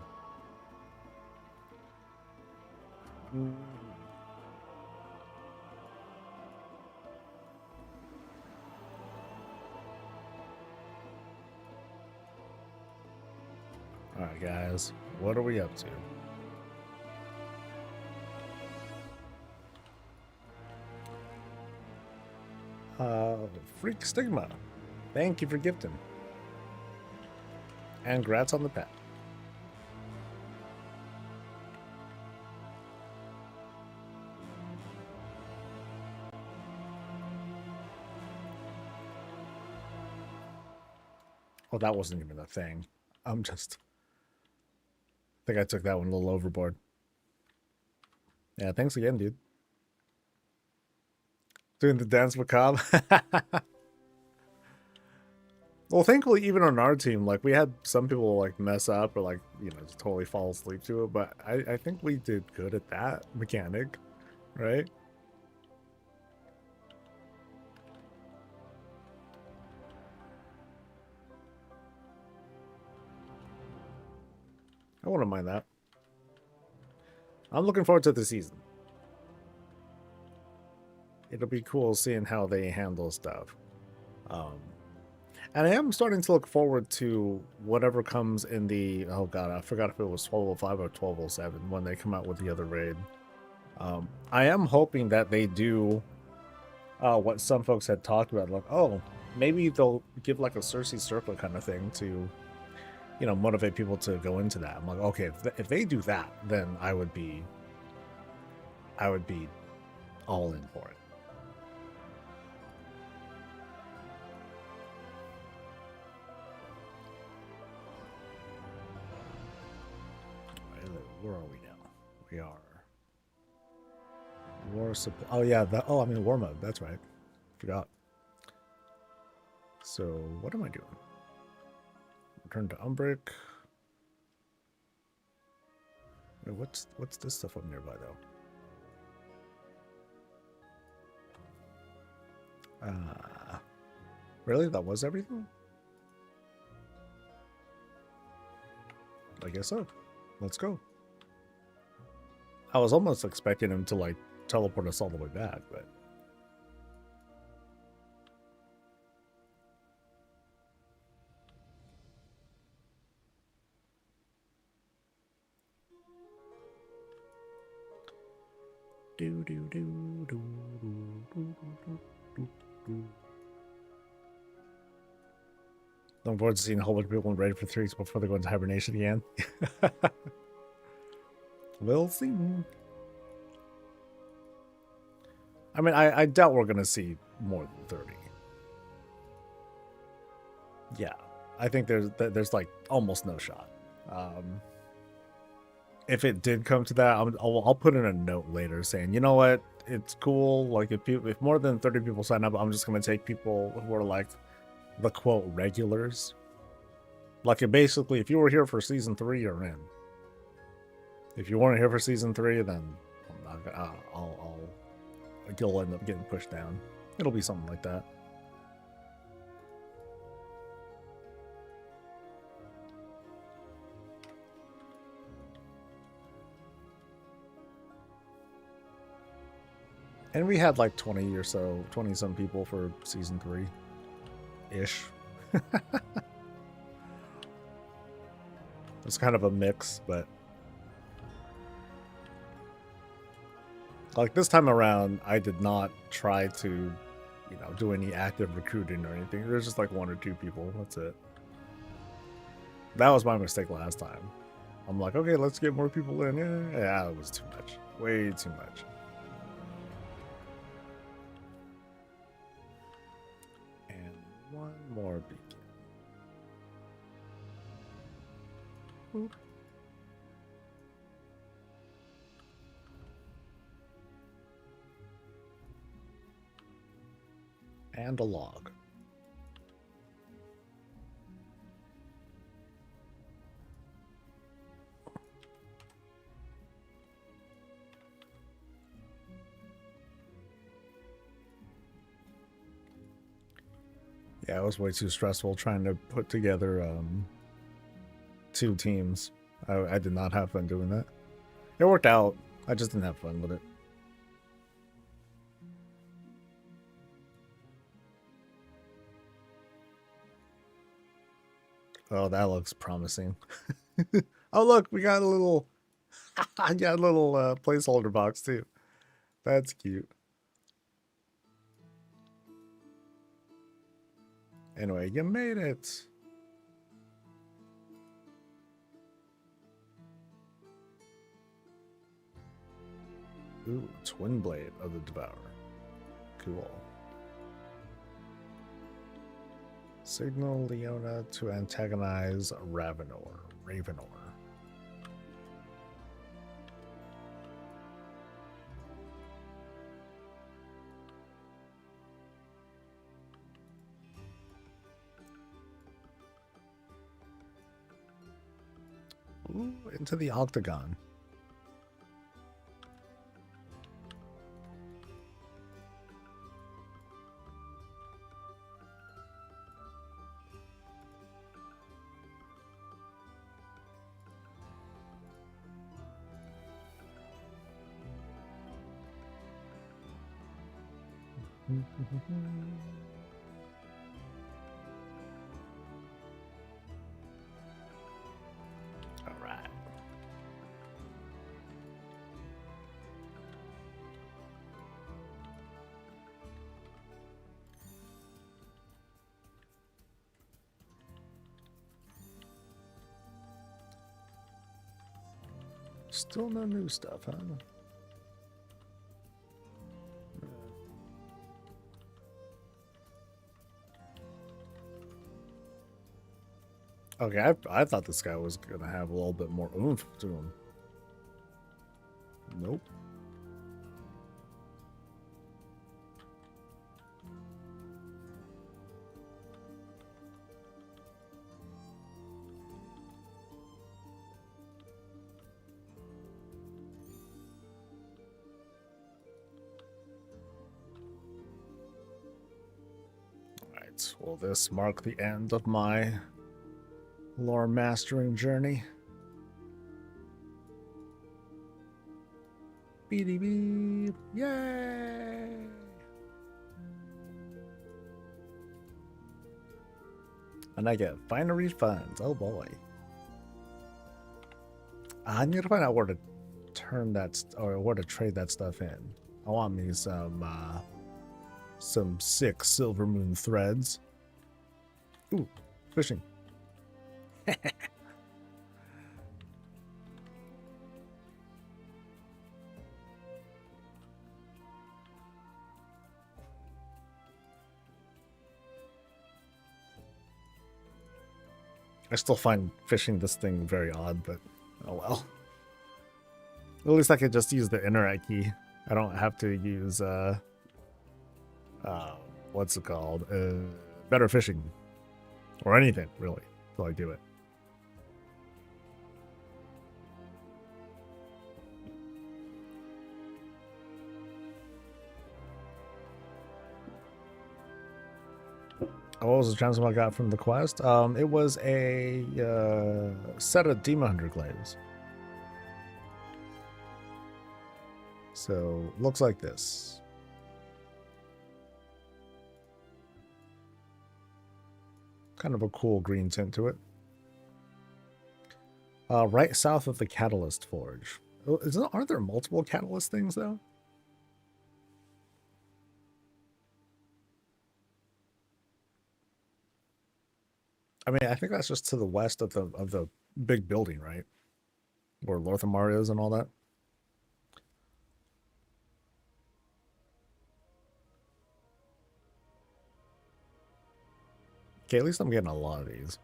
All right, guys, what are we up to? Freak Stigma. Thank you for gifting. And congrats on the pet. Oh, that wasn't even a thing. I think I took that one a little overboard. Yeah, thanks again, dude. Doing the dance macabre. Well, thankfully, even on our team, like, we had some people, like, mess up or, like, you know, just totally fall asleep to it, but I think we did good at that mechanic, right? I wouldn't mind that. I'm looking forward to the season. It'll be cool seeing how they handle stuff. And I am starting to look forward to whatever comes in the... Oh god, I forgot if it was 1205 or 1207 when they come out with the other raid. I am hoping that they do what some folks had talked about. Like, oh, maybe they'll give like a Cersei Circlet kind of thing to, you know, motivate people to go into that. I'm like, okay, if they do that, then I would be all in for it. Where are we now? We are war supply. Oh yeah, I mean war mode. That's right. Forgot. So what am I doing? Return to Umbric. Wait, what's this stuff up nearby though? Really? That was everything? I guess so. Let's go. I was almost expecting him to, like, teleport us all the way back, but... Looking forward to seeing a whole bunch of people in Raid for 3 weeks before they go into hibernation again. We'll see. I mean, I doubt we're going to see more than 30. Yeah, I think there's like almost no shot. If it did come to that, I'll put in a note later saying, you know what, it's cool. Like if more than 30 people sign up, I'm just going to take people who are like the quote regulars. Like basically, if you were here for season 3, you're in. If you weren't here for season 3, then you'll end up getting pushed down. It'll be something like that. And we had like 20 or so, 20 some people for season 3-ish. It's kind of a mix, but like this time around, I did not try to, you know, do any active recruiting or anything. There's just like 1 or 2 people. That's it. That was my mistake last time. I'm like, okay, let's get more people in. Yeah, it was too much. Way too much. And one more beacon. Oop. And a log. Yeah, it was way too stressful trying to put together 2 teams. I did not have fun doing that. It worked out. I just didn't have fun with it. Oh, that looks promising. Oh, look, we got a little I got a little placeholder box too. That's cute. Anyway, you made it. Ooh, Twin Blade of the Devourer. Cool. Signal Leona to antagonize Ravenor. Ooh, into the Octagon. All right. Still no new stuff, huh? Okay, I thought this guy was gonna have a little bit more oomph to him. Nope. Alright, will this mark the end of my lore mastering journey? Beady beep! Yay! And I get finery funds. Oh boy. I need to find out where to turn that or where to trade that stuff in. I want me some sick silver moon threads. Ooh, fishing. I still find fishing this thing very odd, but oh well. At least I could just use the interact key. I don't have to use what's it called? Better fishing. Or anything, really, till I do it. What was the transform I got from the quest? It was a set of Demon Hunter glaives. So, looks like this. Kind of a cool green tint to it. Right south of the Catalyst Forge. Aren't there multiple Catalyst things, though? I mean, I think that's just to the west of the big building, right? Where Lorthamar is and all that. Okay, at least I'm getting a lot of these.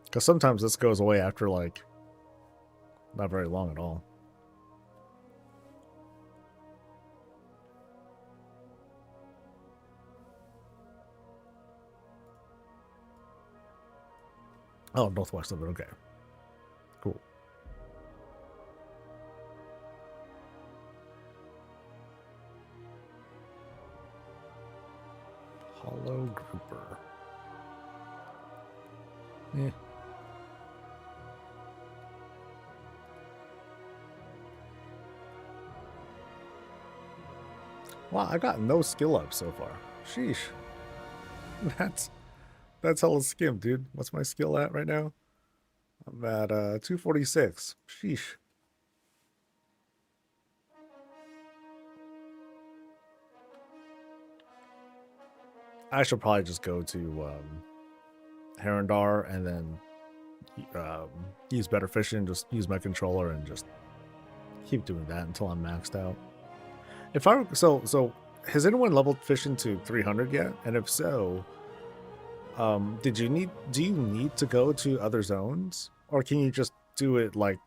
Because sometimes this goes away after, like, not very long at all. Oh, northwest of it, okay. Cool. Hollow grouper. Yeah. Wow, I got no skill up so far. Sheesh. That's hella skim, dude. What's my skill at right now? I'm at 246. Sheesh. I should probably just go to Herondar and then use better fishing, just use my controller and just keep doing that until I'm maxed out. If I so has anyone leveled fishing to 300 yet? And if so, do you need to go to other zones, or can you just do it like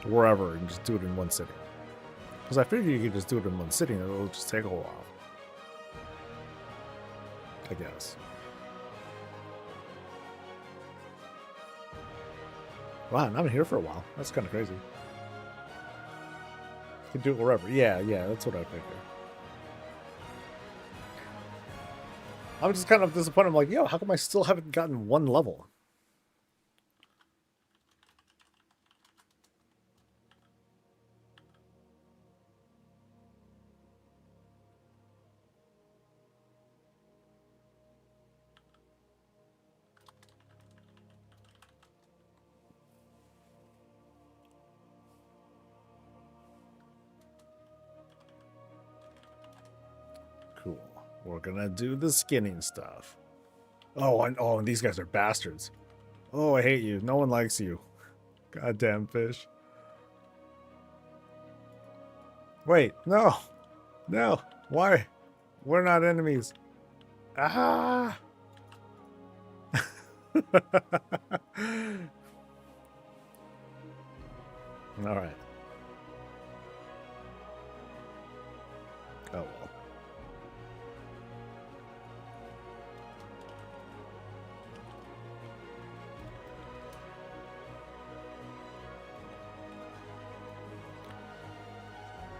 wherever and just do it in one sitting? Because I figure you could just do it in one sitting and it'll just take a while, I guess. Wow, and I'm here for a while. That's kind of crazy. You can do it wherever. Yeah, that's what I figure. I'm just kind of disappointed. I'm like, yo, how come I still haven't gotten one level? Cool. We're gonna do the skinning stuff. And these guys are bastards. Oh, I hate you. No one likes you. Goddamn fish. Wait, no. No. Why? We're not enemies. Ah! Alright. Oh well.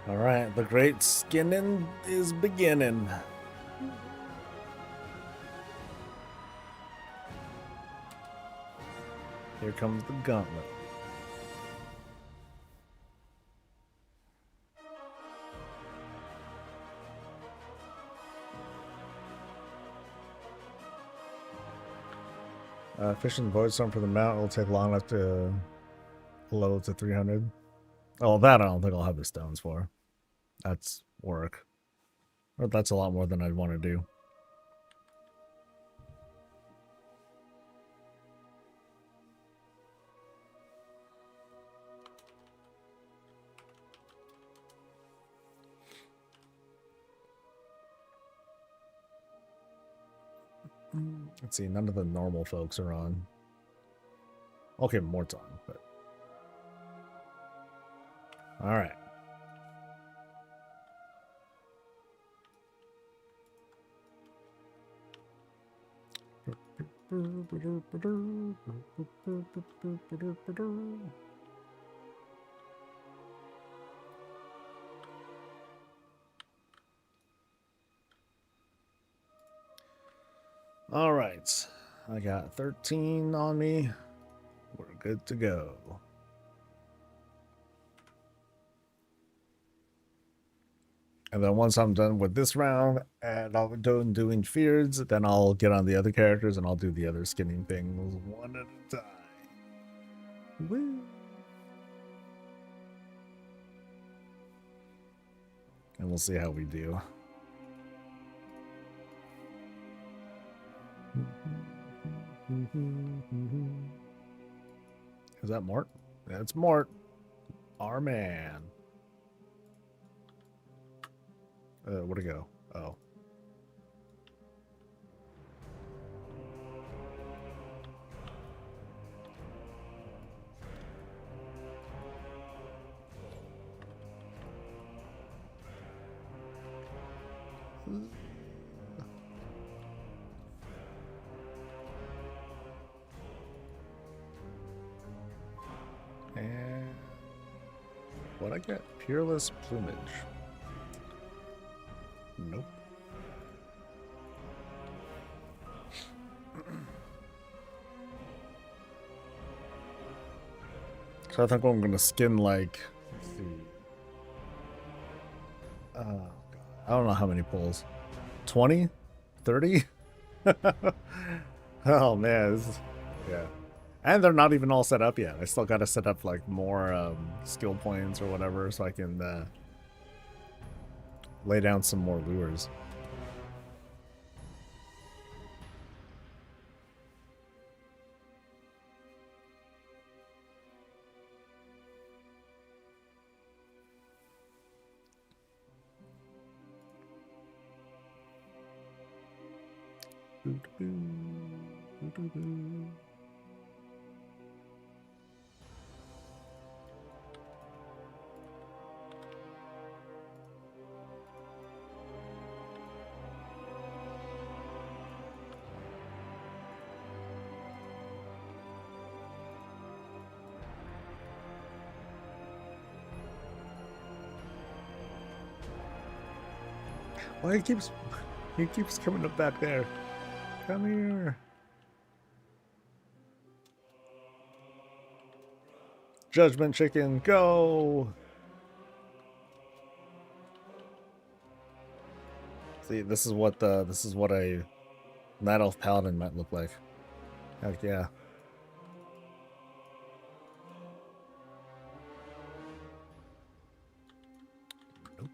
Alright, the great skinning is beginning. Here comes the gauntlet. Fishing the void storm for the mount will take long enough to load to 300. Oh, that I don't think I'll have the stones for. That's work. Or that's a lot more than I'd want to do. Let's see, none of the normal folks are on. Okay, Mort's on, but... Alright. All right, I got 13 on me. We're good to go. And then once I'm done with this round and I'm done doing fears, then I'll get on the other characters and I'll do the other skinning things one at a time. Woo! And we'll see how we do. Is that Mort? That's Mort. Our man. Where'd it go? Oh. And what'd I get? Peerless plumage. Nope. So I think I'm gonna skin like, let's see. Oh god. I don't know how many pulls. 20? 30? Oh man, yeah. And they're not even all set up yet. I still gotta set up like more skill points or whatever so I can lay down some more lures. Why he keeps coming up back there. Come here. Judgment chicken, go. See, this is what a Night Elf Paladin might look like. Heck yeah. Nope.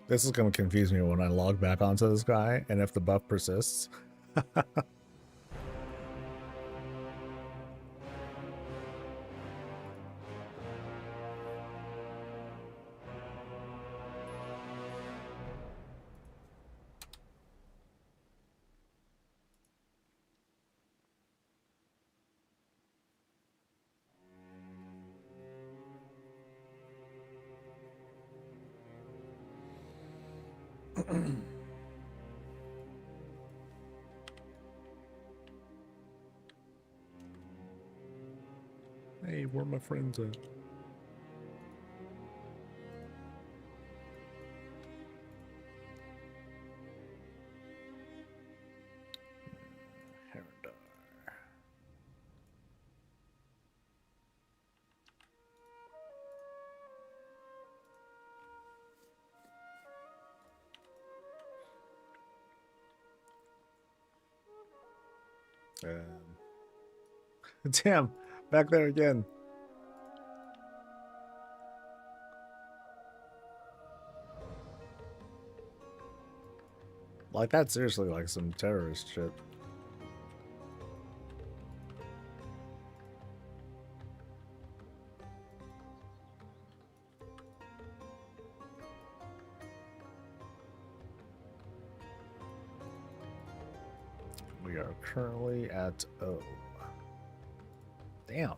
This is going to confuse me when I log back onto this guy, and if the buff persists. Hey, where are my friends at? Herondar. Damn, back there again. Like, that's seriously like some terrorist shit. We are currently at O. Damn.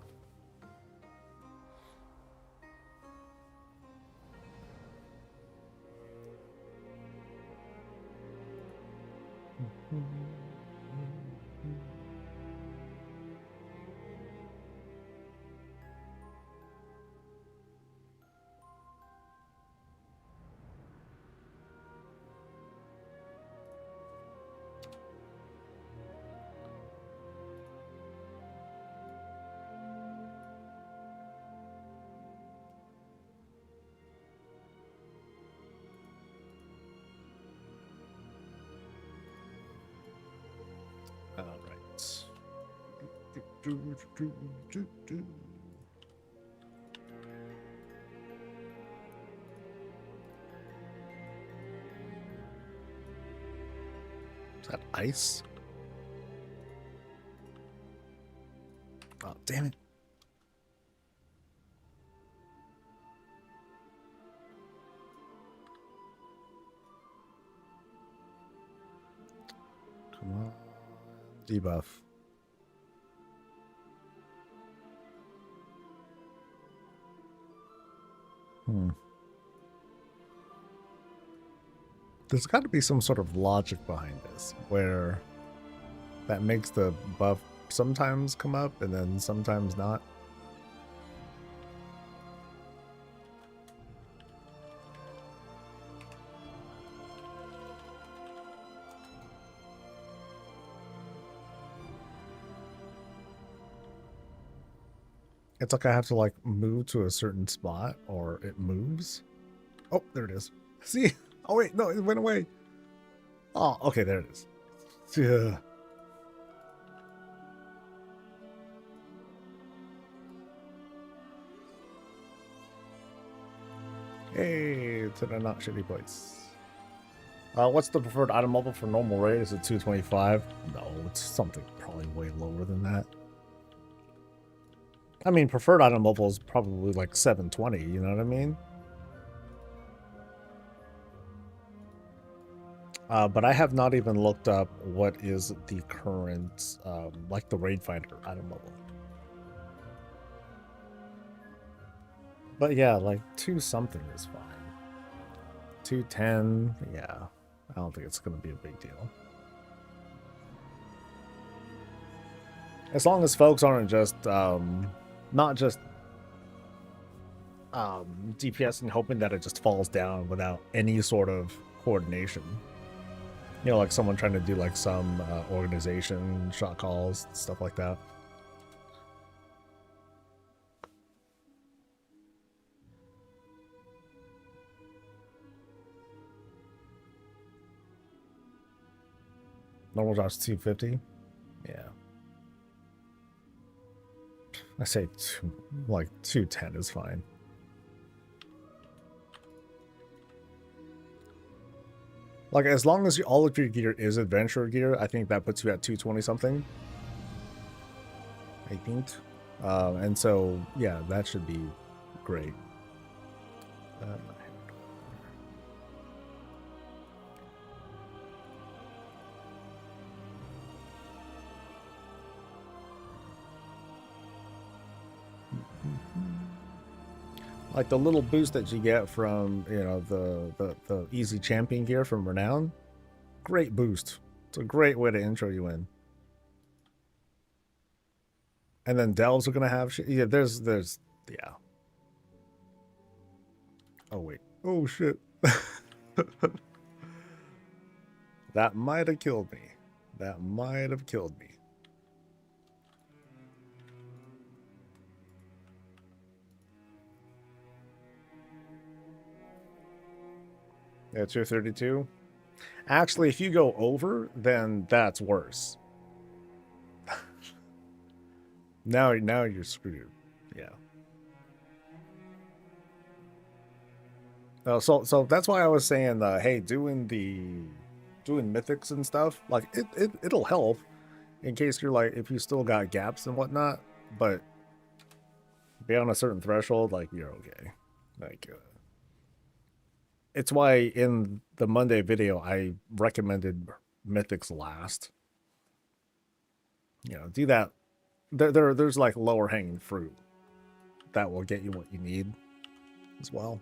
All right. Is that ice? Oh, damn it. Come on. Debuff. There's got to be some sort of logic behind this, where that makes the buff sometimes come up and then sometimes not. It's like I have to like move to a certain spot or it moves. Oh, there it is. See? Oh wait, no, it went away. Oh, okay, there it is. Yeah. Hey, to the not shitty place. What's the preferred item level for normal raid? Is it 225? No, it's something probably way lower than that. I mean, preferred item level is probably like 720, you know what I mean? But I have not even looked up what is the current, like the raid finder item level. But yeah, like 2 something is fine. 210, yeah. I don't think it's going to be a big deal. As long as folks aren't just, not just DPSing hoping that it just falls down without any sort of coordination. You know, like someone trying to do like some organization shot calls, stuff like that. Normal drop's 250. Yeah. I say like 210 is fine. Like as long as all of your gear is adventure gear, I think that puts you at 220 something. I think. And so yeah, that should be great. Like the little boost that you get from, you know, the easy champion gear from Renown. Great boost. It's a great way to intro you in. And then delves are gonna have shit. Yeah, there's yeah. Oh wait. Oh shit. That might have killed me. That might have killed me. Yeah, 232. Actually, if you go over, then that's worse. now you're screwed. Yeah. So that's why I was saying, hey, doing mythics and stuff, like it'll help in case you're like, if you still got gaps and whatnot, but beyond a certain threshold, like you're okay. Like, it's why in the Monday video I recommended mythics last. You know, do that. There's like lower hanging fruit that will get you what you need as well.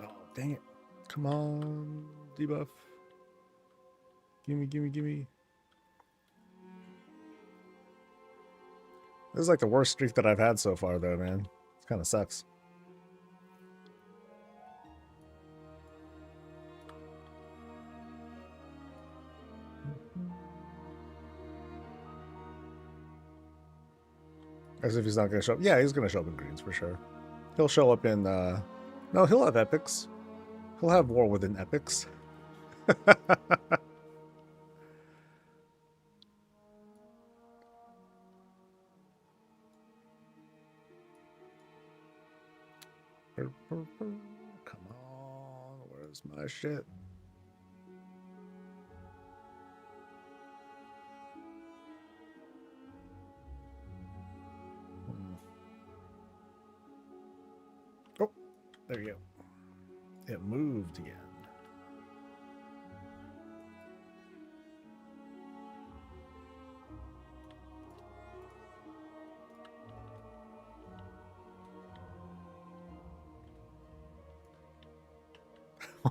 Oh, dang it. Come on, debuff. Gimme. This is like the worst streak that I've had so far, though, man. It kind of sucks. As if he's not going to show up. Yeah, he's going to show up in greens for sure. He'll show up in, no, he'll have epics. He'll have war within epics. Come on, where's my shit? Oh, there you go. It moved again.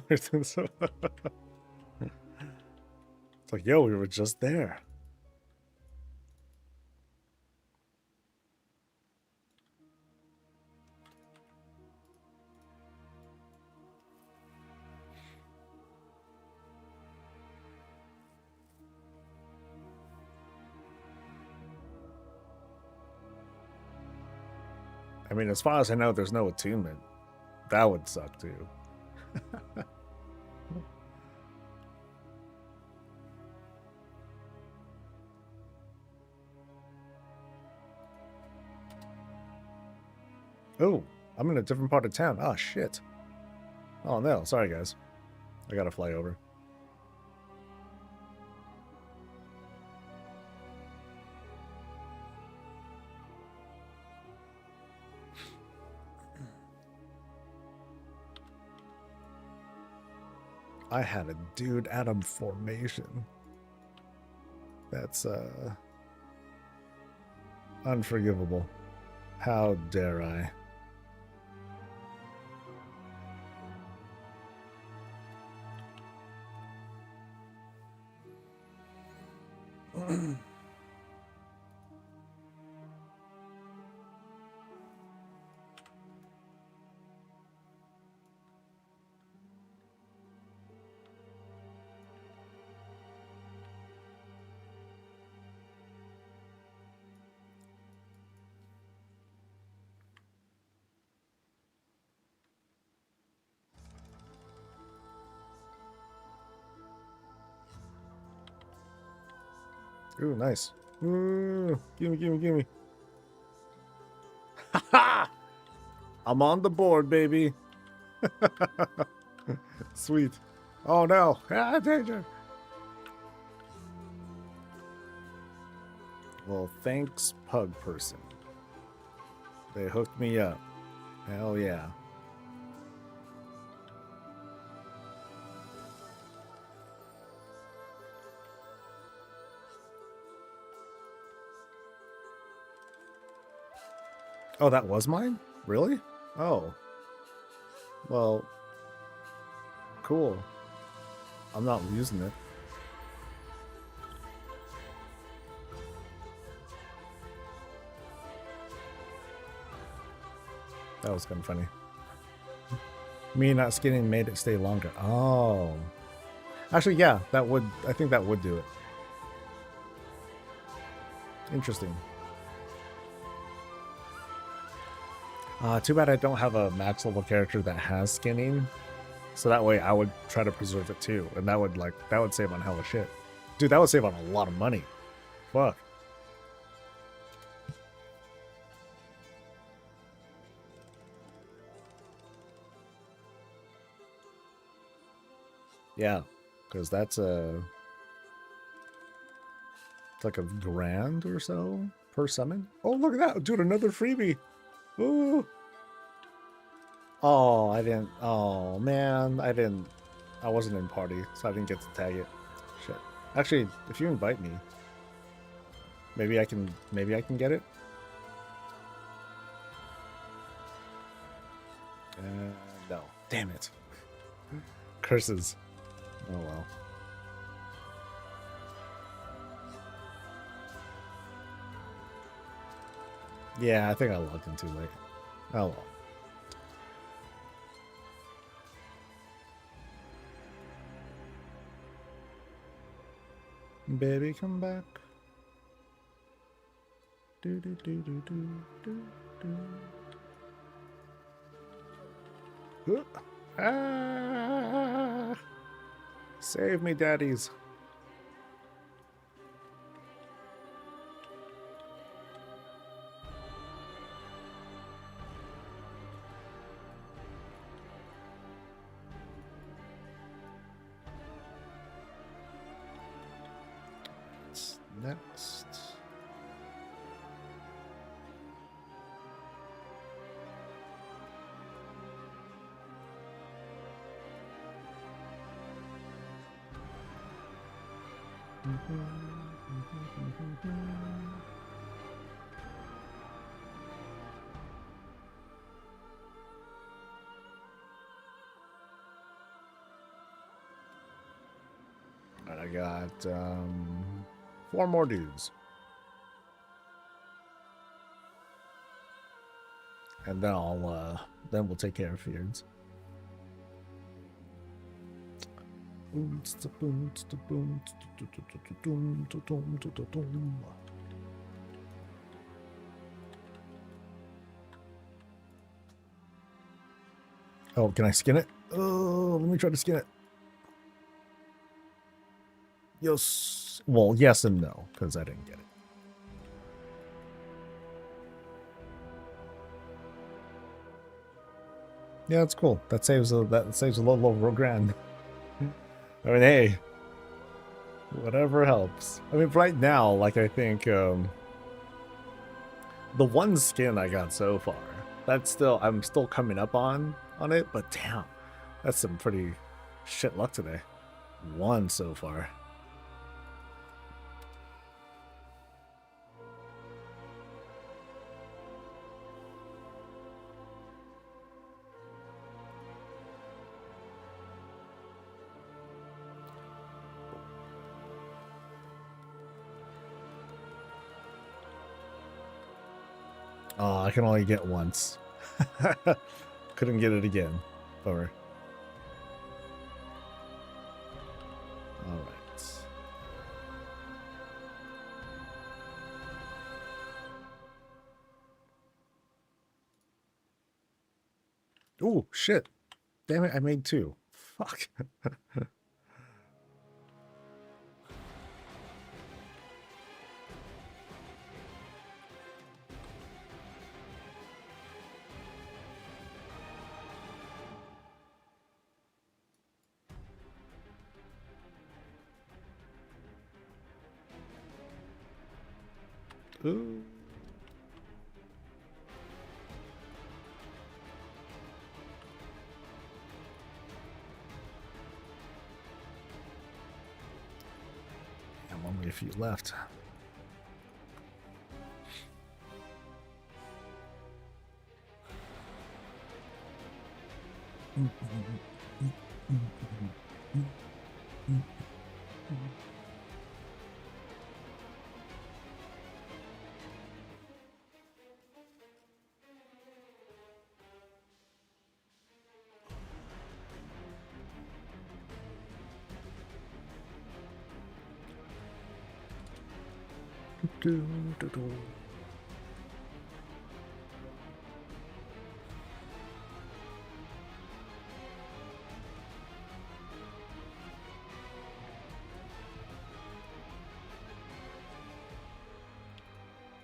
It's like, yo, we were just there. I mean, as far as I know, there's no attunement. That would suck too. Oh, I'm in a different part of town. Oh, shit. Oh, no. Sorry, guys. I gotta fly over. I had a dude Atom formation. That's, unforgivable. How dare I? Ooh, nice. Ooh, gimme, gimme, gimme. Ha ha! I'm on the board, baby. Sweet. Oh no. Ah, danger. Well, thanks, Pug Person. They hooked me up. Hell yeah. Oh, that was mine? Really? Oh. Well, cool. I'm not using it. That was kind of funny. Me not skinning made it stay longer. Oh. Actually, yeah, that would, I think that would do it. Interesting. Too bad I don't have a max level character that has skinning. So that way I would try to preserve it too. And that would save on hella shit. Dude, that would save on a lot of money. Fuck. Yeah, because that's it's like $1,000 or so per summon. Oh, look at that. Dude, another freebie. Ooh. Oh, I didn't. Oh, man. I wasn't in party, so I didn't get to tag it. Shit. Actually, if you invite me, maybe I can get it. No. Damn it. Curses. Oh, well. Yeah, I think I logged in too late. Oh, well. Baby, come back. Do, do, do, do, do, do, do. Ah! Save me, daddies. Next. Alright, I got 4 more dudes. And then then we'll take care of Feards. Oh, can I skin it? Oh, let me try to skin it. Yes. Well, yes and no, because I didn't get it. Yeah, that's cool. That saves a little over $1,000. I mean, hey, whatever helps. I mean, right now, like I think the one skin I got so far, I'm still coming up on it, but damn, that's some pretty shit luck today. One so far. Oh, I can only get once. Couldn't get it again. Bummer. All right. Oh, shit. Damn it, I made 2. Fuck. Ooh. Damn, only a few left.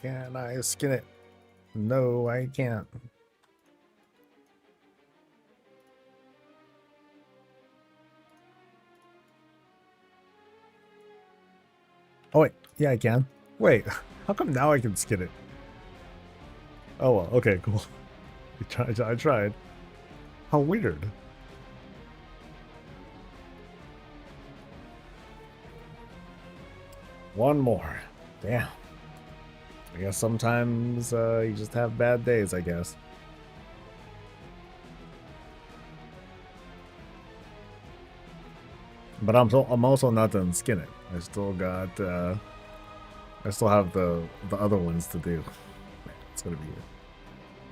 Can I skin it? No, I can't. Oh, wait. Yeah, I can. Wait, how come now I can skin it? Oh, well. Okay, cool. I tried. How weird. One more. Damn. I guess sometimes you just have bad days, I guess. But I'm also not done skinning. I still got I still have the other ones to do. Man, it's gonna be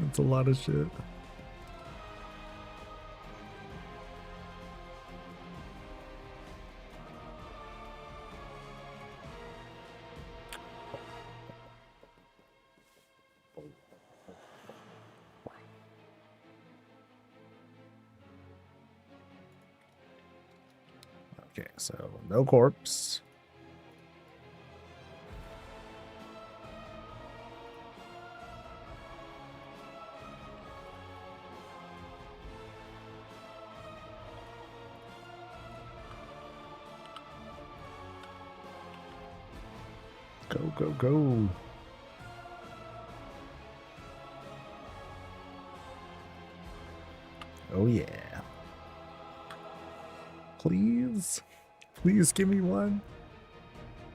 it's a lot of shit. Okay, so no corpse. Go, go, go. Oh, yeah. Please? Please give me one.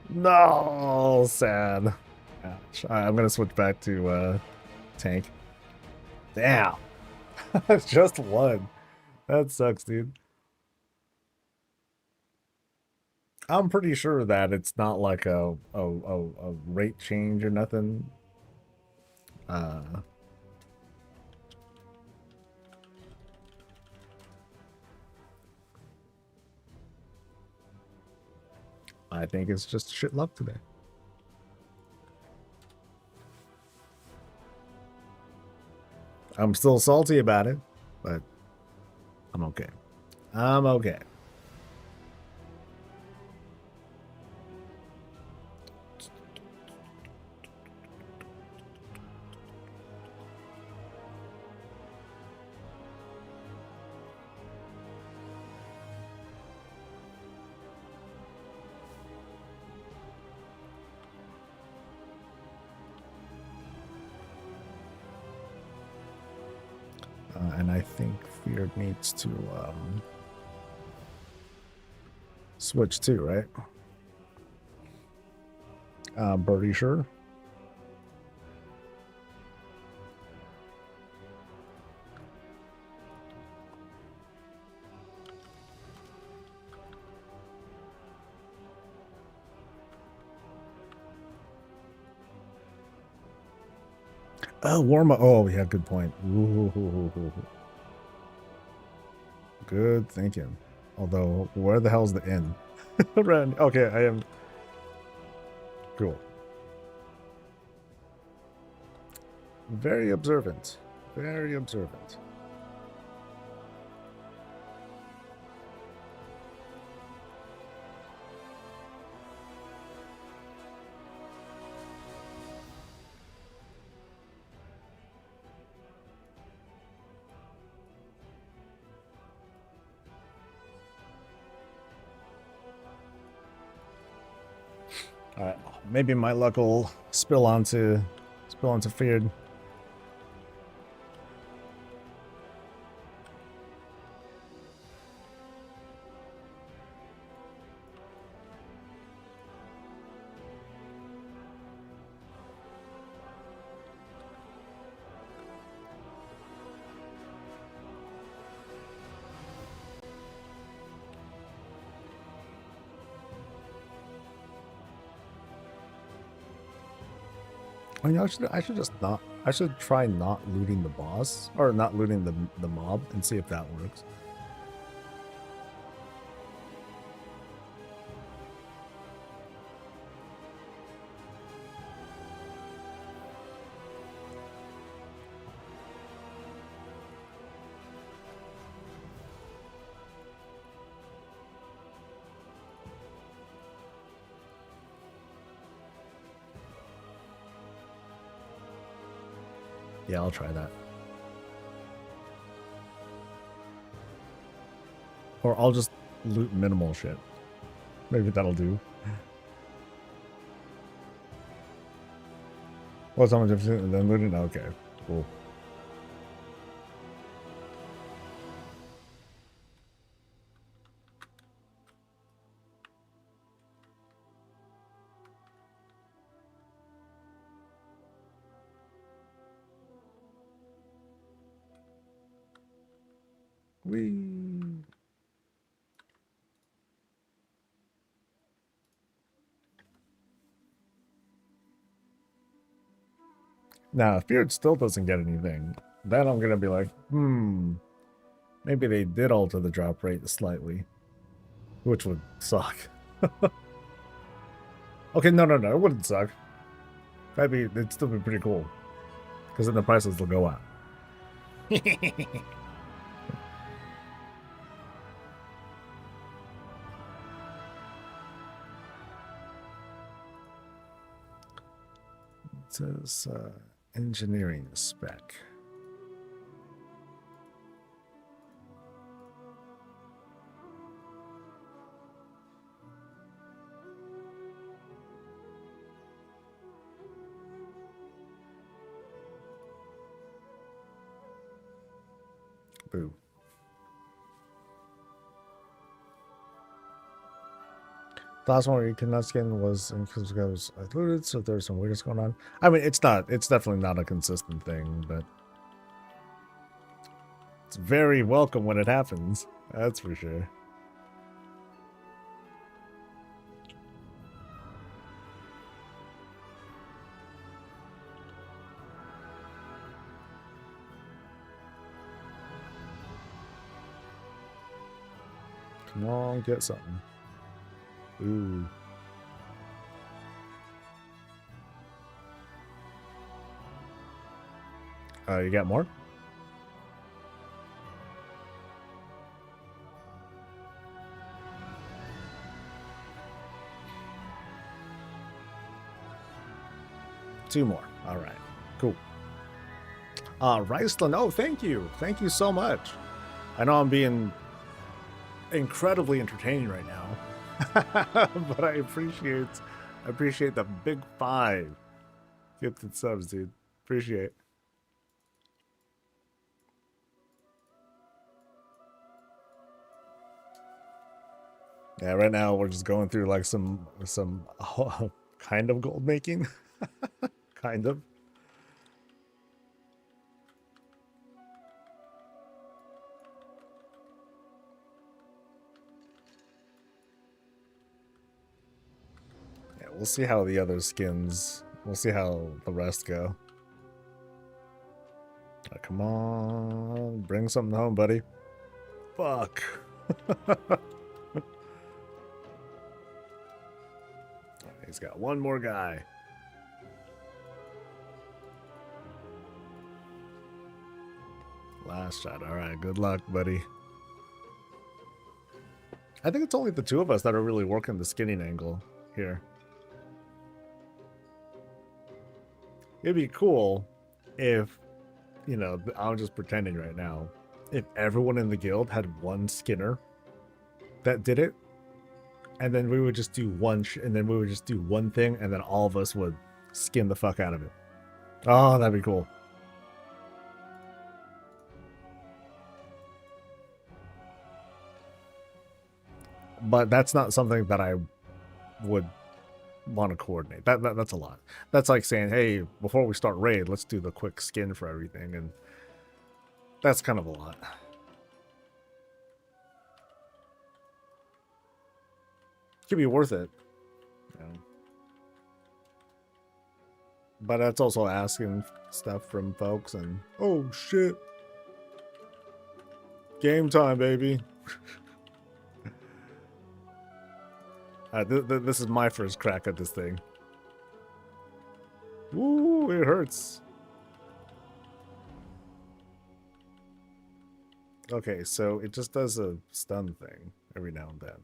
No, sad. Ouch. All right, I'm going to switch back to tank. Damn. Just one. That sucks, dude. I'm pretty sure that it's not like a rate change or nothing. I think it's just shit luck today. I'm still salty about it, but I'm okay. I'm okay. And I think Feared needs to switch too, right? Pretty sure. Oh, warm up. Oh, yeah, good point. Ooh. Good thinking. Although, where the hell's the inn? Ren. Okay, I am. Cool. Very observant. Very observant. All right, maybe my luck will spill onto Feared. I mean, I should just not. I should try not looting the boss or not looting the mob and see if that works. Yeah, I'll try that. Or I'll just loot minimal shit. Maybe that'll do. What's how much different than looting? Okay, cool. Whee! Now, if Beard still doesn't get anything, then I'm gonna be like, maybe they did alter the drop rate slightly, which would suck. Okay, no, it wouldn't suck. It'd still be pretty cool, because then the prices will go up. It says engineering spec. Boo. The last one where you could not skin was because I was looted, so there's some weirdness going on. I mean, it's definitely not a consistent thing, but it's very welcome when it happens. That's for sure. Come on, get something. Ooh. You got more? 2 more. All right. Cool. Riceland. Oh, thank you. Thank you so much. I know I'm being incredibly entertaining right now, but I appreciate the big 5 gifted subs, dude. Appreciate. Yeah, right now we're just going through like some kind of gold making, kind of. Yeah, we'll see how the other skins. We'll see how the rest go. Come on, bring something home, buddy. Fuck. He's got one more guy. Last shot. All right, good luck, buddy. I think it's only the 2 of us that are really working the skinning angle here. It'd be cool if, you know, I'm just pretending right now, if everyone in the guild had one skinner that did it, and then we would just do one thing, and then all of us would skin the fuck out of it. Oh, that'd be cool. But that's not something that I would want to coordinate. That's a lot. That's like saying, hey, before we start raid, let's do the quick skin for everything, and that's kind of a lot. Could be worth it, you know. But that's also asking stuff from folks, and oh shit, game time, baby. This is my first crack at this thing. Ooh, it hurts. Okay, so it just does a stun thing every now and then.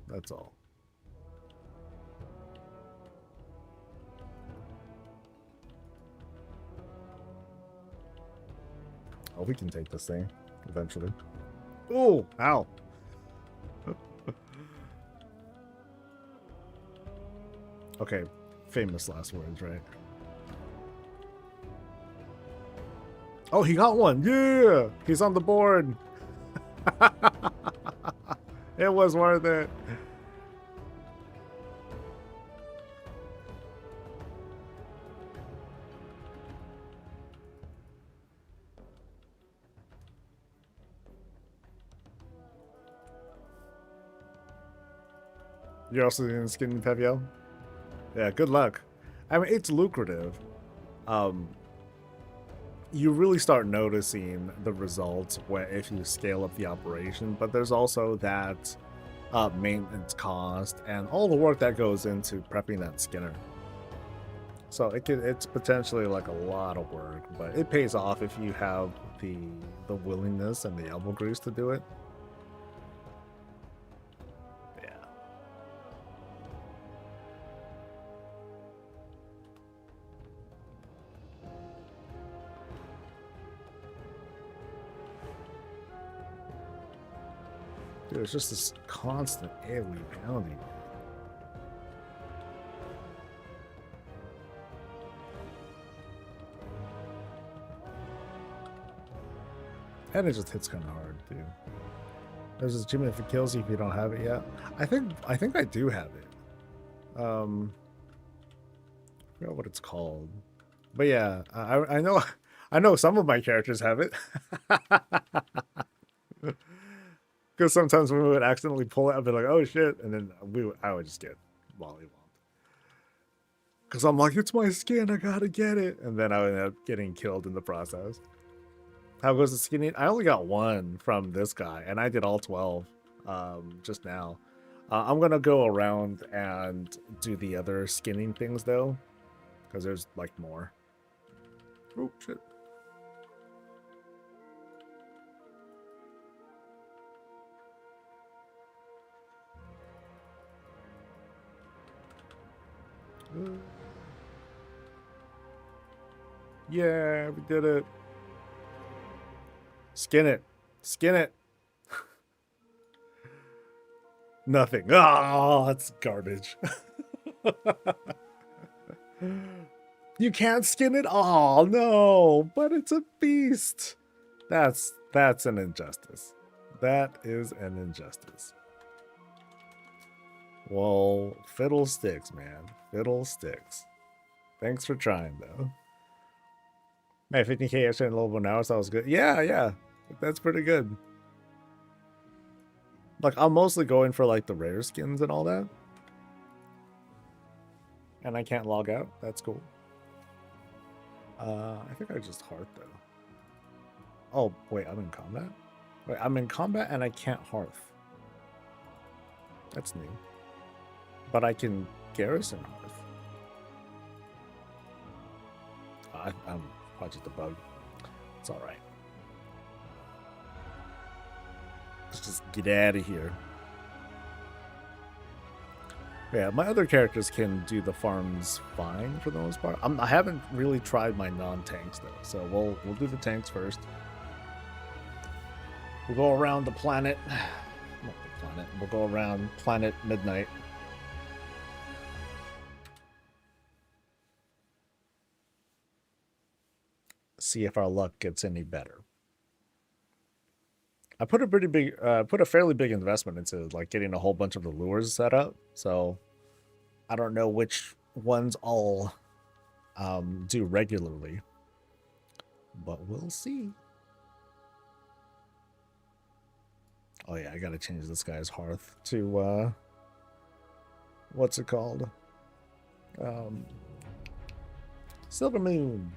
That's all. Oh, we can take this thing eventually. Oh, ow. Okay, famous last words, right? Oh, he got one. Yeah, he's on the board. It was worth it. You're also in skin Pevio? Yeah, good luck. I mean, it's lucrative. You really start noticing the results if you scale up the operation, but there's also that maintenance cost and all the work that goes into prepping that skinner. So it's potentially like a lot of work, but it pays off if you have the willingness and the elbow grease to do it. Yeah. Dude, it's just this constant AoE pounding. And it just hits kind of hard too. There's this achievement if it kills you if you don't have it yet. I think I do have it. I forgot what it's called. But yeah, I know some of my characters have it. Because sometimes when we would accidentally pull it, I'd be like, oh shit, and then I would just get mollywomped. Because I'm like, it's my skin, I gotta get it. And then I would end up getting killed in the process. How goes the skinning? I only got 1 from this guy, and I did all 12 just now. I'm gonna go around and do the other skinning things though, because there's like more. Oh shit. Yeah, we did it. Skin it. Skin it. Nothing. Oh, that's garbage. You can't skin it? Oh, no. But it's a beast. That's an injustice. That is an injustice. Well, fiddlesticks, man. Fiddlesticks. Thanks for trying, though. Man, 15k extra in a level now, so that was good. Yeah, yeah. That's pretty good. Like, I'm mostly going for, like, the rare skins and all that. And I can't log out. That's cool. I think I just heart, though. Oh, wait, I'm in combat? Wait, I'm in combat and I can't hearth. That's new. But I can garrison hearth. I'm probably just a bug. It's alright. Let's just get out of here. Yeah, my other characters can do the farms fine for the most part. I haven't really tried my non-tanks though, so we'll do the tanks first. We'll go around the planet. Not the planet. We'll go around planet Midnight. See if our luck gets any better. I put a pretty big, put a fairly big investment into like getting a whole bunch of the lures set up. So I don't know which ones I'll do regularly, but we'll see. Oh yeah, I gotta change this guy's hearth to what's it called? Silver Moon.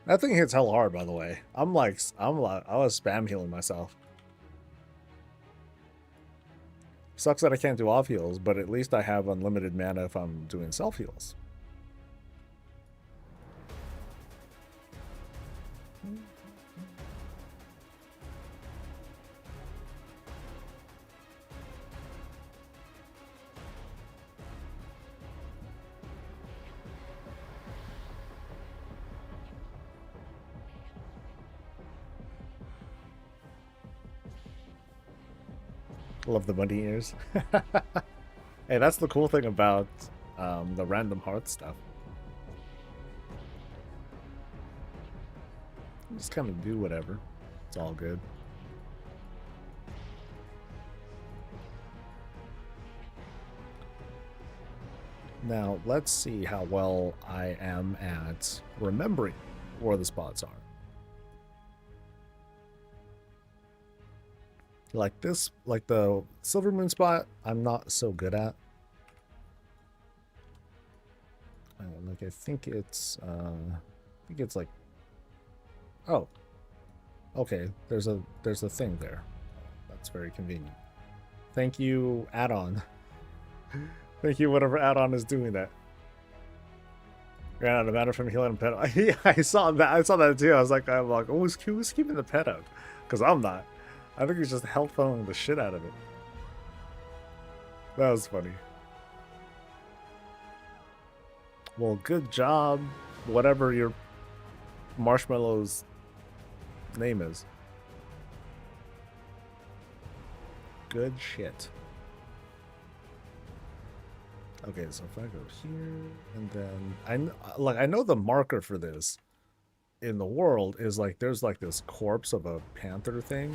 That thing hits hell hard, by the way. I was spam healing myself. Sucks that I can't do off heals, but at least I have unlimited mana if I'm doing self heals. Love the bunny ears. Hey, that's the cool thing about the random hearth stuff. Just kind of do whatever. It's all good. Now, let's see how well I am at remembering where the spots are. Like this, like the Silver Moon spot, I'm not so good at. Like I think it's like, oh, okay. There's a thing there. That's very convenient. Thank you, add-on. Thank you, whatever add-on is doing that. Ran out of mana from healing and pet out. Yeah, I saw that. I saw that too. I'm like, oh, who's keeping the pet out? Because I'm not. I think he's just health throwing the shit out of it. That was funny. Well, good job, whatever your marshmallow's name is. Good shit. Okay, so if I go here, and then I know the marker for this in the world is like there's like this corpse of a panther thing.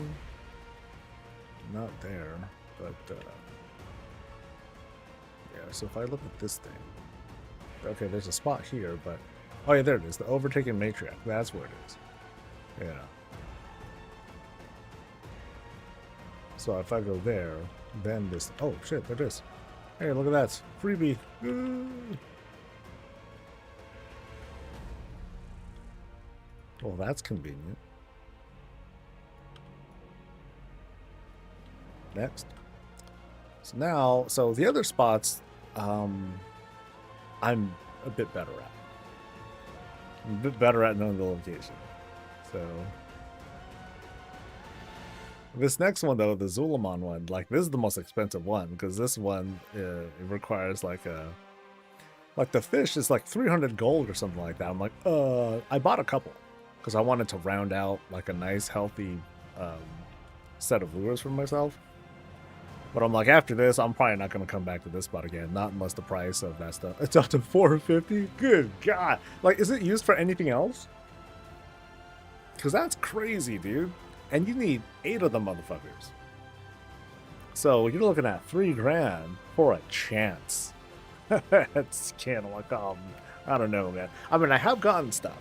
Not there, but yeah, so if I look at this thing, okay, there's a spot here, but oh yeah, there it is, the overtaken matriarch. That's where it is. Yeah. So if I go there, then this, oh shit, there it is. Hey, look at that, freebie. Well, that's convenient. Next. So now, so the other spots, I'm a bit better at. I'm a bit better at knowing the location. So This next one though, the Zulamon one, like this is the most expensive one because this one it requires like the fish is like 300 gold or something like that. I'm like, I bought a couple because I wanted to round out like a nice healthy set of lures for myself. But I'm like, after this, I'm probably not going to come back to this spot again. Not unless the price of that stuff. It's up to 450. Good God! Like, is it used for anything else? Because that's crazy, dude. And you need 8 of them motherfuckers. So you're looking at 3 grand for a chance. It's kind of like, I don't know, man. I mean, I have gotten stuff.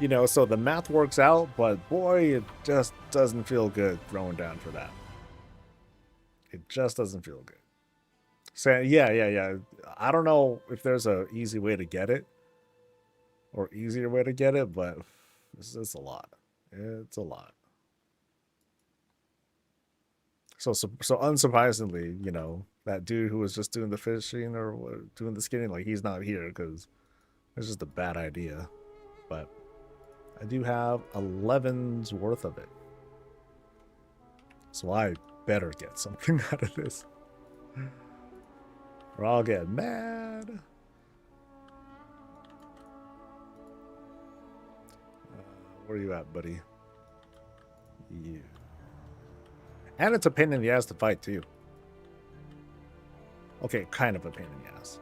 You know, so the math works out, but boy, it just doesn't feel good throwing down for that. It just doesn't feel good. So yeah. I don't know if there's a easy way to get it or easier way to get it, but it's a lot. It's a lot. So unsurprisingly, you know, that dude who was just doing the fishing or doing the skinning, like he's not here because it's just a bad idea. But I do have 11's worth of it. So I better get something out of this. Or I'll get mad. Where are you at, buddy? You. And it's a pain in the ass to fight, too. Okay, kind of a pain in the ass.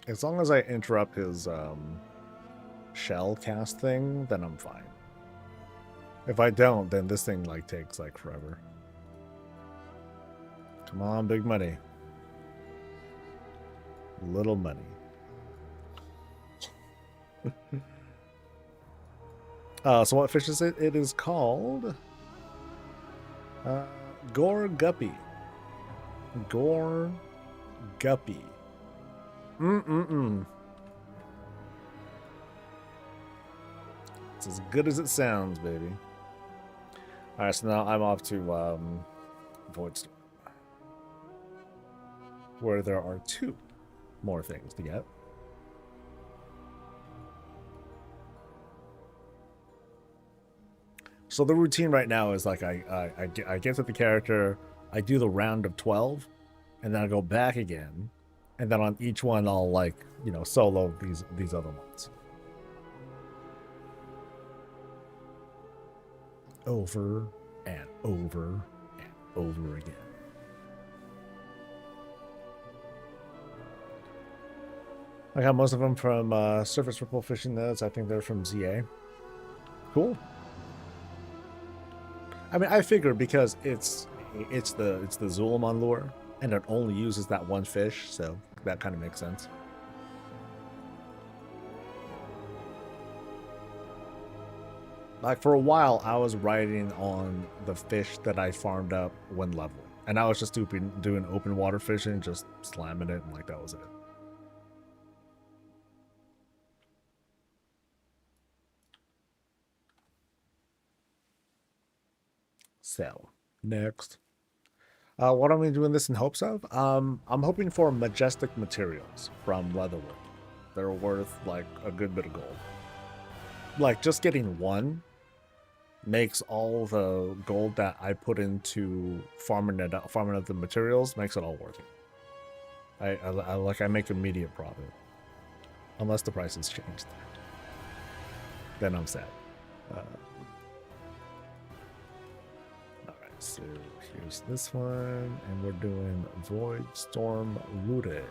As long as I interrupt his shell cast thing, then I'm fine. If I don't, then this thing like takes like forever. Come on, big money. Little money. So what fish is it? It is called Gore Guppy. Gore Guppy. It's as good as it sounds, baby. Alright, so now I'm off to Voidstorm, where there are 2 more things to get. So the routine right now is like I get to the character, I do the round of 12, and then I go back again, and then on each one I'll like, you know, solo these other ones. Over and over and over again. I got most of them from Surface Ripple Fishing Nets. I think they're from ZA. Cool. I mean, I figured because it's the Zulamon lure, and it only uses that one fish, so that kind of makes sense. Like for a while, I was riding on the fish that I farmed up when leveling, and I was just doing open water fishing, just slamming it, and like that was it. So next, what am I doing this in hopes of? I'm hoping for majestic materials from Leatherwood. They're worth like a good bit of gold. Like just getting one makes all the gold that I put into farming up the materials makes it all worth it. I make immediate profit, unless the prices changed. Then I'm sad. All right, so here's this one, and we're doing Voidstorm Rooted.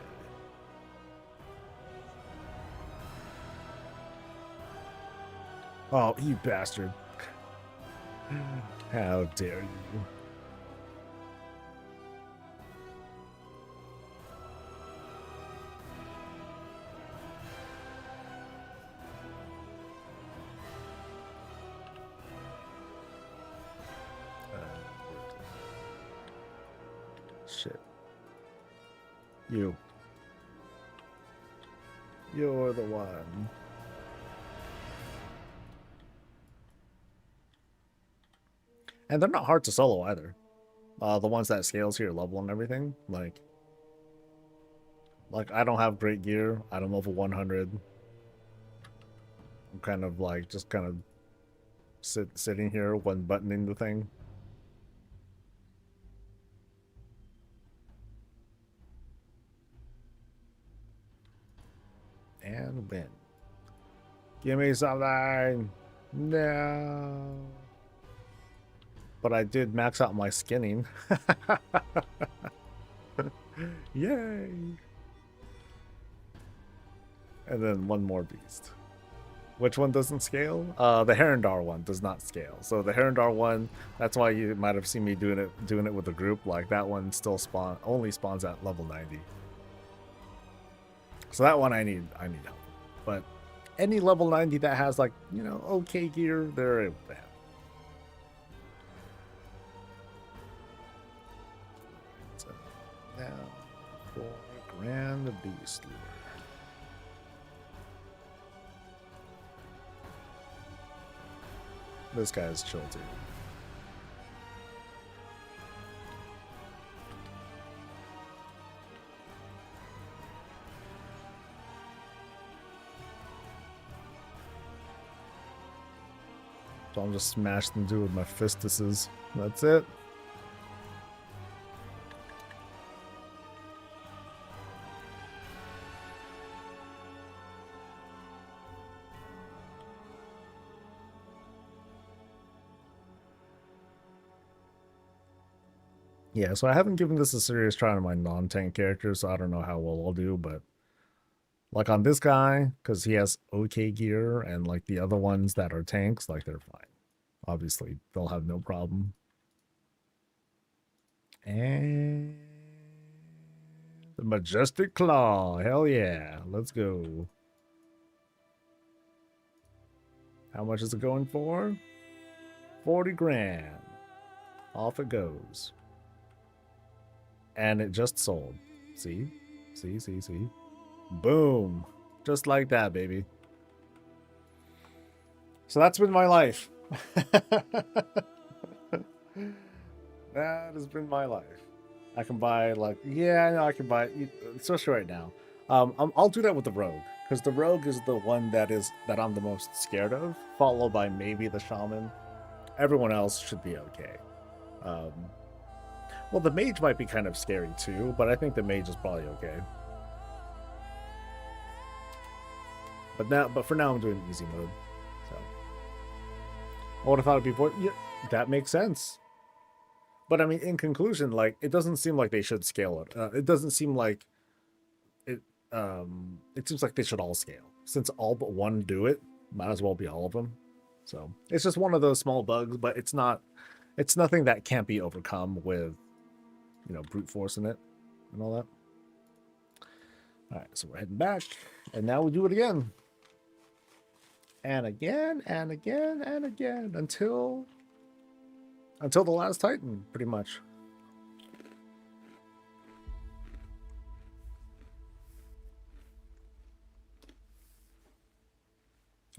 Oh, you bastard. How dare you. Shit. You're the one. And they're not hard to solo either. The ones that scales here, level and everything. Like I don't have great gear. I don't level 100. I'm kind of like just kind of sitting here one buttoning the thing. And win. Give me something. No. But I did max out my skinning. Yay. And then one more beast. Which one doesn't scale? The Herondar one does not scale. So the Herondar one, that's why you might have seen me doing it with a group. Like that one still only spawns at level 90. So that one I need help. But any level 90 that has like, you know, okay gear, they're able to have. So now for Grand Beast Lure. This guy's chill too. So I'm just smashing them through with my fistuses. That's it. Yeah, so I haven't given this a serious try on my non-tank characters, so I don't know how well I'll do, but like on this guy, because he has okay gear, and like the other ones that are tanks, like they're fine. Obviously, they'll have no problem. And the Majestic Claw, hell yeah, let's go. How much is it going for? 40 grand. Off it goes. And it just sold. See? See? Boom. Just like that, baby. So that's been my life. That has been my life. I can buy like, yeah, I know I can buy, especially right now. I'll do that with the Rogue, because the Rogue is the one that I'm the most scared of, followed by maybe the Shaman. Everyone else should be okay. Well, the Mage might be kind of scary too, but I think the Mage is probably okay. But for now, I'm doing easy mode. So I would have thought before. Yeah, that makes sense. But I mean, in conclusion, like it doesn't seem like they should scale it. It doesn't seem like it. It seems like they should all scale. Since all but one do it, might as well be all of them. So it's just one of those small bugs, but it's not. It's nothing that can't be overcome with, you know, brute force in it and all that. All right, so we're heading back, and now we do it again. And again, and again, and again, until the last Titan, pretty much.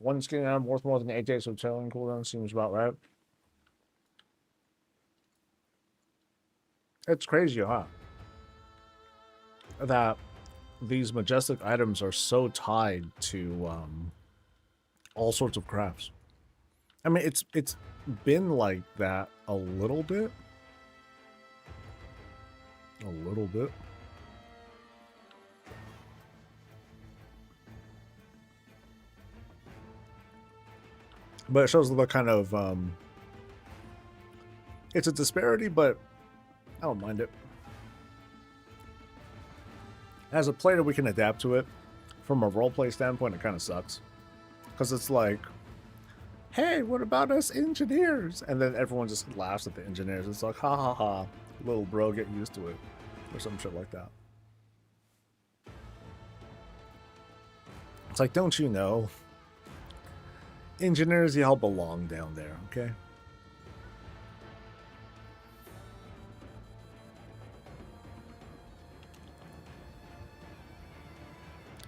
One skin item worth more than 8 days of selling cooldown seems about right. It's crazy, huh? That these majestic items are so tied to all sorts of crafts. I mean, it's been like that a little bit. A little bit. But it shows the kind of it's a disparity, but I don't mind it. As a player, we can adapt to it. From a roleplay standpoint, it kind of sucks. Because it's like, hey, what about us engineers? And then everyone just laughs at the engineers. It's like, ha ha ha, little bro, get used to it. Or some shit like that. It's like, don't you know? Engineers, y'all belong down there, okay?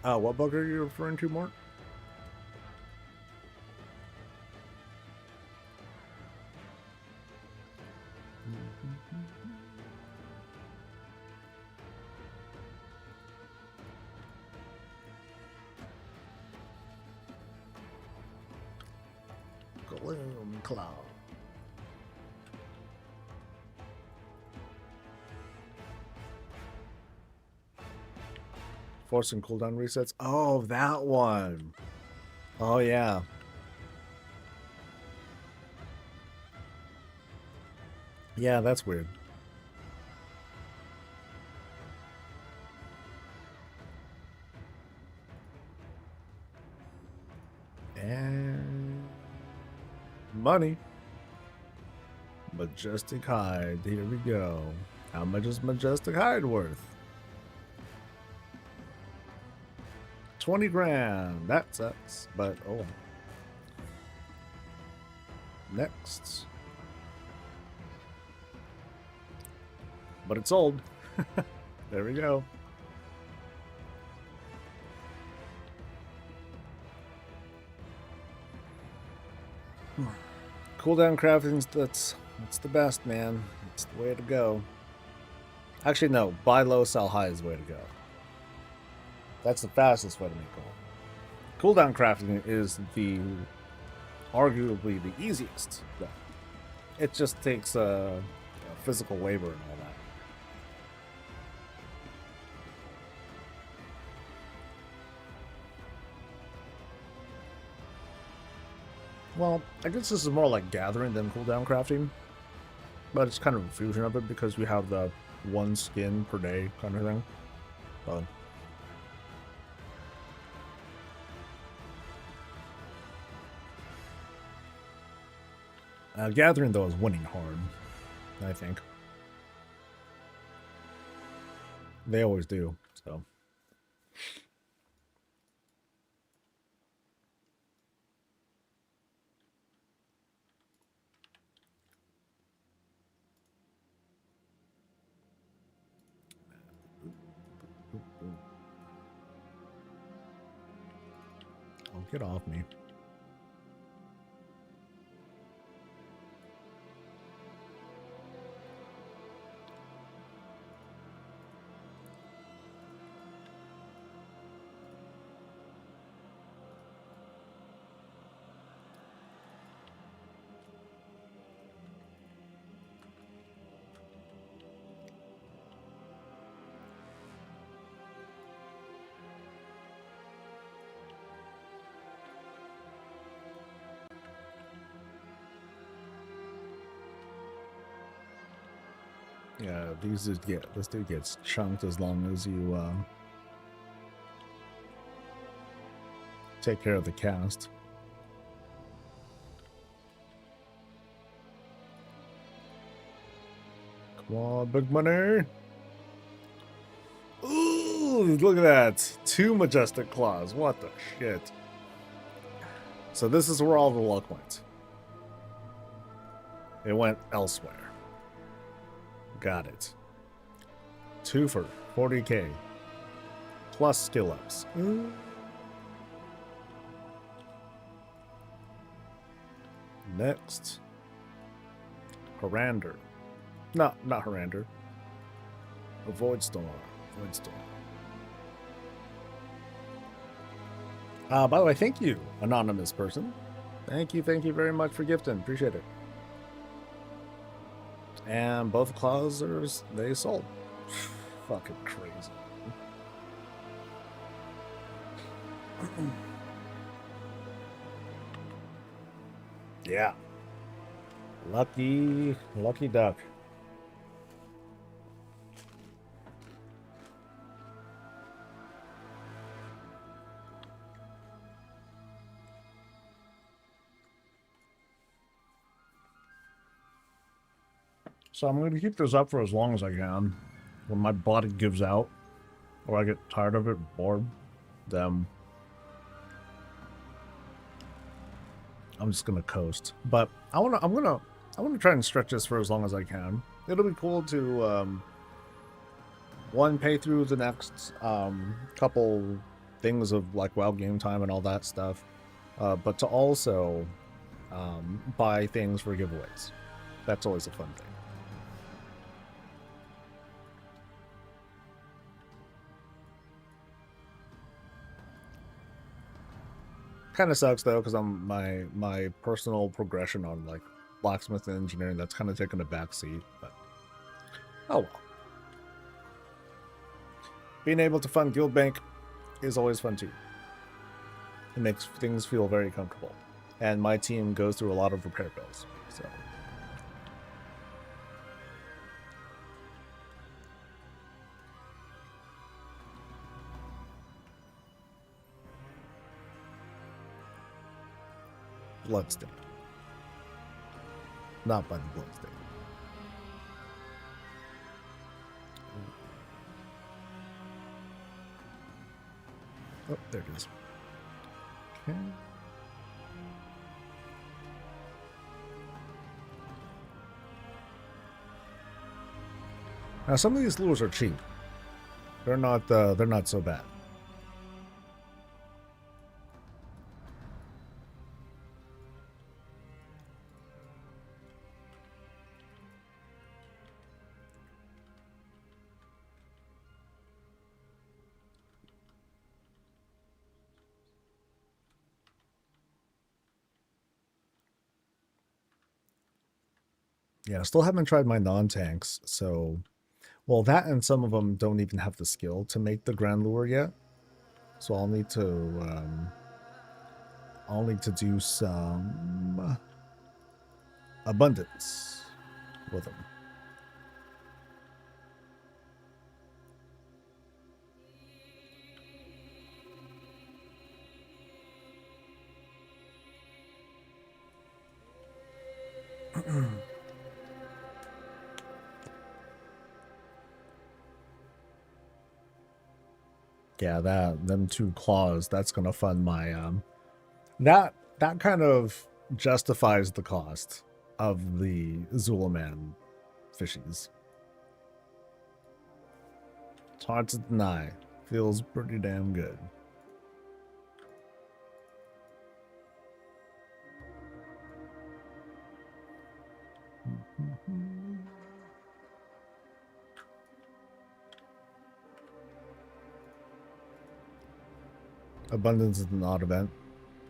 What bug are you referring to, Mark? Claw. Forcing cooldown resets. Oh, that one. Oh, yeah. Yeah, that's weird. And money. Majestic hide. Here we go. How much is majestic hide worth? 20 grand. That sucks, but oh. Next. But it's sold. There we go. Cooldown crafting, that's the best, man. It's the way to go. Actually, no. Buy low, sell high is the way to go. That's the fastest way to make gold. Cooldown crafting is arguably the easiest, though. It just takes physical labor and all that. Well, I guess this is more like gathering than cooldown crafting, but it's kind of a fusion of it because we have the one skin per day kind of thing. So. Gathering, though, is winning hard, I think. They always do, so. Oh, get off me. Yeah, this dude gets chunked as long as you take care of the cast. Come on, big money. Ooh, look at that. 2 majestic claws. What the shit? So this is where all the luck went. It went elsewhere. Got it. 2 for 40k. Plus skill ups. Next. Harander. No, not Harander. Avoid Storm. Avoid Storm. By the way, thank you, anonymous person. Thank you very much for gifting. Appreciate it. And both claws they sold. Fucking crazy. Yeah. Lucky duck. So I'm going to keep this up for as long as I can. When my body gives out, or I get tired of it, bored, then I'm just gonna coast. But I'm gonna try and stretch this for as long as I can. It'll be cool to one, pay through the next couple things of like WoW game time and all that stuff, but to also buy things for giveaways. That's always a fun thing. Kind of sucks though, because I'm my personal progression on like blacksmith and engineering, that's kind of taken a back seat. But oh well. Being able to fund Guild Bank is always fun too. It makes things feel very comfortable, and my team goes through a lot of repair bills. So. Bloodstain. Not by the bloodstain. Oh, there it is. Okay. Now some of these lures are cheap. They're not so bad. Yeah, still haven't tried my non-tanks, so... Well, that and some of them don't even have the skill to make the Grand Lure yet. So I'll need to do some... abundance with them. Yeah, them two claws, that's gonna fund my that kind of justifies the cost of the Zulaman fishies. It's hard to deny. Feels pretty damn good. Abundance is an odd event.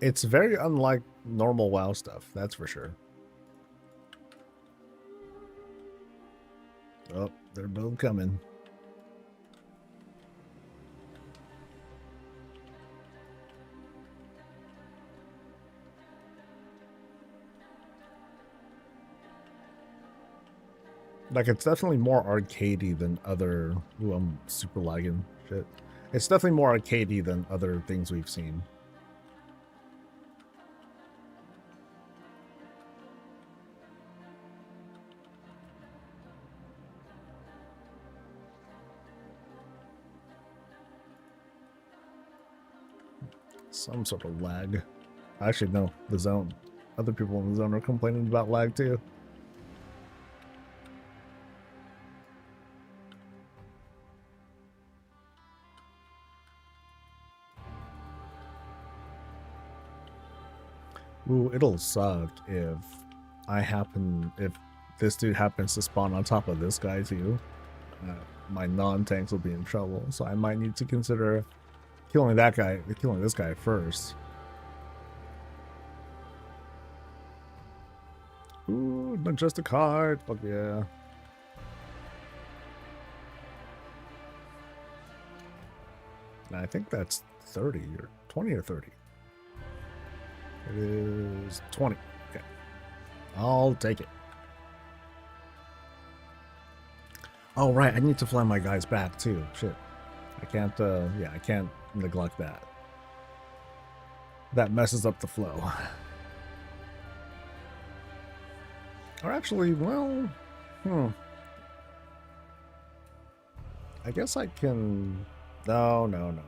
It's very unlike normal WoW stuff, that's for sure. Oh, they're both coming. Like, it's definitely more arcadey than other... Ooh, I'm super lagging. Shit. It's definitely more arcadey than other things we've seen. Some sort of lag. Actually, no, the zone. Other people in the zone are complaining about lag too. Ooh, it'll suck if if this dude happens to spawn on top of this guy too. My non-tanks will be in trouble, so I might need to consider killing this guy first. Ooh, not just a card, fuck yeah. I think that's 30 or 20 or 30. It is 20. Okay. I'll take it. Oh, right. I need to fly my guys back, too. Shit. I can't, yeah, I can't neglect that. That messes up the flow. Or actually, well, I guess I can... No.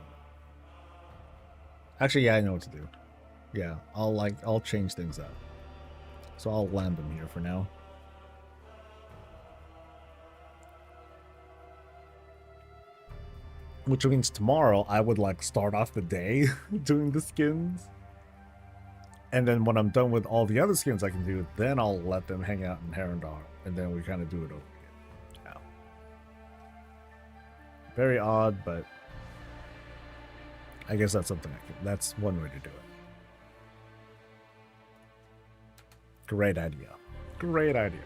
Actually, yeah, I know what to do. Yeah, I'll change things up. So I'll land them here for now. Which means tomorrow I would like start off the day doing the skins. And then when I'm done with all the other skins I can do, then I'll let them hang out in Herondar. And then we kind of do it over again. Yeah. Very odd, but I guess that's something that's one way to do it. Great idea. Great idea.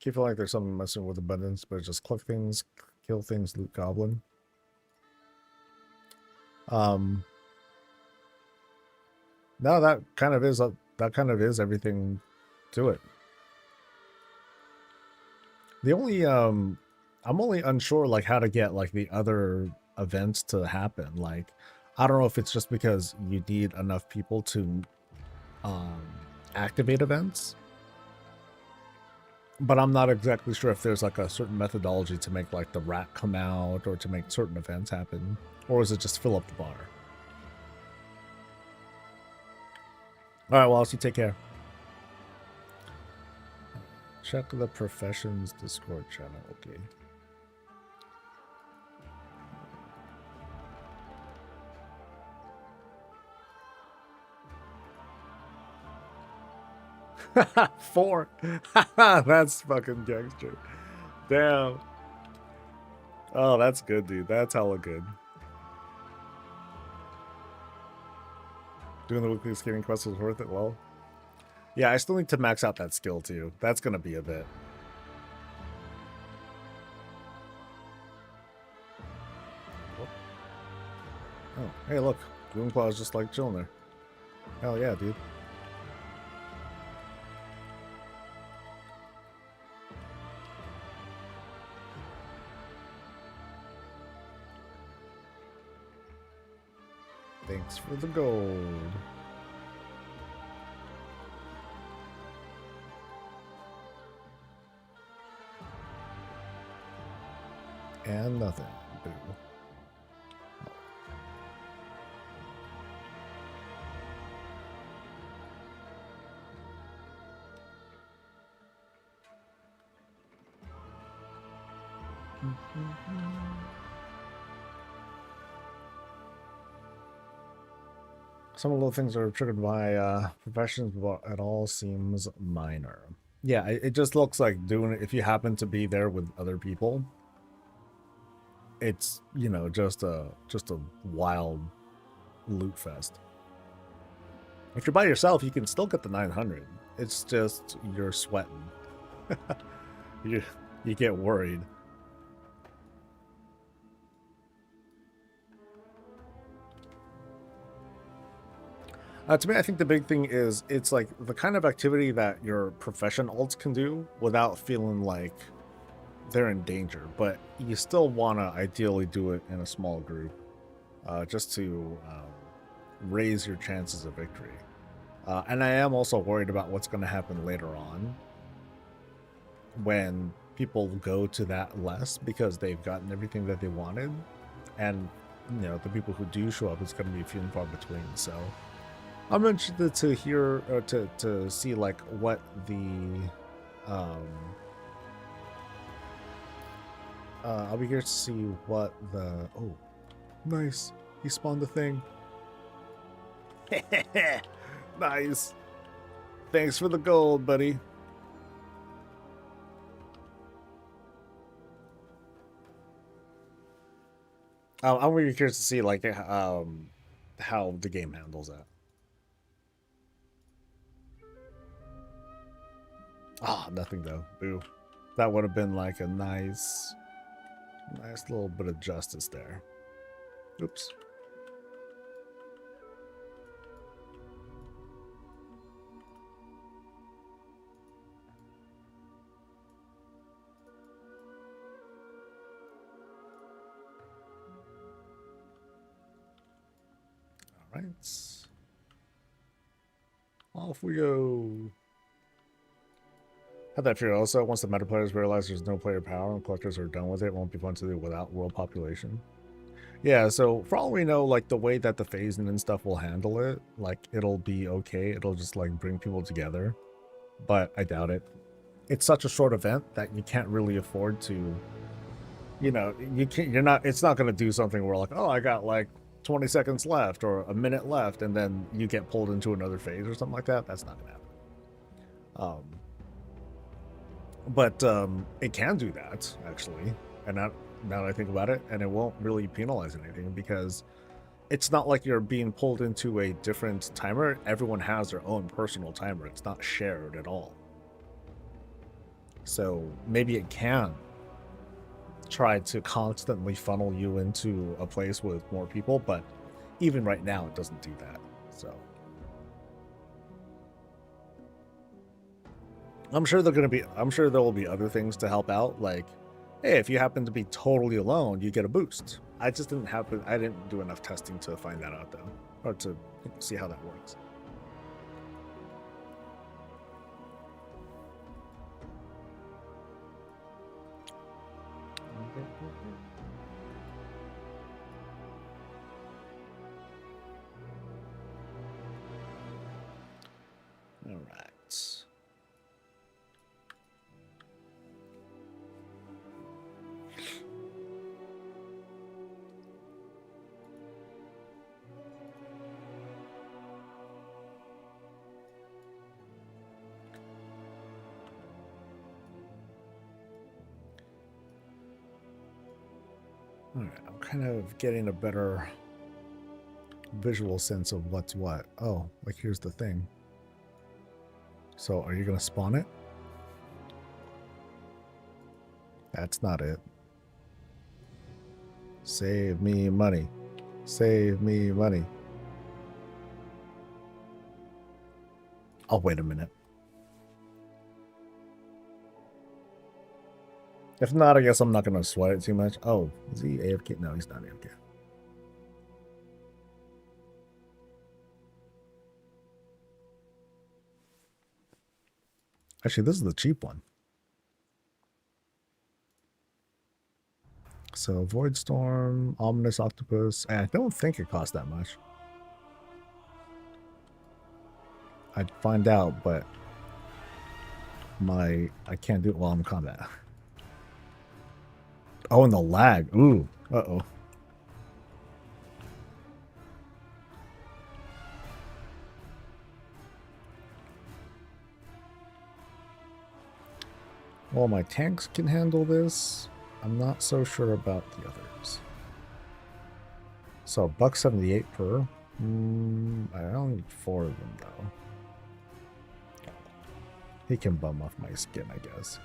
Keep feeling like there's something messing with abundance, but just click things, kill things, loot goblin. No, that kind of is everything to it. The only I'm only unsure like how to get like the other events to happen. Like I don't know if it's just because you need enough people to activate events. But I'm not exactly sure if there's like a certain methodology to make like the rat come out or to make certain events happen. Or is it just fill up the bar? Alright, well, you take care. Check the professions Discord channel, okay. Four. That's fucking gangster. Damn. Oh, that's good, dude. That's hella good. Doing the weekly skating quest was worth it. Well, yeah, I still need to max out that skill too. That's gonna be a bit. Oh, hey, look, Gloomclaw's just like chilling there. Hell yeah, dude. Thanks for the gold. And nothing. Boo. Some little things are triggered by professions, but it all seems minor. Yeah, it just looks like doing it if you happen to be there with other people. It's, you know, just a wild loot fest. If you're by yourself, you can still get the 900. It's just you're sweating. you get worried. To me, I think the big thing is it's like the kind of activity that your profession alts can do without feeling like they're in danger, but you still want to ideally do it in a small group just to raise your chances of victory. And I am also worried about what's going to happen later on when people go to that less because they've gotten everything that they wanted. And, you know, the people who do show up, it's going to be few and far between. So I'm interested to hear, to see like what the, I'll be curious to see what the, oh, nice. He spawned the thing. Nice. Thanks for the gold, buddy. I'm really curious to see like how the game handles that. Ah, nothing though. Boo. That would have been like a nice little bit of justice there. Oops. All right. Off we go. Had that fear also. Once the meta players realize there's no player power and collectors are done with it, won't be fun to do without world population. Yeah, so for all we know, like the way that the phasing and stuff will handle it, like it'll be okay. It'll just like bring people together, but I doubt it. It's such a short event that you can't really afford to, you know, you can't, you're not, it's not going to do something where like, oh, I got like 20 seconds left or a minute left, and then you get pulled into another phase or something like that. That's not going to happen. But it can do that actually, and now that I think about it, and it won't really penalize anything because it's not like you're being pulled into a different timer. Everyone has their own personal timer. It's not shared at all. So maybe it can try to constantly funnel you into a place with more people, but even right now it doesn't do that. So I'm sure there will be other things to help out, like, hey, if you happen to be totally alone, you get a boost. I didn't do enough testing to find that out though, or to see how that works. All right. All right, I'm kind of getting a better visual sense of what's what. Oh, like here's the thing. So are you going to spawn it? That's not it. Save me money. Save me money. Oh, wait a minute. If not, I guess I'm not going to sweat it too much. Oh, is he AFK? No, he's not AFK. Actually, this is the cheap one. So, Void Storm, Ominous Octopus. I don't think it costs that much. I'd find out, but I can't do it while I'm in combat. Oh, and the lag. Ooh. Uh-oh. Well, my tanks can handle this. I'm not so sure about the others. So, $1.78 per. I only need 4 of them, though. He can bum off my skin, I guess.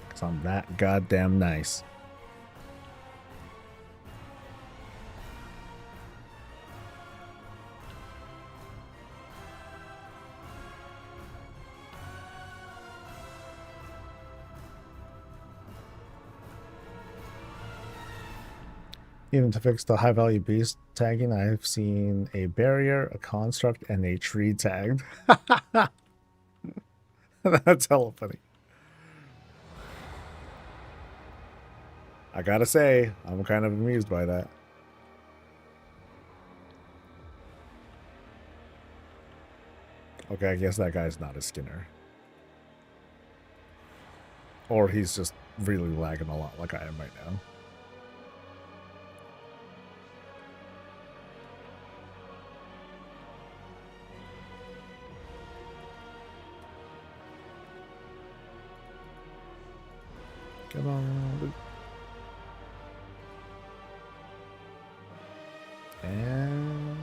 Because I'm that goddamn nice. Even to fix the high value beast tagging, I've seen a barrier, a construct, and a tree tagged. That's hella funny. I gotta say, I'm kind of amused by that. Okay, I guess that guy's not a Skinner. Or he's just really lagging a lot like I am right now. Come on, Luke. And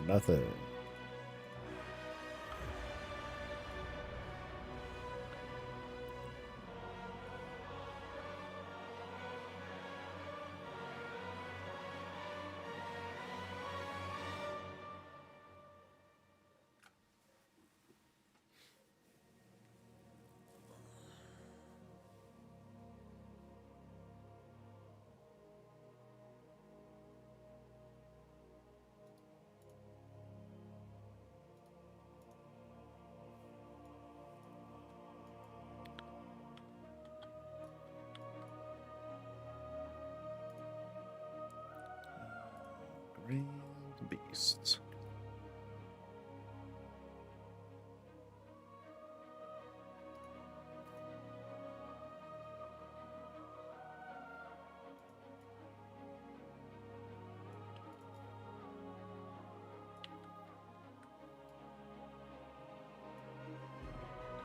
nothing. next?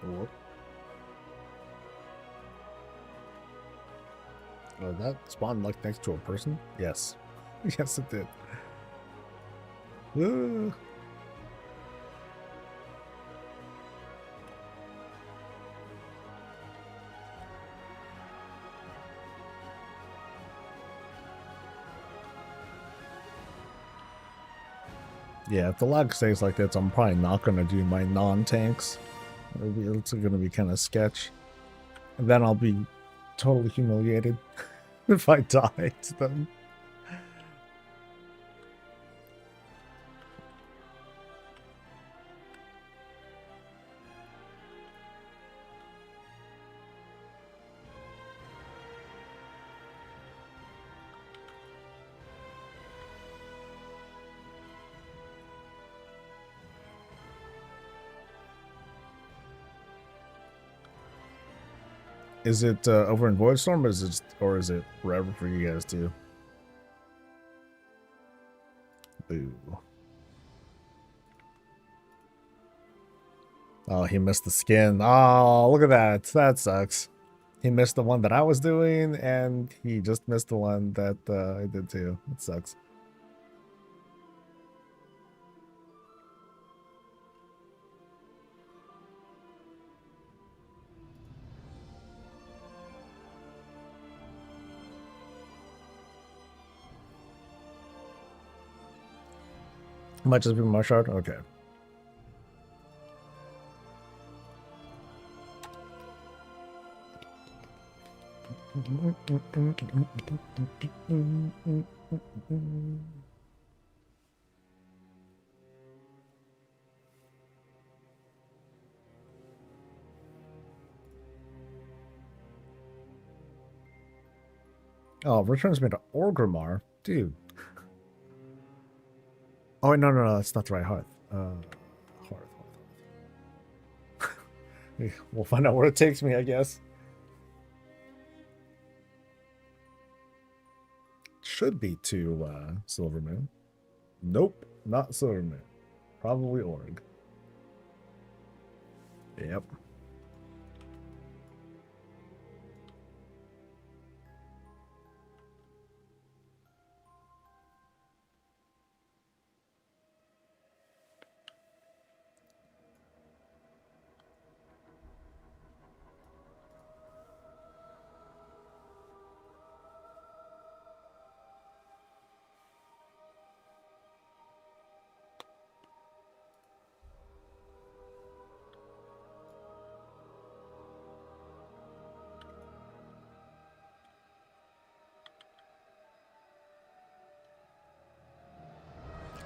Whoop. Oh, that spawned like next to a person? Yes. Yes, it did. Ah. Yeah, if the lag stays like this, I'm probably not going to do my non-tanks. It's going to be kind of sketch. And then I'll be totally humiliated if I die to them. Is it over in Voidstorm, or is it wherever for you guys too? Boo. Oh, he missed the skin. Oh, look at that. That sucks. He missed the one that I was doing, and he just missed the one that I did too. It sucks. Might just be my shard? Okay. Oh, returns me to Orgrimmar. Dude. Oh, wait, no, that's not the right hearth. Hearth. We'll find out where it takes me, I guess. Should be to Silvermoon. Nope, not Silvermoon. Probably Org. Yep.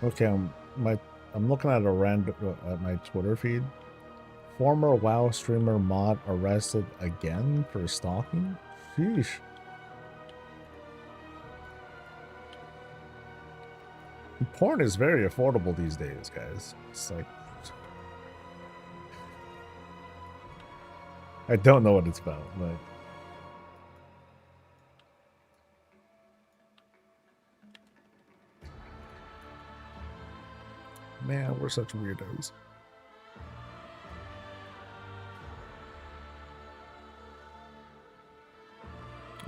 Okay, I'm looking at at my Twitter feed. Former WoW streamer mod arrested again for stalking? Sheesh. Porn is very affordable these days, guys. It's like, I don't know what it's about, but man, we're such weirdos.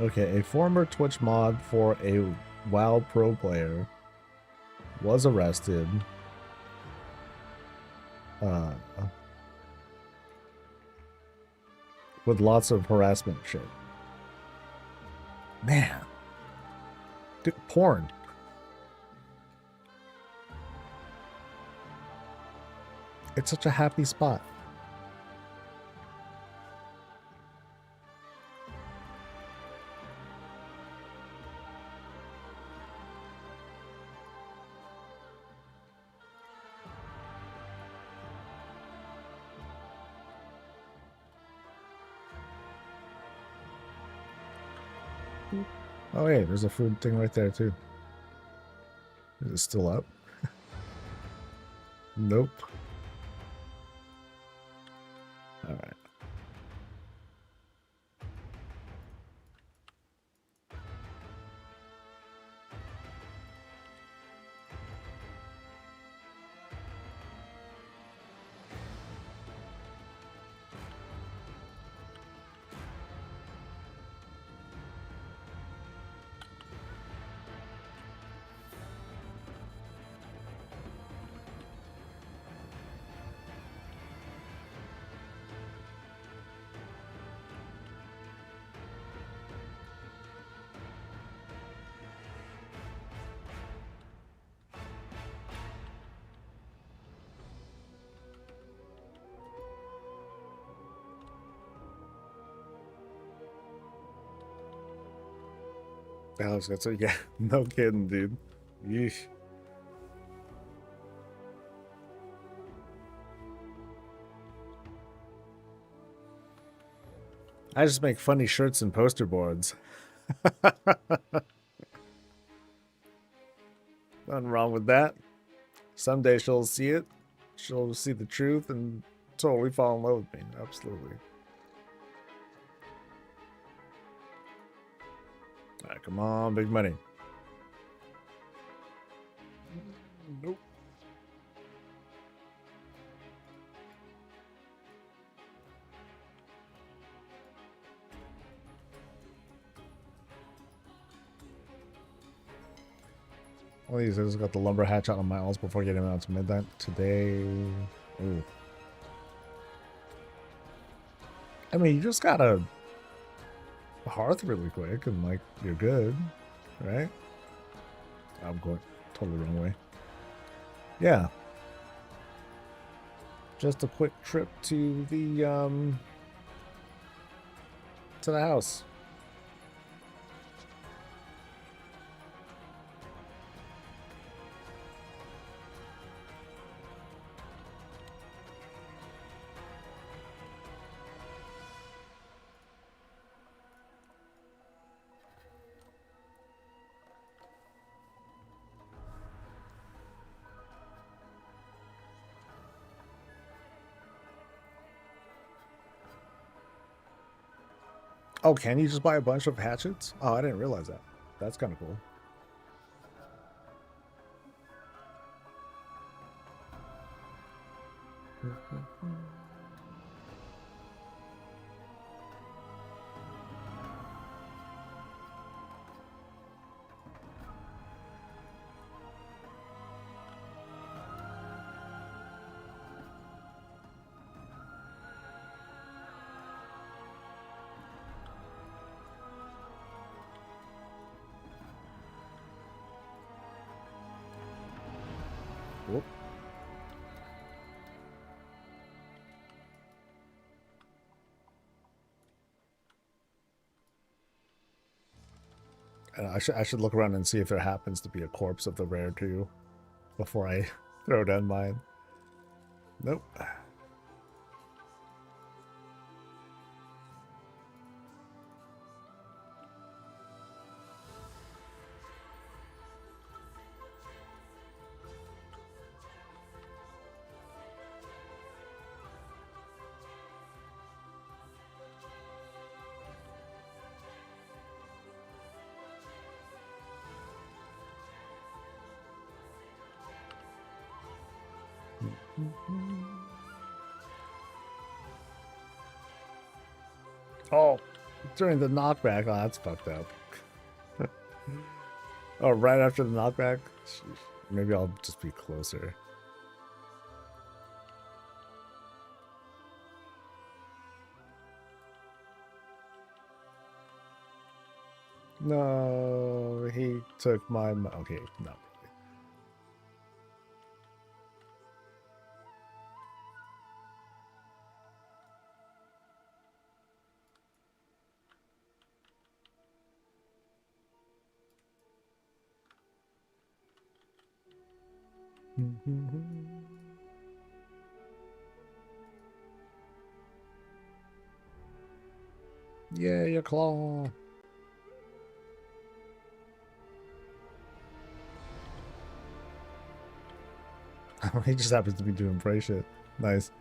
Okay, a former Twitch mod for a WoW pro player was arrested. With lots of harassment shit. Man. Dude, porn. It's such a happy spot. Oh, hey, there's a food thing right there, too. Is it still up? Nope. All right. Alex got so yeah, no kidding, dude. Yeesh. I just make funny shirts and poster boards. Nothing wrong with that. Someday she'll see it. She'll see the truth and totally fall in love with me. Absolutely. All right, come on, big money. Nope. One of these days, I got the lumber hatch out on my alls before getting out to midnight today. Ooh. I mean, you just gotta hearth really quick and like you're good, right? I'm going totally wrong way. Yeah. Just a quick trip to the house. Oh, can you just buy a bunch of hatchets? Oh, I didn't realize that. That's kind of cool. Whoop. And I should look around and see if there happens to be a corpse of the rare too before I throw down mine. Nope. Oh, during the knockback. Oh, that's fucked up. Oh, right after the knockback? Sheesh. Maybe I'll just be closer. No, he took my... Okay, no. Yeah, your claw. He just happens to be doing prey shit. Nice.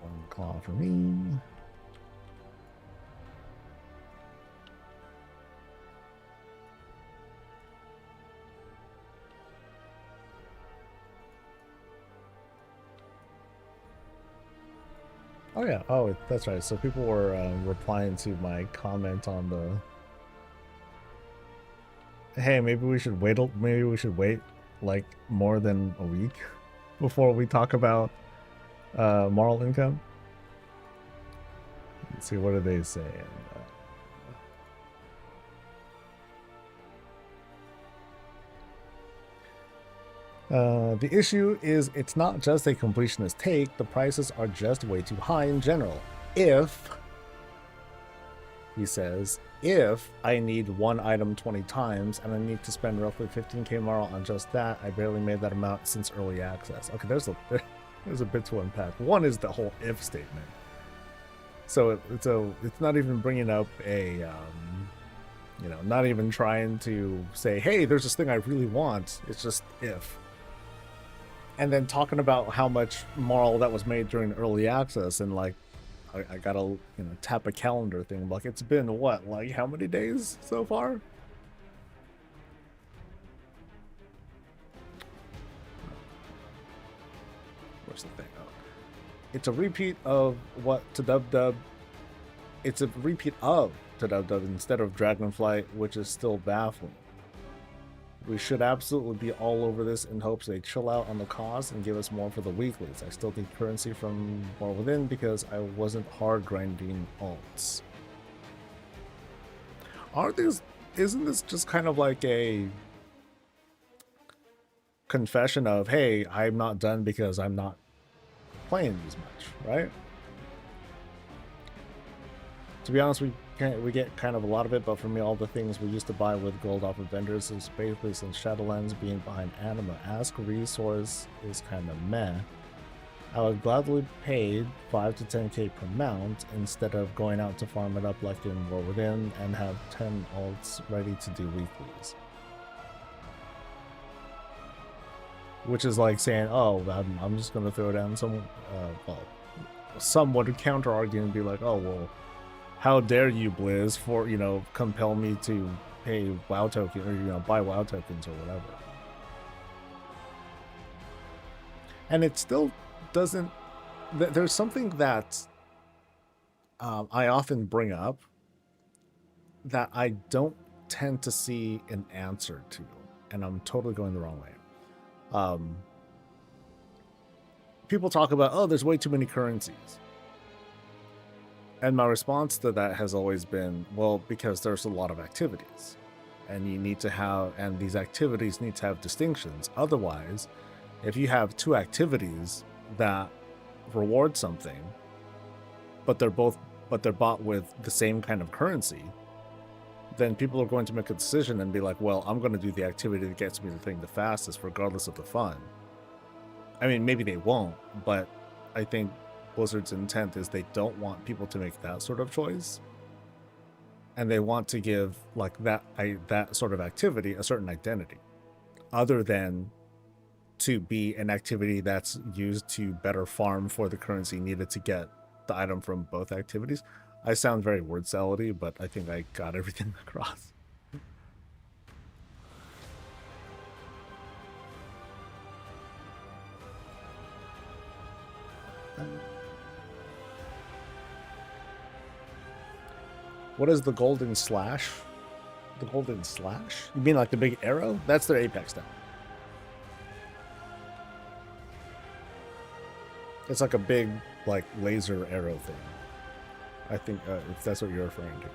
One claw for me. Oh yeah. Oh, that's right. So people were replying to my comment on the. Hey, maybe we should wait. Maybe we should wait like more than a week before we talk about moral income. Let's see, what are they saying? The issue is it's not just a completionist take, the prices are just way too high in general. If, he says, if I need one item 20 times and I need to spend roughly 15k moral on just that, I barely made that amount since early access. Okay, there's a bit to unpack. One is the whole if statement. So it's not even bringing up a, not even trying to say, hey, there's this thing I really want. It's just if. And then talking about how much moral that was made during early access, and like, I gotta tap a calendar thing. Like, it's been what, like how many days so far? Where's the thing? Oh, it's a repeat of what to dub. It's a repeat of to dub instead of Dragonflight, which is still baffling. We should absolutely be all over this in hopes they chill out on the cost and give us more for the weeklies. I still need currency from more within because I wasn't hard grinding alts. Isn't this just kind of like a confession of, hey, I'm not done because I'm not playing as much, right? To be honest, we get kind of a lot of it, but for me, all the things we used to buy with gold off of vendors is basically, since Shadowlands being behind Anima, Ask resource is kind of meh. I would gladly pay 5 to 10k per mount instead of going out to farm it up like in War Within and have 10 alts ready to do weeklies. Which is like saying, oh, I'm just going to throw down some, some would counter argue and be like, oh, well, how dare you, Blizz, for, compel me to pay WoW token or, buy WoW tokens or whatever. And it still doesn't, there's something that I often bring up that I don't tend to see an answer to, and I'm totally going the wrong way. People talk about, oh, there's way too many currencies. And my response to that has always been, well, because there's a lot of activities and you need to have, and these activities need to have distinctions. Otherwise, if you have two activities that reward something, but they're bought with the same kind of currency, then people are going to make a decision and be like, well, I'm going to do the activity that gets me the thing the fastest, regardless of the fun. I mean, maybe they won't, but I think Blizzard's intent is they don't want people to make that sort of choice, and they want to give like that sort of activity a certain identity, other than to be an activity that's used to better farm for the currency needed to get the item from both activities. I sound very word salady, but I think I got everything across. What is the golden slash? The golden slash? You mean like the big arrow? That's their apex down. It's like a big, like, laser arrow thing. I think if that's what you're referring to.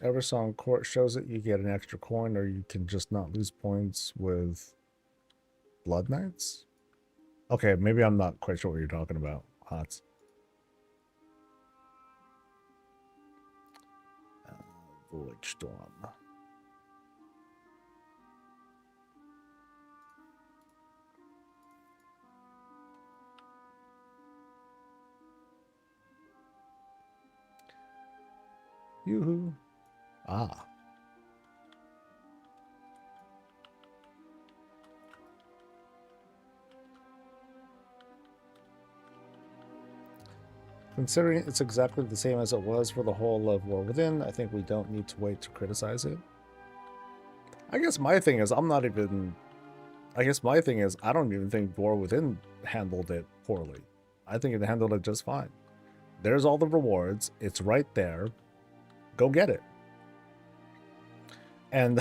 Eversong Court shows it, you get an extra coin, or you can just not lose points with Blood Knights? Okay, maybe I'm not quite sure what you're talking about, Hots. Void Storm. Yoo-hoo. Ah. Considering it's exactly the same as it was for the whole of War Within, I think we don't need to wait to criticize it. I guess my thing is, I guess my thing is, I don't even think War Within handled it poorly. I think it handled it just fine. There's all the rewards. It's right there. Go get it. And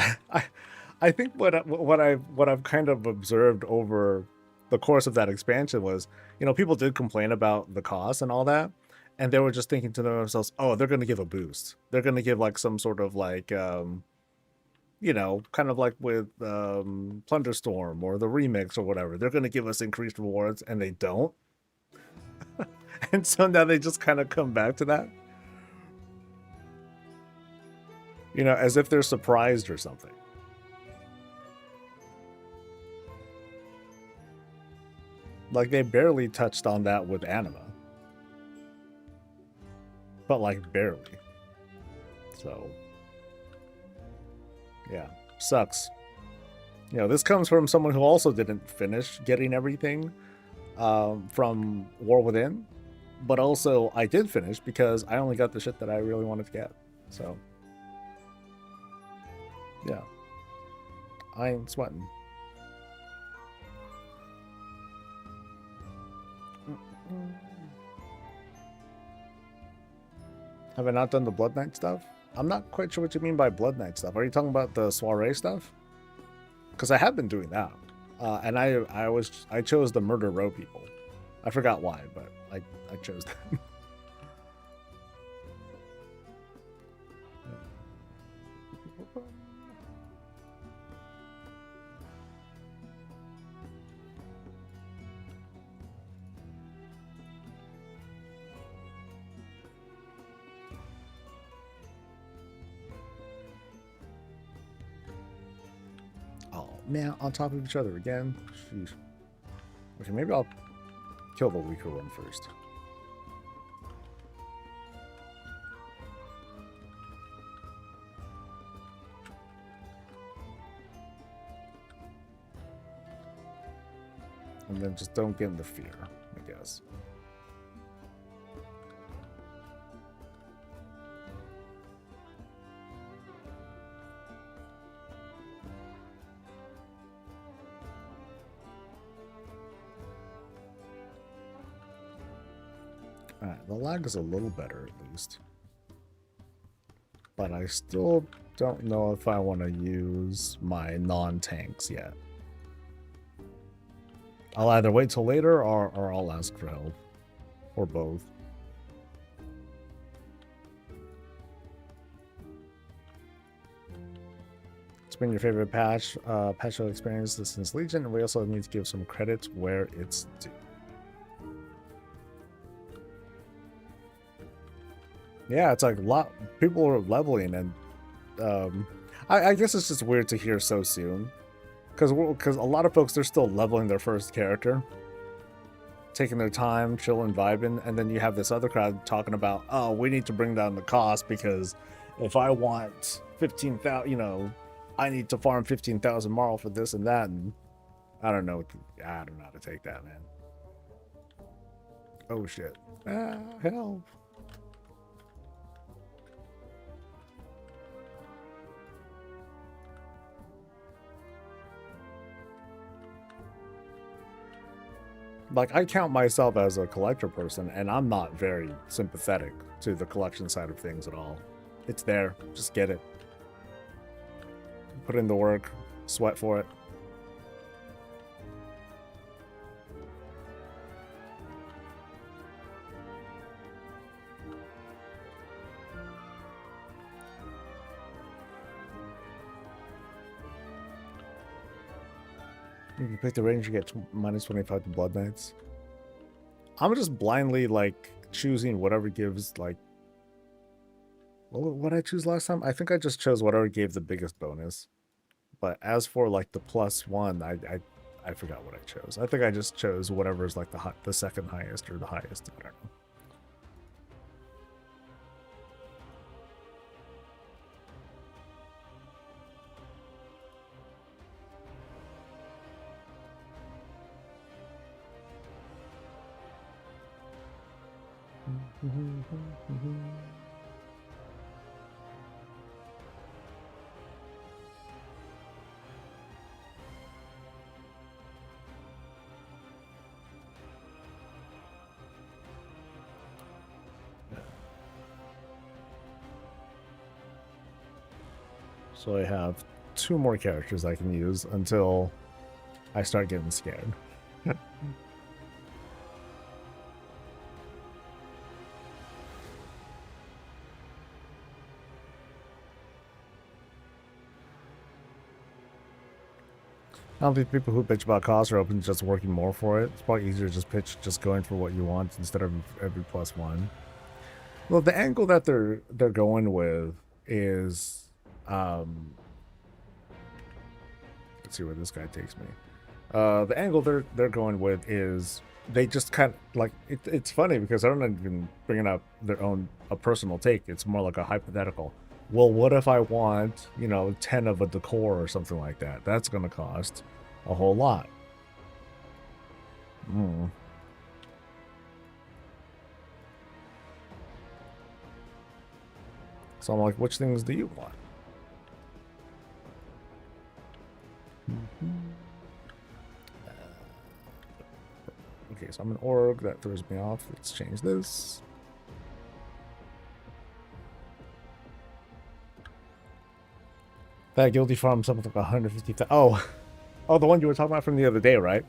I think what I've kind of observed over the course of that expansion was, people did complain about the cost and all that, and they were just thinking to themselves, oh, they're going to give a boost. They're going to give like some sort of like, kind of like with Plunderstorm or the remix or whatever. They're going to give us increased rewards, and they don't. And so now they just kind of come back to that. As if they're surprised or something. Like, they barely touched on that with Anima. But, like, barely. So, yeah. Sucks. This comes from someone who also didn't finish getting everything from War Within. But also, I did finish because I only got the shit that I really wanted to get. So, yeah. I ain't sweating. Have I not done the Blood Knight stuff? I'm not quite sure what you mean by Blood Knight stuff. Are you talking about the soiree stuff? Because I have been doing that. And I chose the Murder Row people. I forgot why, but I chose them. Man, on top of each other again. Sheesh. Okay, maybe I'll kill the weaker one first. And then just don't get into fear, I guess. Alright, the lag is a little better at least. But I still don't know if I want to use my non-tanks yet. I'll either wait till later or I'll ask for help. Or both. It's been your favorite patch experience since Legion, and we also need to give some credit where it's due. Yeah, it's like a lot. People are leveling, and I guess it's just weird to hear so soon, because a lot of folks, they're still leveling their first character, taking their time, chilling, vibing, and then you have this other crowd talking about, oh, we need to bring down the cost because if I want 15,000, I need to farm 15,000 marl for this and that, and I don't know how to take that, man. Oh shit! Help! Like, I count myself as a collector person, and I'm not very sympathetic to the collection side of things at all. It's there. Just get it. Put in the work. Sweat for it. If you pick the range, you get minus 25 to Blood Knights. I'm just blindly like choosing whatever gives like. What did I choose last time? I think I just chose whatever gave the biggest bonus. But as for like the +1, I forgot what I chose. I think I just chose whatever's like the second highest or the highest. I don't know. So I have 2 more characters I can use until I start getting scared. I don't think people who bitch about costs are open to just working more for it. It's probably easier to just pitch just going for what you want instead of every +1. Well, the angle that they're going with is let's see where this guy takes me. The angle they're going with is they just kind of like it's funny because they're not even bringing up their own a personal take. It's more like a hypothetical. Well, what if I want 10 of a decor or something like that? That's gonna cost a whole lot. So I'm like, which things do you want? Okay, so I'm an org. That throws me off. Let's change this. That guilty farm something like 150,000. Oh, the one you were talking about from the other day, right?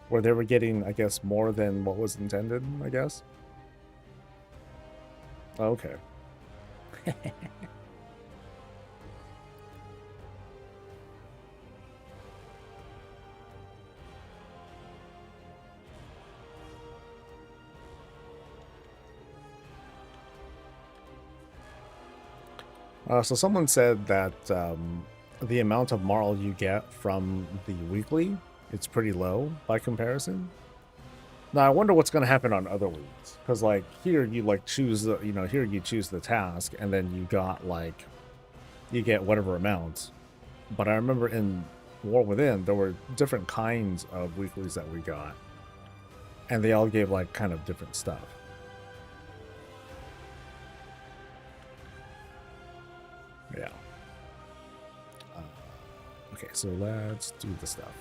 Where they were getting, I guess, more than what was intended, I guess. Okay. So someone said that the amount of Marl you get from the weekly, it's pretty low by comparison. Now I wonder what's going to happen on other weeks, because like here you like choose the, here you choose the task and then you got like you get whatever amount. But I remember in War Within there were different kinds of weeklies that we got, and they all gave like kind of different stuff. Yeah. Okay, so let's do the stuff.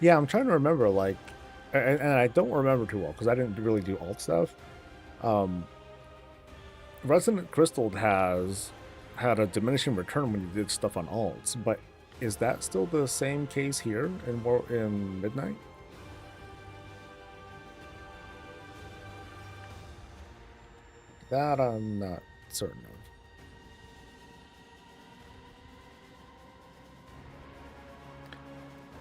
Yeah, I'm trying to remember, like, and I don't remember too well because I didn't really do alt stuff. Resonant Crystal has had a diminishing return when you did stuff on alts, but is that still the same case here in Midnight? That I'm not certain of.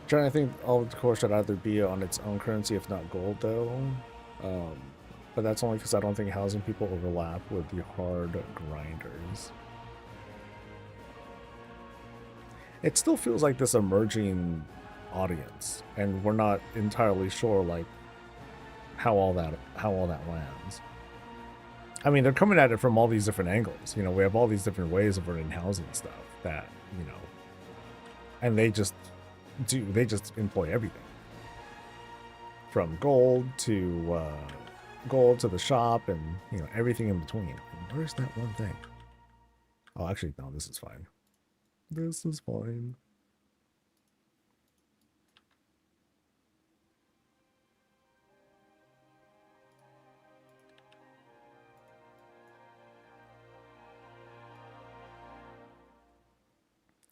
Trying to think, all the core should either be on its own currency, if not gold, though. But that's only because I don't think housing people overlap with the hard grinders. It still feels like this emerging audience, and we're not entirely sure like how all that lands. I mean, they're coming at it from all these different angles. We have all these different ways of earning housing stuff that, and they just employ everything. From gold to the shop and, everything in between. And where's that one thing? Oh, actually, no, this is fine. This is fine.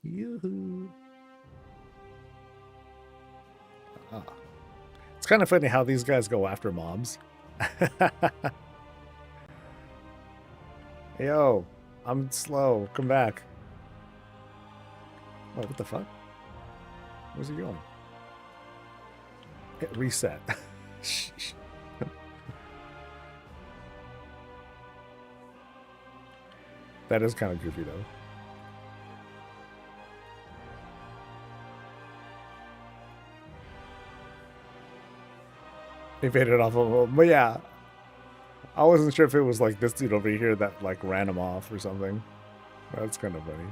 Yoo-hoo. It's kind of funny how these guys go after mobs. Yo, I'm slow. Come back. Oh, what the fuck? Where's he going? Hit reset. Sheesh. That is kind of goofy, though. He faded off a little, but yeah. I wasn't sure if it was like this dude over here that like ran him off or something. That's kind of funny.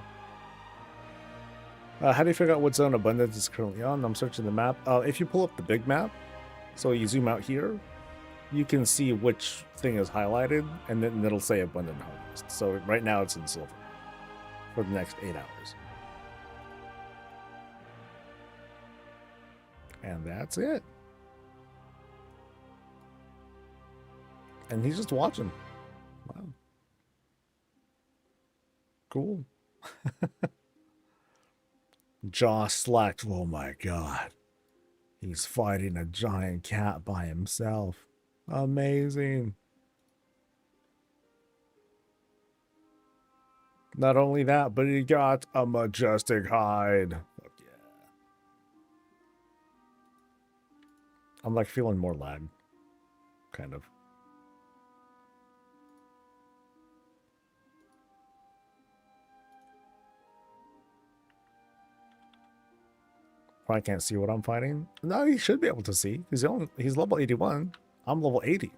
How do you figure out what zone abundance is currently on? I'm searching the map. If you pull up the big map, so you zoom out here, you can see which thing is highlighted, and then it'll say abundant harvest. So right now it's in silver for the next 8 hours. And that's it. And he's just watching. Wow. Cool. Jaw slacked. Oh my god. He's fighting a giant cat by himself. Amazing. Not only that, but he got a majestic hide. Fuck yeah. I'm like feeling more lag. Kind of. I can't see what I'm fighting. No, he should be able to see. He's level 81. I'm level 80.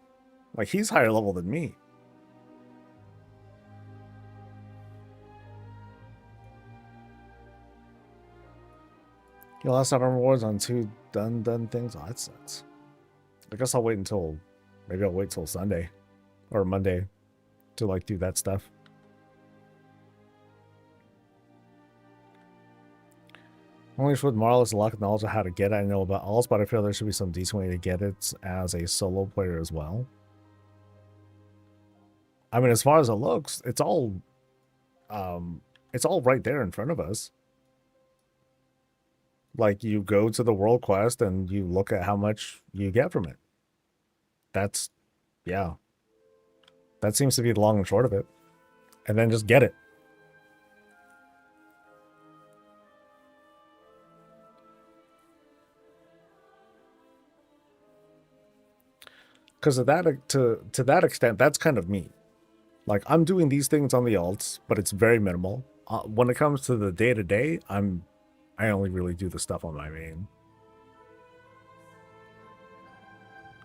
Like, he's higher level than me. You lost out on rewards on 2 done things. Oh, that sucks. I guess I'll wait until, maybe I'll wait till Sunday or Monday to like do that stuff. Only with Marl's luck knowledge of how to get it. I know about Alls, but I feel there should be some decent way to get it as a solo player as well. I mean, as far as it looks, it's all right there in front of us. Like, you go to the world quest and you look at how much you get from it. That's, yeah. That seems to be the long and short of it. And then just get it. Because to that extent, that's kind of me. Like, I'm doing these things on the alts, but it's very minimal. When it comes to the day-to-day, I only really do the stuff on my main.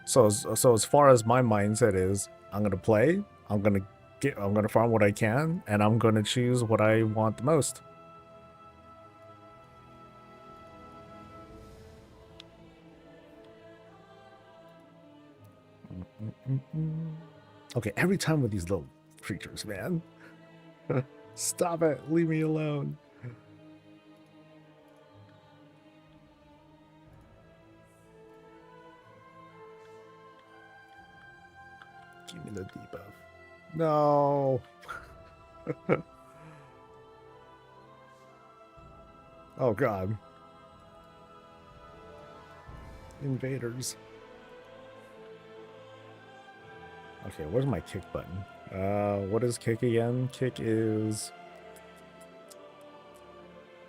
So as far as my mindset is, I'm gonna play, I'm gonna farm what I can, and I'm gonna choose what I want the most. Okay, every time with these little creatures, man. Stop it. Leave me alone. Give me the debuff. No. Oh, God. Invaders. Okay, where's my kick button? What is kick again? Kick is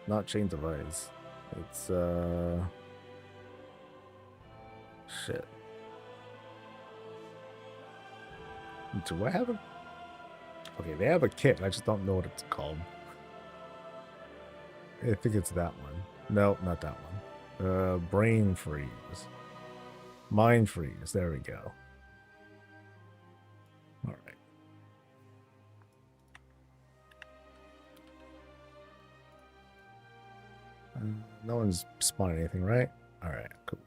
not Chains of Ice. It's shit. Do I have a? Okay, they have a kick. I just don't know what it's called. I think it's that one. No, not that one. Brain freeze. Mind freeze. There we go. All right. No one's spawning anything, right? All right, cool.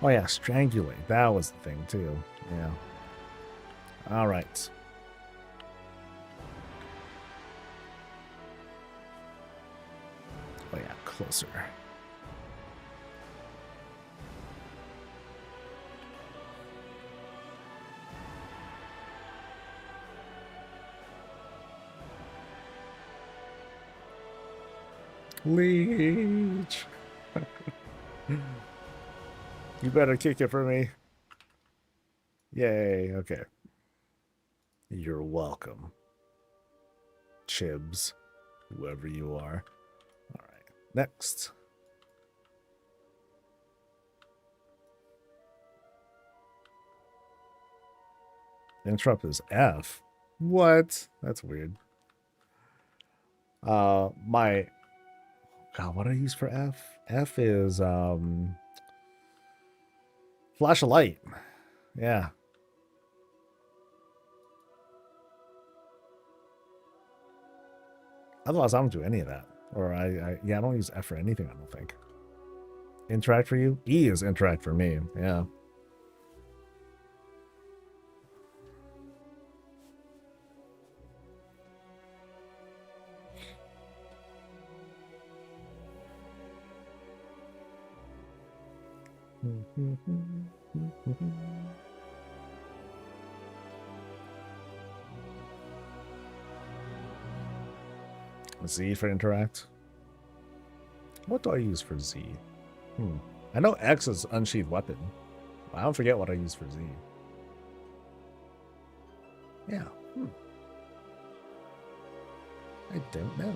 Oh yeah, strangulate. That was the thing too. Yeah. All right. Oh yeah, closer. Leech. You better kick it for me. Yay, okay. You're welcome. Chibs. Whoever you are. Alright, next. Interrupt is F. What? That's weird. My God, what do I use for F? F is flash a light. Yeah. Otherwise, I don't do any of that. Or I don't use F for anything, I don't think. Interact for you? E is interact for me. Yeah. Z for interact. What do I use for Z? I know X is unsheathed weapon. I don't forget what I use for Z. Yeah. I don't know.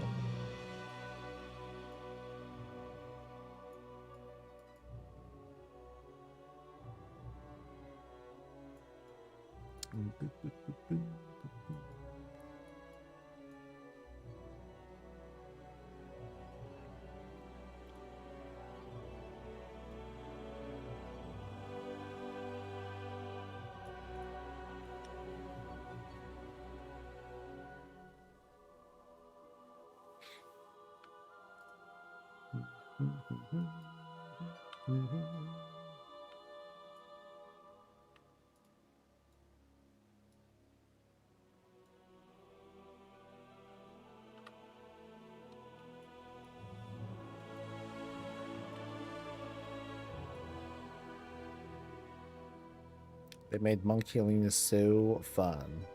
They made monk healing so fun.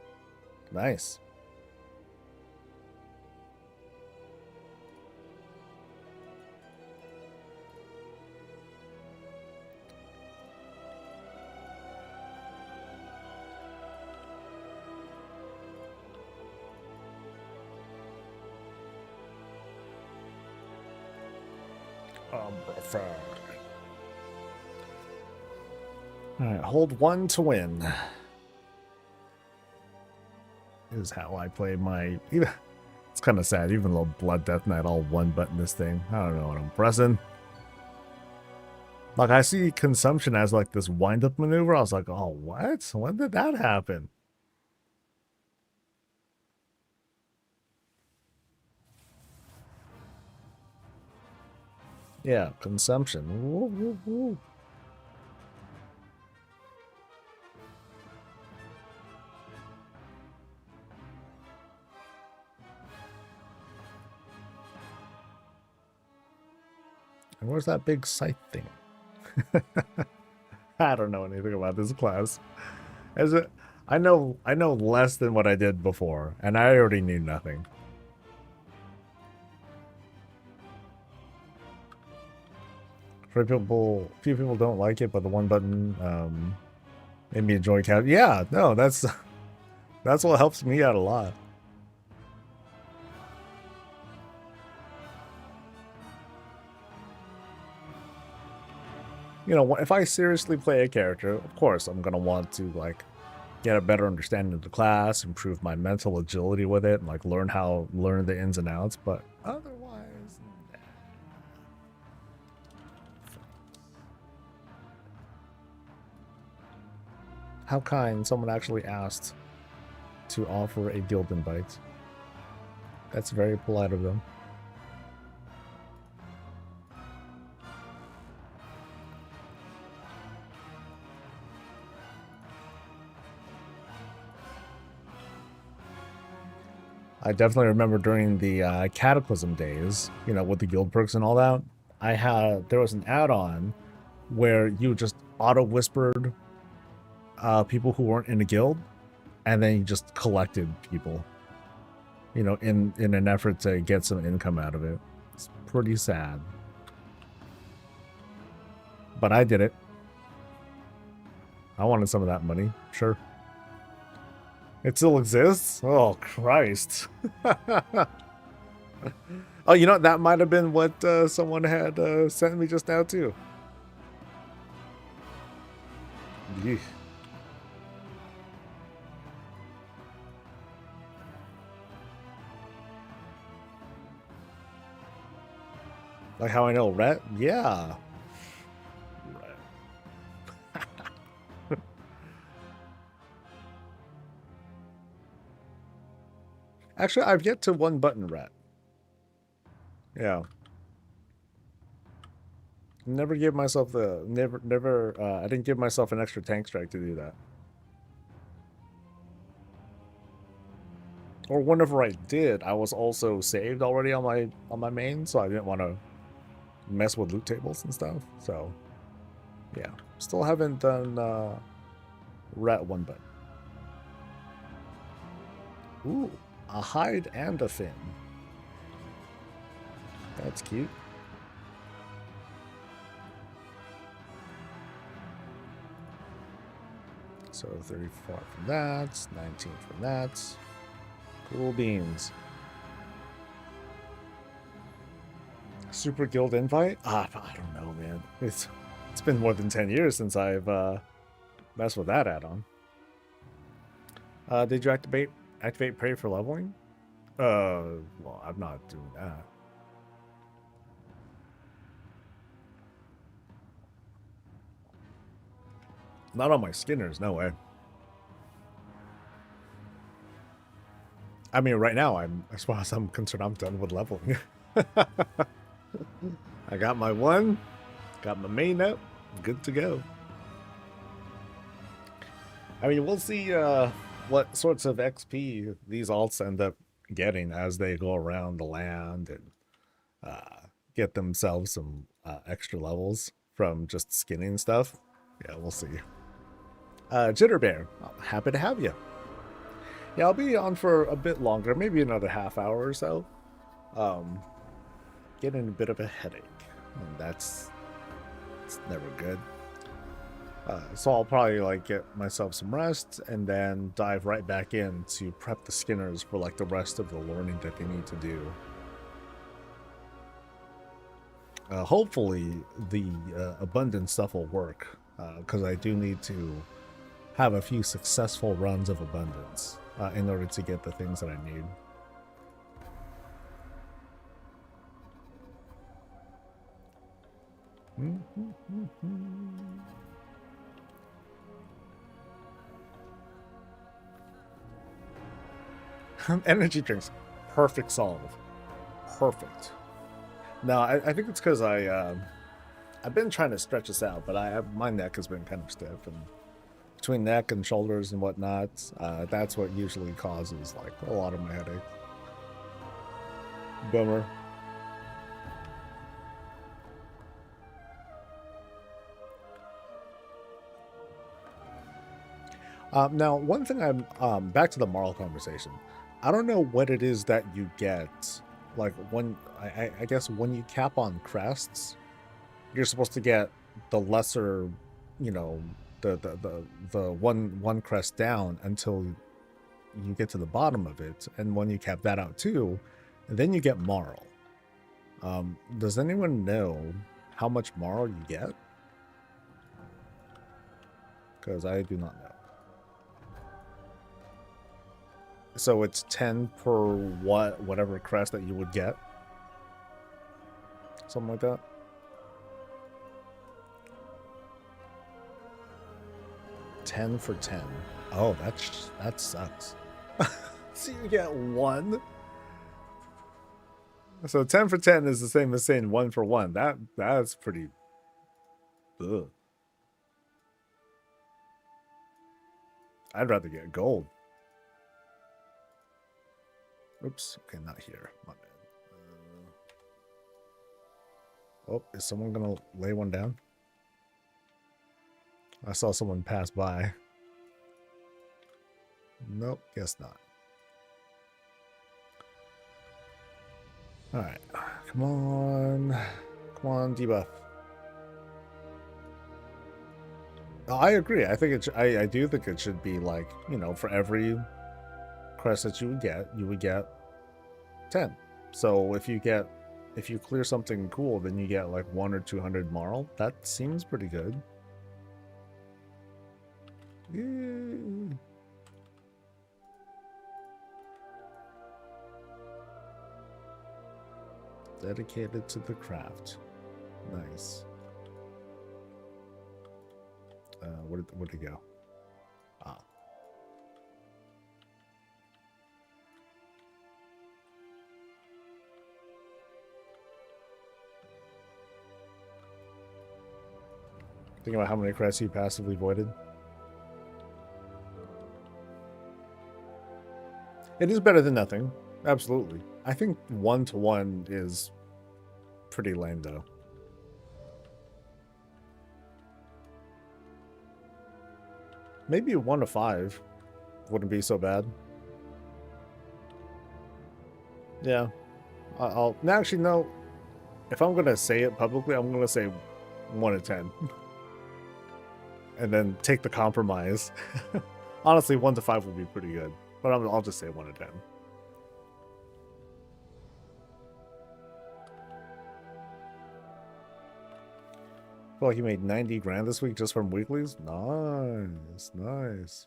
Nice. Alright, hold 1 to win. Is how I play my... It's kind of sad, even though Blood Death Knight all one button this thing. I don't know what I'm pressing. Like, I see consumption as like this wind-up maneuver. I was like, oh, what? When did that happen? Yeah, consumption. Woo, woo, woo. And where's that big scythe thing? I don't know anything about this class. I know less than what I did before, and I already knew nothing. Few people don't like it, but the one button made me enjoy cat. Yeah, no, that's what helps me out a lot. You know, if I seriously play a character, of course I'm gonna want to like get a better understanding of the class, improve my mental agility with it, and like learn the ins and outs. But otherwise, nah. How kind! Someone actually asked to offer a guild invite. That's very polite of them. I definitely remember during the Cataclysm days, you know, with the guild perks and all that, there was an add-on where you just auto-whispered people who weren't in a guild, and then you just collected people, you know, in an effort to get some income out of it. It's pretty sad. But I did it. I wanted some of that money. Sure. It still exists? Oh, Christ. Oh, you know, that might have been what someone had sent me just now, too. Yeesh. Like how I know Rhett? Yeah. Rhett. Actually, I've yet to one button Rhett. Yeah. Never give myself the I didn't give myself an extra tank strike to do that. Or whenever I did, I was also saved already on my main, so I didn't want to mess with loot tables and stuff. So yeah. Still haven't done Rat one button. Ooh, a hide and a fin. That's cute. So 34 from that, 19 from that. Cool beans. Super Guild invite? I don't know, man. It's been more than 10 years since I've messed with that add-on. Did you activate Pray for leveling? Well, I'm not doing that. Not on my Skinners, no way. I mean, right now, as far as I'm concerned, I'm done with leveling. I got my one, got my main up, good to go. I mean, we'll see what sorts of XP these alts end up getting as they go around the land and get themselves some extra levels from just skinning stuff. Yeah, we'll see. Jitterbear, happy to have you. Yeah, I'll be on for a bit longer, maybe another half hour or so. Getting a bit of a headache, and it's never good. So I'll probably like get myself some rest and then dive right back in to prep the Skinners for like the rest of the learning that they need to do. Hopefully the abundant stuff will work, because I do need to have a few successful runs of abundance in order to get the things that I need. Energy drinks, perfect solve, perfect. No, I think it's because I've been trying to stretch this out, but my neck has been kind of stiff, and between neck and shoulders and whatnot, that's what usually causes like a lot of my headache. Bummer. Now, one thing I'm back to the Marl conversation. I don't know what it is that you get. Like when I guess when you cap on crests, you're supposed to get the lesser, you know, the one crest down until you get to the bottom of it, and when you cap that out too, then you get Marl. Does anyone know how much Marl you get? Because I do not know. So it's 10 per whatever crest that you would get. Something like that. $10 for 10. Oh, that sucks. So you get 1. So 10 for 10 is the same as saying 1 for 1. That's pretty. Ugh. I'd rather get gold. Oops. Okay, not here. My bad. Oh, is someone gonna lay one down? I saw someone pass by. Nope, guess not. Alright. Come on. Come on, debuff. I agree. I think I do think it should be like, you know, for every crest that you would get 10. So if you clear something cool, then you get like 1 or 200 marl. That seems pretty good. Yeah. Dedicated to the craft. Nice. Where'd it go? Ah. Think about how many crests you passively voided. It is better than nothing. Absolutely. I think 1-to-1 is pretty lame though. Maybe 1-to-5 wouldn't be so bad. Yeah. I'll actually no. If I'm gonna say it publicly, I'm gonna say 1-to-10. And then take the compromise. Honestly, 1-to-5 would be pretty good. But I'll just say 1-to-10. I feel like you made 90 grand this week just from weeklies. Nice, nice.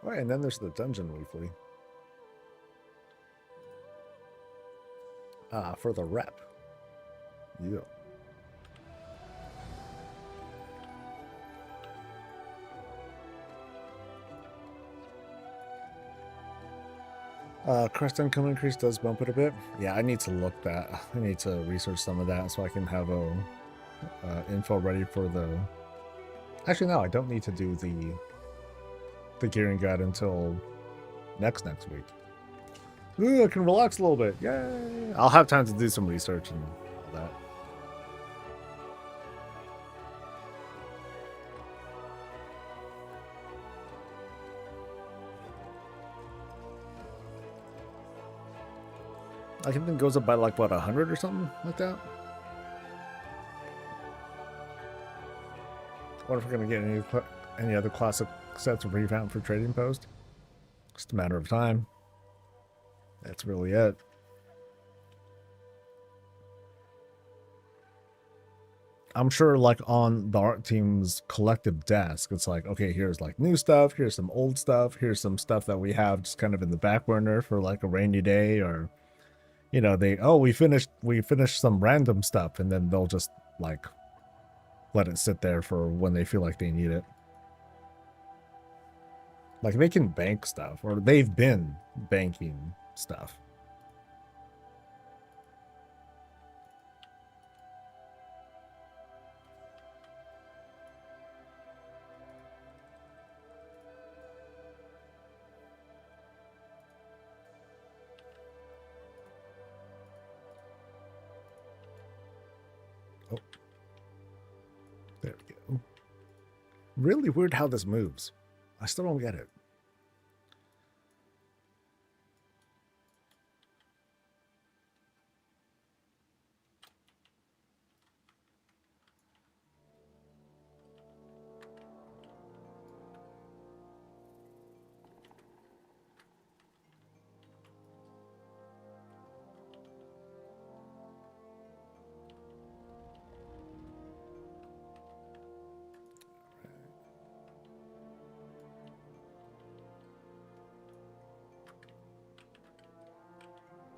All right, and then there's the dungeon weekly. For the rep. Yeah. Crest income increase does bump it a bit. Yeah, I need to look that. I need to research some of that so I can have a info ready for the. Actually, no, I don't need to do the gearing guide until next week. Ooh, I can relax a little bit. Yay! I'll have time to do some research and all that. I think it goes up by like what 100 or something like that. I wonder if we're gonna get any other classic sets of revamp for trading post. Just a matter of time. That's really it. I'm sure like on the art team's collective desk, it's like, okay, here's like new stuff, here's some old stuff, here's some stuff that we have just kind of in the back burner for like a rainy day, or you know, we finished some random stuff, and then they'll just like let it sit there for when they feel like they need it. Like they can bank stuff, or they've been banking stuff. Oh, there we go. Really weird how this moves. I still don't get it.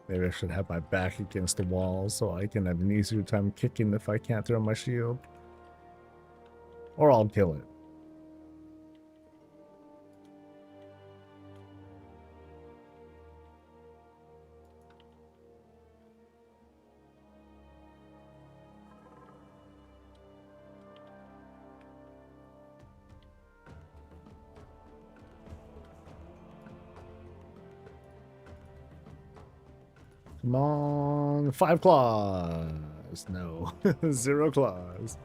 Maybe I should have my back against the wall so I can have an easier time kicking if I can't throw my shield. Or I'll kill it. Come on, 5 claws. claws. No. 0 claws.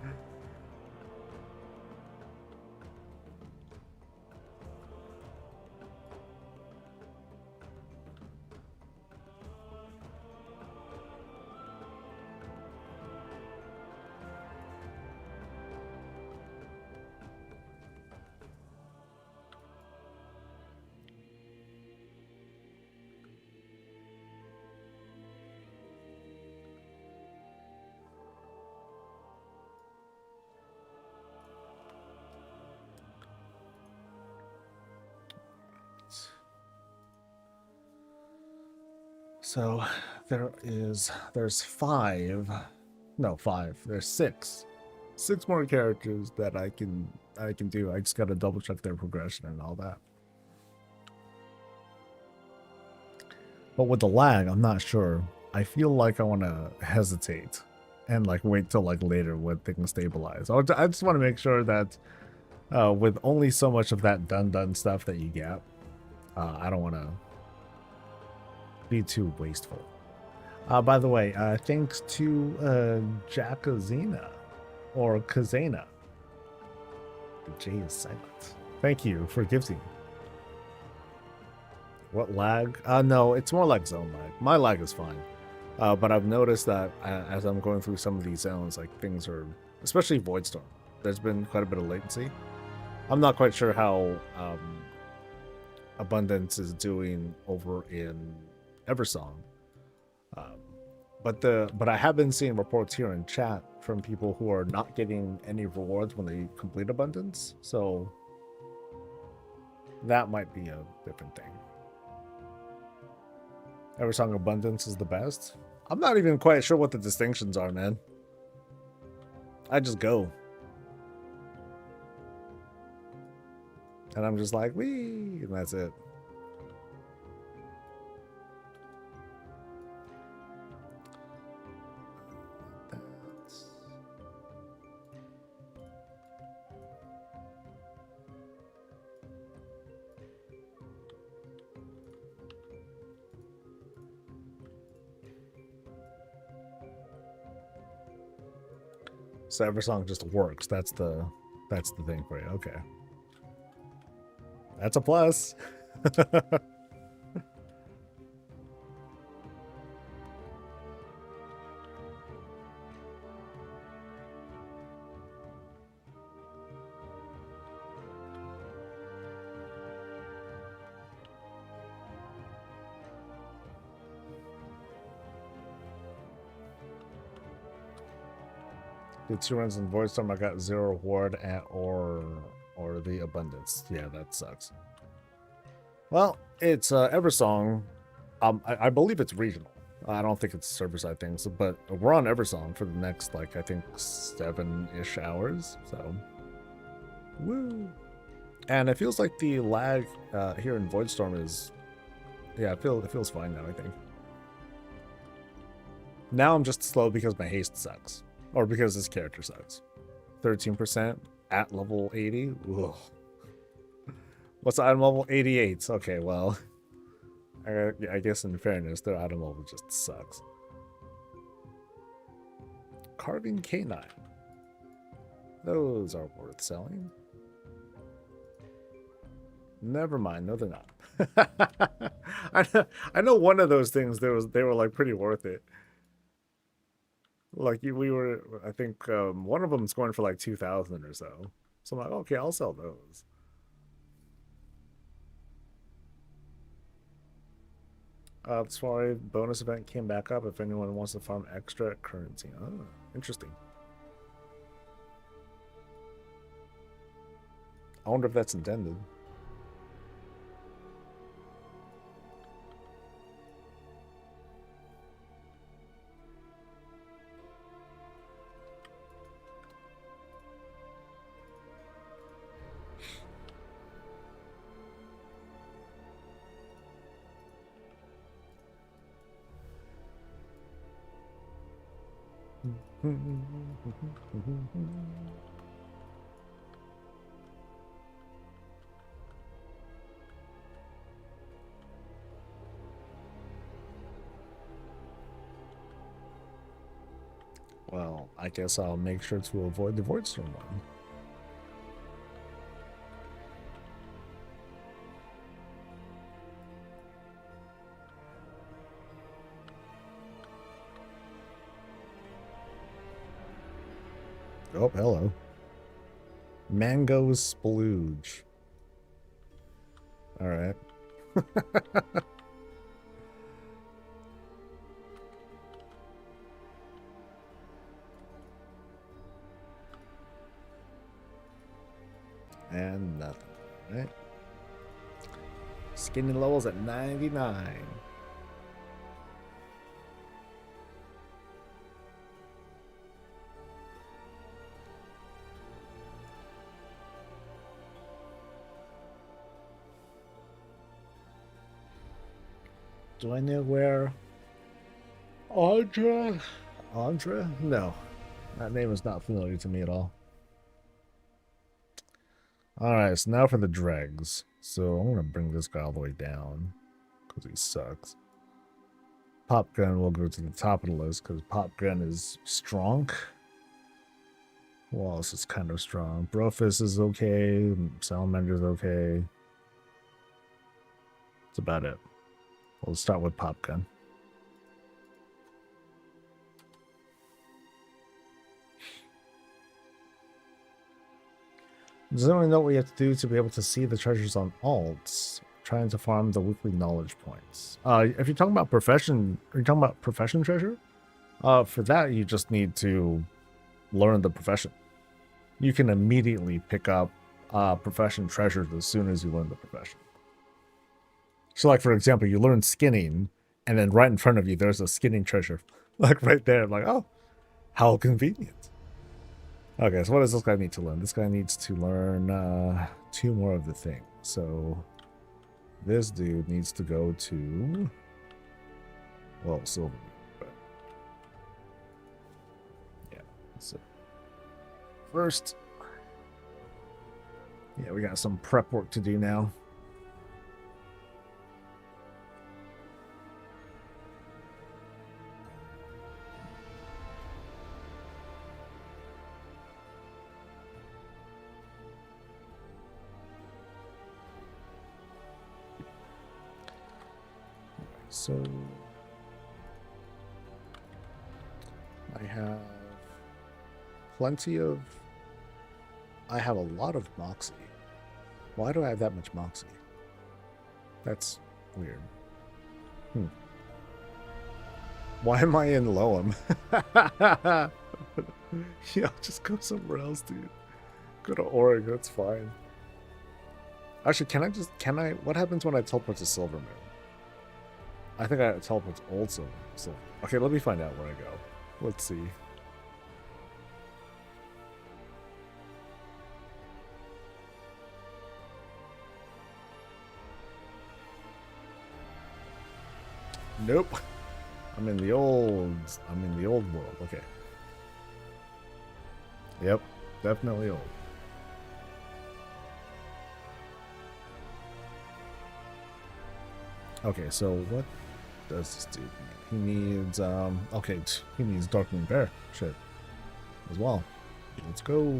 So there's 5. No, 5. There's 6. 6 more characters that I can do. I just gotta double check their progression and all that. But with the lag, I'm not sure. I feel like I want to hesitate and like wait till like later when things stabilize. I just want to make sure that with only so much of that done stuff that you get, I don't want to be too wasteful. By the way, thanks to Jackazina or Kazana. The J is silent. Thank you for gifting. What lag? No, it's more like zone lag. My lag is fine. But I've noticed that as I'm going through some of these zones, like things are, especially Voidstorm, there's been quite a bit of latency. I'm not quite sure how Abundance is doing over in Eversong. But I have been seeing reports here in chat from people who are not getting any rewards when they complete Abundance. So that might be a different thing. Eversong Abundance is the best. I'm not even quite sure what the distinctions are, man. I just go. And I'm just like, wee, and that's it. So Eversong just works. That's the thing for you. Okay. That's a plus. Did 2 runs in Voidstorm, I got 0 reward or the Abundance. Yeah, that sucks. Well, it's Eversong. I believe it's regional. I don't think it's server-side things, but we're on Eversong for the next, like, I think 7-ish hours, so. Woo! And it feels like the lag here in Voidstorm is, yeah, it feels fine now, I think. Now I'm just slow because my haste sucks. Or because this character sucks. 13% at level 80? Ugh. What's the item level? 88. Okay, well. I guess in fairness, their item level just sucks. Carving Canine. Those are worth selling. Never mind. No, they're not. I know one of those things, they were like pretty worth it. Like we were, I think one of them is going for like 2,000 or so. So I'm like, okay, I'll sell those. Sorry, bonus event came back up if anyone wants to farm extra currency. Oh, interesting. I wonder if that's intended. I guess I'll make sure to avoid the Voidstorm one. Oh, hello. Mango splooge. All right. And nothing, right? Skinny levels at 99. Do I know where Andra? No, that name is not familiar to me at all. Alright, so now for the dregs. So I'm gonna bring this guy all the way down because he sucks. Pop gun will go to the top of the list because pop gun is strong. Who else is kind of strong? Brofist is okay. Salamander's okay. That's about it. We'll start with pop gun. Does anyone know what you have to do to be able to see the treasures on alts? Trying to farm the weekly knowledge points. If you're talking about profession, are you talking about profession treasure? For that, you just need to learn the profession. You can immediately pick up profession treasures as soon as you learn the profession. So, like, for example, you learn skinning, and then right in front of you, there's a skinning treasure. Like, right there. I'm like, oh, how convenient. Okay, so what does this guy need to learn? This guy needs to learn 2 more of the thing. So, this dude needs to go to, well, silver. But yeah, so first, yeah, we got some prep work to do now. So I have I have a lot of moxie. Why do I have that much moxie? That's weird. Why am I in Loam? Yeah, just go somewhere else, dude. Go to Oregon, that's fine. Actually, what happens when I teleport to Silvermoon? I think I teleport to Old Silver. Okay, let me find out where I go. Let's see. Nope. I'm in the old world. Okay. Yep, definitely old. Okay, so what does this dude need? He needs okay, he needs Darkmoon Bear shit as well. Let's go.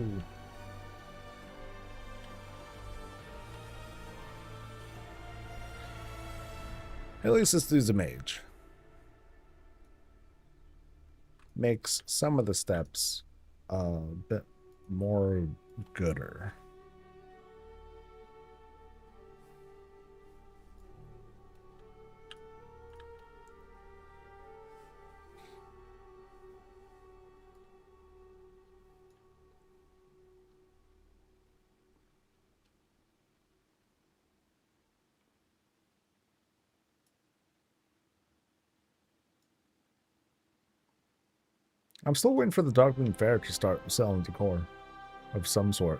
At least this dude's a mage. Makes some of the steps a bit more gooder. I'm still waiting for the Darkmoon Fair to start selling decor of some sort.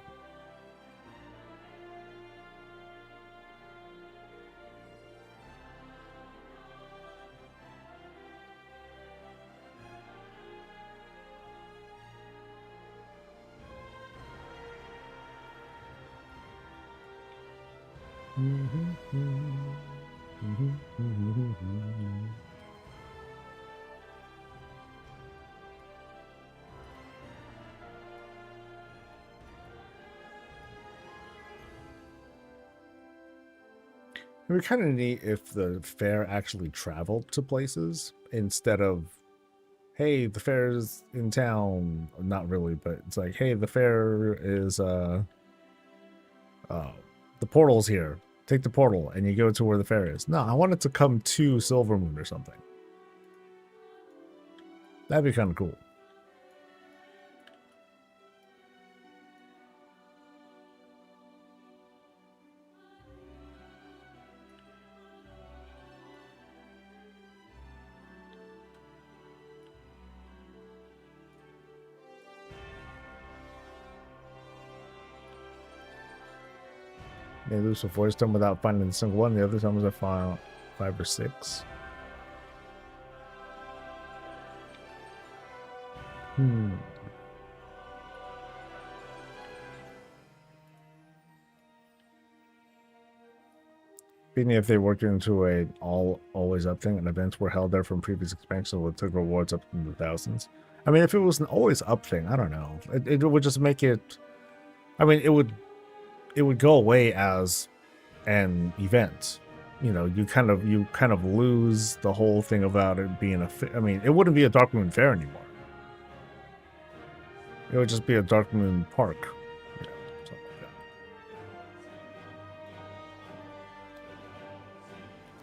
It would be kind of neat if the fair actually traveled to places instead of, hey, the fair is in town. Not really, but it's like, hey, the fair is the portal's here. Take the portal and you go to where the fair is. No, I want it to come to Silvermoon or something. That'd be kind of cool. They lose a voice tone without finding a single one. The other times I find 5 or 6. Being if they worked into a always up thing and events were held there from previous expansions would take rewards up in the thousands. I mean, if it was an always up thing, I don't know. It would just make it. I mean, it would go away as an event. You know, you kind of lose the whole thing about it being a. I mean, it wouldn't be a Darkmoon Fair anymore. It would just be a Darkmoon Park. You know, something like that.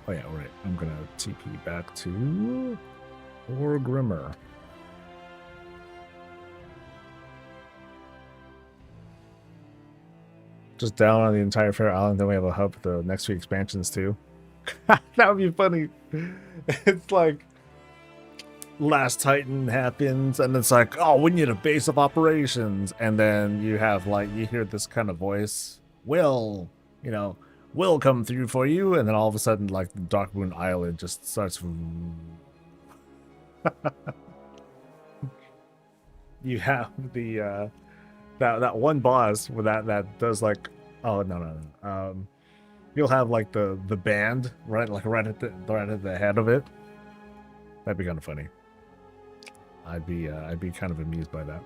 Oh yeah, right. I'm gonna TP back to Grimmer. Just down on the entire Fair Island, then we have a hub for the next few expansions too. That would be funny. It's like Last Titan happens, and it's like, oh, we need a base of operations, and then you have like you hear this kind of voice, will come through for you, and then all of a sudden, like the Darkmoon Island just starts. You have the that one boss with that does like, oh no. You'll have like the band right at the head of it. That'd be kind of funny. I'd be kind of amused by that.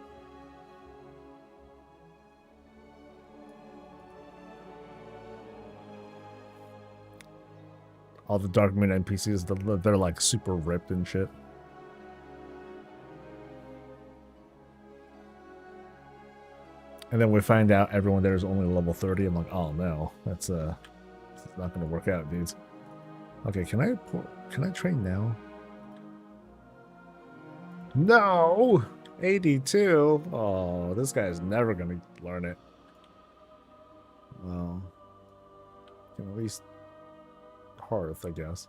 All the Darkmoon NPCs, they're like super ripped and shit. And then we find out everyone there is only level 30. I'm like, oh no, that's not gonna work out, dudes. Okay, can I train now? No! 82? Oh, this guy's never gonna learn it. Well, can at least Hearth, I guess.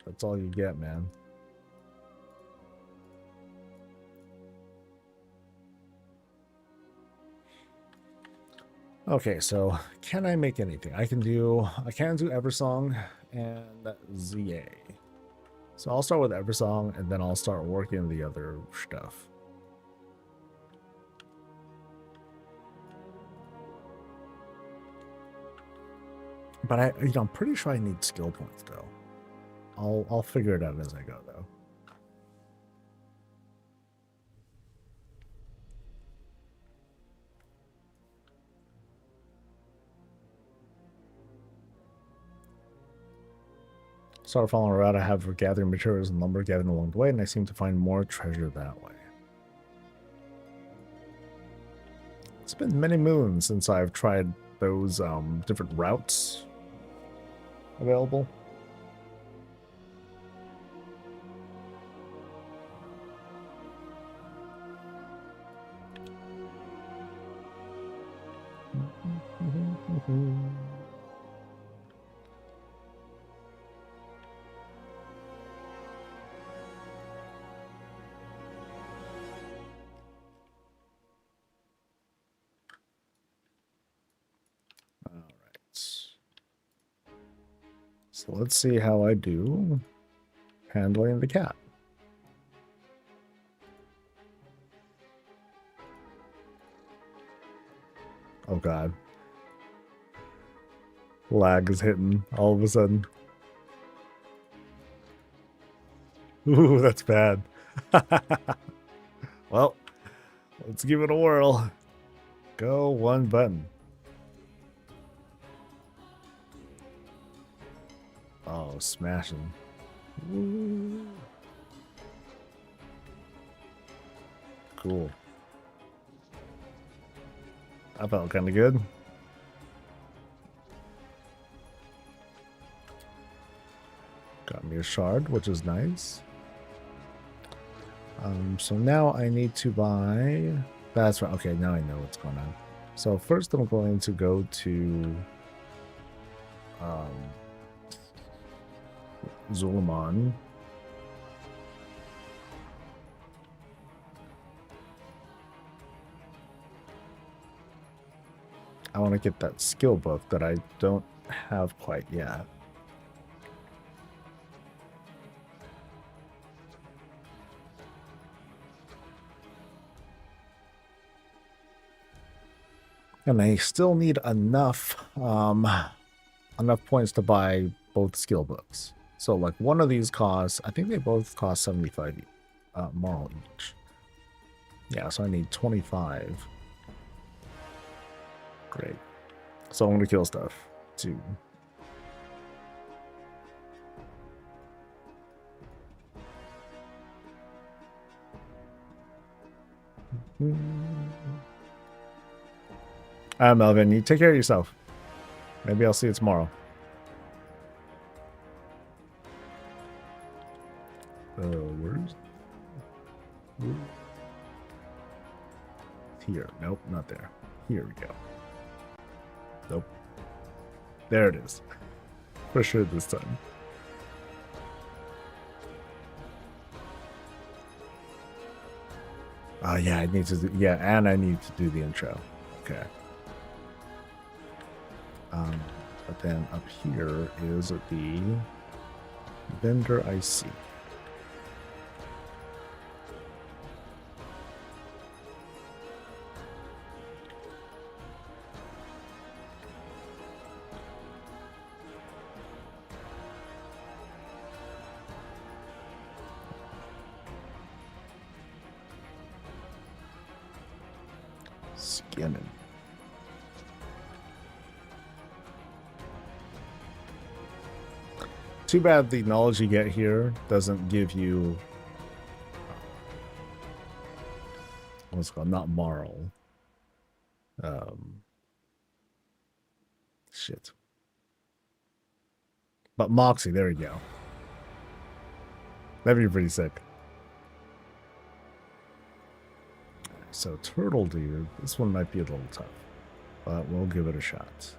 That's all you get, man. Okay, so can I make anything? I can do Eversong and ZA. So I'll start with Eversong and then I'll start working the other stuff. But I'm pretty sure I need skill points though. I'll figure it out as I go though. Started following a route I have for gathering materials and lumber gathered along the way, and I seem to find more treasure that way. It's been many moons since I've tried those different routes available. So let's see how I do handling the cat. Oh god. Lag is hitting all of a sudden. Ooh, that's bad. Well, let's give it a whirl. Go one button. Oh, smashing. Woo. Cool. I felt kind of good. Got me a shard, which is nice. So now I need to buy... That's right. Okay, now I know what's going on. So first I'm going to go to... Zul'Aman. I want to get that skill book that I don't have quite yet. And I still need enough points to buy both skill books. So like one of these costs, I think they both cost 75 moral each. Yeah, so I need 25. Great. So I'm gonna kill stuff too. Alright, Melvin, you take care of yourself. Maybe I'll see you tomorrow. Where's... Here. Nope, not there. Here we go. Nope. There it is. For sure this time. Oh yeah, I need to do, yeah, and I need to do the intro. Okay. But then up here is the vendor I see. Skinning. Too bad the knowledge you get here doesn't give you what's it called, not moral. Shit. But Moxie, there we go. That'd be pretty sick. So Turtle Dude, this one might be a little tough, but we'll give it a shot.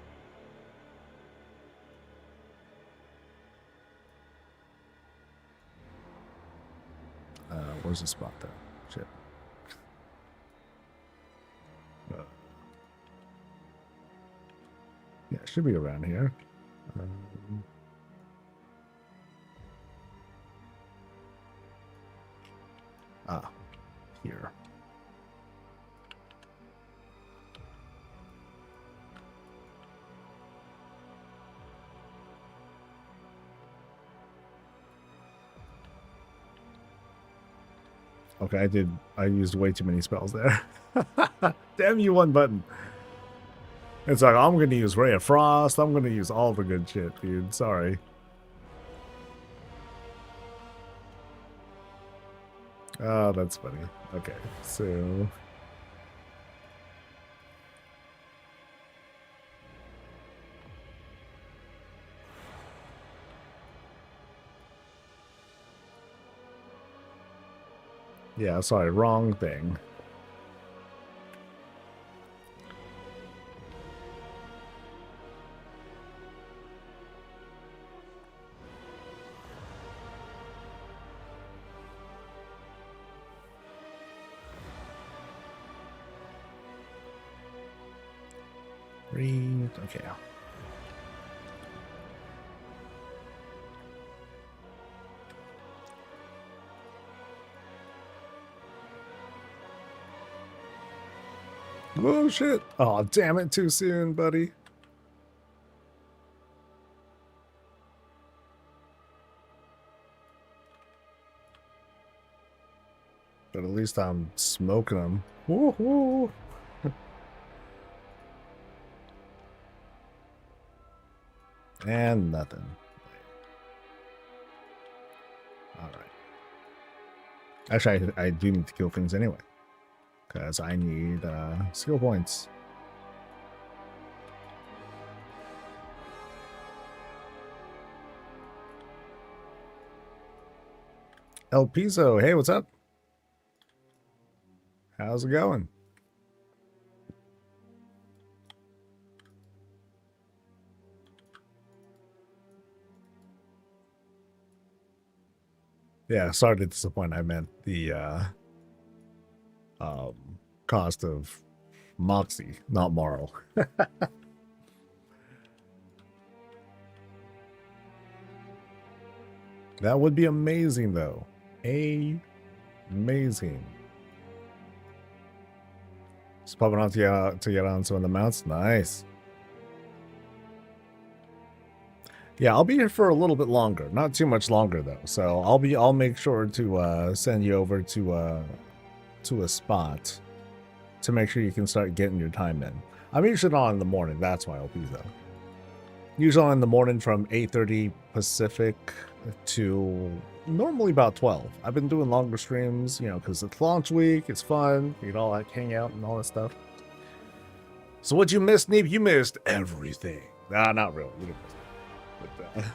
Where's the spot though? Shit. Yeah, it should be around here. Here. Okay, I used way too many spells there. Damn you, one button. It's like, I'm gonna use Ray of Frost, I'm gonna use all the good shit, dude. Sorry. Oh, that's funny. Okay, so... Yeah, sorry, wrong thing. Read, okay. Oh shit. Oh, damn it, too soon, buddy. But at least I'm smoking them. Woo-hoo. And nothing. Actually, I do need to kill things anyway. Because I need skill points. El Piso, hey, what's up? How's it going? Yeah, sorry to disappoint. I meant the cost of Moxie, not Marl. That would be amazing, though. Amazing. Just popping out to get on some of the mounts. Nice. Yeah, I'll be here for a little bit longer. Not too much longer though. So I'll make sure to send you over to a spot to make sure you can start getting your time in. I'm usually on in the morning. That's why I'll be though. Usually on in the morning from 8:30 Pacific to normally about 12. I've been doing longer streams, you know, because it's launch week. It's fun. You know, like hang out and all that stuff. So what you missed, Neeb? You missed everything. Nah, not really. You didn't miss it. But,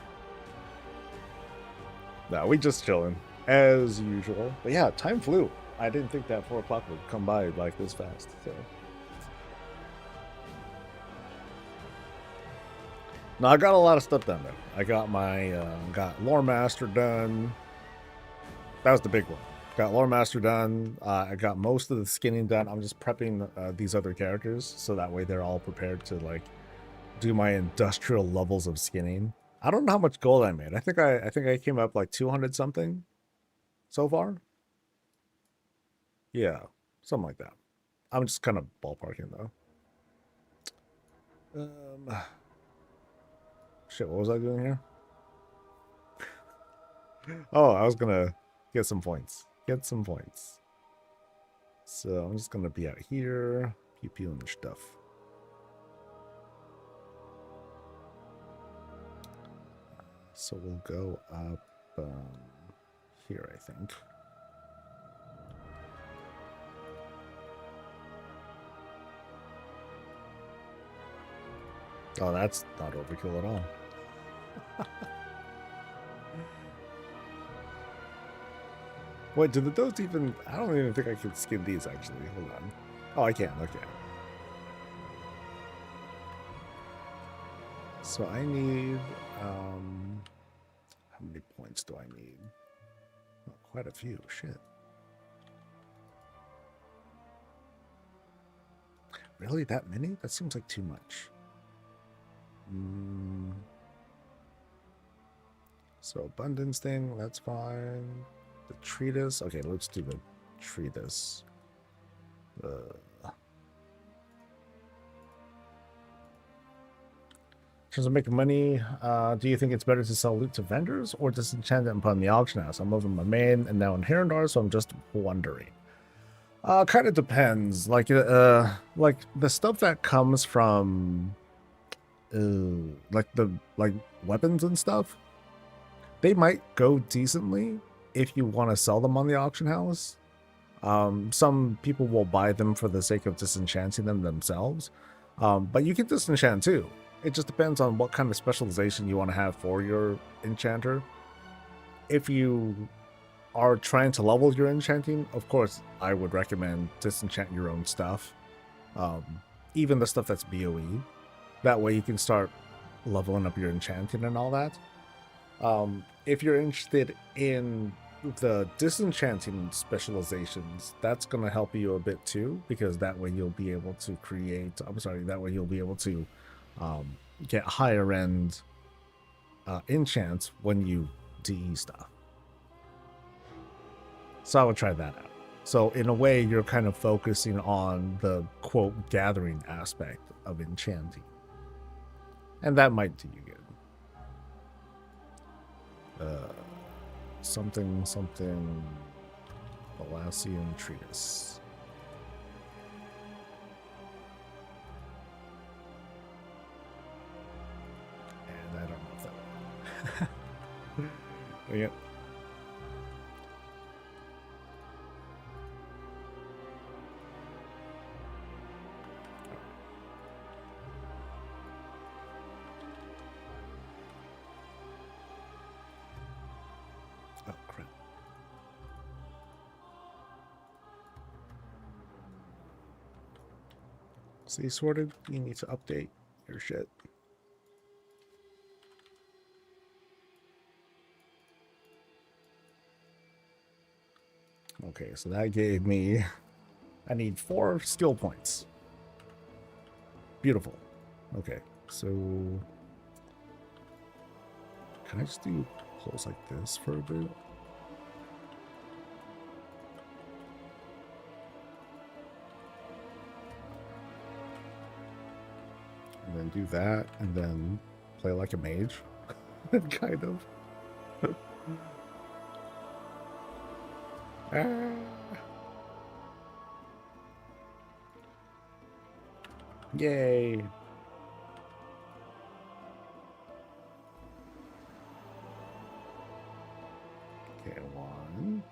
no, we just chilling as usual. But yeah, time flew. I didn't think that 4 o'clock would come by like this fast. So. No, I got a lot of stuff done though. I got my got Lore Master done. That was the big one. Got Lore Master done. I got most of the skinning done. I'm just prepping these other characters so that way they're all prepared to like do my industrial levels of skinning. I don't know how much gold I made. I think I came up like 200 something so far. Yeah, something like that. I'm just kind of ballparking though. Shit, what was I doing here? Oh, I was gonna get some points. Get some points. So I'm just gonna be out here, pew and stuff. So we'll go up here, I think. Oh, that's not overkill at all. Wait, do the dots even... I don't even think I can skin these, actually. Hold on. Oh, I can. Okay. So I need... how many points do I need? Oh, quite a few. Shit. Really? That many? That seems like too much. So abundance thing, that's fine. The treatise. Okay, let's do the treatise. In terms of making money, do you think it's better to sell loot to vendors or disenchant it and put on the auction house? I'm over my main and now in Herondar, so I'm just wondering. Kind of depends. Like the stuff that comes from like weapons and stuff, they might go decently if you want to sell them on the auction house. Some people will buy them for the sake of disenchanting them themselves, but you can disenchant too. It just depends on what kind of specialization you want to have for your enchanter. If you are trying to level your enchanting, of course I would recommend disenchant your own stuff, even the stuff that's BOE. That way you can start leveling up your enchanting and all that. If you're interested in the disenchanting specializations, that's going to help you a bit too, because that way you'll be able to create... that way you'll be able to get higher end enchants when you DE stuff. So I would try that out. So in a way, you're kind of focusing on the quote gathering aspect of enchanting. And that might do you good. Something Balassian Treatise. And I don't know if that will. Yeah. See, sorted. You need to update your shit. Okay, so that gave me... I need 4 skill points. Beautiful. Okay, so... Can I just do pulls like this for a bit? And then do that, and then play like a mage. Kind of. Ah. Yay. Okay, 1.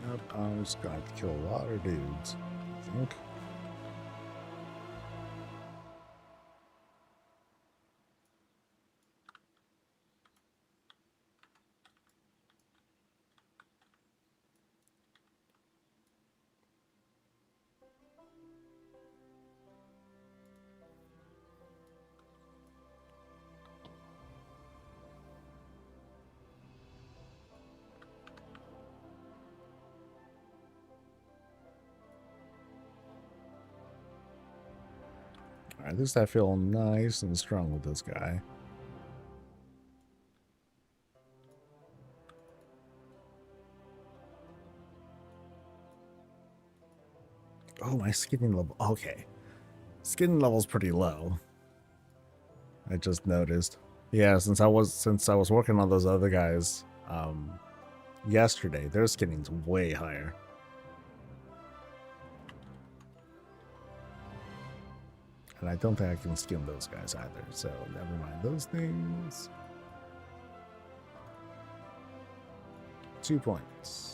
Yep, I'm just gonna have to kill a lot of dudes, I think. At least I feel nice and strong with this guy. Oh, my skinning level. Okay. Skin level's pretty low. I just noticed. Yeah, since I was working on those other guys yesterday, their skinning's way higher. And I don't think I can skin those guys either, so never mind those things. 2 points.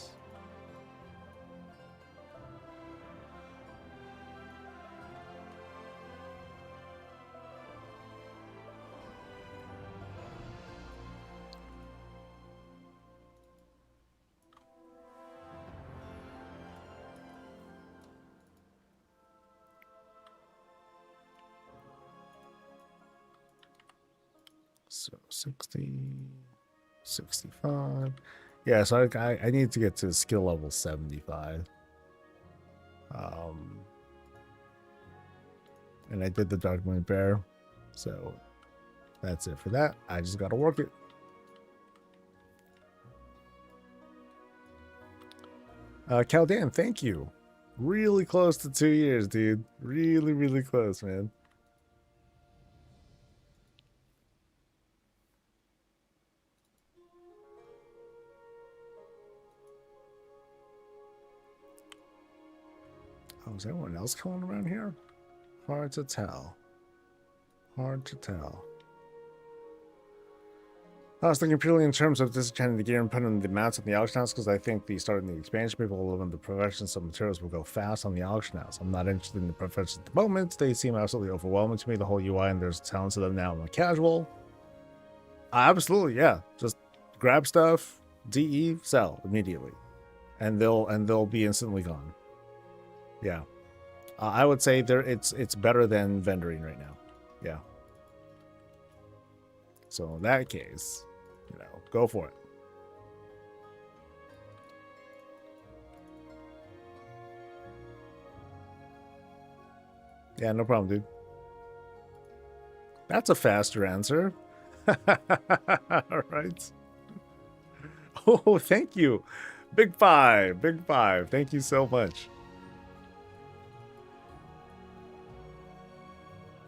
So 60, 65. Yeah, so I need to get to skill level 75. And I did the Dark Moon Bear, so that's it for that. I just gotta work it. Caldan, thank you. Really close to 2 years, dude. Really, really close, man. Oh, is anyone else coming around here? Hard to tell. Hard to tell. I was thinking purely in terms of disenchanting the gear and putting the mounts on the auction house because I think the start of the expansion people will live in the professions, so materials will go fast on the auction house. I'm not interested in the professions at the moment. They seem absolutely overwhelming to me, the whole UI, and there's tons of them now. I'm a casual. Absolutely, yeah. Just grab stuff, DE, sell immediately. And they'll be instantly gone. Yeah. I would say it's better than vendoring right now. Yeah. So in that case, go for it. Yeah, no problem, dude. That's a faster answer. All right. Oh, thank you. Big five. Big five. Thank you so much.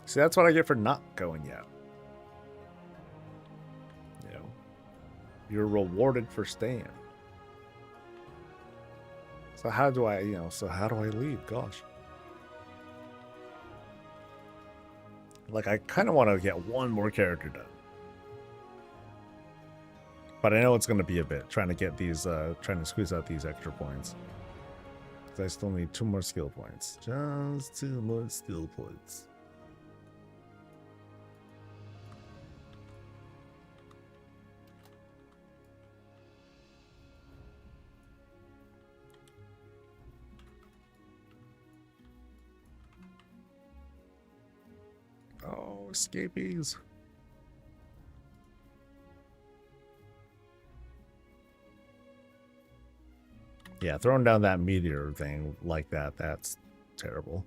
See, that's what I get for not going yet. You're rewarded for staying. So how do I, leave? Gosh. Like, I kind of want to get one more character done. But I know it's going to be a bit trying to get these, trying to squeeze out these extra points. 'Cause I still need 2 more skill points. Just 2 more skill points. Oh, escapees. Yeah, throwing down that meteor thing like that, that's terrible.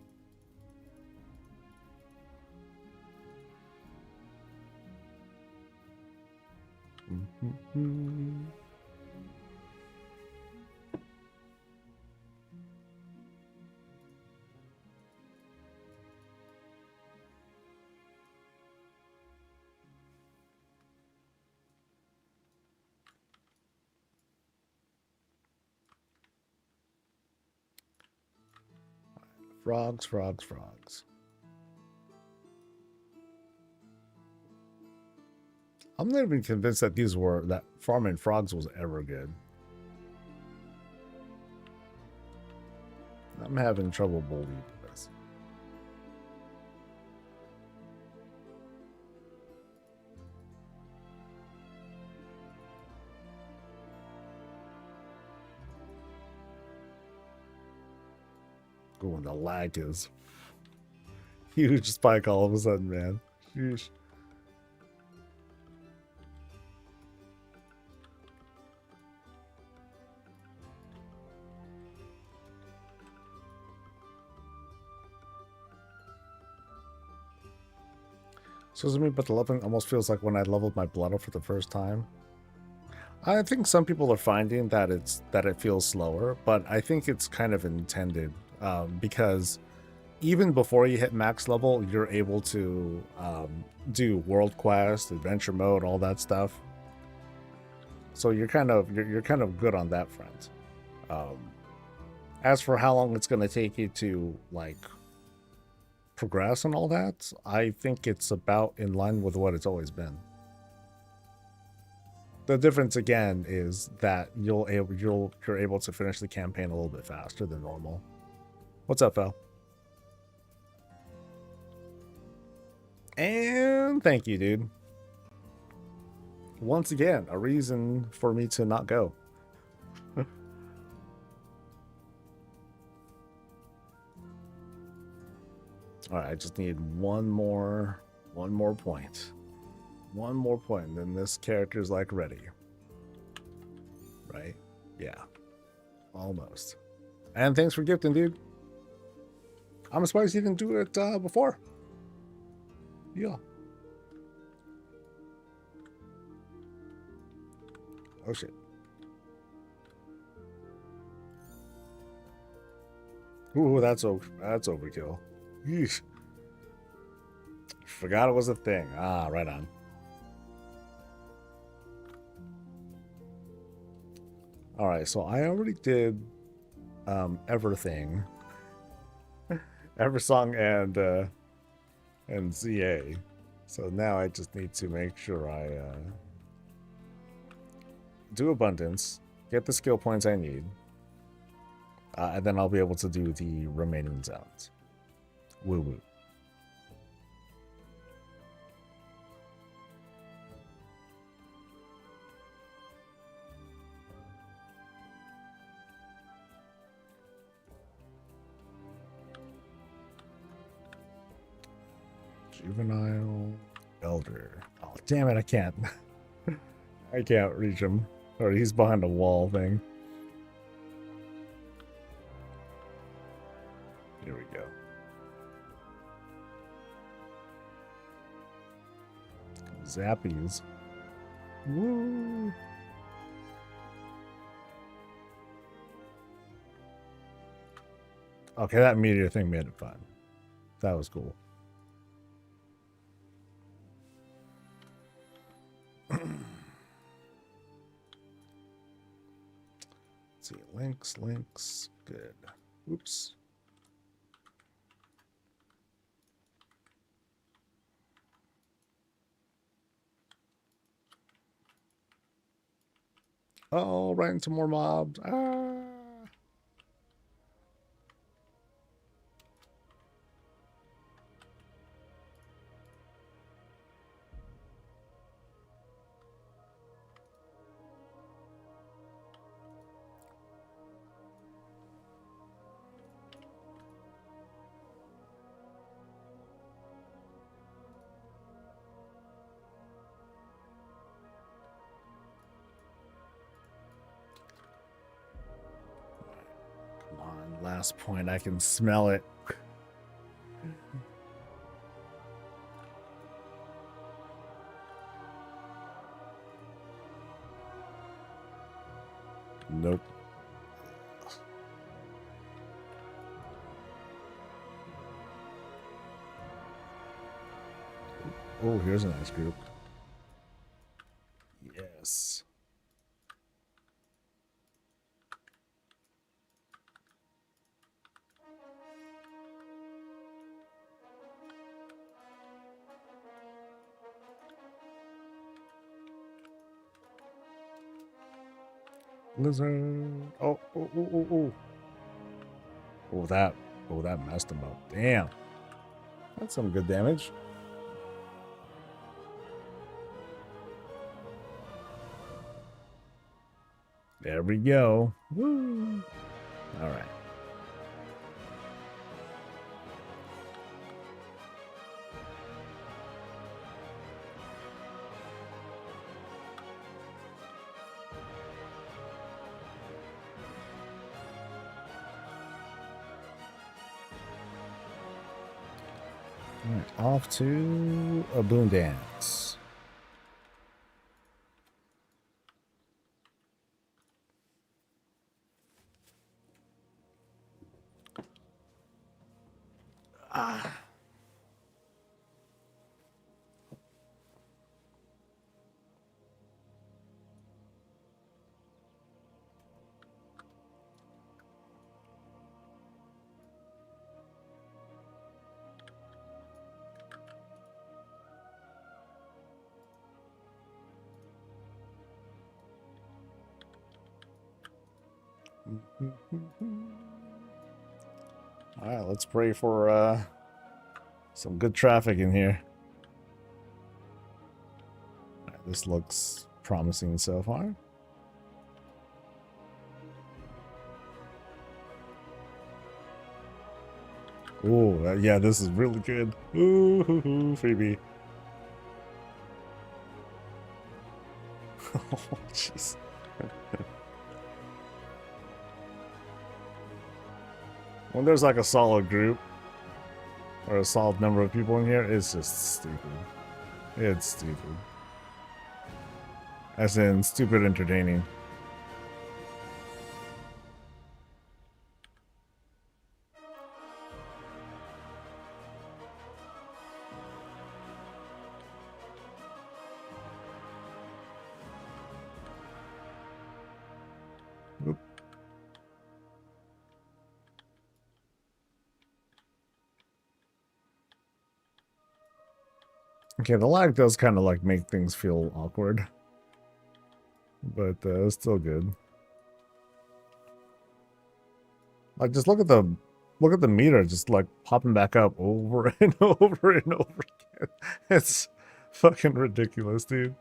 Frogs, frogs, frogs. I'm not even convinced that that farming frogs was ever good. I'm having trouble believing this. Ooh, the lag is huge spike all of a sudden, man. Sheesh. So to me, but the leveling almost feels like when I leveled my blood up for the first time. I think some people are finding that it feels slower, but I think it's kind of intended because even before you hit max level, you're able to do world quest, adventure mode, all that stuff. So you're kind of good on that front. As for how long it's going to take you to like progress and all that, I think it's about in line with what it's always been. The difference again is that you're able to finish the campaign a little bit faster than normal. What's up, Val? And thank you, dude. Once again, a reason for me to not go. All right, I just need one more point. One more point, and then this character's like ready. Right? Yeah. Almost. And thanks for gifting, dude. I'm surprised you didn't do it before. Yeah. Oh shit. Ooh, that's overkill. Yeesh. Forgot it was a thing. Ah, right on. All right, so I already did everything, Eversong and ZA. So now I just need to make sure I do abundance, get the skill points I need, and then I'll be able to do the remaining zones. Woo woo. Juvenile elder. Oh damn it! I can't. I can't reach him. Or he's behind a wall thing. Here we go. Zappies. Woo! Okay, that meteor thing made it fun. That was cool. Let's see, links, good. Oops. Oh, right into more mobs. Ah. Come on, last point. I can smell it. Nope. Oh, here's a nice group. Yes. Lizard. Oh, oh, oh, oh, oh. Oh, that messed him up. Damn. That's some good damage. There we go. Woo. All right. All right, off to a boon dance. Ah. All right, let's pray for some good traffic in here. All right, this looks promising so far. Oh, yeah, this is really good. Ooh, Phoebe. Oh, jeez. When there's like a solid group or a solid number of people in here, it's just stupid. It's stupid. As in, stupid entertaining. Oop. Okay, the lag does kind of like make things feel awkward, but it's still good. Like, just look at the meter, just like popping back up over and over and over again. It's fucking ridiculous, dude.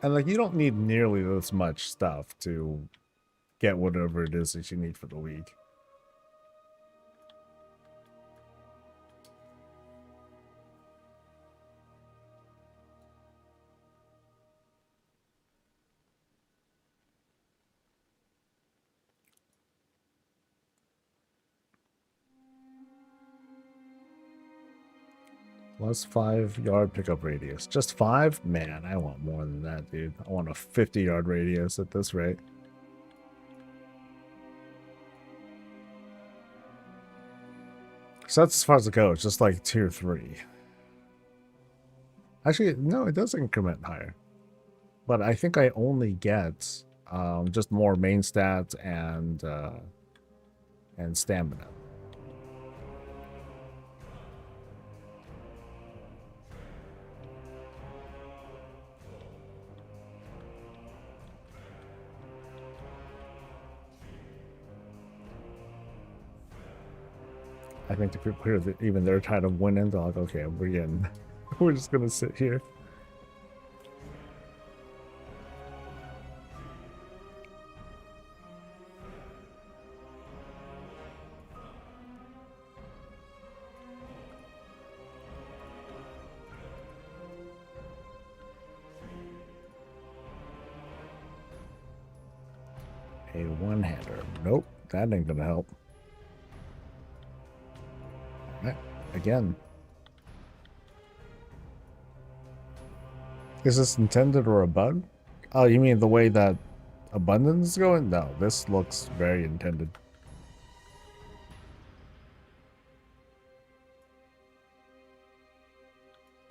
And like, you don't need nearly this much stuff to get whatever it is that you need for the week. Plus 5-yard pickup radius. Just 5? Man, I want more than that, dude. I want a 50-yard radius at this rate. So that's as far as it goes, just like tier 3. Actually, no, it does increment higher. But I think I only get just more main stats and stamina. I think the people here, even they're tired of winning. They're like, okay, we're getting, we're just gonna sit here. A one-hander. Nope, that ain't gonna help. Alright, again. Is this intended or a bug? Oh, you mean the way that abundance is going? No, this looks very intended.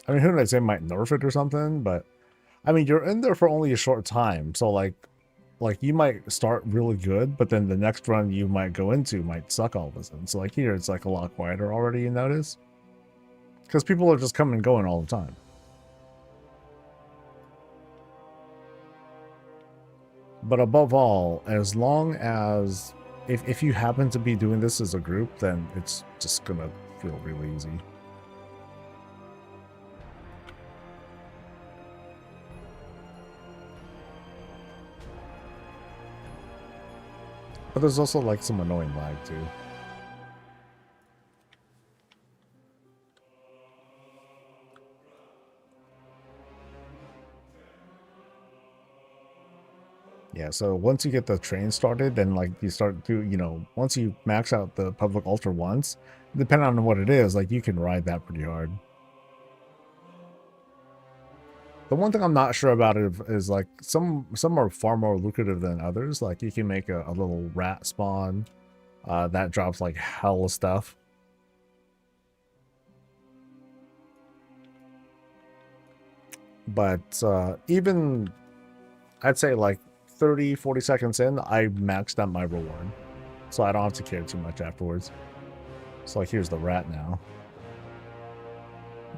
I mean, who knows? They might nerf it or something, but I mean, you're in there for only a short time, so like you might start really good, but then the next run you might go into might suck all of a sudden. So like here, it's like a lot quieter already. You notice? Because people are just coming and going all the time. But above all, as long as if you happen to be doing this as a group, then it's just gonna feel really easy. But there's also like some annoying lag too. Yeah, so once you get the train started, then like you start to, you know, once you max out the public ultra once, depending on what it is, like you can ride that pretty hard. The one thing I'm not sure about is like some are far more lucrative than others. Like you can make a little rat spawn that drops like hell of stuff. But even I'd say like 30-40 seconds in, I maxed out my reward, so I don't have to care too much afterwards. So like here's the rat now.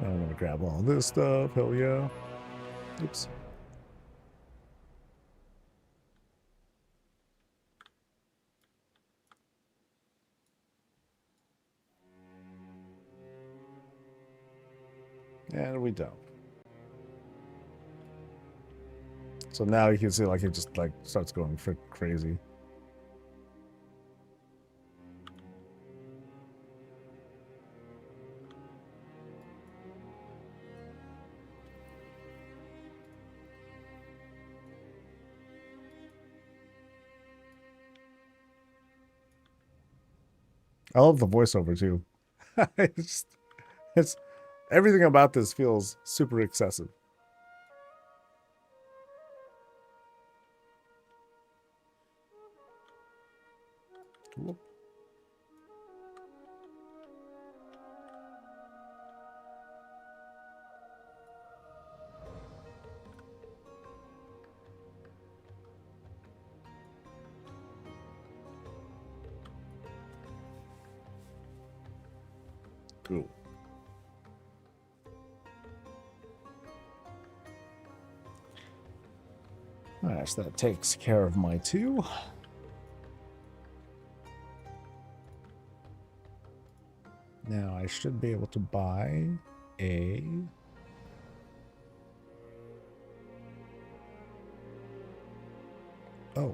I'm gonna grab all this stuff. Hell yeah. Oops. And we don't. So now you can see like it just like starts going crazy. I love the voiceover too. It's everything about this feels super excessive. Cool. Cool. Alright, so that takes care of my two. Now I should be able to buy a... Oh.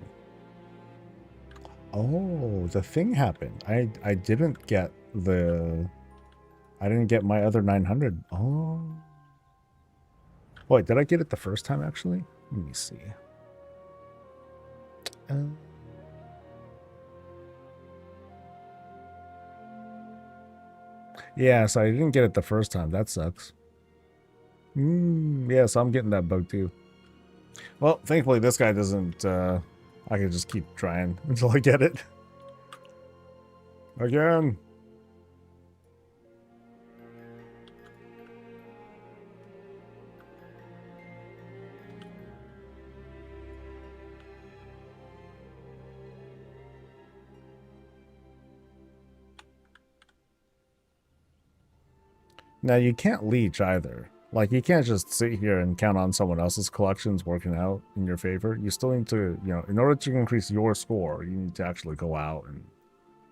Oh, the thing happened. I didn't get the... I didn't get my other 900. Oh. Wait, did I get it the first time actually? Let me see. Yeah, so I didn't get it the first time. That sucks. Yeah, so I'm getting that bug too. Well, thankfully this guy doesn't, I can just keep trying until I get it. Again. Now you can't leech either. Like you can't just sit here and count on someone else's collections working out in your favor. You still need to, you know, in order to increase your score, you need to actually go out and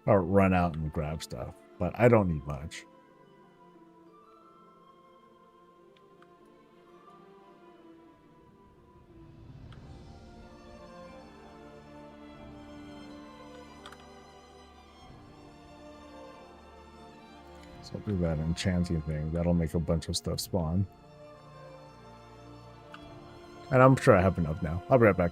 or run out and grab stuff. But I don't need much. So I'll do that enchanting thing. That'll make a bunch of stuff spawn. And I'm sure I have enough now. I'll be right back.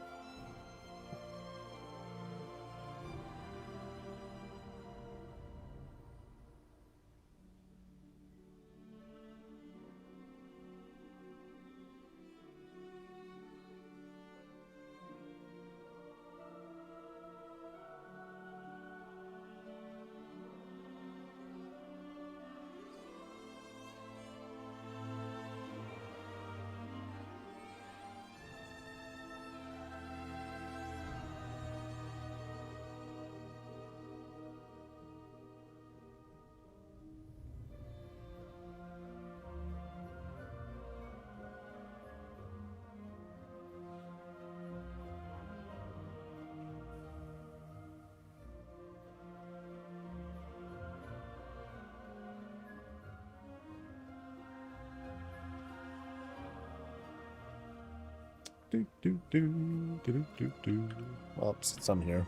Well, since I'm here.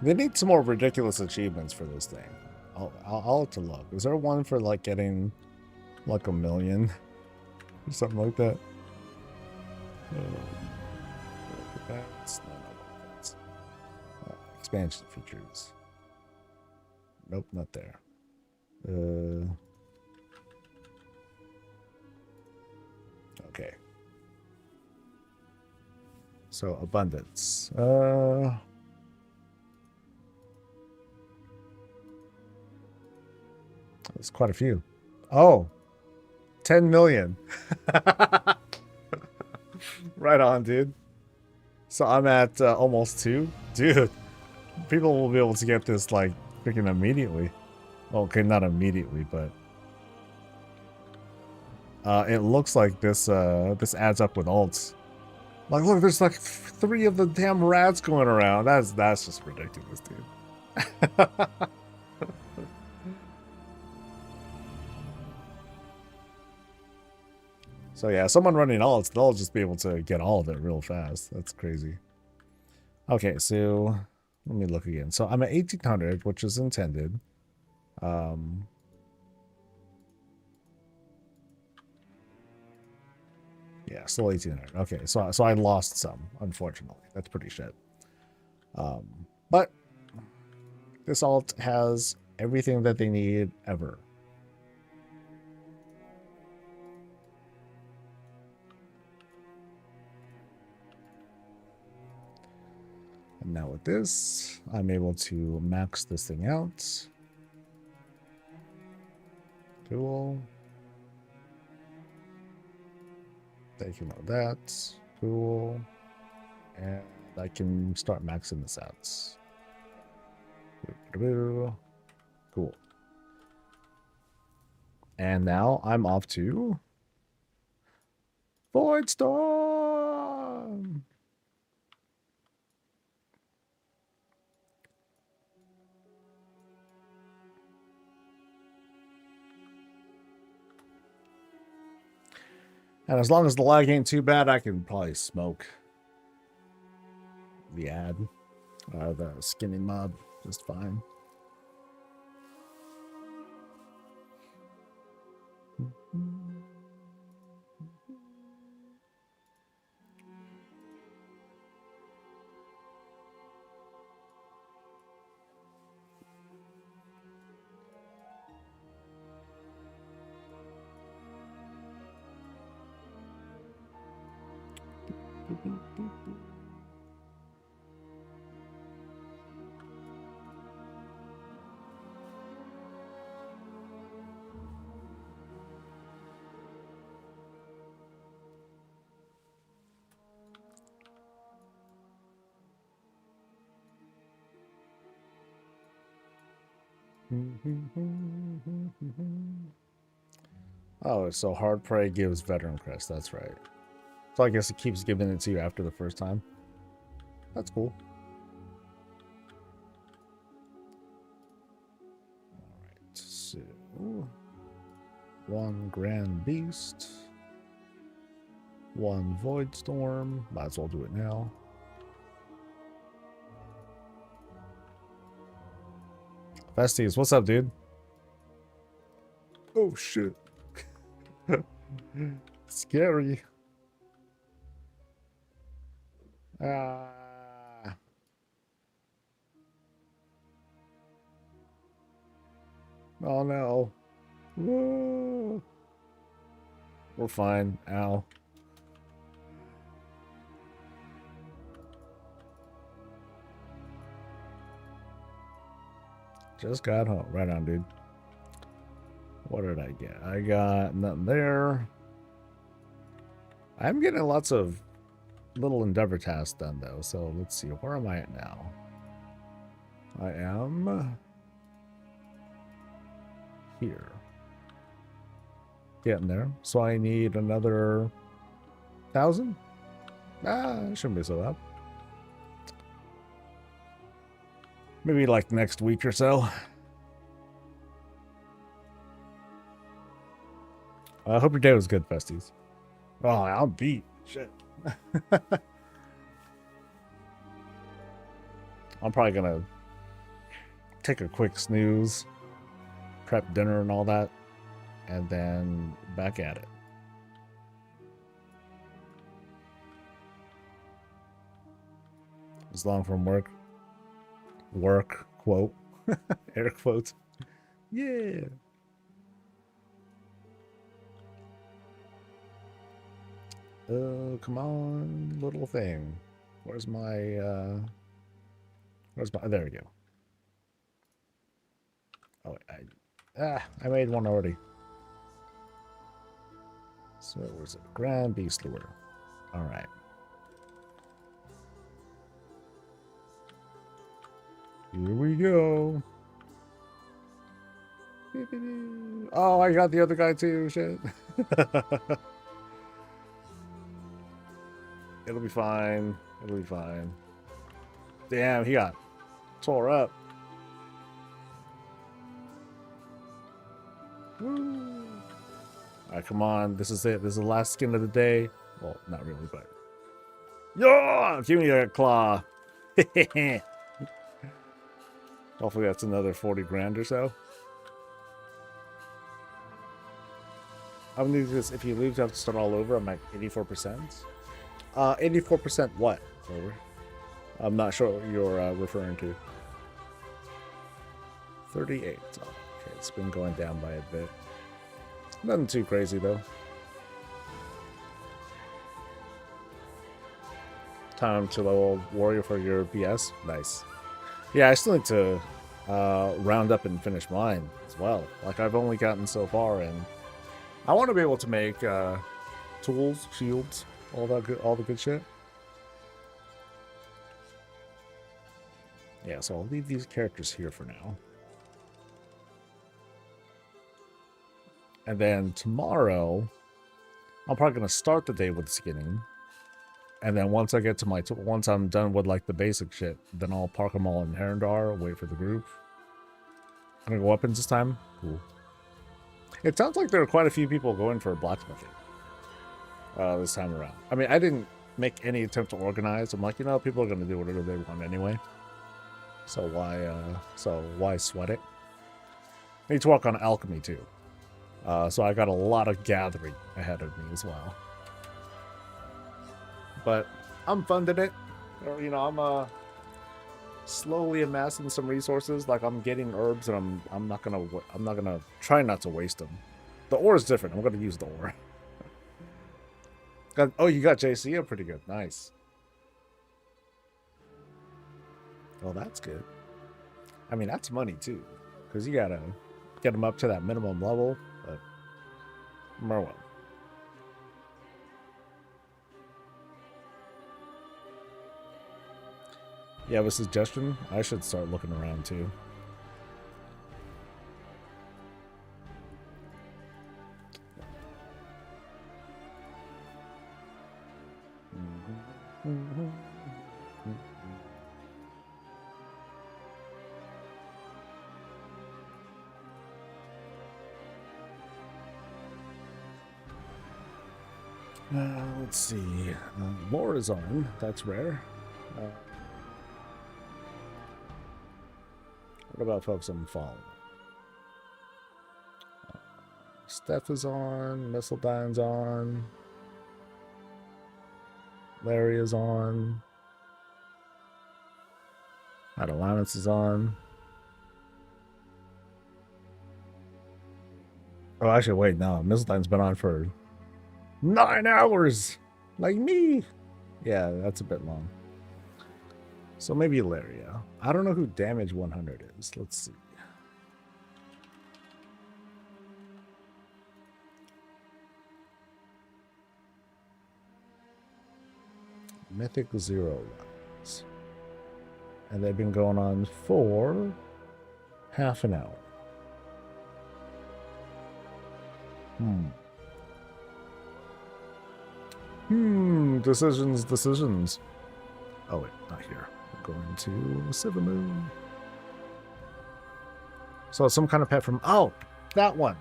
They need some more ridiculous achievements for this thing. I'll have to look. Is there one for like getting like 1 million or something like that? That's that's expansion features. Nope, not there. Okay. So abundance. There's quite a few. Oh, 10 million. Right on, dude. So I'm at almost 2. Dude, people will be able to get this like freaking immediately. Well, okay, not immediately, but it looks like this this adds up with alts. Like, look, there's like 3 of the damn rats going around. That's just ridiculous, dude. So yeah, someone running alts, they'll just be able to get all of it real fast. That's crazy. Okay, so let me look again. So I'm at 1800, which is intended. Yeah, still 1800. Okay, so I lost some, unfortunately. That's pretty shit. But this alt has everything that they need ever. And now with this, I'm able to max this thing out. Cool. Take a note of that. Cool. And I can start maxing this out. Cool. And now I'm off to Void Storm. And as long as the lag ain't too bad, I can probably smoke the ad, the skinny mob, just fine. Oh, so hard prey gives veteran crest. That's right. So I guess it keeps giving it to you after the first time. That's cool. Alright, so 1 Grand Beast. 1 Void Storm. Might as well do it now. Besties, what's up, dude? Oh shit. Scary. Ah. Oh no. Whoa. We're fine. Ow. Just got home. Right on, dude. What did I get? I got nothing there. I'm getting lots of little endeavor tasks done, though. So let's see. Where am I at now? I am here. Getting there. So I need another 1,000? Ah, it shouldn't be so bad. Maybe like next week or so. I hope your day was good, Festies. Oh, I'm beat. Shit. I'm probably gonna take a quick snooze, prep dinner and all that, and then back at it. As long from work. Work, quote. Air quotes. Yeah. Oh, come on, little thing. Where's my, there we go. Oh, I made one already. So, where's it? Grand Beast Lure. Alright. Here we go. Oh, I got the other guy too, shit. It'll be fine. It'll be fine. Damn, he got tore up. Woo. Alright, come on. This is it. This is the last skin of the day. Well, not really, but. Yo! Give me a claw. Hopefully that's another 40 grand or so. I'm gonna do this. If you leave, you have to start all over. I'm at 84%. 84% what? Over. I'm not sure what you're referring to. 38. Oh, okay, it's been going down by a bit. Nothing too crazy though. Time to level warrior for your BS. Nice. Yeah, I still need to round up and finish mine as well. Like I've only gotten so far, and I want to be able to make tools, shields, all the good shit. Yeah, so I'll leave these characters here for now. And then tomorrow, I'm probably gonna start the day with skinning. And then once I get to once I'm done with like the basic shit, then I'll park them all in Herondar, wait for the group. I'm gonna go weapons this time. Cool. It sounds like there are quite a few people going for blacksmithing this time around. I mean, I didn't make any attempt to organize. I'm like, you know, people are gonna do whatever they want anyway. So why sweat it? I need to work on alchemy too. So I got a lot of gathering ahead of me as well. But I'm funding it. Or, you know, I'm slowly amassing some resources. Like I'm getting herbs, and I'm not gonna try not to waste them. The ore is different. I'm gonna use the ore. Oh, you got JC? Pretty good. Nice. Well, that's good. I mean, that's money too, because you gotta get them up to that minimum level. But more well. You have a suggestion? I should start looking around too. Let's see. Lore is on. That's rare. What about folks I'm following? Steph is on. Mistledyne's on. Larry is on. Adelanus is on. Oh, actually, wait, no. Mistledyne's been on for 9 hours. Like me. Yeah, that's a bit long. So maybe Laria. I don't know who Damage 100 is. Let's see. Mythic 0 runs. And they've been going on for half an hour. Decisions. Oh, wait, not here. We're going to Seven Moon. So some kind of pet from... Oh, that one.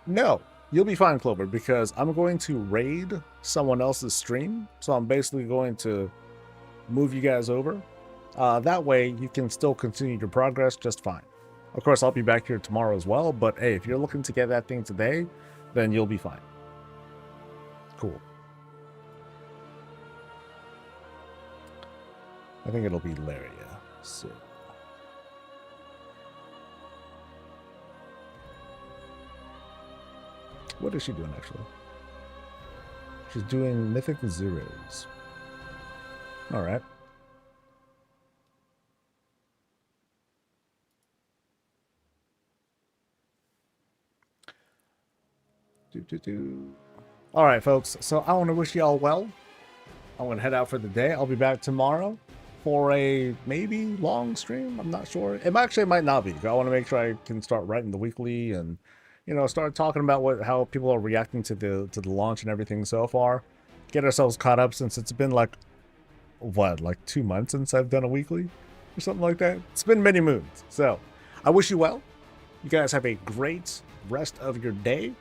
No. You'll be fine, Clover, because I'm going to raid someone else's stream. So I'm basically going to move you guys over. That way, you can still continue your progress just fine. Of course, I'll be back here tomorrow as well. But hey, if you're looking to get that thing today, then you'll be fine. Cool. I think it'll be Laria. So. What is she doing, actually? She's doing Mythic Zeros. All right. All right, folks. So I want to wish you all well. I'm going to head out for the day. I'll be back tomorrow for a maybe long stream. I'm not sure. It might not be. I want to make sure I can start writing the weekly and, you know, start talking about how people are reacting to the launch and everything so far. Get ourselves caught up since it's been like 2 months since I've done a weekly or something like that. It's been many moons. So I wish you well. You guys have a great rest of your day.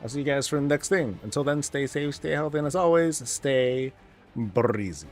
I'll see you guys for the next thing. Until then, stay safe, stay healthy, and as always, stay breezy.